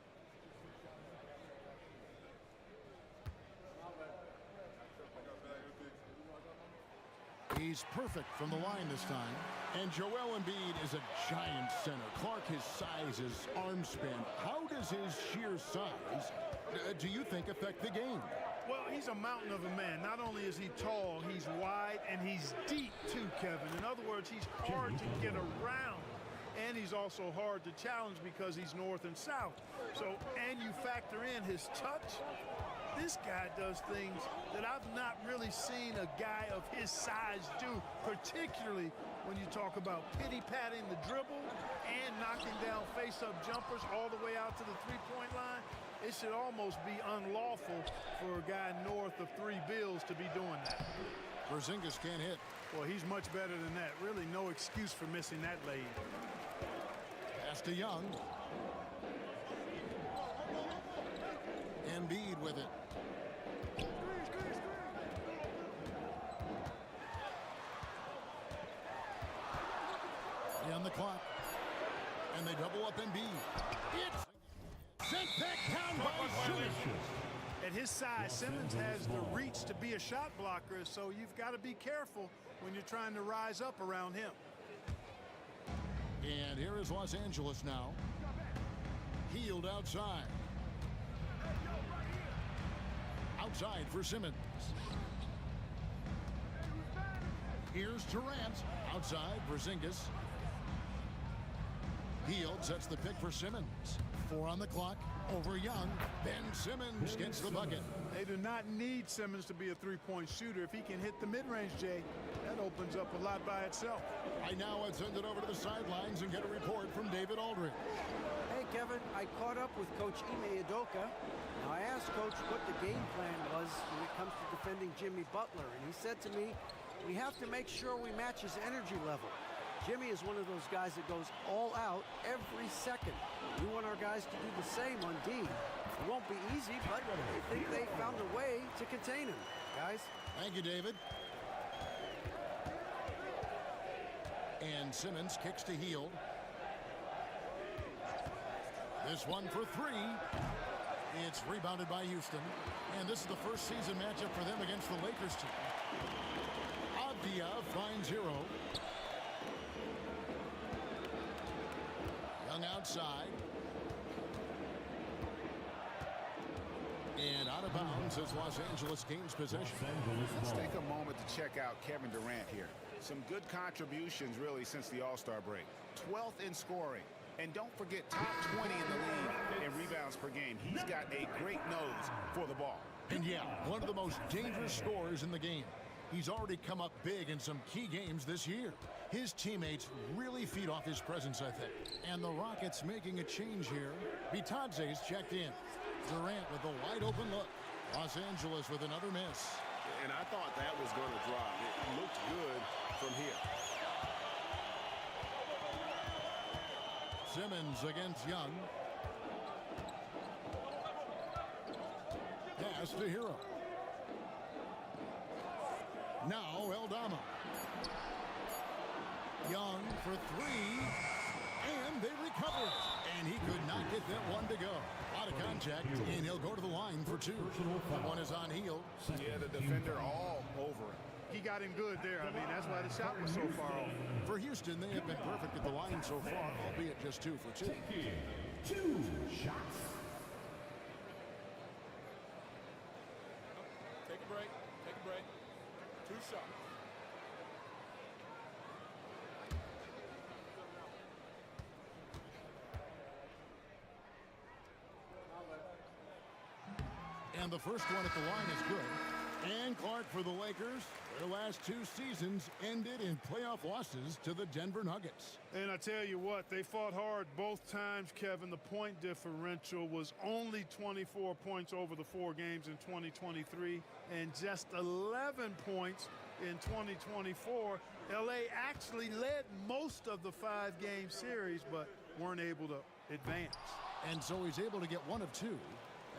He's perfect from the line this time. And Joel Embiid is a giant center. Clark, his size, his arm span. How does his sheer size, do you think, affect the game? Well, he's a mountain of a man. Not only is he tall, he's wide, and he's deep too, Kevin. In other words, he's hard to get around. And he's also hard to challenge because he's north and south. So, and you factor in his touch. This guy does things that I've not really seen a guy of his size do, particularly when you talk about pity-patting the dribble and knocking down face-up jumpers all the way out to the three-point line. It should almost be unlawful for a guy north of 3 bills to be doing that. Porzingis can't hit. Well, he's much better than that. Really no excuse for missing that lead. Pass to Young. Embiid with it. On the clock. And they double up Embiid. It's sent back down by Simmons. At his size, Simmons has the reach to be a shot blocker, so you've got to be careful when you're trying to rise up around him. And here is Los Angeles now. Hield outside. Outside for Simmons. Here's Durant. Outside, Porzingis. Hield sets the pick for Simmons. 4 on the clock. Over Young. Ben Simmons gets the bucket. They do not need Simmons to be a three-point shooter. If he can hit the mid-range, Jay, that opens up a lot by itself. Right now, I'd send it over to the sidelines and get a report from David Aldridge. Hey, Kevin, I caught up with Coach Ime Udoka. Now, I asked Coach what the game plan was when it comes to defending Jimmy Butler, and he said to me, we have to make sure we match his energy level. Jimmy is one of those guys that goes all out every second. We want our guys to do the same on D. It won't be easy, but I think they found a way to contain him. Guys? Thank you, David. And Simmons kicks to Hield. This one for 3. It's rebounded by Houston. And this is the first season matchup for them against the Lakers team. Avdia finds Hero. Young outside. And out of bounds as Los Angeles gains possession. Let's take a moment to check out Kevin Durant here. Some good contributions really since the All-Star break. 12th in scoring. And don't forget, top 20 in the league in rebounds per game. He's got a great nose for the ball. And yeah, one of the most dangerous scorers in the game. He's already come up big in some key games this year. His teammates really feed off his presence, I think. And the Rockets making a change here. Bitadze's checked in. Durant with a wide open look. Los Angeles with another miss. And I thought that was going to drop. It looked good from here. Simmons against Young. Pass to Hero. Now Eldama. Young for 3. And they recover it. And he could not get that one to go. Out of contact, and he'll go to the line for 2. One is on Hield. Yeah, the defender all over it. He got him good there. I mean, that's why the shot was so far off. For Houston, they have been perfect at the line so far, albeit just 2 for 2. 2 shots. Take a break. Take a break. 2 shots. And the first one at the line is good. And Clark for the Lakers. Their last 2 seasons ended in playoff losses to the Denver Nuggets. And I tell you what, they fought hard both times, Kevin. The point differential was only 24 points over the 4 games in 2023 and just 11 points in 2024. LA actually led most of the 5-game series, but weren't able to advance. And so he's able to get 1 of 2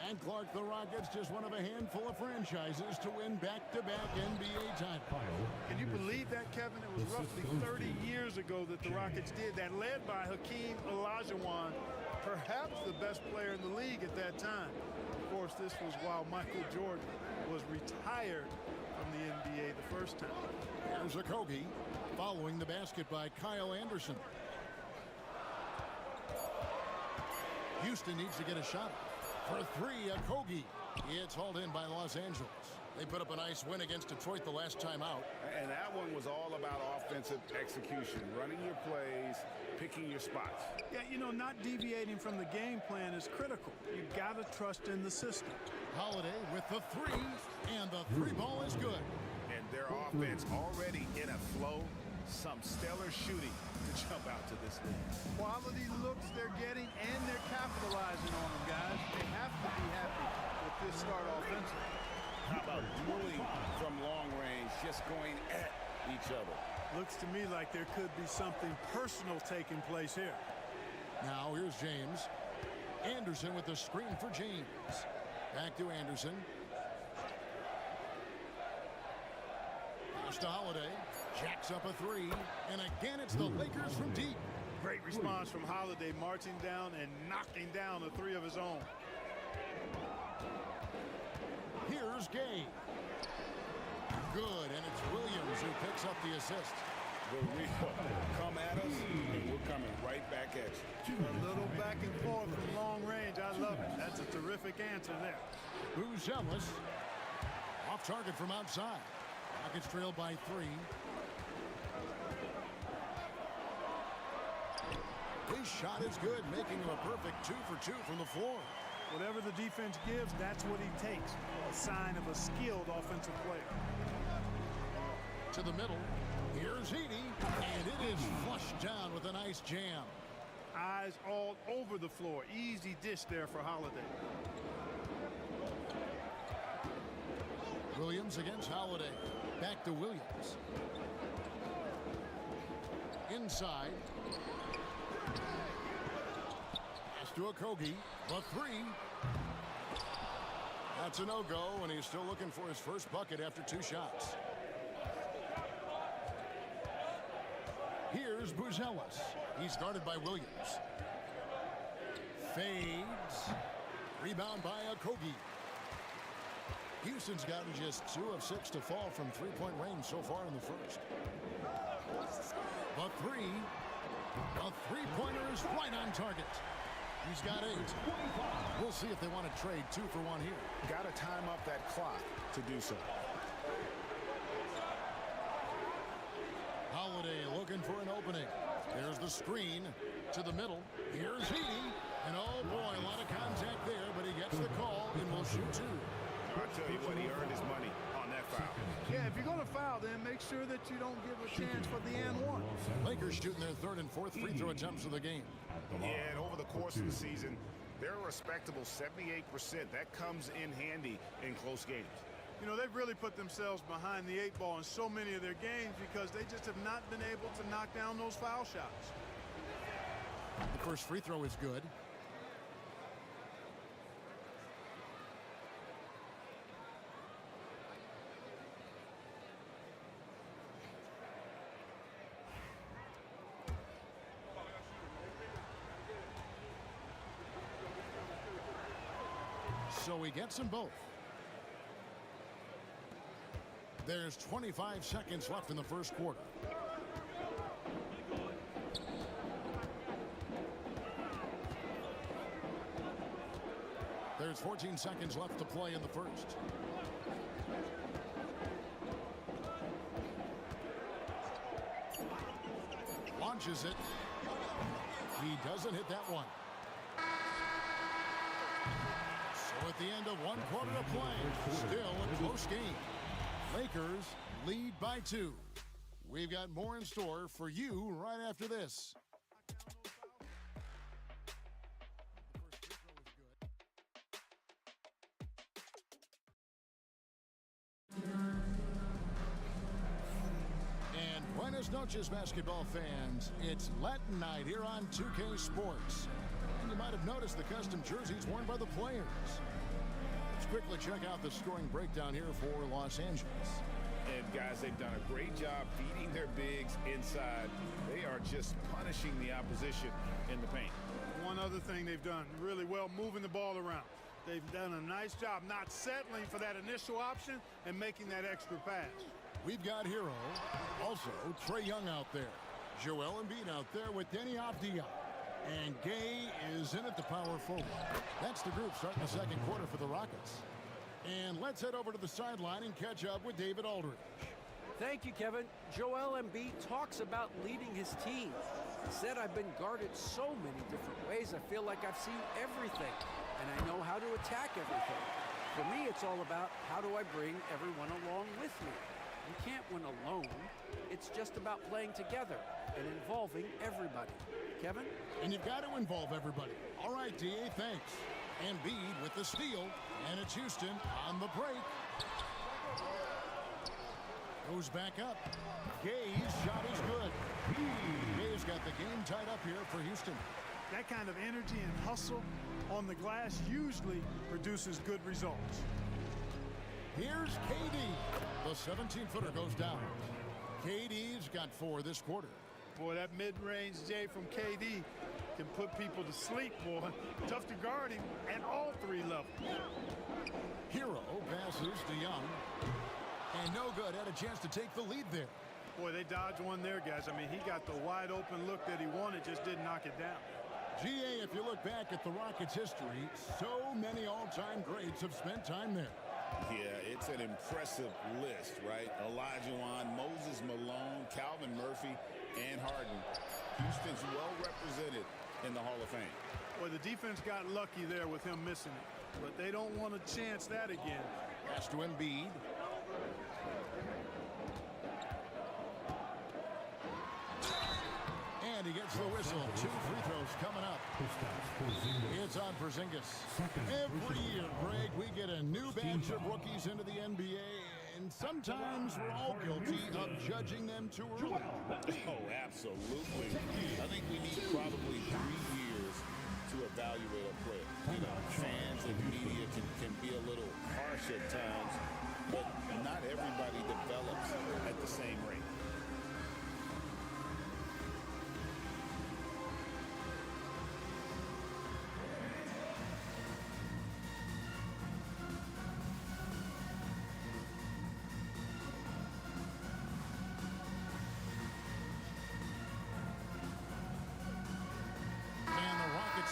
And Clark, the Rockets, just one of a handful of franchises to win back-to-back NBA titles. Can you believe that, Kevin? It was roughly 30 years ago that the Rockets did that, led by Hakeem Olajuwon, perhaps the best player in the league at that time. Of course, this was while Michael Jordan was retired from the NBA the first time. Here's Okogie, following the basket by Kyle Anderson. Houston needs to get a shot. For three, Okogie. It's hauled in by Los Angeles. They put up a nice win against Detroit the last time out. And that one was all about offensive execution, running your plays, picking your spots. Yeah, you know, not deviating from the game plan is critical. You got to trust in the system. Holiday with the three, and the three ball is good. And their offense already in a flow. Some stellar shooting to jump out to this league. Quality looks they're getting, and they're capitalizing on them, guys. They have to be happy with this start offensively. How about dueling from long range, just going at each other? Looks to me like there could be something personal taking place here. Now here's James. Anderson with the screen for James. Back to Anderson. Pass to Holiday. Jacks up a three. And again, it's the Lakers from deep. Great response from Holiday, marching down and knocking down a three of his own. Here's Gay. Good, and it's Williams who picks up the assist. The real come at us, and we're coming right back at you. A little back and forth from long range. I love it. That's a terrific answer there. Buzelis off target from outside. Rockets trailed by three. His shot is good, making him a perfect 2 for 2 from the floor. Whatever the defense gives, that's what he takes. A sign of a skilled offensive player. To the middle. Here's Heaney, and it is flushed down with a nice jam. Eyes all over the floor. Easy dish there for Holiday. Williams against Holiday. Back to Williams. Inside. Pass to Okogie. The three. That's a no-go, and he's still looking for his first bucket after 2 shots. Here's Buzelis. He's guarded by Williams. Fades. Rebound by Okogie. Houston's gotten just 2 of 6 to fall from three-point range so far in the first. The three. A three-pointer is right on target. He's got 8. We'll see if they want to trade 2 for 1 here. Got to time up that clock to do so. Holiday looking for an opening. There's the screen to the middle. Here's Heaney. And oh boy, a lot of contact there, but he gets the call and will shoot 2. I'll tell you what, he earned his money on that foul. Yeah, if you're going to foul, then make sure that you don't give a chance for the and one. Lakers shooting their 3rd and 4th free throw attempts of the game. Yeah, and over the course of the season, they're a respectable 78%. That comes in handy in close games. You know, they've really put themselves behind the 8 ball in so many of their games because they just have not been able to knock down those foul shots. The first free throw is good. So he gets them both. There's 25 seconds left in the first quarter. There's 14 seconds left to play in the first. Launches it. He doesn't hit that one. So at the end of 1 quarter of play, still a close game. Lakers lead by 2. We've got more in store for you right after this. And buenas noches, basketball fans. It's Latin night here on 2K Sports. And you might have noticed the custom jerseys worn by the players. quickly check out the scoring breakdown here for Los Angeles. And guys, they've done a great job feeding their bigs inside. They are just punishing the opposition in the paint. One other thing they've done really well, moving the ball around. They've done a nice job not settling for that initial option and making that extra pass. We've got Hero, also Trae Young out there. Joel Embiid out there with Denny Avdia. And Gay is in at the power forward. That's the group starting the second quarter for the Rockets. And let's head over to the sideline and catch up with David Aldridge. Thank you, Kevin. Joel Embiid talks about leading his team. He said, I've been guarded so many different ways. I feel like I've seen everything, and I know how to attack everything. For me, it's all about how do I bring everyone along with me. You can't win alone. It's just about playing together and involving everybody. Kevin? And you've got to involve everybody. All right, D.A., thanks. Embiid with the steal, and it's Houston on the break. Goes back up. Gay's shot is good. Gay's got the game tied up here for Houston. That kind of energy and hustle on the glass usually produces good results. Here's KD. The 17-footer goes down. KD's got 4 this quarter. Boy, that mid-range J from KD can put people to sleep, boy. Tough to guard him at all 3 levels. Hero passes to Young. And no good. Had a chance to take the lead there. Boy, they dodged one there, guys. I mean, he got the wide-open look that he wanted, just didn't knock it down. GA, if you look back at the Rockets' history, so many all-time greats have spent time there. Yeah, it's an impressive list, right? Olajuwon, Moses Malone, Calvin Murphy, and Harden. Houston's well represented in the Hall of Fame. Well, the defense got lucky there with him missing it, but they don't want to chance that again. Pass to Embiid. And he gets the whistle. 2 free throws coming up. It's on Porzingis. Every year, Greg, we get a new batch of rookies into the NBA, and sometimes we're all guilty of judging them too early. Oh, absolutely. I think we need probably 3 years to evaluate a player. You know, fans and media can be a little harsh at times, but not everybody develops at the same rate.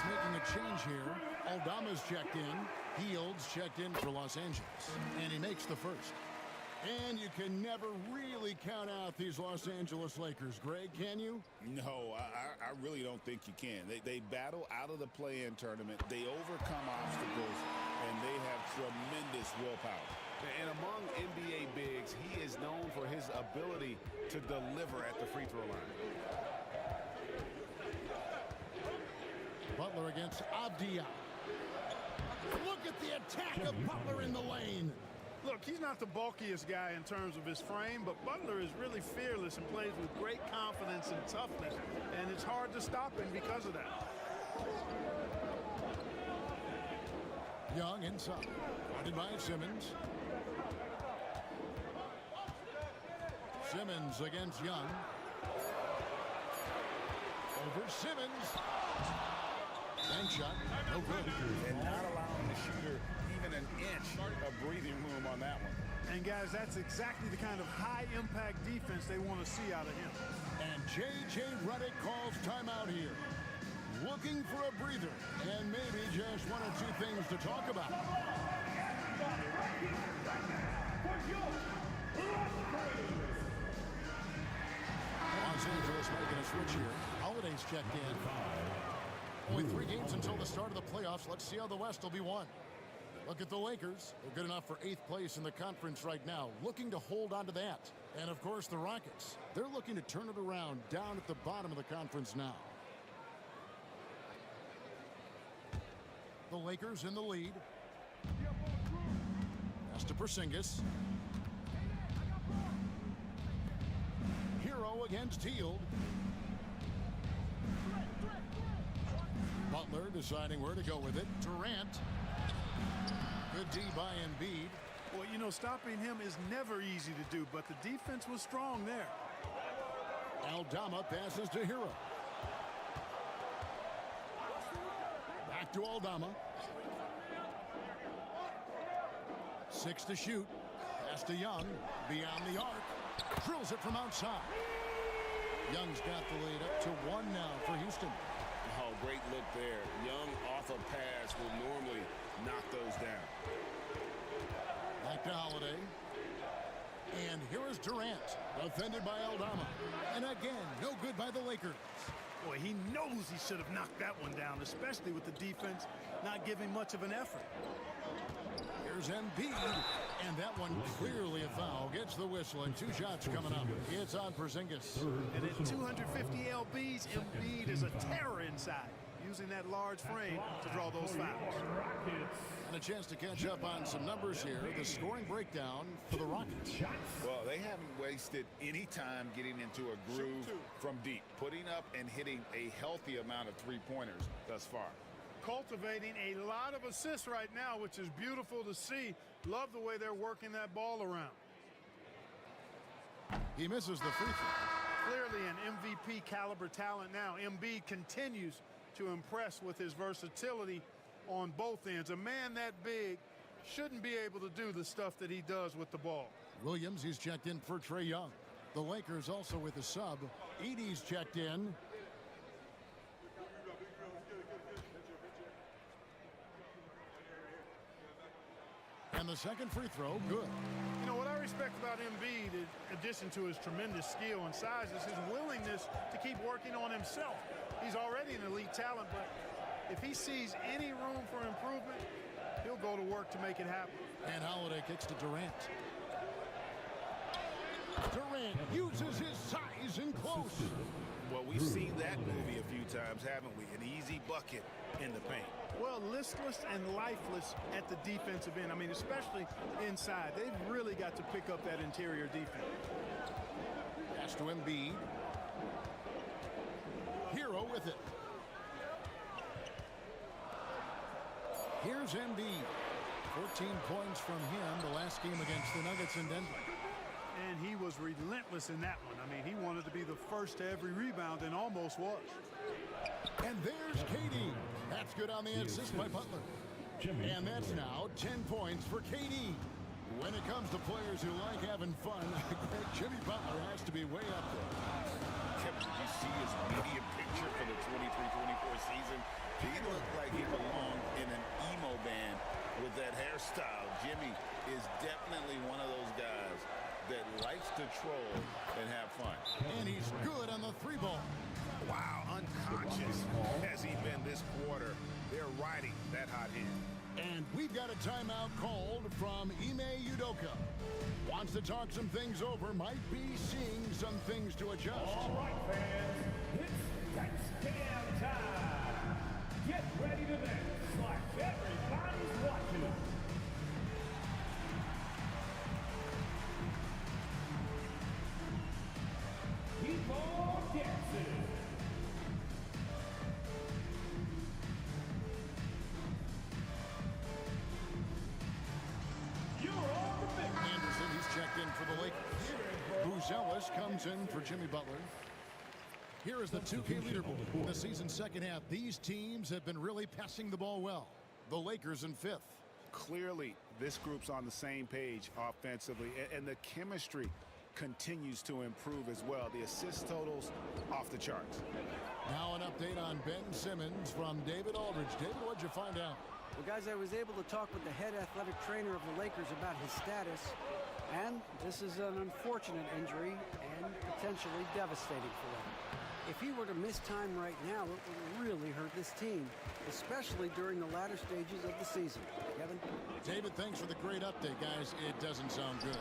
Making a change here. Aldama's checked in. Fields checked in for Los Angeles. And he makes the first. And you can never really count out these Los Angeles Lakers, Greg, can you? No, I really don't think you can. They battle out of the play-in tournament. They overcome obstacles, and they have tremendous willpower. And among NBA bigs, he is known for his ability to deliver at the free throw line. Butler against Avdia. Look at the attack of Butler in the lane. Look, he's not the bulkiest guy in terms of his frame, but Butler is really fearless and plays with great confidence and toughness, and it's hard to stop him because of that. Young inside, guarded by Simmons. Simmons against Young. Over Simmons. Bank shot, no good. And not allowing the shooter even an inch of breathing room on that one. And guys, that's exactly the kind of high-impact defense they want to see out of him. And J.J. Redick calls timeout here. Looking for a breather and maybe just 1 or 2 things to talk about. Los Angeles making a switch here. Holiday's checked in. Only 3 games until the start of the playoffs. Let's see how the West will be won. Look at the Lakers. They're good enough for 8th place in the conference right now, looking to hold on to that. And, of course, the Rockets. They're looking to turn it around down at the bottom of the conference now. The Lakers in the lead. Pass to Porzingis. Hero against Hield. Butler deciding where to go with it. Durant. Good D by Embiid. Well, you know, stopping him is never easy to do, but the defense was strong there. Aldama passes to Hero. Back to Aldama. 6 to shoot. Pass to Young. Beyond the arc. Drills it from outside. Young's got the lead up to 1 now for Houston. Oh, great look there. Young off a pass will normally knock those down. Back to Holiday. And here is Durant, defended by Aldama. And again, no good by the Lakers. Boy, he knows he should have knocked that one down, especially with the defense not giving much of an effort. Here's Embiid, and that one clearly a foul. Gets the whistle, and 2 shots coming up. It's on Porzingis. And at 250 lbs, Embiid is a terror inside, using that large frame to draw those fouls. And a chance to catch up on some numbers here. The scoring breakdown for the Rockets. Well, they haven't wasted any time getting into a groove from deep, putting up and hitting a healthy amount of three-pointers thus far. Cultivating a lot of assists right now, which is beautiful to see. Love the way they're working that ball around. He misses the free throw. Clearly an MVP caliber talent now. Embiid continues to impress with his versatility on both ends. A man that big shouldn't be able to do the stuff that he does with the ball. Williams, he's checked in for Trae Young. The Lakers also with a sub. Edey's checked in. And the second free throw, good. You know, what I respect about Embiid, in addition to his tremendous skill and size, is his willingness to keep working on himself. He's already an elite talent, but if he sees any room for improvement, he'll go to work to make it happen. And Holiday kicks to Durant. Durant uses his size in close. Well, we've seen that movie a few times, haven't we? An easy bucket in the paint. Well, listless and lifeless at the defensive end. I mean, especially inside. They've really got to pick up that interior defense. Pass to Embiid. Hero with it. Here's Embiid. 14 points from him the last game against the Nuggets in Denver. And he was relentless in that one. I mean, he wanted to be the first to every rebound and almost was. And there's KD. That's good on the assist by Butler. And that's now 10 points for KD. When it comes to players who like having fun, Jimmy Butler has to be way up there. Kevin, did you see his media picture for the 23-24 season? He looked like he belonged in an emo band with that hairstyle. Jimmy is definitely one of those guys that likes to troll and have fun. And he's good on the 3-ball. Wow, unconscious has he been this quarter. They're riding that hot hand. And we've got a timeout called from Ime Udoka. Wants to talk some things over, might be seeing some things to adjust. All right, fans, it's touchdown time. Get ready to dance like everybody's watching. Keep on dancing. You're on the big. Anderson, he's checked in for the Lakers. Buzelis comes in for Jimmy Butler. Here is the 2K leaderboard. In the season's second half, these teams have been really passing the ball well. The Lakers in 5th. Clearly, this group's on the same page offensively, and the chemistry continues to improve as well. The assist totals off the charts. Now an update on Ben Simmons from David Aldridge. David, what'd you find out? Well, guys, I was able to talk with the head athletic trainer of the Lakers about his status, and this is an unfortunate injury and potentially devastating for them. If he were to miss time right now, it would really hurt this team, especially during the latter stages of the season. Kevin? David, thanks for the great update, guys. It doesn't sound good.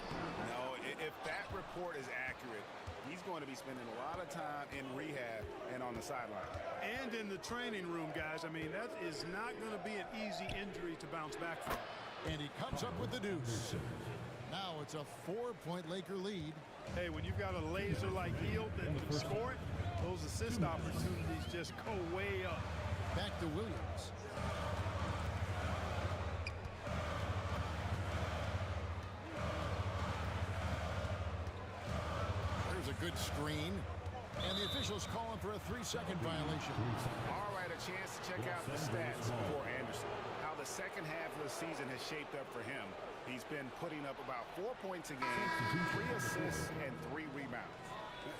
No, if that report is accurate, he's going to be spending a lot of time in rehab and on the sideline. And in the training room, guys. I mean, that is not going to be an easy injury to bounce back from. And he comes up with the deuce. Now it's a 4-point Laker lead. Hey, when you've got a laser-like heel that can score it, those assist opportunities just go way up. Back to Williams. good screen. And the officials calling for a 3-second violation. All right, a chance to check out the stats for Anderson. How the second half of the season has shaped up for him. He's been putting up about 4 points a game, 3 assists, and 3 rebounds.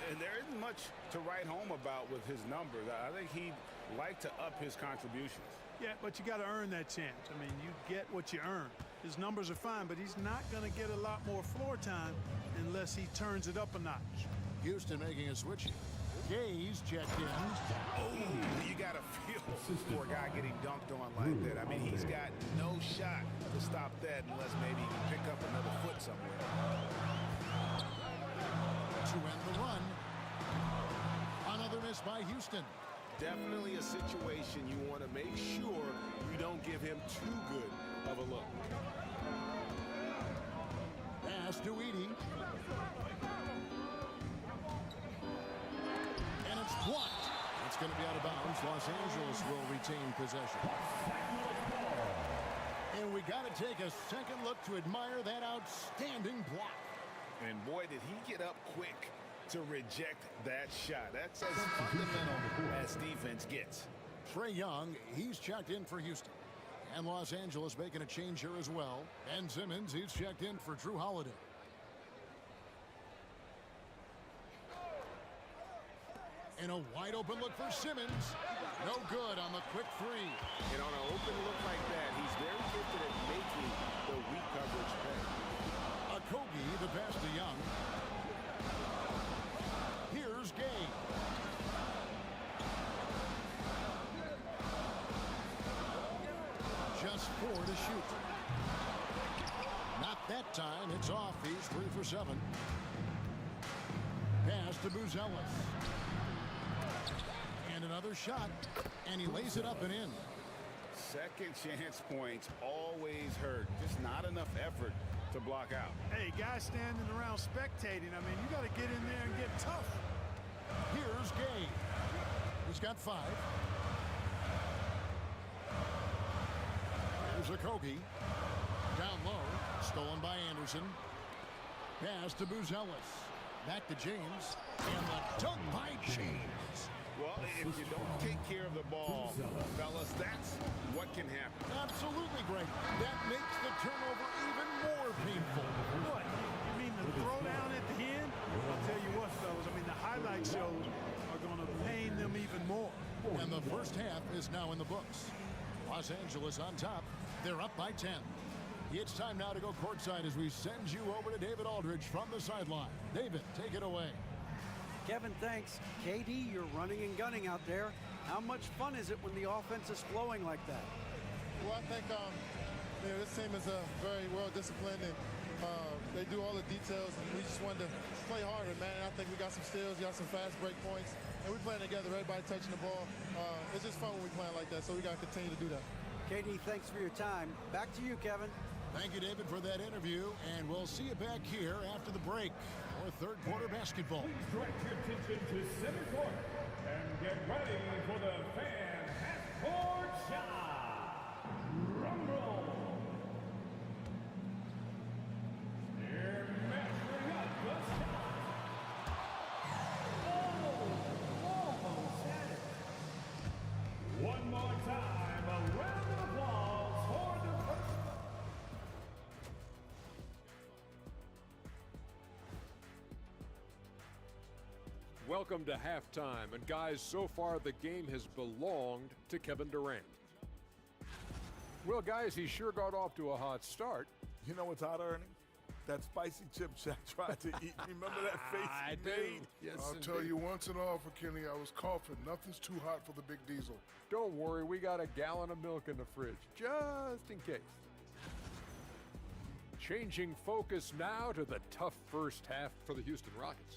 And there isn't much to write home about with his numbers. I think he'd like to up his contributions. Yeah, but you got to earn that chance. I mean, you get what you earn. His numbers are fine, but he's not going to get a lot more floor time unless he turns it up a notch. Houston making a switch. Gaze checked in. Oh, you got to feel for a guy getting dunked on like that. I mean, he's got no shot to stop that unless maybe he can pick up another foot somewhere. To end the run. Another miss by Houston. Definitely a situation you want to make sure you don't give him too good of a look. Pass to Edey. And it's blocked. It's going to be out of bounds. Los Angeles will retain possession. And we got to take a second look to admire that outstanding block. And boy, did he get up quick to reject that shot. That's as fundamental as defense gets. Trae Young, he's checked in for Houston. And Los Angeles making a change here as well. Ben Simmons, he's checked in for Drew Holiday. And a wide open look for Simmons. No good on the quick three. And on an open look like that, he's very gifted at making the weak coverage pay. Okogie, the pass to Young. Here's Gay. Just 4 to shoot. Not that time. It's off. He's 3 for 7. Pass to Buzelis. And another shot. And he lays it up and in. Second chance points always hurt. Just not enough effort to block out. Hey, guys standing around spectating. I mean, you got to get in there and get tough. Here's Gay. He's got 5. Here's Okogie. Down low. Stolen by Anderson. Pass to Buzelis. Back to James. And the dunk by James. Well, if you don't take care of the ball, fellas, that's what can happen. Absolutely great. That makes the turnover even more painful. What? You mean the throwdown at the end? I'll tell you what, fellas. I mean, the highlight shows are going to pain them even more. And the first half is now in the books. Los Angeles on top. They're up by 10. It's time now to go courtside as we send you over to David Aldridge from the sideline. David, take it away. Kevin, thanks. KD, you're running and gunning out there. How much fun is it when the offense is flowing like that? Well, I think this team is very well disciplined, and they do all the details, and we just wanted to play harder, man. And I think we got some steals, got some fast break points, and we're playing together, everybody touching the ball. It's just fun when we playing like that, so we got to continue to do that. KD, thanks for your time. Back to you, Kevin. Thank you, David, for that interview, and we'll see you back here after the break for third quarter basketball. Please direct your attention to center court and get ready for the fan half-court shot. Rumble. They're measuring up the shot. Almost had it. One more time, a round of applause for the first. Welcome to halftime, and guys, so far the game has belonged to Kevin Durant. Well, guys, he sure got off to a hot start. You know what's hot, Ernie? That spicy chip Shaq tried to eat. Remember that face he made? Yes, I'll tell you once and all for Kenny, I was coughing. Nothing's too hot for the big diesel. Don't worry, we got a gallon of milk in the fridge, just in case. Changing focus now to the tough first half for the Houston Rockets.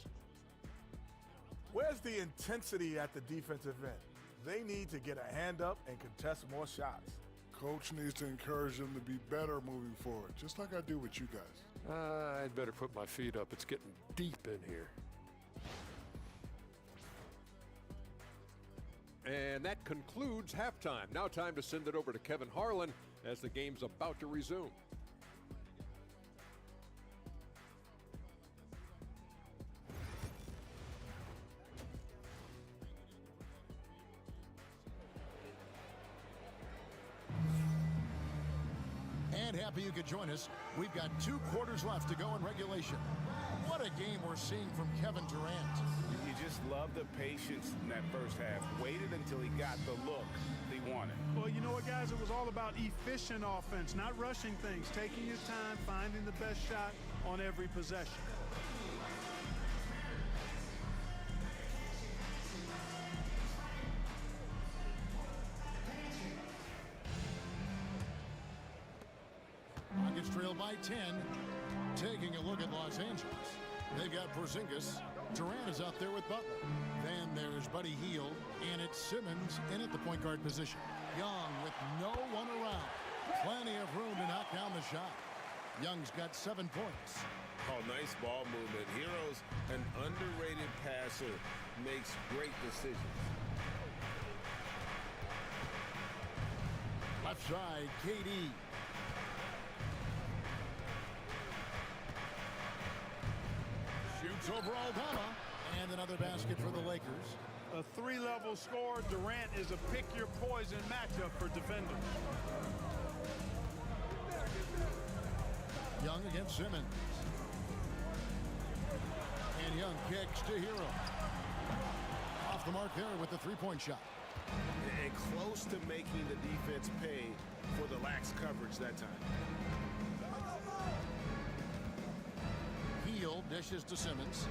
Where's the intensity at the defensive end? They need to get a hand up and contest more shots. Coach needs to encourage them to be better moving forward, just like I do with you guys. I'd better put my feet up. It's getting deep in here. And that concludes halftime. Now time to send it over to Kevin Harlan as the game's about to resume. and happy you could join us. We've got 2 quarters left to go in regulation. What a game we're seeing from Kevin Durant. You just love the patience in that first half. Waited until he got the look he wanted. Well, you know what, guys? It was all about efficient offense, not rushing things, taking your time, finding the best shot on every possession. Rockets trail by 10. Taking a look at Los Angeles. They've got Porzingis. Durant is out there with Butler. Then there's Buddy Hield, and it's Simmons in at the point guard position. Young with no one around. Plenty of room to knock down the shot. Young's got 7 points. Oh, nice ball movement. Hero's an underrated passer, makes great decisions. Left side, KD. Shoots over Aldama, and another basket for the Lakers. A 3-level score. Durant is a pick-your-poison matchup for defenders. Young against Simmons. And Young kicks to Hero. Off the mark there with the 3-point shot. And close to making the defense pay for the lax coverage that time. Hield dishes to Simmons.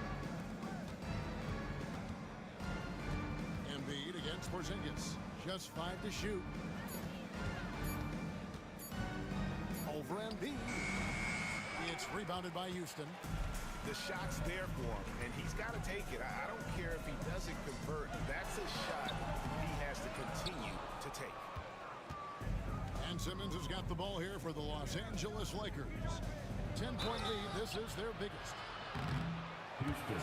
Embiid against Porzingis. Just 5 to shoot. Over Embiid. It's rebounded by Houston. The shot's there for him, and he's got to take it. I don't care if he doesn't convert. That's a shot he has to continue to take. And Simmons has got the ball here for the Los Angeles Lakers. 10-point lead. This is their biggest.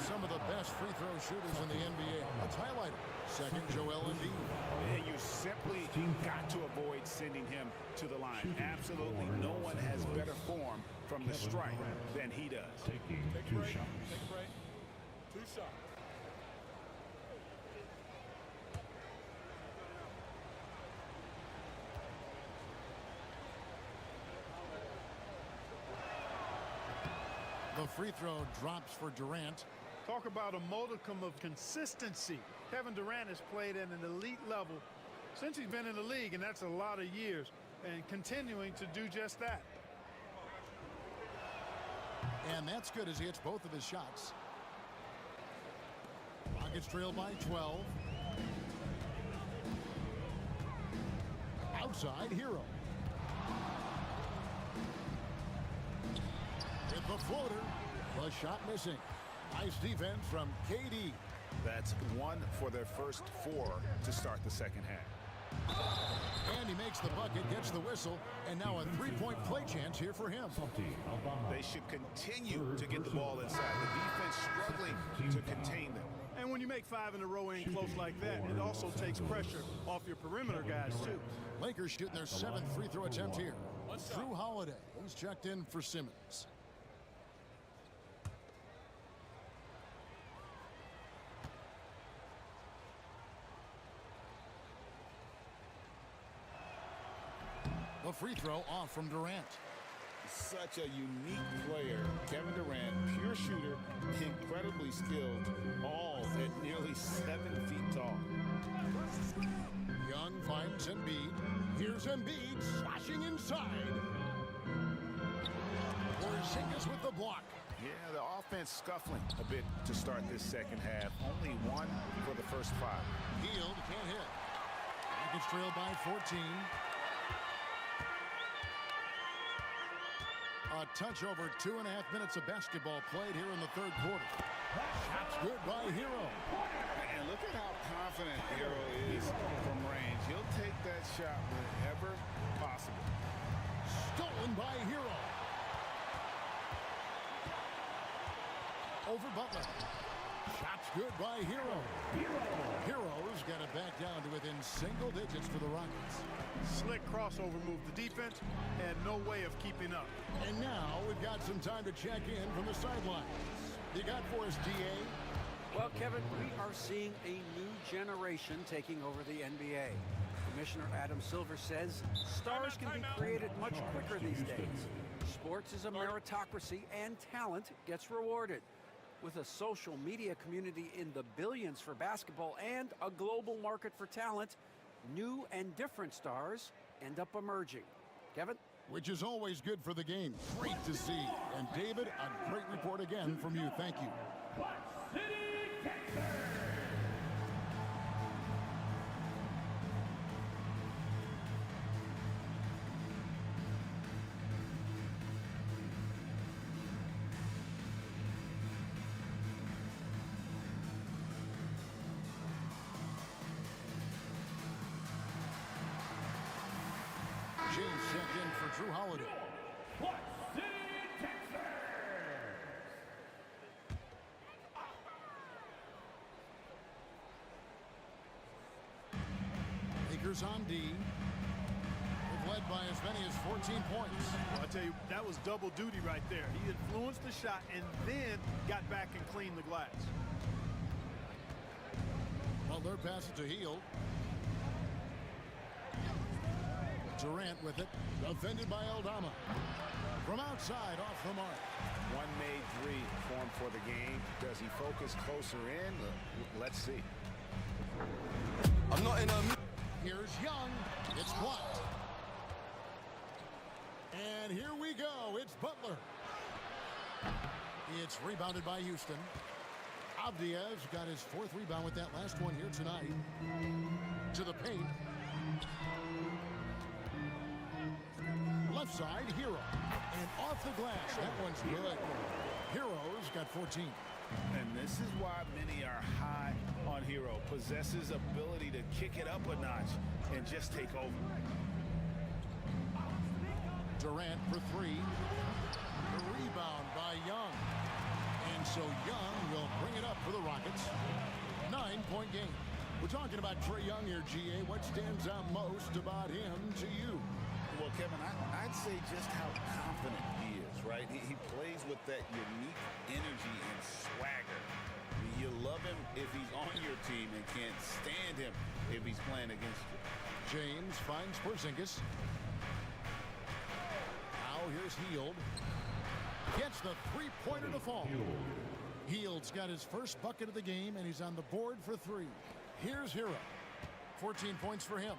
Some of the best free throw shooters in the NBA. Let's highlight it. Second, Joel Embiid. And you simply got to avoid sending him to the line. Absolutely no one has better form from the stripe than he does. Taking 2 shots. Take a break. 2 shots. The free throw drops for Durant. Talk about a modicum of consistency. Kevin Durant has played at an elite level since he's been in the league, and that's a lot of years, and continuing to do just that. And that's good as he hits both of his shots. Rockets trail by 12. Outside, Hero. With the floater. The shot missing. Nice defense from KD. That's 1 for their first 4 to start the second half. And he makes the bucket, gets the whistle, and now a 3-point play chance here for him. They should continue to get the ball inside. The defense struggling to contain them. And when you make 5 in a row ain't close like that, it also takes pressure off your perimeter guys, too. Lakers shooting their 7th free throw attempt here. Drew Holiday. He's checked in for Simmons. The free throw off from Durant. Such a unique player. Kevin Durant, pure shooter, incredibly skilled, all at nearly 7 feet tall. Young finds Embiid. Here's Embiid slashing inside. Porzingis with the block. Yeah, the offense scuffling a bit to start this second half. Only 1 for the first 5. Hield can't hit. Rockets trail by 14. A touch over 2.5 minutes of basketball played here in the 3rd quarter. Shot's good by Hero. And look at how confident Hero is from range. He'll take that shot whenever possible. Stolen by Hero. Over Butler. Shot's good by Hero. Hero's got it back down to within single digits for the Rockets. Slick crossover move. The defense had no way of keeping up. And now we've got some time to check in from the sidelines. You got for us, DA? Well, Kevin, we are seeing a new generation taking over the NBA. Commissioner Adam Silver says stars can be created much quicker these days. Sports is a meritocracy, and talent gets rewarded. With a social media community in the billions for basketball and a global market for talent, new and different stars end up emerging. Kevin? Which is always good for the game. Great to see. And David, a great report again from you. Thank you. James checked in for Drew Holiday. Lakers on D. They've led by as many as 14 points. Well, I tell you, that was double duty right there. He influenced the shot and then got back and cleaned the glass. Butler passes to Hield. Durant with it, defended by Aldama. From outside, off the mark. One made three formed for the game. Does he focus closer in? Let's see. I'm not in a... Here's Young. It's blocked. And here we go. It's Butler. It's rebounded by Houston. Avdiaz got his fourth rebound with that last one here tonight. To the paint. Left side, Hero. And off the glass. That one's good. Hero's got 14. And this is why many are high on Hero. Possesses ability to kick it up a notch and just take over. Durant for three. The rebound by Young. And so Young will bring it up for the Rockets. 9-point game. We're talking about Trae Young here, GA. What stands out most about him to you? Well, Kevin, I'd say just how confident he is, right? He plays with that unique energy and swagger. You love him if he's on your team and can't stand him if he's playing against you. James finds Porzingis. Now here's Hield. Gets the three-pointer to fall. Hield's got his first bucket of the game, and he's on the board for three. Here's Hero. 14 points for him.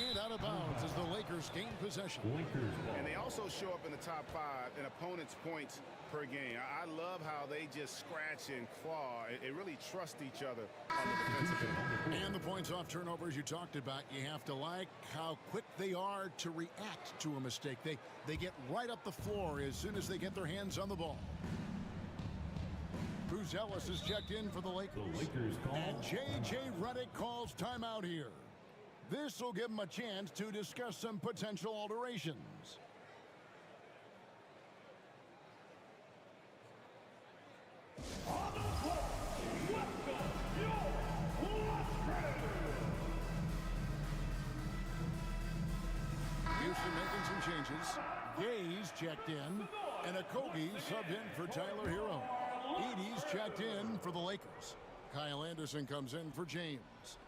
And out of bounds as the Lakers gain possession. And they also show up in the top five in opponents' points per game. I love how they just scratch and claw. They really trust each other on the defensive end. And the points off turnovers you talked about. You have to like how quick they are to react to a mistake. They get right up the floor as soon as they get their hands on the ball. Bruce Ellis is checked in for the Lakers. And J.J. Redick calls timeout here. This will give them a chance to discuss some potential alterations. On the floor, welcome your Houston making some changes. Gay's checked in, and Okogie subbed in for Tyler Hero. Edey's checked in for the Lakers. Kyle Anderson comes in for James.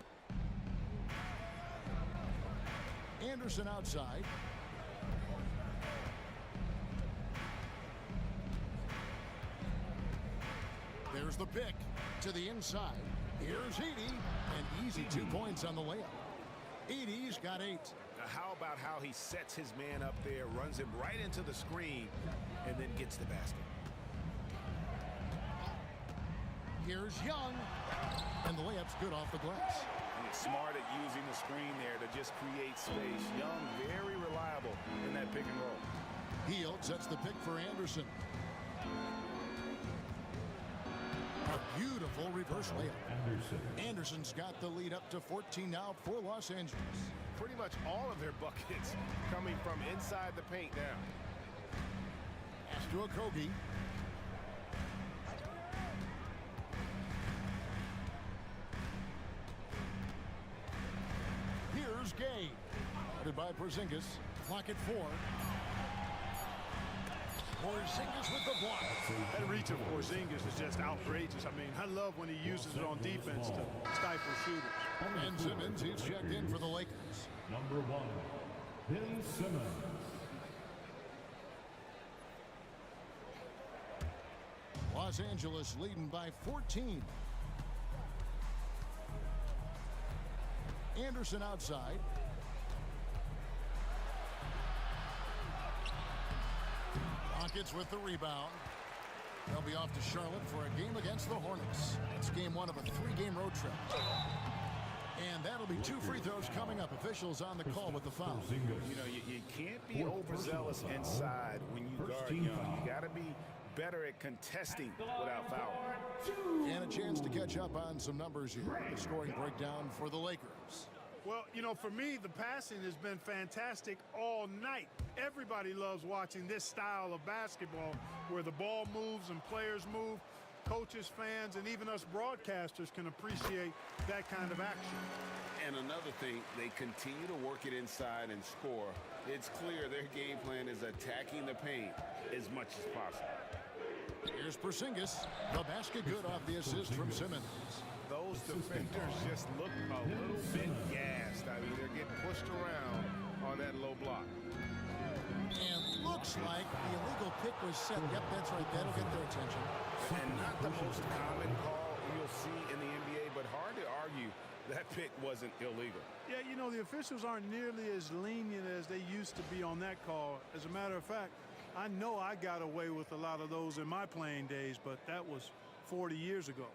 Anderson outside. There's the pick to the inside. Here's Edey. An easy 2 points on the layup. Edey's got 8. How about how he sets his man up there, runs him right into the screen, and then gets the basket. Here's Young. And the layup's good off the glass. Smart at using the screen there to just create space. Young, very reliable in that pick and roll. Hield sets the pick for Anderson. A beautiful reverse layup. Anderson's got the lead up to 14 now for Los Angeles. Pretty much all of their buckets coming from inside the paint now. Pass to Okogie. Here's Gay. Guarded by Porzingis. Clock at 4. Porzingis with the block. That reach of Porzingis is just outrageous. I mean, I love when he uses it on defense to stifle shooters. And Simmons, he's checked in for the Lakers. Number 1, Ben Simmons. Los Angeles leading by 14. Anderson outside. Rockets with the rebound. They'll be off to Charlotte for a game against the Hornets. It's game 1 of a 3-game road trip. And that'll be 2 free throws coming up. Officials on the call with the foul. You know, you can't be overzealous inside when you guard young. You got to be better at contesting without fouling. And a chance to catch up on some numbers here. The scoring breakdown for the Lakers. Well, you know, for me, the passing has been fantastic all night. Everybody loves watching this style of basketball where the ball moves and players move. Coaches, fans, and even us broadcasters can appreciate that kind of action. And another thing, they continue to work it inside and score. It's clear their game plan is attacking the paint as much as possible. Here's Porzingis. The basket good off the assist from Simmons. Those defenders just look a little bit gassed. I mean, they're getting pushed around on that low block. And looks like the illegal pick was set. Yep, that's right. That'll get their attention. And not the most common call you'll see in the NBA, but hard to argue that pick wasn't illegal. Yeah, you know, the officials aren't nearly as lenient as they used to be on that call. As a matter of fact, I know I got away with a lot of those in my playing days, but that was 40 years ago.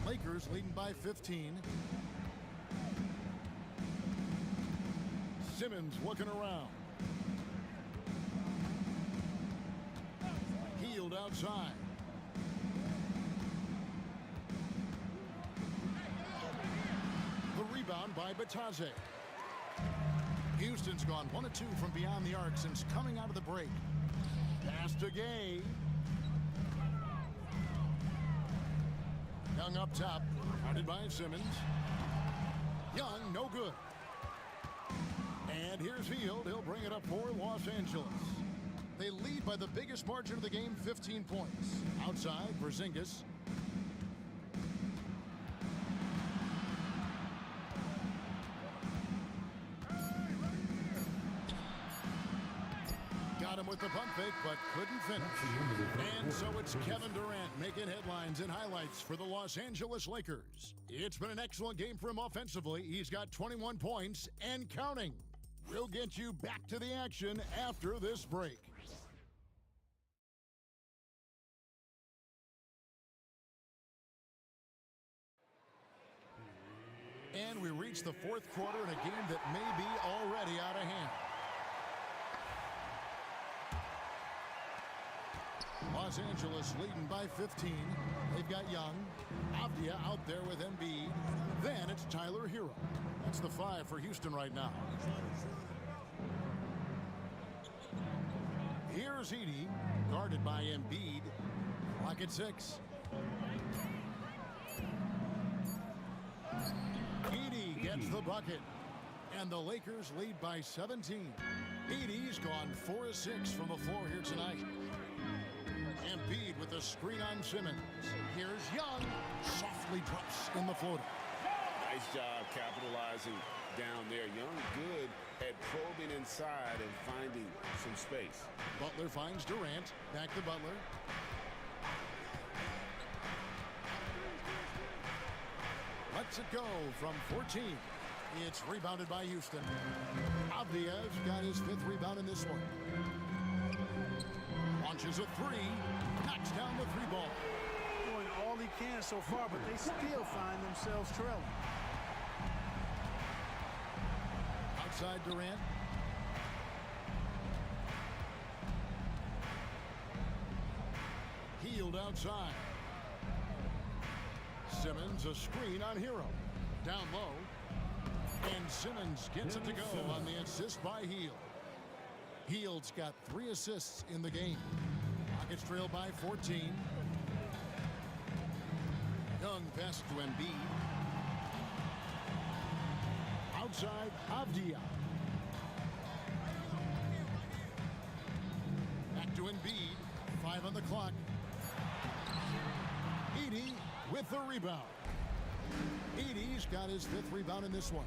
Lakers leading by 15. Simmons looking around. Healed outside. The rebound by Batadze. Houston's gone 1 of 2 from beyond the arc since coming out of the break. Pass to Gay. Young up top, guarded by Simmons. Young, no good. And here's Hield. He'll bring it up for Los Angeles. They lead by the biggest margin of the game, 15 points. Outside, Porzingis. Got him with the pump fake, but couldn't finish. And so it's Kevin Durant making headlines and highlights for the Los Angeles Lakers. It's been an excellent game for him offensively. He's got 21 points and counting. We'll get you back to the action after this break. And we reach the 4th quarter in a game that may be already out of hand. Los Angeles leading by 15. They've got Young. Avdia out there with Embiid. Then it's Tyler Hero. That's the 5 for Houston right now. Here's Edey, guarded by Embiid. Clock at 6. Edey gets the bucket. And the Lakers lead by 17. Edey's gone 4 of 6 from the floor here tonight. Embiid with a screen on Simmons. Here's Young. Softly drops in the floater. Nice job capitalizing down there. Young good at probing inside and finding some space. Butler finds Durant. Back to Butler. Lets it go from 14. It's rebounded by Houston. Avdia's got his 5th rebound in this one. Launches a 3. Knocks down the 3 ball. Doing all he can so far, but they still find themselves trailing. Outside Durant. Hield outside. Simmons a screen on Hero. Down low. And Simmons gets it to go on the assist by Hield. Hield's got 3 assists in the game. Rockets trail by 14. Young pass to Embiid. Outside, Avdia. 5 on the clock. Edey with the rebound. Edey's got his 5th rebound in this one.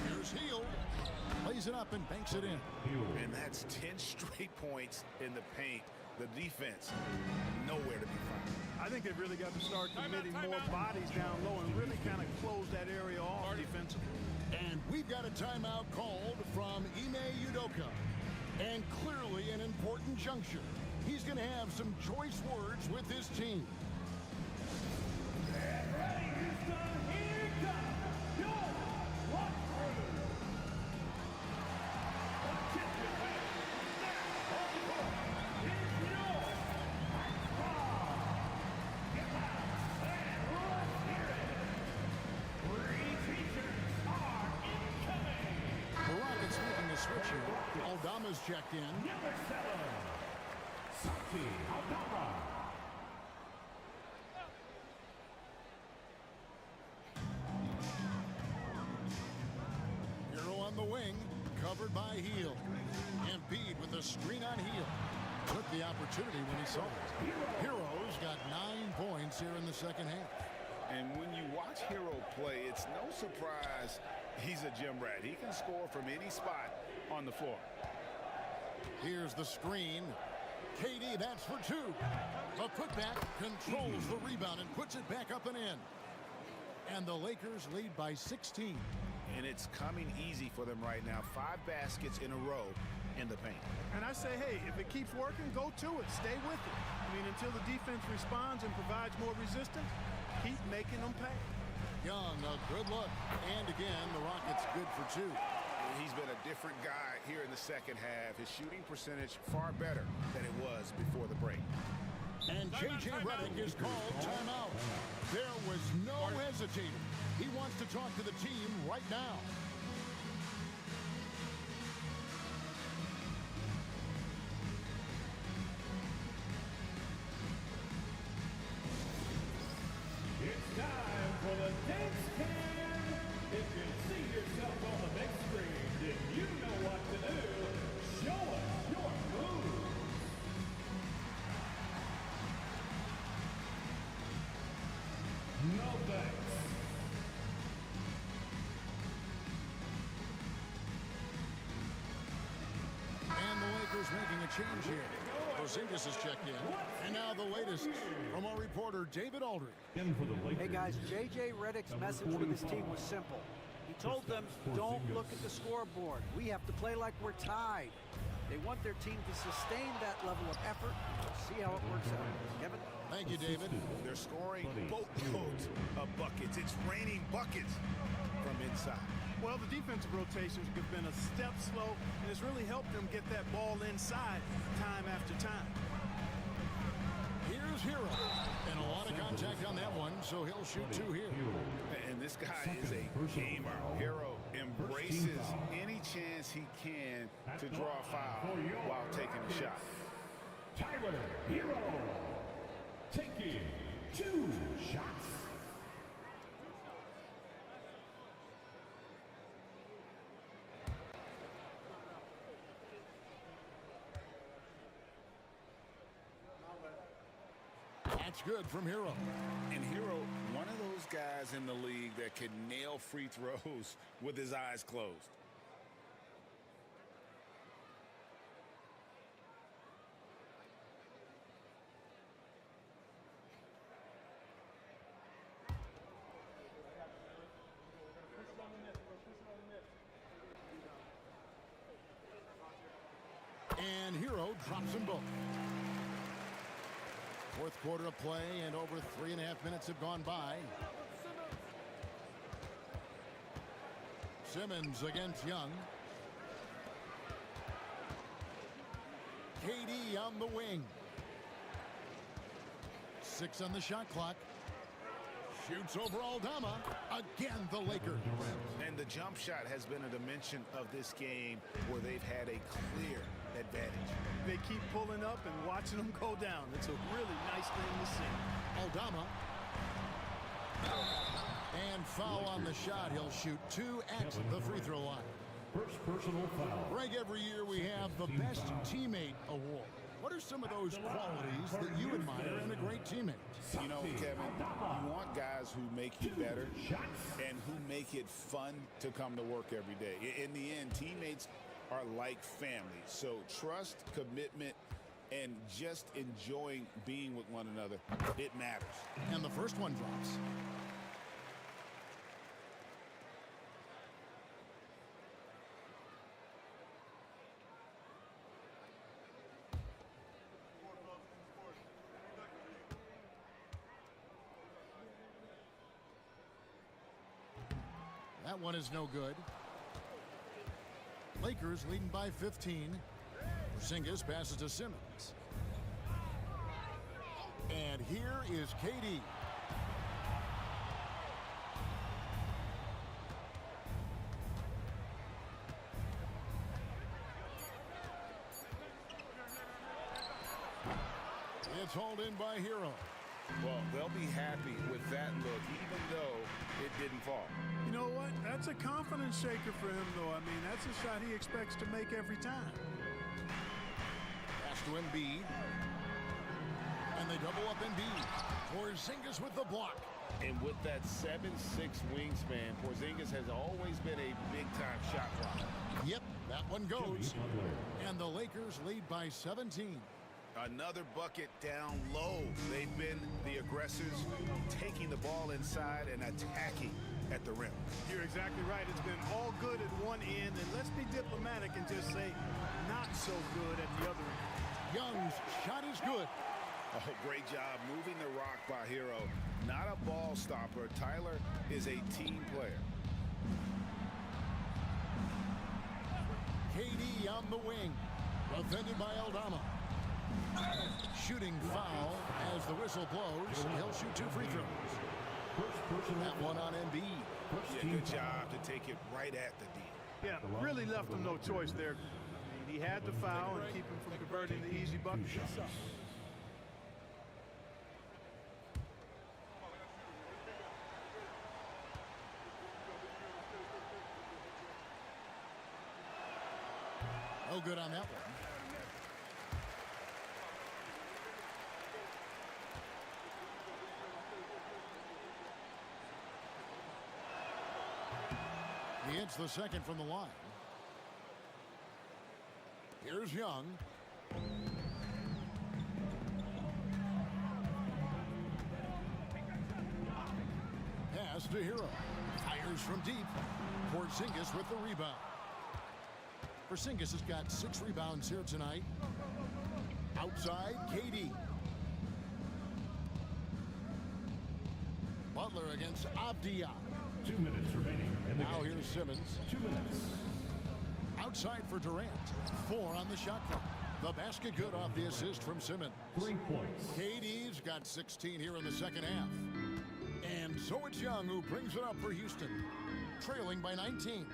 Here's Hield. Lays it up and banks it in. And that's 10 straight points in the paint. The defense, nowhere to be found. I think they've really got to start committing more bodies down low and really kind of close that area off defensively. And we've got a timeout called from Ime Udoka. And clearly an important juncture. He's going to have some choice words with his team. Switch here. Aldama's checked in. Number 7, Santi Aldama. Hero on the wing, covered by Hield. Embiid with a screen on Hield. Took the opportunity when he saw it. Hero's got 9 points here in the second half. And when you watch Hero play, it's no surprise he's a gym rat. He can score from any spot on the floor. Here's the screen. KD, that's for 2. The putback controls the rebound and puts it back up and in. And the Lakers lead by 16. And it's coming easy for them right now. 5 baskets in a row in the paint. And I say, hey, if it keeps working, go to it. Stay with it. I mean, until the defense responds and provides more resistance, keep making them pay. Young, a good look. And again, the Rockets good for 2. He's been a different guy here in the second half. His shooting percentage far better than it was before the break. And J.J. Redick is called timeout. There was no hesitating. He wants to talk to the team right now. It's time for the dance cam. If you see yourself on the big screen, then you know what to do. Show us your moves. No thanks. And the Lakers making a change here. Porzingis is checked in. And now the latest from our reporter, David Aldridge. Hey guys, J.J. Redick's message with his team was simple. He told them, don't look at the scoreboard. We have to play like we're tied. They want their team to sustain that level of effort. See how it works out. Kevin? Thank you, David. They're scoring boatloads of buckets. It's raining buckets from inside. Well, the defensive rotations have been a step slow, and it's really helped them get that ball inside time after time. Here's Hero. And a lot of contact on that one, so he'll shoot 2 here. And this guy is a gamer. Hero embraces any chance he can to draw a foul while taking a shot. Tyler Hero taking 2 shots. That's good from Hero. And Hero, one of those guys in the league that can nail free throws with his eyes closed. And Hero drops them both. Fourth quarter of play, and over 3.5 minutes have gone by. Simmons against Young. KD on the wing. 6 on the shot clock. Shoots over Aldama. Again, the Lakers. And the jump shot has been a dimension of this game where they've had a clear advantage. They keep pulling up and watching them go down. It's a really nice thing to see. Aldama. And foul on the shot. He'll shoot 2 at the free throw line. First personal foul. Greg, every year we have the best teammate award. What are some of those qualities that you admire in a great teammate? You know, Kevin, you want guys who make you better and who make it fun to come to work every day. In the end, teammates are like family. So trust, commitment, and just enjoying being with one another, it matters. And the first one drops. That one is no good. Lakers leading by 15. Porzingis passes to Simmons. And here is KD. It's hauled in by Hero. Well, they'll be happy with that look, even though it didn't fall. You know what? That's a confidence shaker for him, though. I mean, that's a shot he expects to make every time. Pass to Embiid. And they double up Embiid. Porzingis with the block. And with that 7'6" wingspan, Porzingis has always been a big-time shot blocker. Yep, that one goes. And the Lakers lead by 17. Another bucket down low. They've been the aggressors, taking the ball inside and attacking at the rim. You're exactly right. It's been all good at one end, and let's be diplomatic and just say not so good at the other end. Young's shot is good. Oh, great job moving the rock by Hero. Not a ball stopper. Tyler is a team player. KD on the wing. Defended by Aldama. Shooting foul as the whistle blows. He'll shoot 2 free throws. That one on Embiid. Yeah, good job to take it right at the D. Yeah, really left him no choice there. He had to foul and keep him from converting the easy bucket. No good on that one. He hits the second from the line. Here's Young. Pass to Hero. Fires from deep. Porzingis with the rebound. Porzingis has got 6 rebounds here tonight. Outside, KD. Butler against Avdia. 2 minutes remaining. Now here's Simmons. 2 minutes. Outside for Durant. 4 on the shot clock. The basket good off the assist from Simmons. 3 points. KD's got 16 here in the second half. And so it's Young who brings it up for Houston. Trailing by 19.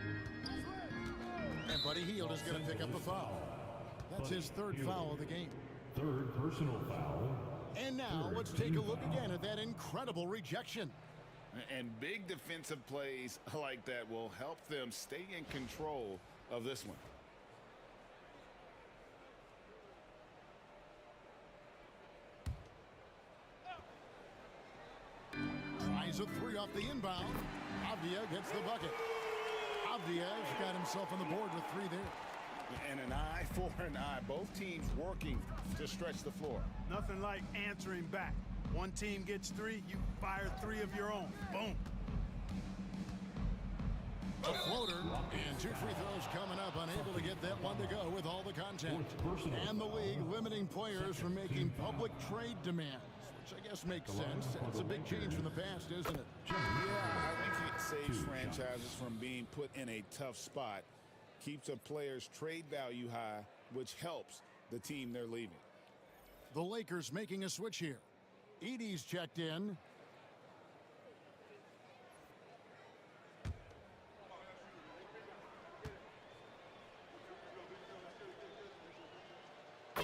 And Buddy Hield is going to pick up the foul. That's his 3rd foul of the game. 3rd personal foul. And now let's take a look again at that incredible rejection. And big defensive plays like that will help them stay in control of this one. Tries a 3 off the inbound. Avdia gets the bucket. Avdia's got himself on the board with 3 there. And an eye for an eye. Both teams working to stretch the floor. Nothing like answering back. One team gets 3, you fire 3 of your own. Boom. A floater and 2 free throws coming up. Unable to get that one to go with all the contact. And the league limiting players from making public trade demands, which I guess makes sense. It's a big change from the past, isn't it? Yeah, I think it saves franchises from being put in a tough spot. Keeps a player's trade value high, which helps the team they're leaving. The Lakers making a switch here. Edey's checked in.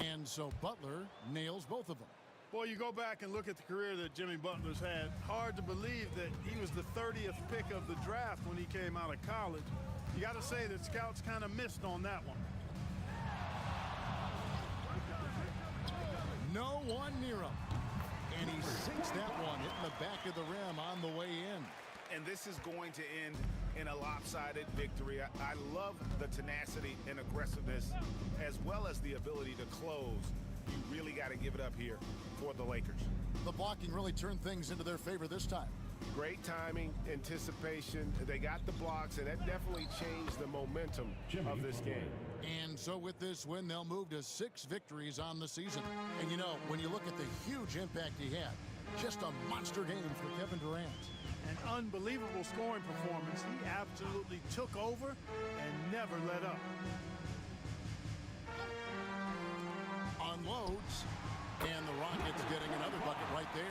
And so Butler nails both of them. Boy, you go back and look at the career that Jimmy Butler's had. Hard to believe that he was the 30th pick of the draft when he came out of college. You got to say that scouts kind of missed on that one. No one near him. And he sinks that one, hitting the back of the rim on the way in. And this is going to end in a lopsided victory. I love the tenacity and aggressiveness as well as the ability to close. You really got to give it up here for the Lakers. The blocking really turned things into their favor this time. Great timing, anticipation. They got the blocks, and that definitely changed the momentum of this game. And so with this win, they'll move to 6 victories on the season. And you know, when you look at the huge impact he had, just a monster game for Kevin Durant. An unbelievable scoring performance. He absolutely took over and never let up. Unloads, and the Rockets getting another bucket right there.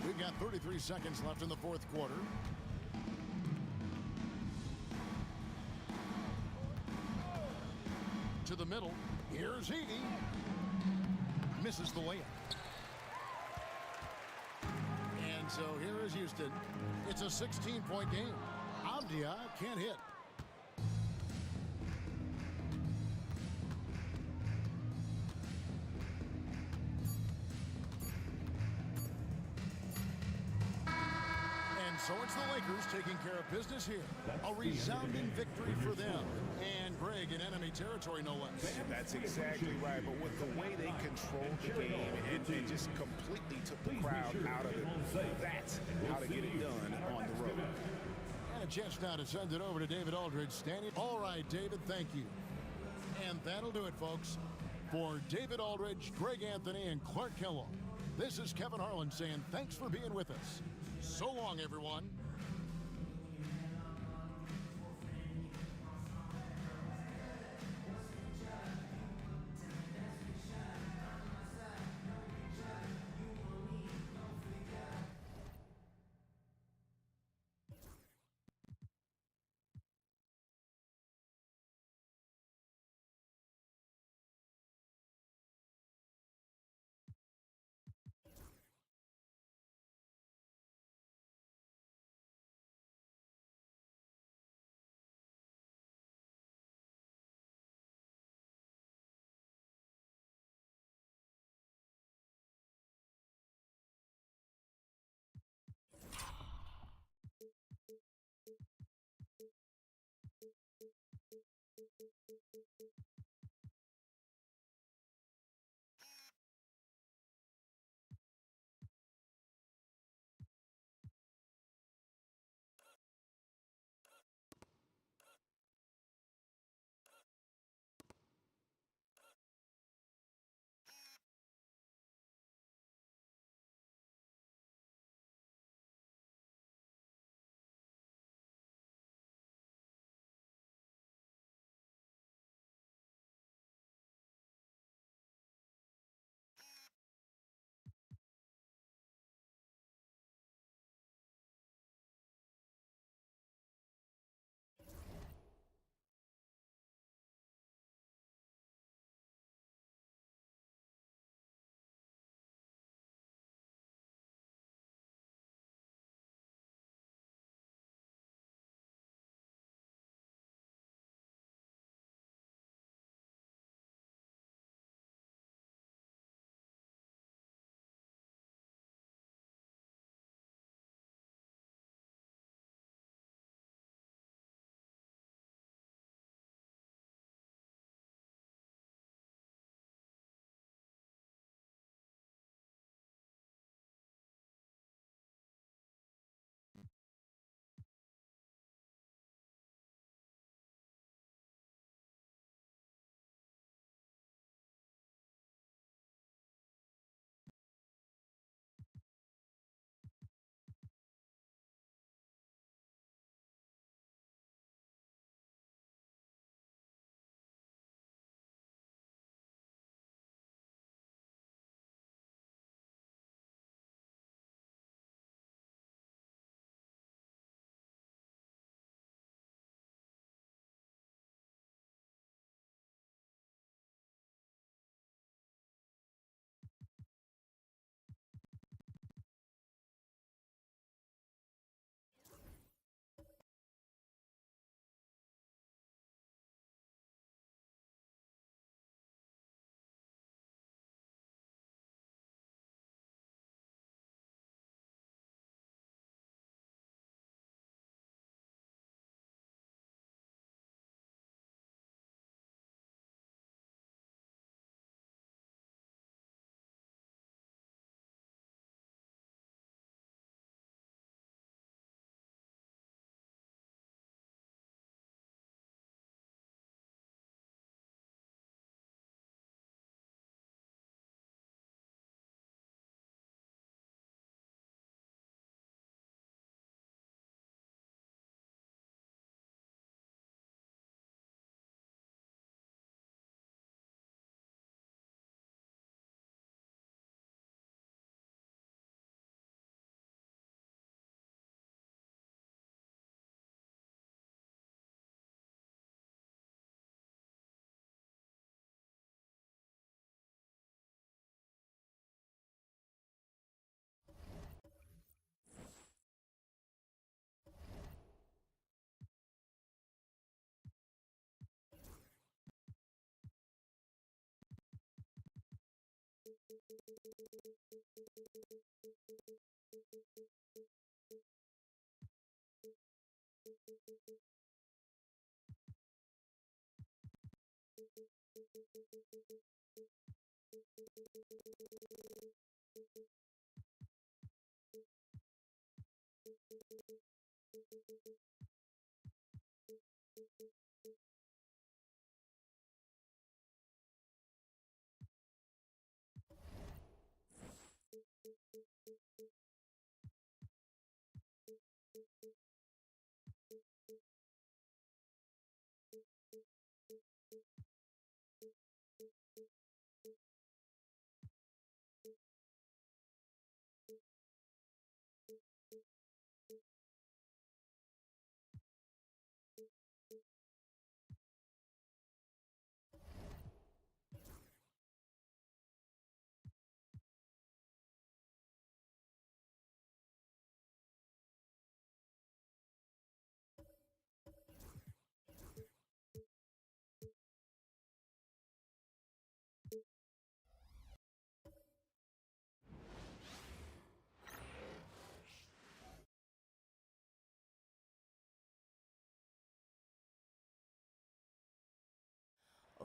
We've got 33 seconds left in the fourth quarter. To the middle. Here's Edie. Misses the layup. And so here is Houston. It's a 16-point game. Avdia can't hit. And so it's the Lakers taking care of business here. A resounding victory for them. And Greg in enemy territory, no less. That's exactly right. But with the way they controlled the game, it just completely took the crowd out of it. That's how to get it done on the road. And a chance now to send it over to David Aldridge standing. All right, David, thank you. And that'll do it, folks. For David Aldridge, Greg Anthony, and Clark Kellogg, this is Kevin Harlan saying thanks for being with us. So long, everyone.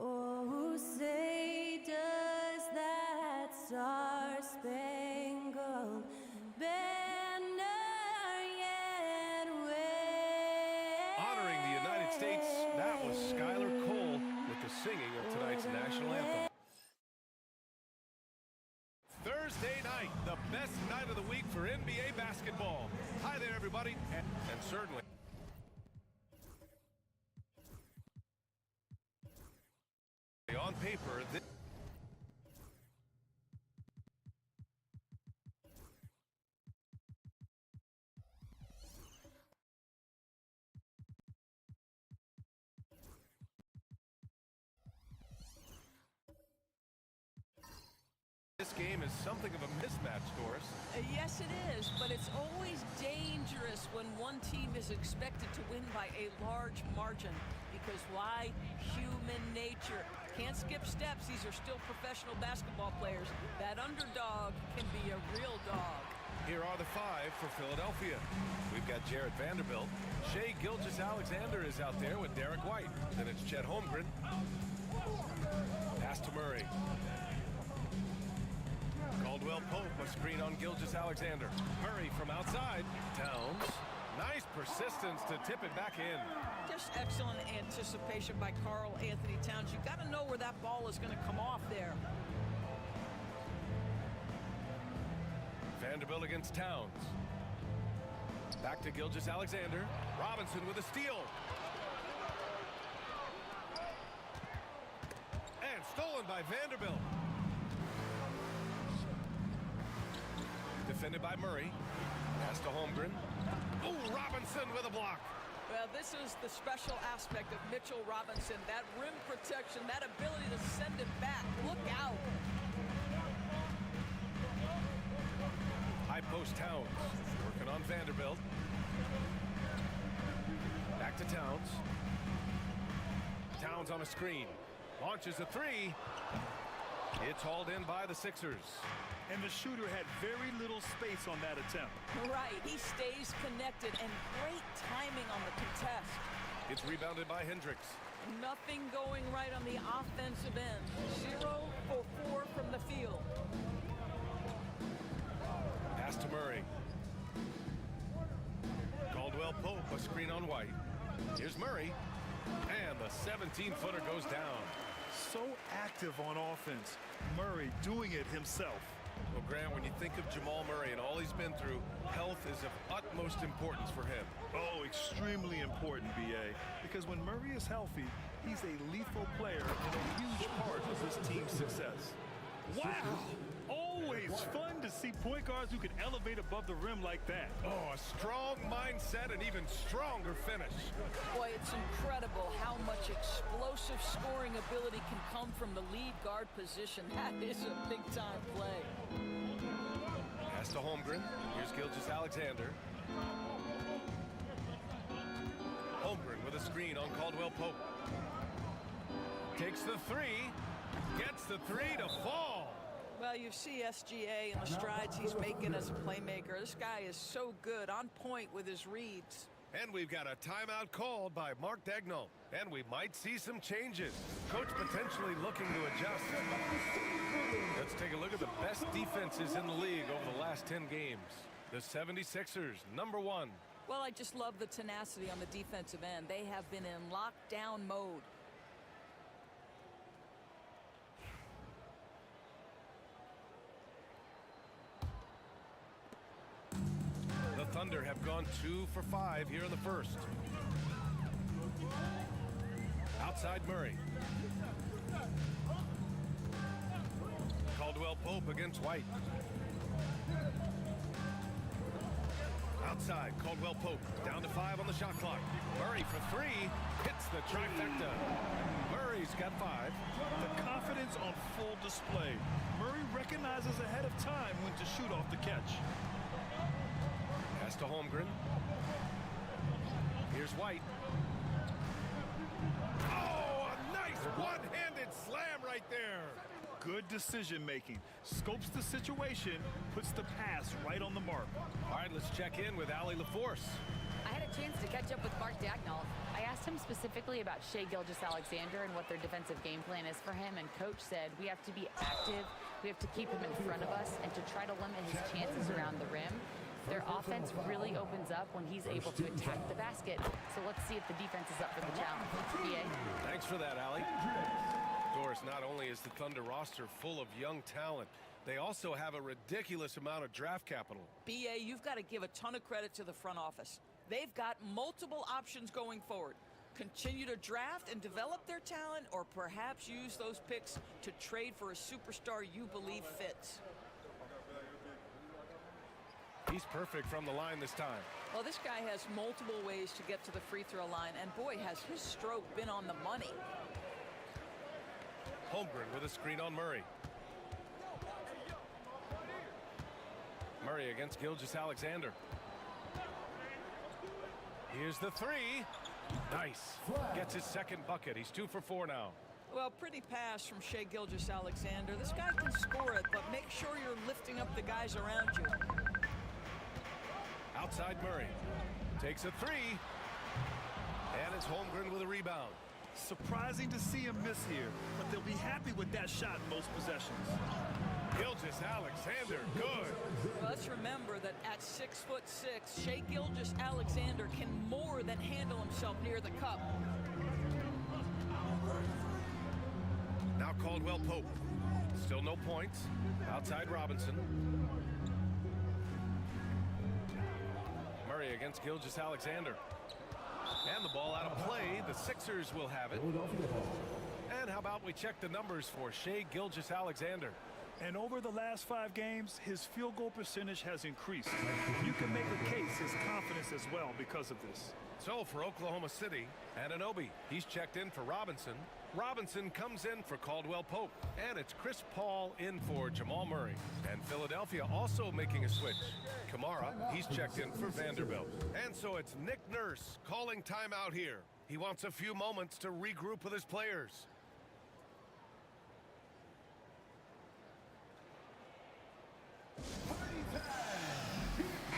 Oh, say does that star-spangled banner yet wave? Honoring the United States, that was Skylar Cole with the singing of tonight's national anthem. Thursday night, the best night of the week for NBA basketball. Hi there, everybody, and certainly on paper, this game is something of a mismatch, Doris. Yes, it is, but it's always dangerous when one team is expected to win by a large margin. Because why? Human nature. Can't skip steps. These are still professional basketball players. That underdog can be a real dog. Here are the five for Philadelphia. We've got Jared Vanderbilt. Shai Gilgeous-Alexander is out there with Derek White. Then it's Chet Holmgren. Pass to Murray. Caldwell Pope, a screen on Gilgeous-Alexander. Murray from outside. Towns. Nice persistence to tip it back in. Just excellent anticipation by Karl Anthony Towns. You got to know where that ball is going to come off there. Vanderbilt against Towns. Back to Gilgeous-Alexander. Robinson with a steal. And stolen by Vanderbilt. Defended by Murray. Pass to Holmgren. Oh, Robinson with a block. Well, this is the special aspect of Mitchell Robinson. That rim protection, that ability to send it back. Look out. High post Towns. Working on Vanderbilt. Back to Towns. Towns on a screen. Launches a three. It's hauled in by the Sixers. And the shooter had very little space on that attempt. Right, he stays connected, and great timing on the contest. It's rebounded by Hendricks. Nothing going right on the offensive end. 0 for 4 from the field. Pass to Murray. Caldwell Pope, a screen on White. Here's Murray. And the 17-footer goes down. So active on offense. Murray doing it himself. Well, Grant, when you think of Jamal Murray and all he's been through, health is of utmost importance for him. Oh, extremely important, B.A. Because when Murray is healthy, he's a lethal player and a huge part of his team's success. Wow! Always fun to see point guards who can elevate above the rim like that. Oh, a strong mindset and even stronger finish. Boy, it's incredible how much explosive scoring ability can come from the lead guard position. That is a big-time play. Pass to Holmgren. Here's Gilgeous-Alexander. Holmgren with a screen on Caldwell Pope. Takes the three. Gets the three to fall. Well, you see SGA and the strides he's making as a playmaker. This guy is so good, on point with his reads. And we've got a timeout called by Mark Daigneault. And we might see some changes. Coach potentially looking to adjust. Let's take a look at the best defenses in the league over the last 10 games. The 76ers, number 1. Well, I just love the tenacity on the defensive end. They have been in lockdown mode. The Thunder have gone 2 for 5 here in the first. Outside Murray. Caldwell Pope against White. Outside, Caldwell Pope down to 5 on the shot clock. Murray for 3, hits the trifecta. Murray's got 5. The confidence on full display. Murray recognizes ahead of time when to shoot off the catch. Pass to Holmgren. Here's White. Oh, a nice one-handed slam right there. Good decision making. Scopes the situation, puts the pass right on the mark. All right, let's check in with Allie LaForce. I had a chance to catch up with Mark Daigneault. I asked him specifically about Shai Gilgeous-Alexander and what their defensive game plan is for him, and Coach said we have to be active, we have to keep him in front of us, and to try to limit his chances around the rim. Their offense really opens up when he's able to attack the basket. So let's see if the defense is up for the challenge. BA. Thanks for that, Allie. Doris, not only is the Thunder roster full of young talent, they also have a ridiculous amount of draft capital. BA, you've got to give a ton of credit to the front office. They've got multiple options going forward. Continue to draft and develop their talent, or perhaps use those picks to trade for a superstar you believe fits. He's perfect from the line this time. Well, this guy has multiple ways to get to the free throw line, and boy, has his stroke been on the money. Holmgren with a screen on Murray. Murray against Gilgeous-Alexander. Here's the 3. Nice. Gets his second bucket. He's 2 for 4 now. Well, pretty pass from Shai Gilgeous-Alexander. This guy can score it, but make sure you're lifting up the guys around you. Outside Murray. Takes a 3. And it's Holmgren with a rebound. Surprising to see him miss here, but they'll be happy with that shot in most possessions. Gilgeous-Alexander, good. Well, let's remember that at 6'6", Shai Gilgeous-Alexander can more than handle himself near the cup. Now Caldwell Pope. Still no points. Outside Robinson. Murray against Gilgeous-Alexander. And the ball out of play. The Sixers will have it. And how about we check the numbers for Shai Gilgeous-Alexander? And over the last 5 games, his field goal percentage has increased. You can make a case his confidence as well because of this. So for Oklahoma City, Anunoby, he's checked in for Robinson. Robinson comes in for Caldwell Pope. And it's Chris Paul in for Jamal Murray. And Philadelphia also making a switch. Kamara, he's checked in for Vanderbilt. And so it's Nick Nurse calling timeout here. He wants a few moments to regroup with his players.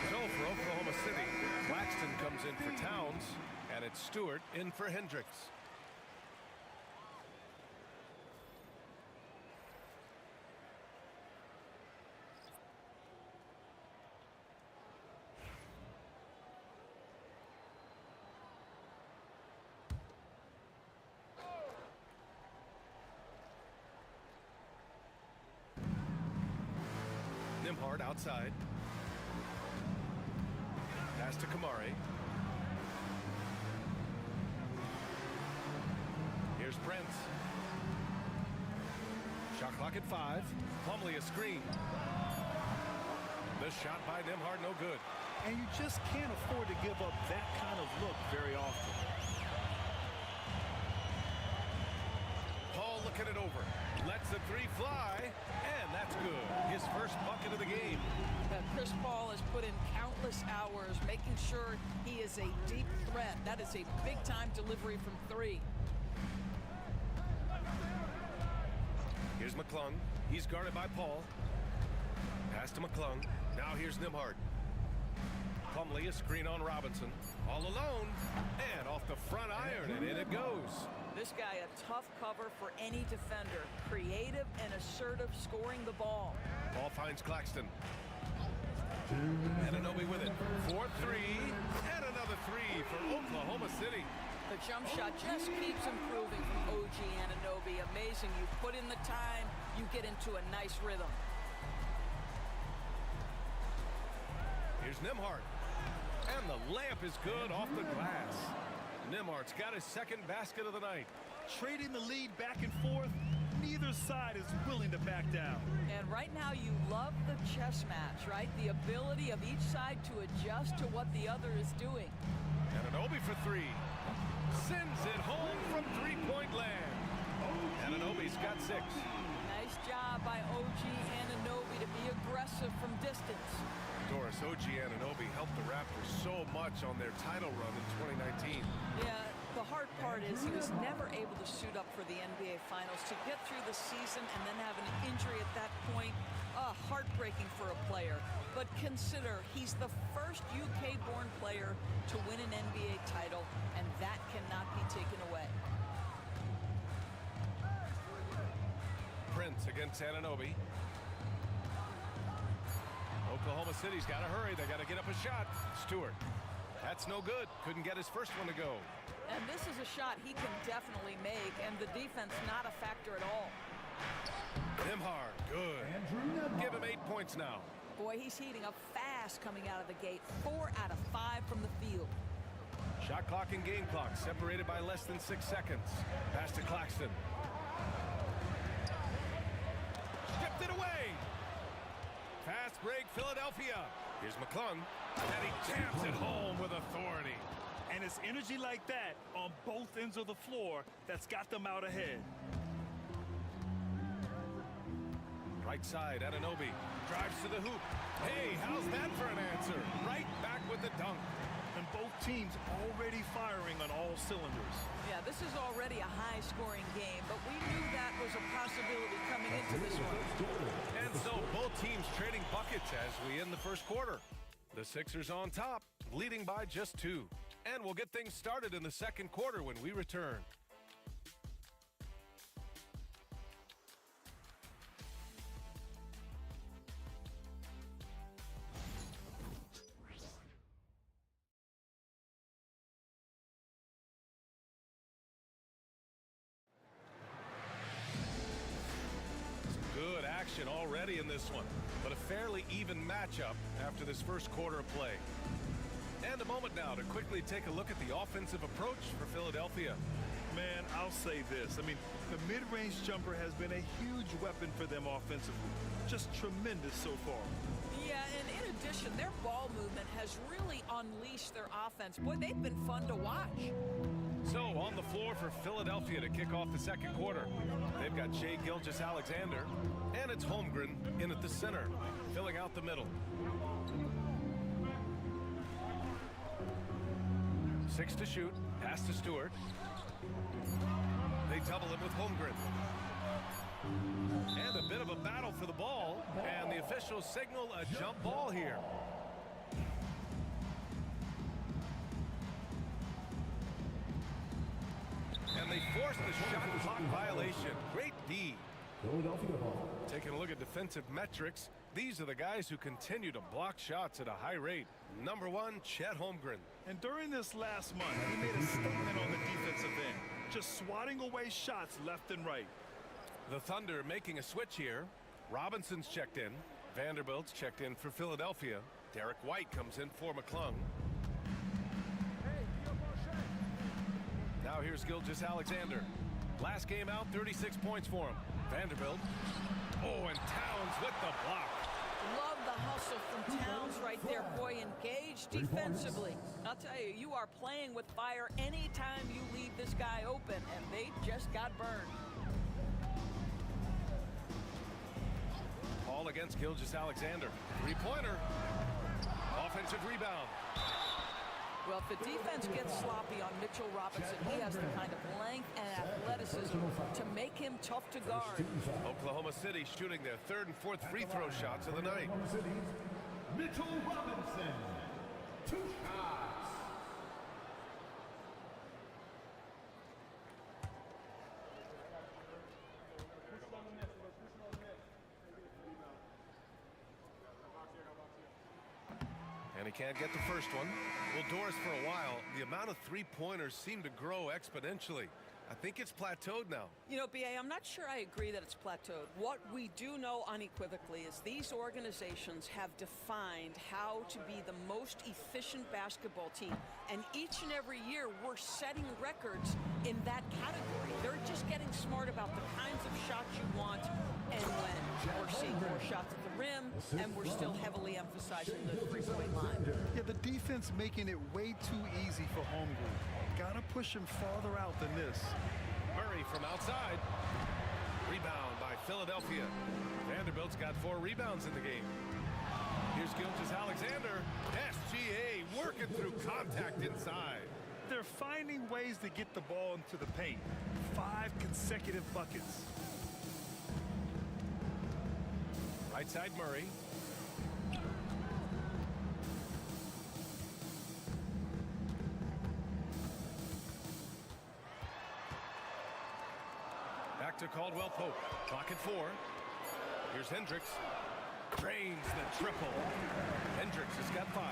So for Oklahoma City, Claxton comes in for Towns, and it's Stewart in for Hendricks. Nimhard outside. Pass to Kamari. Here's Brent. Shot clock at 5. Plumlee a screen. The shot by Nimhard no good. And you just can't afford to give up that kind of look very often. Paul looking it over. Lets the 3 fly, and that's good. His first bucket of the game. Chris Paul has put in countless hours making sure he is a deep threat. That is a big-time delivery from 3. Here's McClung. He's guarded by Paul. Pass to McClung. Now here's Nimhart. Plumlee, a screen on Robinson. All alone. And off the front iron, and in it goes. This guy a tough cover for any defender. Creative and assertive scoring the ball. Ball finds Claxton. Anunoby with it. 4-3. And another three for Oklahoma City. The jump shot just keeps improving from OG Anunoby. Amazing. You put in the time, you get into a nice rhythm. Here's Nimhart. And the layup is good off the glass. Nimhart's got his second basket of the night. Trading the lead back and forth, neither side is willing to back down. And right now you love the chess match, right? The ability of each side to adjust to what the other is doing. Anunoby for three. Sends it home from three-point land. Anunoby's got 6. Nice job by OG Anunoby to be aggressive from distance. Doris, OG Anunoby helped the Raptors so much on their title run in 2019. Yeah, the hard part is he was never able to suit up for the NBA Finals. To get through the season and then have an injury at that point, heartbreaking for a player. But consider, he's the first UK-born player to win an NBA title, and that cannot be taken away. Prince against Anunoby. Oklahoma City's got to hurry. They got to get up a shot. Stewart. That's no good. Couldn't get his first one to go. And this is a shot he can definitely make, and the defense not a factor at all. Nimhart, good. Give him 8 points now. Boy, he's heating up fast coming out of the gate. 4 out of 5 from the field. Shot clock and game clock separated by less than 6 seconds. Pass to Claxton. Stripped it away. Fast break, Philadelphia. Here's McClung, and he jams it home with authority. And it's energy like that on both ends of the floor that's got them out ahead. Right side, Anunoby drives to the hoop. Hey, how's that for an answer? Right back with the dunk. And both teams already firing on all cylinders. Yeah, this is already a high-scoring game, but we knew that was a possibility coming into this one. And so both teams trading buckets as we end the first quarter. The Sixers on top, leading by just 2. And we'll get things started in the second quarter when we return. Good action already in this one, but a fairly even matchup after this first quarter of play. And a moment now to quickly take a look at the offensive approach for Philadelphia. Man, I'll say this. I mean, the mid-range jumper has been a huge weapon for them offensively. Just tremendous so far. Yeah, and in addition, their ball movement has really unleashed their offense. Boy, they've been fun to watch. So on the floor for Philadelphia to kick off the second quarter. They've got Shai Gilgeous-Alexander, and it's Holmgren in at the center, filling out the middle. 6 to shoot, pass to Stewart. They double him with Holmgren. And a bit of a battle for the ball, and the officials signal a jump ball here. And they force the shot clock violation. Great D. Taking a look at defensive metrics, these are the guys who continue to block shots at a high rate. Number 1, Chet Holmgren. And during this last month, he made a statement on the defensive end, just swatting away shots left and right. The Thunder making a switch here. Robinson's checked in. Vanderbilt's checked in for Philadelphia. Derek White comes in for McClung. Now here's Gilgeous-Alexander. Last game out, 36 points for him. Vanderbilt. Oh, and Towns with the block. Love the hustle from Towns right there. Boy, engaged defensively. I'll tell you, you are playing with fire anytime you leave this guy open, and they just got burned. Ball against Gilgeous-Alexander. Three-pointer. Offensive rebound. Well, if the defense gets sloppy on Mitchell Robinson, he has the kind of length and athleticism to make him tough to guard. Oklahoma City shooting their third and fourth free throw shots of the night. Oklahoma City's Mitchell Robinson. 2 shots. And he can't get the first one. Well, Doris, for a while, the amount of three-pointers seemed to grow exponentially. I think it's plateaued now. You know, B.A., I'm not sure I agree that it's plateaued. What we do know unequivocally is these organizations have defined how to be the most efficient basketball team. And each and every year, we're setting records in that category. They're just getting smart about the kinds of shots you want and when. We're seeing more shots at the rim, and we're still heavily emphasizing the three-point line. Yeah, the defense making it way too easy for home group. Gotta push him farther out than this. Murray from outside. Rebound by Philadelphia. Vanderbilt's got 4 rebounds in the game. Here's Gilgeous-Alexander. SGA working through contact inside. They're finding ways to get the ball into the paint. 5 consecutive buckets. Right side Murray. Back to Caldwell Pope. Clock at 4. Here's Hendricks. Drains the triple. Hendricks has got 5.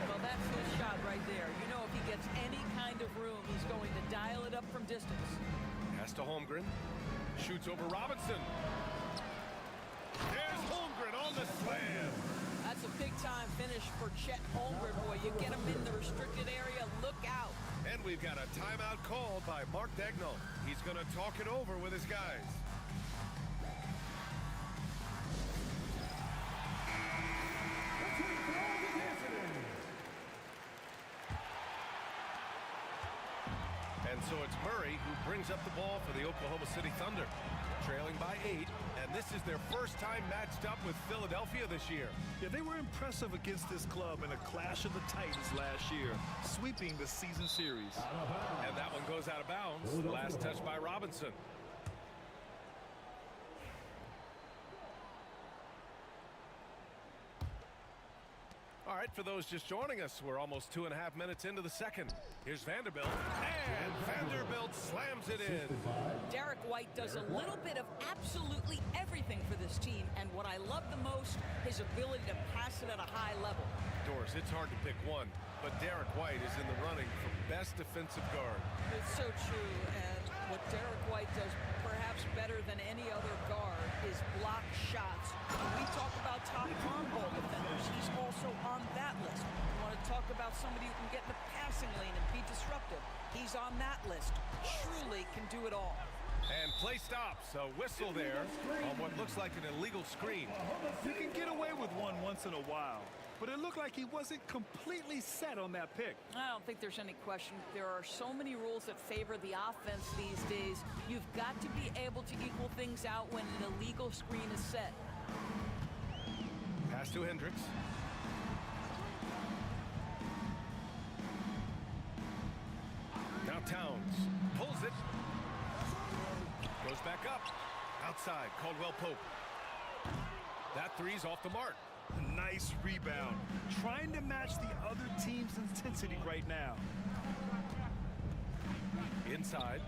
Well, that's his shot right there. You know, if he gets any kind of room, he's going to dial it up from distance. Pass to Holmgren. Shoots over Robinson. There's Holmgren on the slam. That's a big-time finish for Chet Holmgren, boy. You get him in the restricted area, look out. And we've got a timeout called by Mark Daigneault. He's going to talk it over with his guys. And so it's Murray who brings up the ball for the Oklahoma City Thunder, trailing by 8, and this is their first time matched up with Philadelphia this year. Yeah, they were impressive against this club in a clash of the Titans last year, sweeping the season series. And that one goes out of bounds. Last touch by Robinson. All right, for those just joining us, we're almost 2.5 minutes into the second. Here's Vanderbilt, and Vanderbilt slams it in. Derek White does a little bit of absolutely everything for this team, and what I love the most, his ability to pass it at a high level. Doris, it's hard to pick one, but Derek White is in the running for best defensive guard. It's so true, and what Derek White does perhaps better than any other guard is block shots. When we talk about top on-ball defenders, he's also on that list. You want to talk about somebody who can get in the passing lane and be disruptive, he's on that list. Truly can do it all. And play stops. A whistle there on what looks like an illegal screen. You can get away with one once in a while, but it looked like he wasn't completely set on that pick. I don't think there's any question. There are so many rules that favor the offense these days. You've got to be able to equal things out when an illegal screen is set. Pass to Hendricks. Now Towns pulls it. Goes back up. Outside, Caldwell Pope. That three's off the mark. Nice rebound. Trying to match the other team's intensity right now. Inside.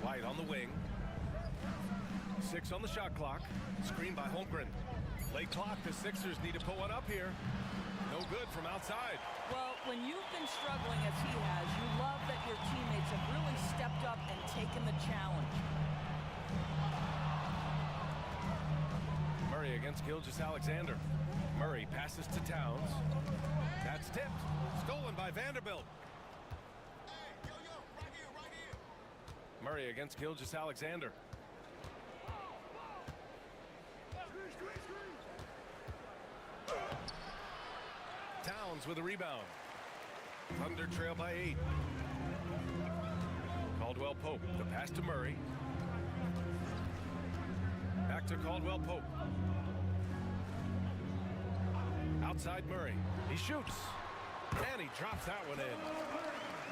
White on the wing. 6 on the shot clock. Screen by Holmgren. Late clock. The Sixers need to put one up here. No good from outside. Well, when you've been struggling as he has, you love that your teammates have really stepped up and taken the challenge. Murray against Gilgeous-Alexander. Murray passes to Towns. That's tipped. Stolen by Vanderbilt. Murray against Gilgeous-Alexander. Towns with a rebound. Thunder trail by 8. Caldwell Pope. The pass to Murray. Back to Caldwell Pope. Outside Murray. He shoots. And he drops that one in.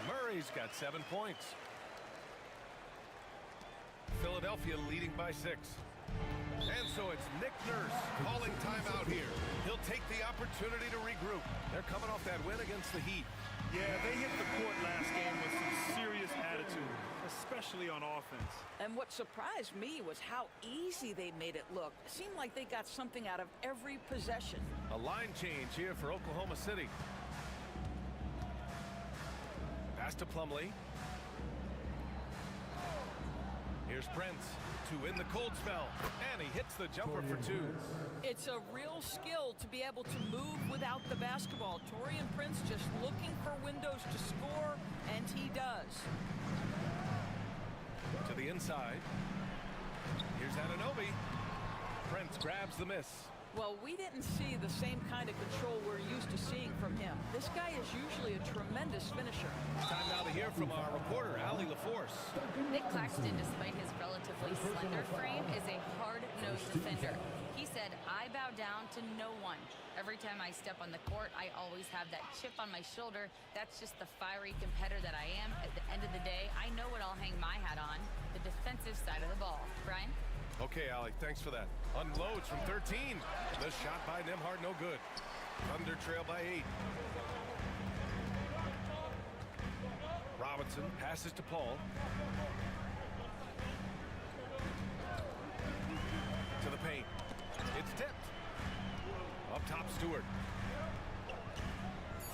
Murray's got 7 points. Philadelphia leading by 6. And so it's Nick Nurse calling timeout here. He'll take the opportunity to regroup. They're coming off that win against the Heat. Yeah, they hit the court last game with some serious attitude, especially on offense. And what surprised me was how easy they made it look. It seemed like they got something out of every possession. A line change here for Oklahoma City. Pass to Plumlee. Here's Prince to end the cold spell, and he hits the jumper for 2. It's a real skill to be able to move without the basketball. Taurean Prince just looking for windows to score, and he does. To the inside. Here's Anunoby. Prince grabs the miss. Well, we didn't see the same kind of control we're used to seeing from him. This guy is usually a tremendous finisher. It's time now to hear from our reporter, Allie LaForce. Nick Claxton, despite his relatively slender frame, is a hard-nosed defender. He said, "I bow down to no one. Every time I step on the court, I always have that chip on my shoulder. That's just the fiery competitor that I am. At the end of the day, I know what I'll hang my hat on, the defensive side of the ball." Brian? Okay, Allie, thanks for that. Unloads from 13. The shot by Nembhard, no good. Thunder trail by 8. Robinson passes to Paul. To the paint. It's tipped. Up top, Stewart.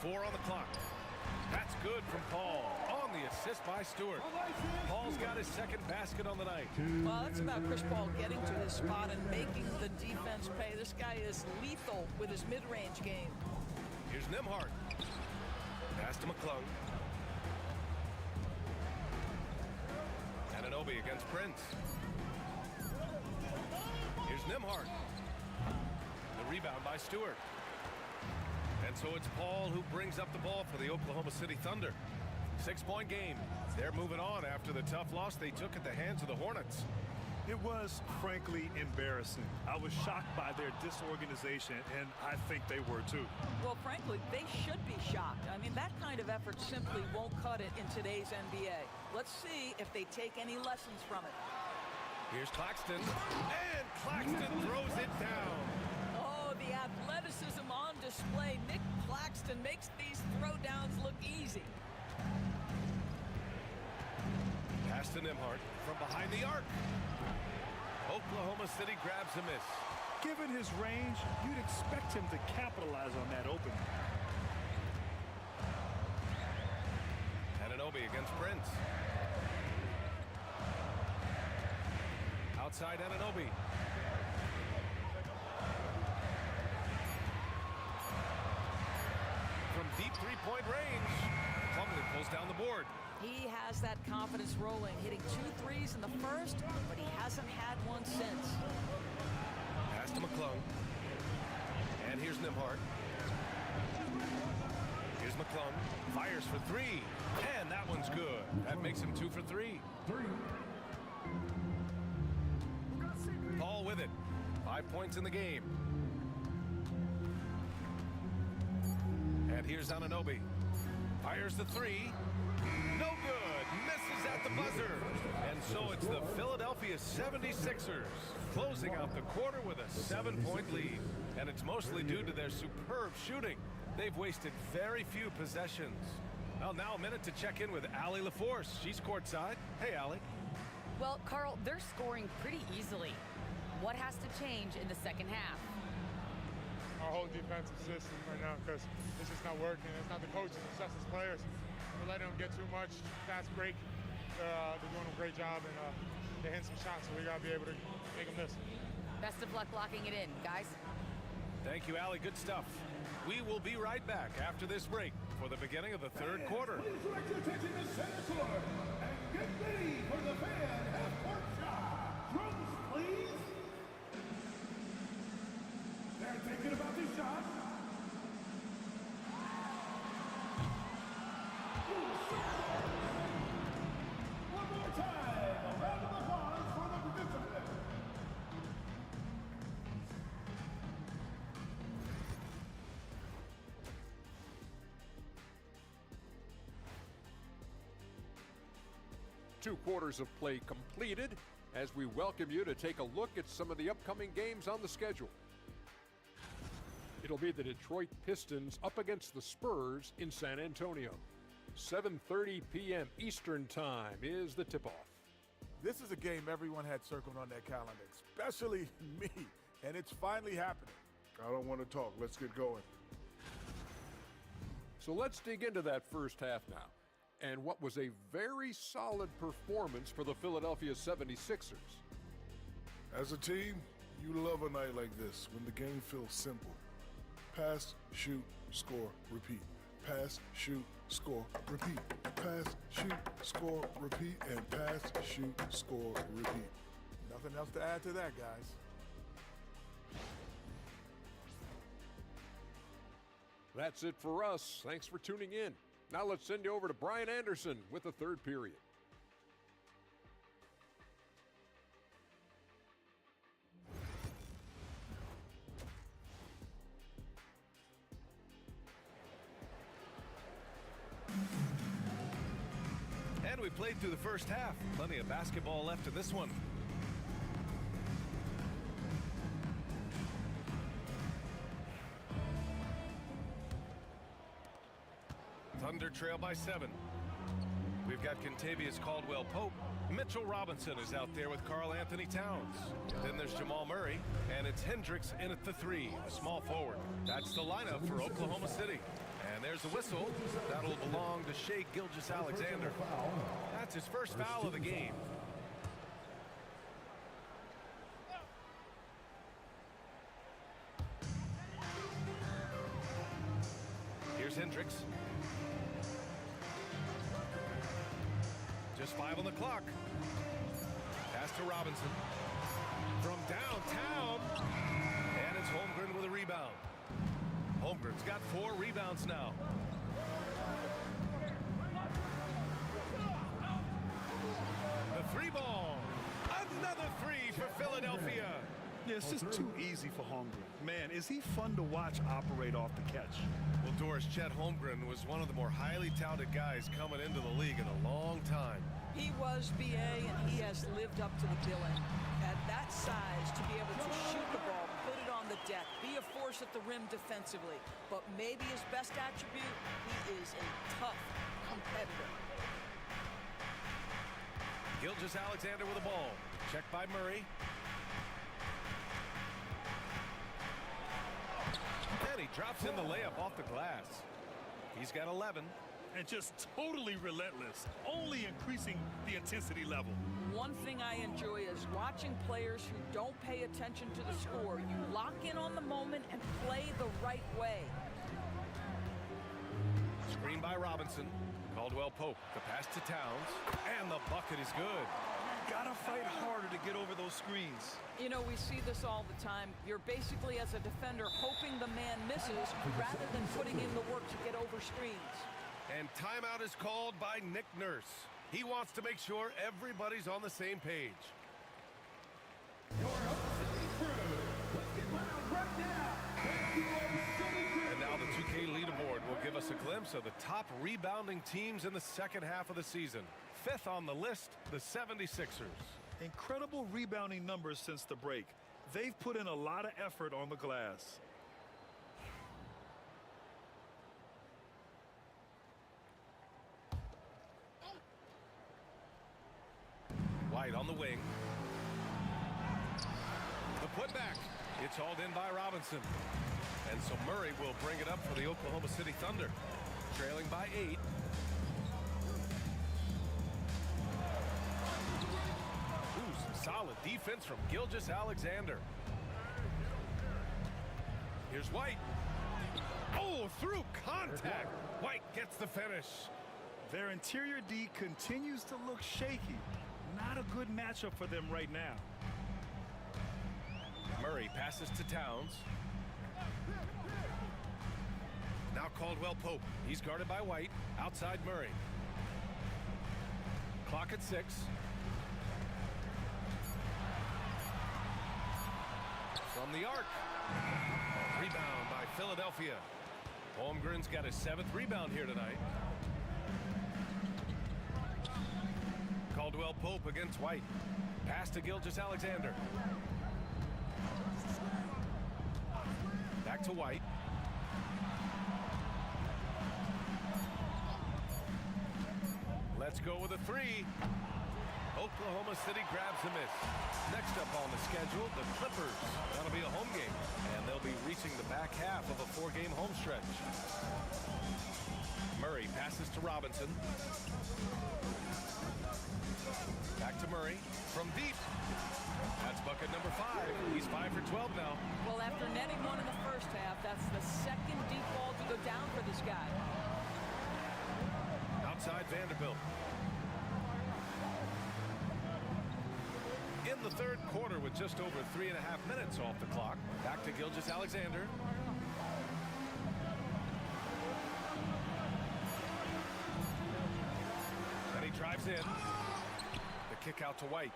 4 on the clock. That's good from Paul. On the assist by Stewart. Paul's got his second basket on the night. Well, that's about Chris Paul getting to his spot and making the defense pay. This guy is lethal with his mid-range game. Here's Nembhard. Pass to McClung. Anunoby against Prince. Here's Nembhard. The rebound by Stewart. And so it's Paul who brings up the ball for the Oklahoma City Thunder. 6-point game. They're moving on after the tough loss they took at the hands of the Hornets. It was, frankly, embarrassing. I was shocked by their disorganization, and I think they were too. Well, frankly, they should be shocked. I mean, that kind of effort simply won't cut it in today's NBA. Let's see if they take any lessons from it. Here's Claxton, and Claxton throws it down. Oh, the athleticism on display. Nick Claxton makes these throwdowns look easy. Pass to Nembhard from behind the arc. Oklahoma City grabs a miss. Given his range, you'd expect him to capitalize on that opening. Anunoby against Prince. Outside Anunoby. From deep three-point range, Plumlee pulls down the board. He has that confidence rolling, hitting 2 threes in the first, but he hasn't had one since. Pass to McClung. And here's Nembhard. Here's McClung. Fires for 3. And that one's good. That makes him 2 for 3. Paul with it. 5 points in the game. And here's Anunoby. Fires the 3. No good. Misses at the buzzer. And so it's the Philadelphia 76ers closing out the quarter with a 7-point lead. And it's mostly due to their superb shooting. They've wasted very few possessions. Well, now a minute to check in with Allie LaForce. She's courtside. Hey, Allie. Well, Carl, they're scoring pretty easily. What has to change in the second half? Our whole defensive system right now, because it's just not working. It's not the coaches, it's us as players. We're letting them get too much fast break. They're doing a great job, and they're hitting some shots, so we got to be able to make them miss. Best of luck locking it in, guys. Thank you, Allie. Good stuff. We will be right back after this break for the beginning of the third quarter. Please direct your attention to center court and get ready for the fan half-court shot. Drums, please. They're thinking about this shot. One more time, a round of applause for the participants. 2 quarters of play completed as we welcome you to take a look at some of the upcoming games on the schedule. It'll be the Detroit Pistons up against the Spurs in San Antonio. 7:30 p.m. Eastern Time is the tip-off. This is a game everyone had circled on their calendar, especially me, and it's finally happening. I don't want to talk. Let's get going. So let's dig into that first half now, and what was a very solid performance for the Philadelphia 76ers. As a team, you love a night like this when the game feels simple. Pass, shoot, score, repeat. Pass, shoot, score, repeat. Pass, shoot, score, repeat, and pass, shoot, score, repeat. Nothing else to add to that, guys. That's it for us. Thanks for tuning in. Now let's send you over to Brian Anderson with the third period. And we played through the first half. Plenty of basketball left in this one. Thunder trail by 7. We've got Kentavious Caldwell-Pope. Mitchell Robinson is out there with Karl Anthony Towns. Then there's Jamal Murray, and it's Hendricks in at the 3, a small forward. That's the lineup for Oklahoma City. And there's the whistle. That'll belong to Shai Gilgeous-Alexander. That's his first foul of the game. Here's Hendricks. Just 5 on the clock. Pass to Robinson. From downtown. And it's Holmgren with a rebound. Holmgren's got 4 rebounds now. The 3 ball. Another 3 for Philadelphia. Yeah, it's just too easy for Holmgren. Man, is he fun to watch operate off the catch. Well, Doris, Chet Holmgren was one of the more highly touted guys coming into the league in a long time. He was BA, and he has lived up to the billing. At that size, to be able to shoot the ball, put it on the deck, be a force at the rim defensively. But maybe his best attribute, he is a tough competitor. Gilgeous-Alexander with the ball. Checked by Murray. And he drops in the layup off the glass. He's got 11. And just totally relentless, only increasing the intensity level. One thing I enjoy is watching players who don't pay attention to the score. You lock in on the moment and play the right way. Screen by Robinson. Caldwell-Pope. The pass to Towns. And the bucket is good. Gotta fight harder to get over those screens. You know, we see this all the time. You're basically, as a defender, hoping the man misses rather than putting in the work to get over screens. And timeout is called by Nick Nurse. He wants to make sure everybody's on the same page. And now the 2K leaderboard will give us a glimpse of the top rebounding teams in the second half of the season. 5th on the list, the 76ers. Incredible rebounding numbers since the break. They've put in a lot of effort on the glass. White on the wing. The putback. It's hauled in by Robinson. And so Murray will bring it up for the Oklahoma City Thunder. Trailing by 8. Ooh, some solid defense from Gilgeous-Alexander. Here's White. Oh, through contact. White gets the finish. Their interior D continues to look shaky. Not a good matchup for them right now. Murray passes to Towns. Now Caldwell-Pope. He's guarded by White. Outside Murray. Clock at 6. From the arc. Rebound by Philadelphia. Holmgren's got his 7th rebound here tonight. Caldwell Pope against White. Pass to Gilgeous-Alexander. Back to White. Let's go with a three. Oklahoma City grabs the miss. Next up on the schedule, the Clippers. That'll be a home game, and they'll be reaching the back half of a 4-game home stretch. Murray passes to Robinson. Back to Murray from deep. That's bucket number 5. He's 5 for 12 now. Well, after netting one in the first half, that's the second deep ball to go down for this guy. Outside Vanderbilt. In the third quarter with just over 3.5 minutes off the clock. Back to Gilgeous-Alexander. And he drives in. The kick out to White.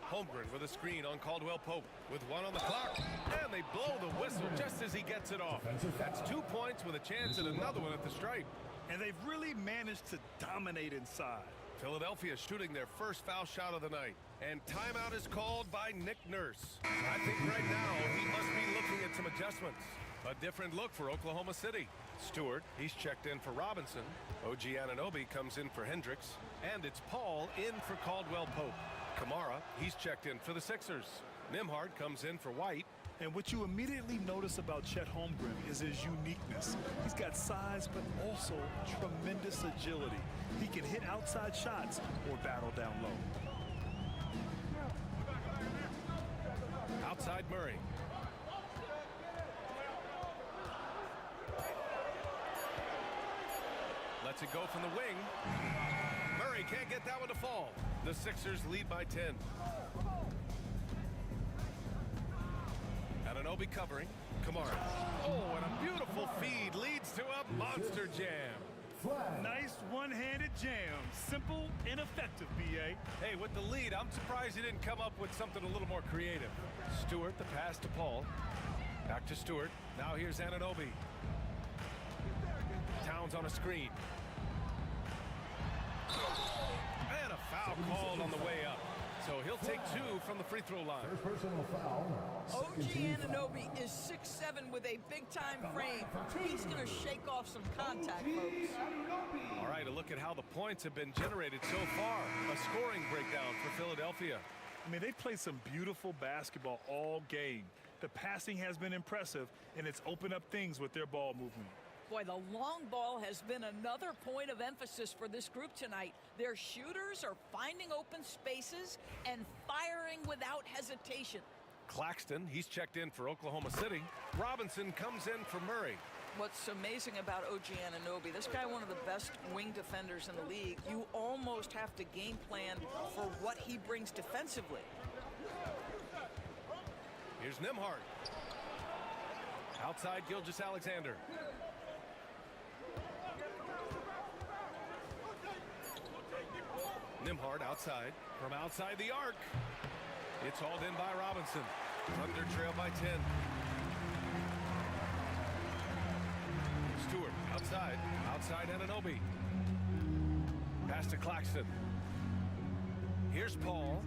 Holmgren with a screen on Caldwell Pope with 1 on the clock. And they blow the whistle just as he gets it off. That's 2 points with a chance at another one at the stripe. And they've really managed to dominate inside. Philadelphia shooting their first foul shot of the night. And timeout is called by Nick Nurse. I think right now he must be looking at some adjustments. A different look for Oklahoma City. Stewart, he's checked in for Robinson. OG Anunoby comes in for Hendricks. And it's Paul in for Caldwell Pope. Kamara, he's checked in for the Sixers. Nembhard comes in for White. And what you immediately notice about Chet Holmgren is his uniqueness. He's got size, but also tremendous agility. He can hit outside shots or battle down low. Outside Murray. Lets it go from the wing. Murray can't get that one to fall. The Sixers lead by 10. Anunoby covering. Kamara. Oh, and a beautiful feed leads to a monster jam. Nice one-handed jam. Simple and effective, B.A. Hey, with the lead, I'm surprised he didn't come up with something a little more creative. Stewart, the pass to Paul. Back to Stewart. Now here's Anunoby. Towns on a screen. And a foul called on the way up. So he'll take 2 from the free throw line. First personal foul. OG Anunoby is 6'7" with a big-time frame. He's going to shake off some contact, folks. All right, a look at how the points have been generated so far. A scoring breakdown for Philadelphia. I mean, they played some beautiful basketball all game. The passing has been impressive, and it's opened up things with their ball movement. Boy, the long ball has been another point of emphasis for this group tonight. Their shooters are finding open spaces and firing without hesitation. Claxton, he's checked in for Oklahoma City. Robinson comes in for Murray. What's amazing about OG Anunoby, this guy one of the best wing defenders in the league. You almost have to game plan for what he brings defensively. Here's Nembhard. Outside Gilgeous-Alexander. Nembhard outside. From outside the arc. It's hauled in by Robinson. Thunder trail by 10. Stewart outside. Outside Anunoby. Pass to Claxton. Here's Paul.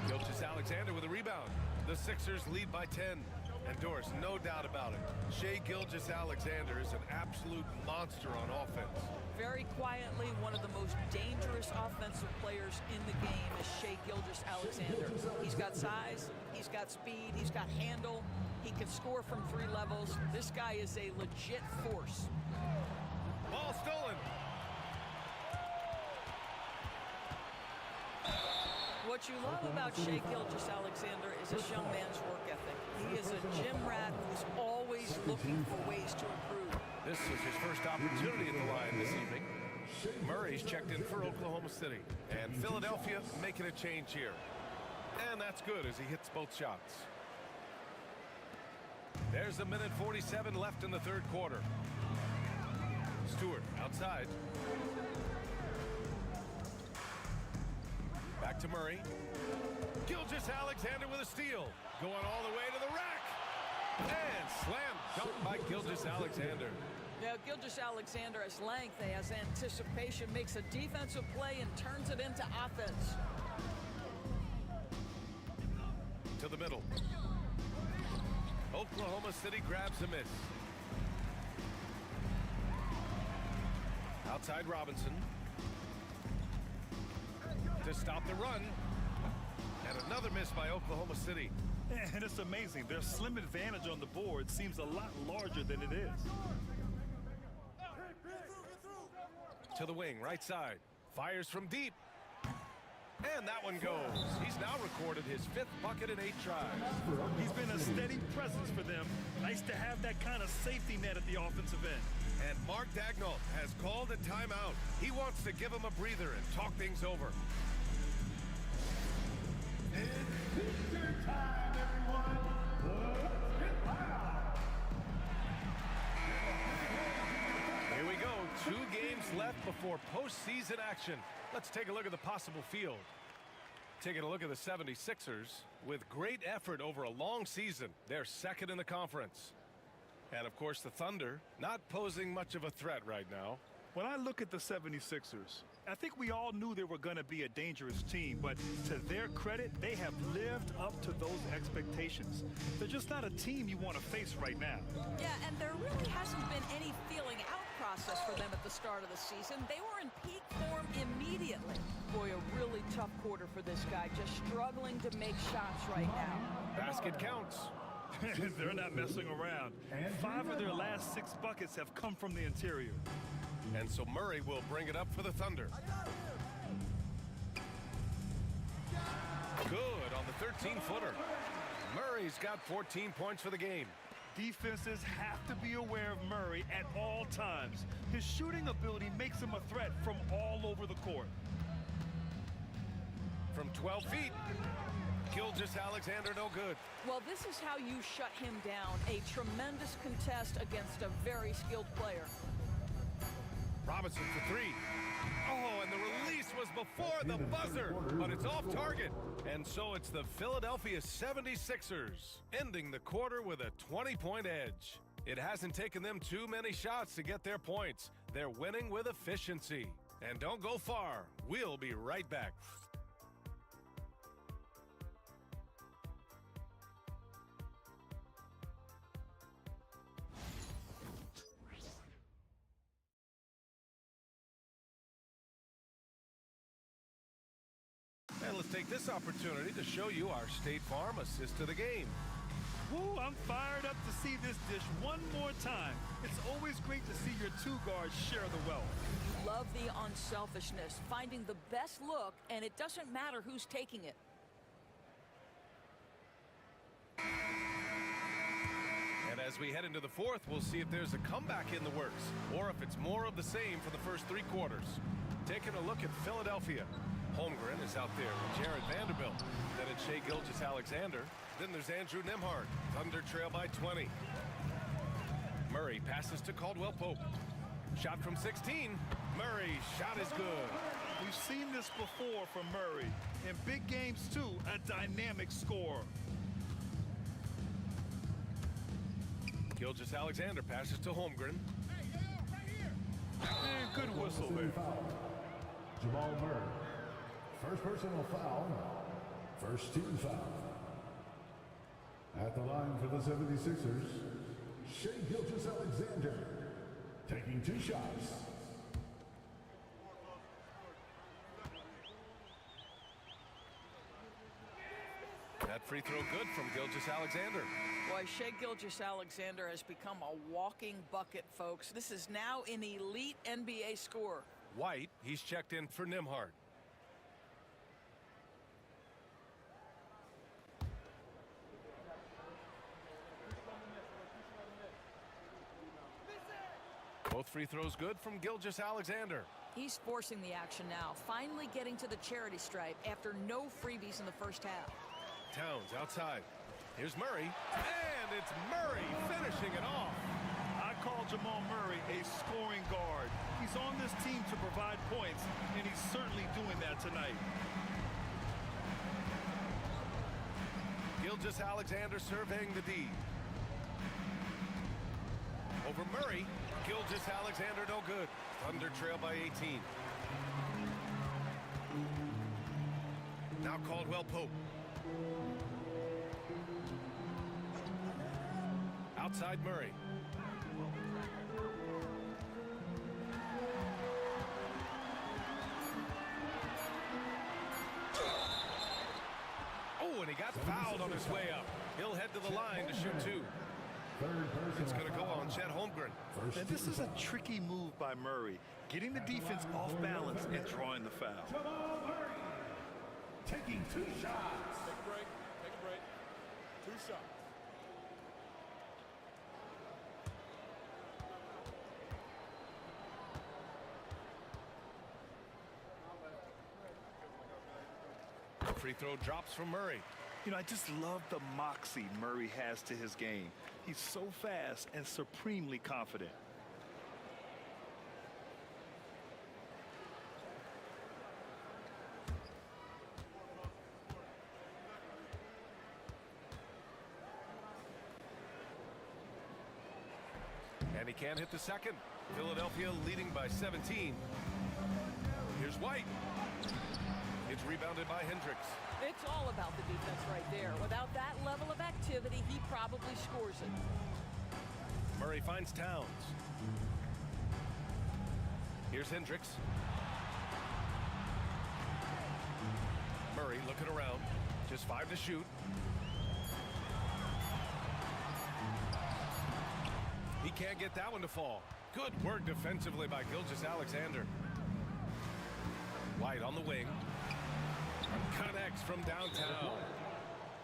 Gilgeous-Alexander with a rebound. The Sixers lead by 10. And Doris, no doubt about it, Shai Gilgeous-Alexander is an absolute monster on offense. Very quietly, one of the most dangerous offensive players in the game is Shai Gilgeous-Alexander. He's got size, he's got speed, he's got handle, he can score from 3 levels. This guy is a legit force. Ball stolen. What you love about Shai Gilgeous-Alexander is this young man's work ethic. He is a gym rat who's always looking for ways to improve. This is his first opportunity at the line this evening. Murray's checked in for Oklahoma City. And Philadelphia making a change here. And that's good as he hits both shots. There's a minute 47 left in the third quarter. Stewart outside. Back to Murray. Gilgeous-Alexander with a steal. Going all the way to the rack. And slam dunk by Gilgeous-Alexander. Yeah, Gilgeous-Alexander has length, he has anticipation, makes a defensive play and turns it into offense. To the middle. Oklahoma City grabs a miss. Outside Robinson. To stop the run. And another miss by Oklahoma City. And it's amazing. Their slim advantage on the board seems a lot larger than it is. To the wing, right side. Fires from deep. And that one goes. He's now recorded his 5th bucket in 8 tries. He's been a steady presence for them. Nice to have that kind of safety net at the offensive end. And Mark Daigneault has called a timeout. He wants to give him a breather and talk things over. It's picture time, everyone. Let's get loud. Here we go. 2 games left before postseason action. Let's take a look at the possible field. Taking a look at the 76ers. With great effort over a long season, they're 2nd in the conference. And of course the Thunder, not posing much of a threat right now. When I look at the 76ers, I think we all knew they were going to be a dangerous team, but to their credit, they have lived up to those expectations. They're just not a team you want to face right now. Yeah, and there really hasn't been any feeling out process for them at the start of the season. They were in peak form immediately. Boy, a really tough quarter for this guy, just struggling to make shots right now. Basket counts. They're not messing around. 5 of their last 6 buckets have come from the interior. And so Murray will bring it up for the Thunder. Good on the 13-footer. Murray's got 14 points for the game. Defenses have to be aware of Murray at all times. His shooting ability makes him a threat from all over the court. From 12 feet, Gilgeous-Alexander no good. Well, this is how you shut him down. A tremendous contest against a very skilled player. Robinson for 3. Oh, and the release was before the buzzer, but it's off target. And so it's the Philadelphia 76ers ending the quarter with a 20-point edge. It hasn't taken them too many shots to get their points. They're winning with efficiency. And don't go far. We'll be right back. And let's take this opportunity to show you our State Farm assist to the game. Woo, I'm fired up to see this dish one more time. It's always great to see your 2 guards share the wealth. Love the unselfishness, finding the best look, and it doesn't matter who's taking it. And as we head into the 4th, we'll see if there's a comeback in the works, or if it's more of the same for the first 3 quarters. Taking a look at Philadelphia. Holmgren is out there with Jared Vanderbilt. Then it's Shai Gilgeous-Alexander. Then there's Andrew Nembhard. Thunder trail by 20. Murray passes to Caldwell Pope. Shot from 16. Murray's shot is good. We've seen this before from Murray. In big games, too, a dynamic scorer. Gilgeous-Alexander passes to Holmgren. And good whistle there. Jamal Murray. First personal foul. First team foul. At the line for the 76ers, Shai Gilgeous-Alexander taking 2 shots. That free throw good from Gilgeous-Alexander. Boy, Shai Gilgeous-Alexander has become a walking bucket, folks. This is now an elite NBA scorer. White, he's checked in for Nembhard. Both free throws good from Gilgeous-Alexander. He's forcing the action now, finally getting to the charity stripe after no freebies in the first half. Towns outside. Here's Murray, and it's Murray finishing it off. I call Jamal Murray a scoring guard. He's on this team to provide points, and he's certainly doing that tonight. Gilgeous-Alexander surveying the D. over Murray. Gilgeous-Alexander no good. Thunder trail by 18. Now Caldwell Pope. Outside Murray. Oh, and he got fouled on his way up. He'll head to the line to shoot two. It's going to go on Chet Holmgren. And this is a tricky move by Murray, getting the defense off balance and drawing the foul. Jamal Murray taking 2 shots. Take a break. Take a break. 2 shots. Free throw drops from Murray. You know, I just love the moxie Murray has to his game. He's so fast and supremely confident. And he can't hit the second. Philadelphia leading by 17. Here's White. It's rebounded by Hendricks. It's all about the defense right there. Without that level of activity, he probably scores it. Murray finds Towns. Here's Hendricks. Murray looking around. Just 5 to shoot. He can't get that one to fall. Good work defensively by Gilgeous-Alexander. White on the wing. Connects from downtown.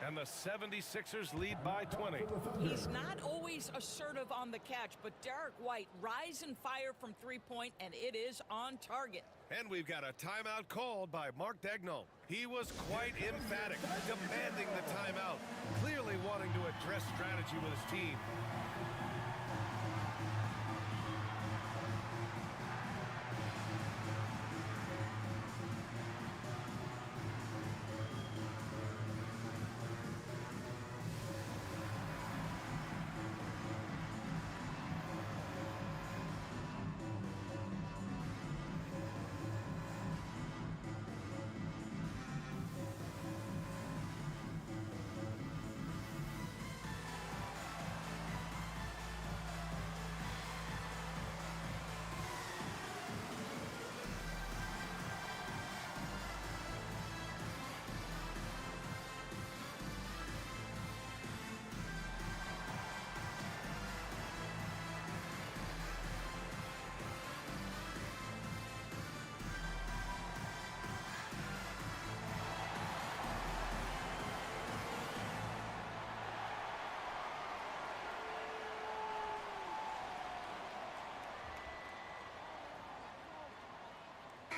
And the 76ers lead by 20. He's not always assertive on the catch, but Derek White rise and fire from three-point, and it is on target. And we've got a timeout called by Mark Daigneault. He was quite emphatic, demanding the timeout, clearly wanting to address strategy with his team.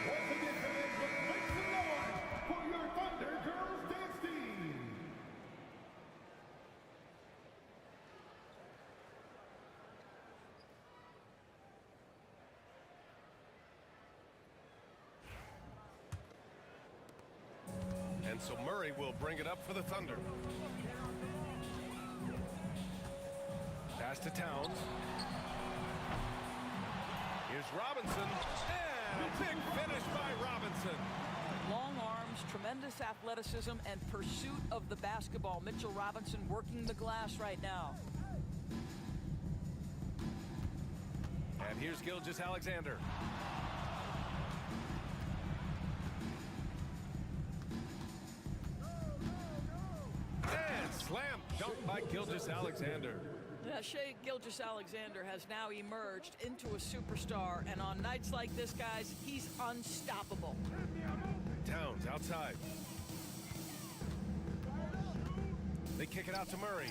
Once again, fans, let's make some noise for your Thunder Girls Dance Team. And so Murray will bring it up for the Thunder. Pass to Towns. Here's Robinson. And a big finish by Robinson. Long arms, tremendous athleticism, and pursuit of the basketball. Mitchell Robinson working the glass right now. And here's Gilgeous-Alexander. And slam dunk by Gilgeous-Alexander. Yeah, Shai Gilgeous-Alexander has now emerged into a superstar, and on nights like this, guys, he's unstoppable. Towns outside. They kick it out to Murray.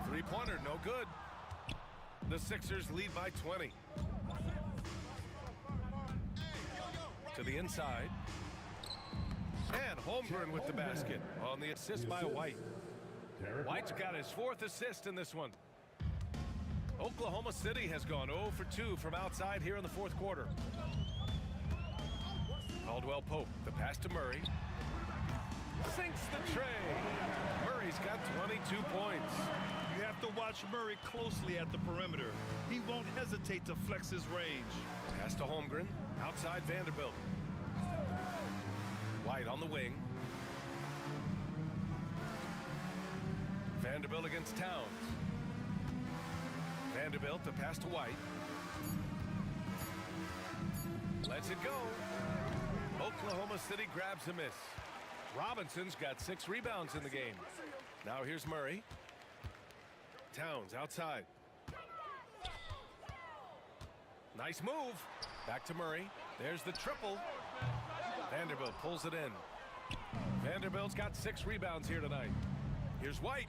Three-pointer, no good. The Sixers lead by 20. To the inside. And Holmgren with the basket on the assist by White. White's got his 4th assist in this one. Oklahoma City has gone 0 for 2 from outside here in the 4th quarter. Caldwell Pope, the pass to Murray. Sinks the tray. Murray's got 22 points. You have have to watch Murray closely at the perimeter. He won't hesitate to flex his range. Pass to Holmgren. Outside Vanderbilt. White on the wing. Vanderbilt against Towns. Vanderbilt, the pass to White. Lets it go. Oklahoma City grabs a miss. Robinson's got 6 rebounds in the game. Now here's Murray. Towns outside. Nice move. Back to Murray. There's the triple. Vanderbilt pulls it in. Vanderbilt's got 6 rebounds here tonight. Here's White.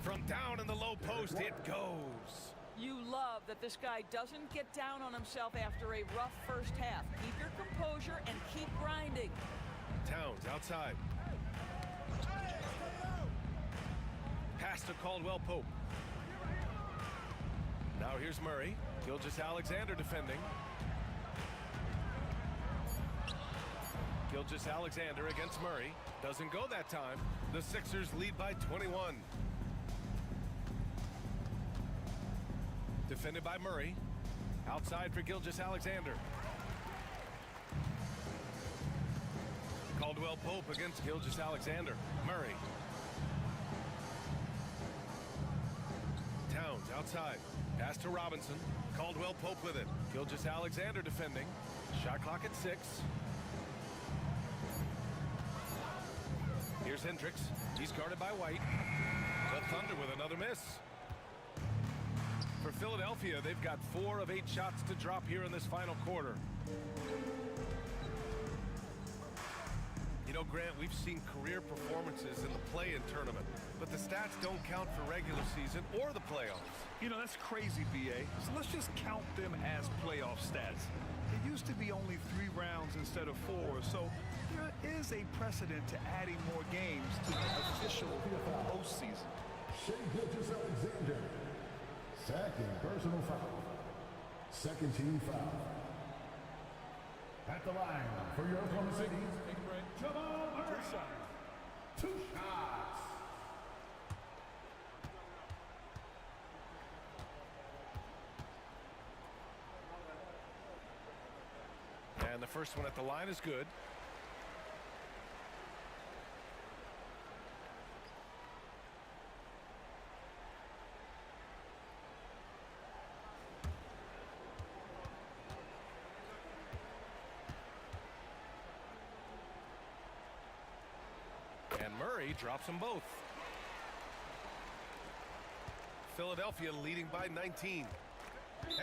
From down in the low post, it goes. You love that this guy doesn't get down on himself after a rough first half. Keep your composure and keep grinding. Towns outside. Pass to Caldwell Pope. Now here's Murray. Gilgeous-Alexander defending. Gilgeous-Alexander against Murray. Doesn't go that time. The Sixers lead by 21. Defended by Murray. Outside for Gilgeous-Alexander. Caldwell Pope against Gilgeous-Alexander. Murray. Towns outside. Pass to Robinson. Caldwell Pope with it. Gilgeous-Alexander defending. Shot clock at 6. Here's Hendricks. He's guarded by White. The Thunder with another miss. For Philadelphia, they've got 4 of 8 shots to drop here in this final quarter. You know, Grant, we've seen career performances in the play-in tournament, but the stats don't count for regular season or the playoffs. You know, that's crazy, BA. So let's just count them as playoff stats. It used to be only 3 rounds instead of 4, so there is a precedent to adding more games to the official postseason. Shea Gilgeous-Alexander. Second personal foul. Second team foul. At the line for your Oklahoma City, Jamal Murray. 2 shots. And the first one at the line is good. And Murray drops them both. Philadelphia leading by 19.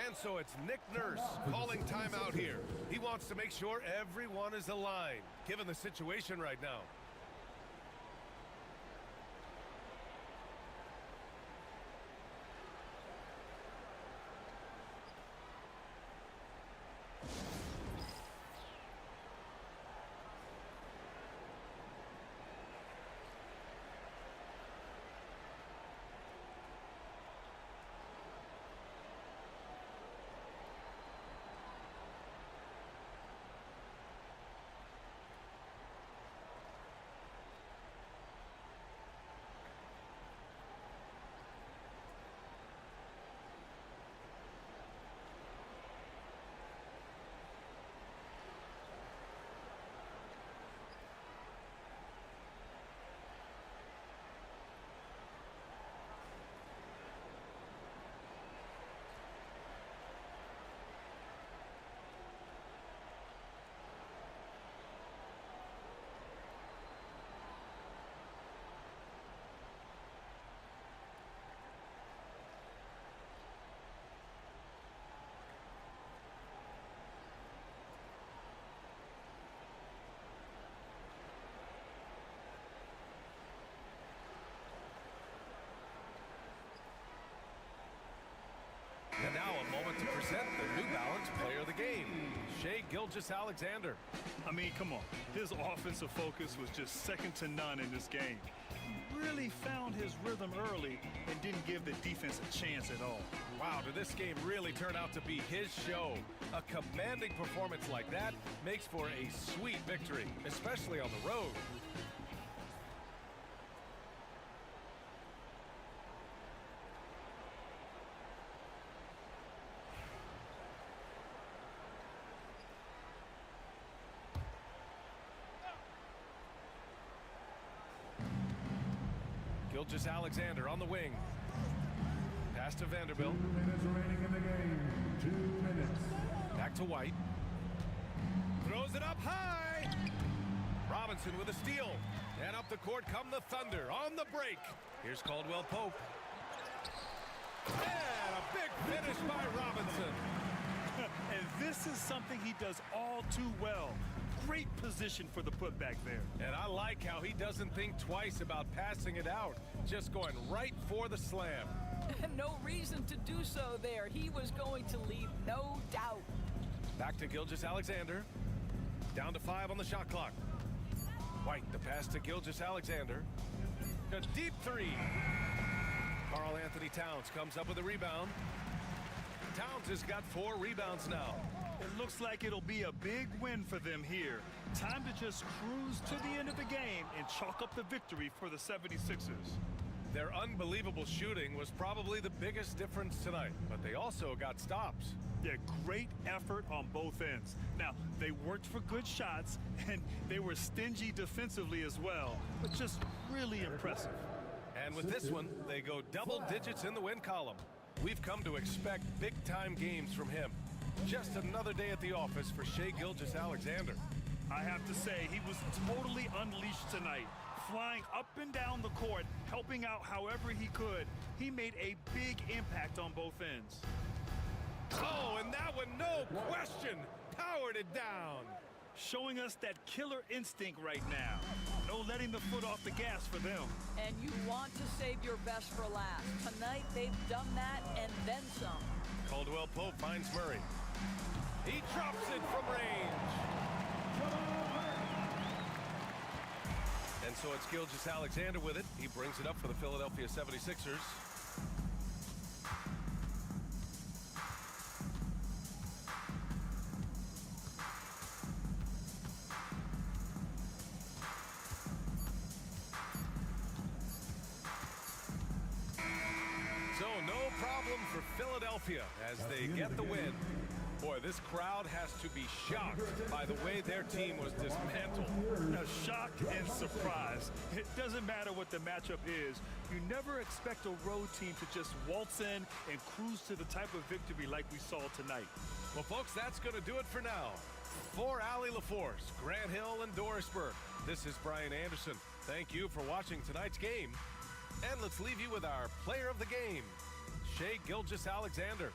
And so it's Nick Nurse calling timeout here. He wants to make sure everyone is aligned, given the situation right now. And now a moment to present the New Balance Player of the Game, Shea Gilgeous-Alexander. I mean, come on. His offensive focus was just second to none in this game. He really found his rhythm early and didn't give the defense a chance at all. Wow, did this game really turn out to be his show? A commanding performance like that makes for a sweet victory, especially on the road. Gilgeous-Alexander on the wing. Pass to Vanderbilt. 2 minutes remaining in the game. 2 minutes. Back to White. Throws it up high. Robinson with a steal. And up the court come the Thunder on the break. Here's Caldwell Pope. And a big finish by Robinson. And this is something he does all too well. Great position for the putback there. And I like how he doesn't think twice about passing it out. Just going right for the slam. No reason to do so there. He was going to leave, no doubt. Back to Gilgeous-Alexander. Down to 5 on the shot clock. White, the pass to Gilgeous-Alexander. A deep three. Karl Anthony Towns comes up with a rebound. Towns has got 4 rebounds now. It looks like it'll be a big win for them here. Time to just cruise to the end of the game and chalk up the victory for the 76ers. Their unbelievable shooting was probably the biggest difference tonight, but they also got stops. Yeah, great effort on both ends. Now, they worked for good shots, and they were stingy defensively as well, but just really impressive. And with this one, they go double digits in the win column. We've come to expect big-time games from him. Just another day at the office for Shai Gilgeous-Alexander. I have to say, he was totally unleashed tonight. Flying up and down the court, helping out however he could. He made a big impact on both ends. Oh, and that one, no question, powered it down. Showing us that killer instinct right now. No letting the foot off the gas for them. And you want to save your best for last. Tonight, they've done that and then some. Caldwell Pope finds Murray. He drops it from range. And so it's Gilgeous-Alexander with it. He brings it up for the Philadelphia 76ers. So no problem for Philadelphia as they get the win. Boy, this crowd has to be shocked by the way their team was dismantled. Now, shock and surprise. It doesn't matter what the matchup is. You never expect a road team to just waltz in and cruise to the type of victory like we saw tonight. Well, folks, that's going to do it for now. For Allie LaForce, Grant Hill, and Dorisburg, this is Brian Anderson. Thank you for watching tonight's game. And let's leave you with our player of the game, Shai Gilgeous-Alexander.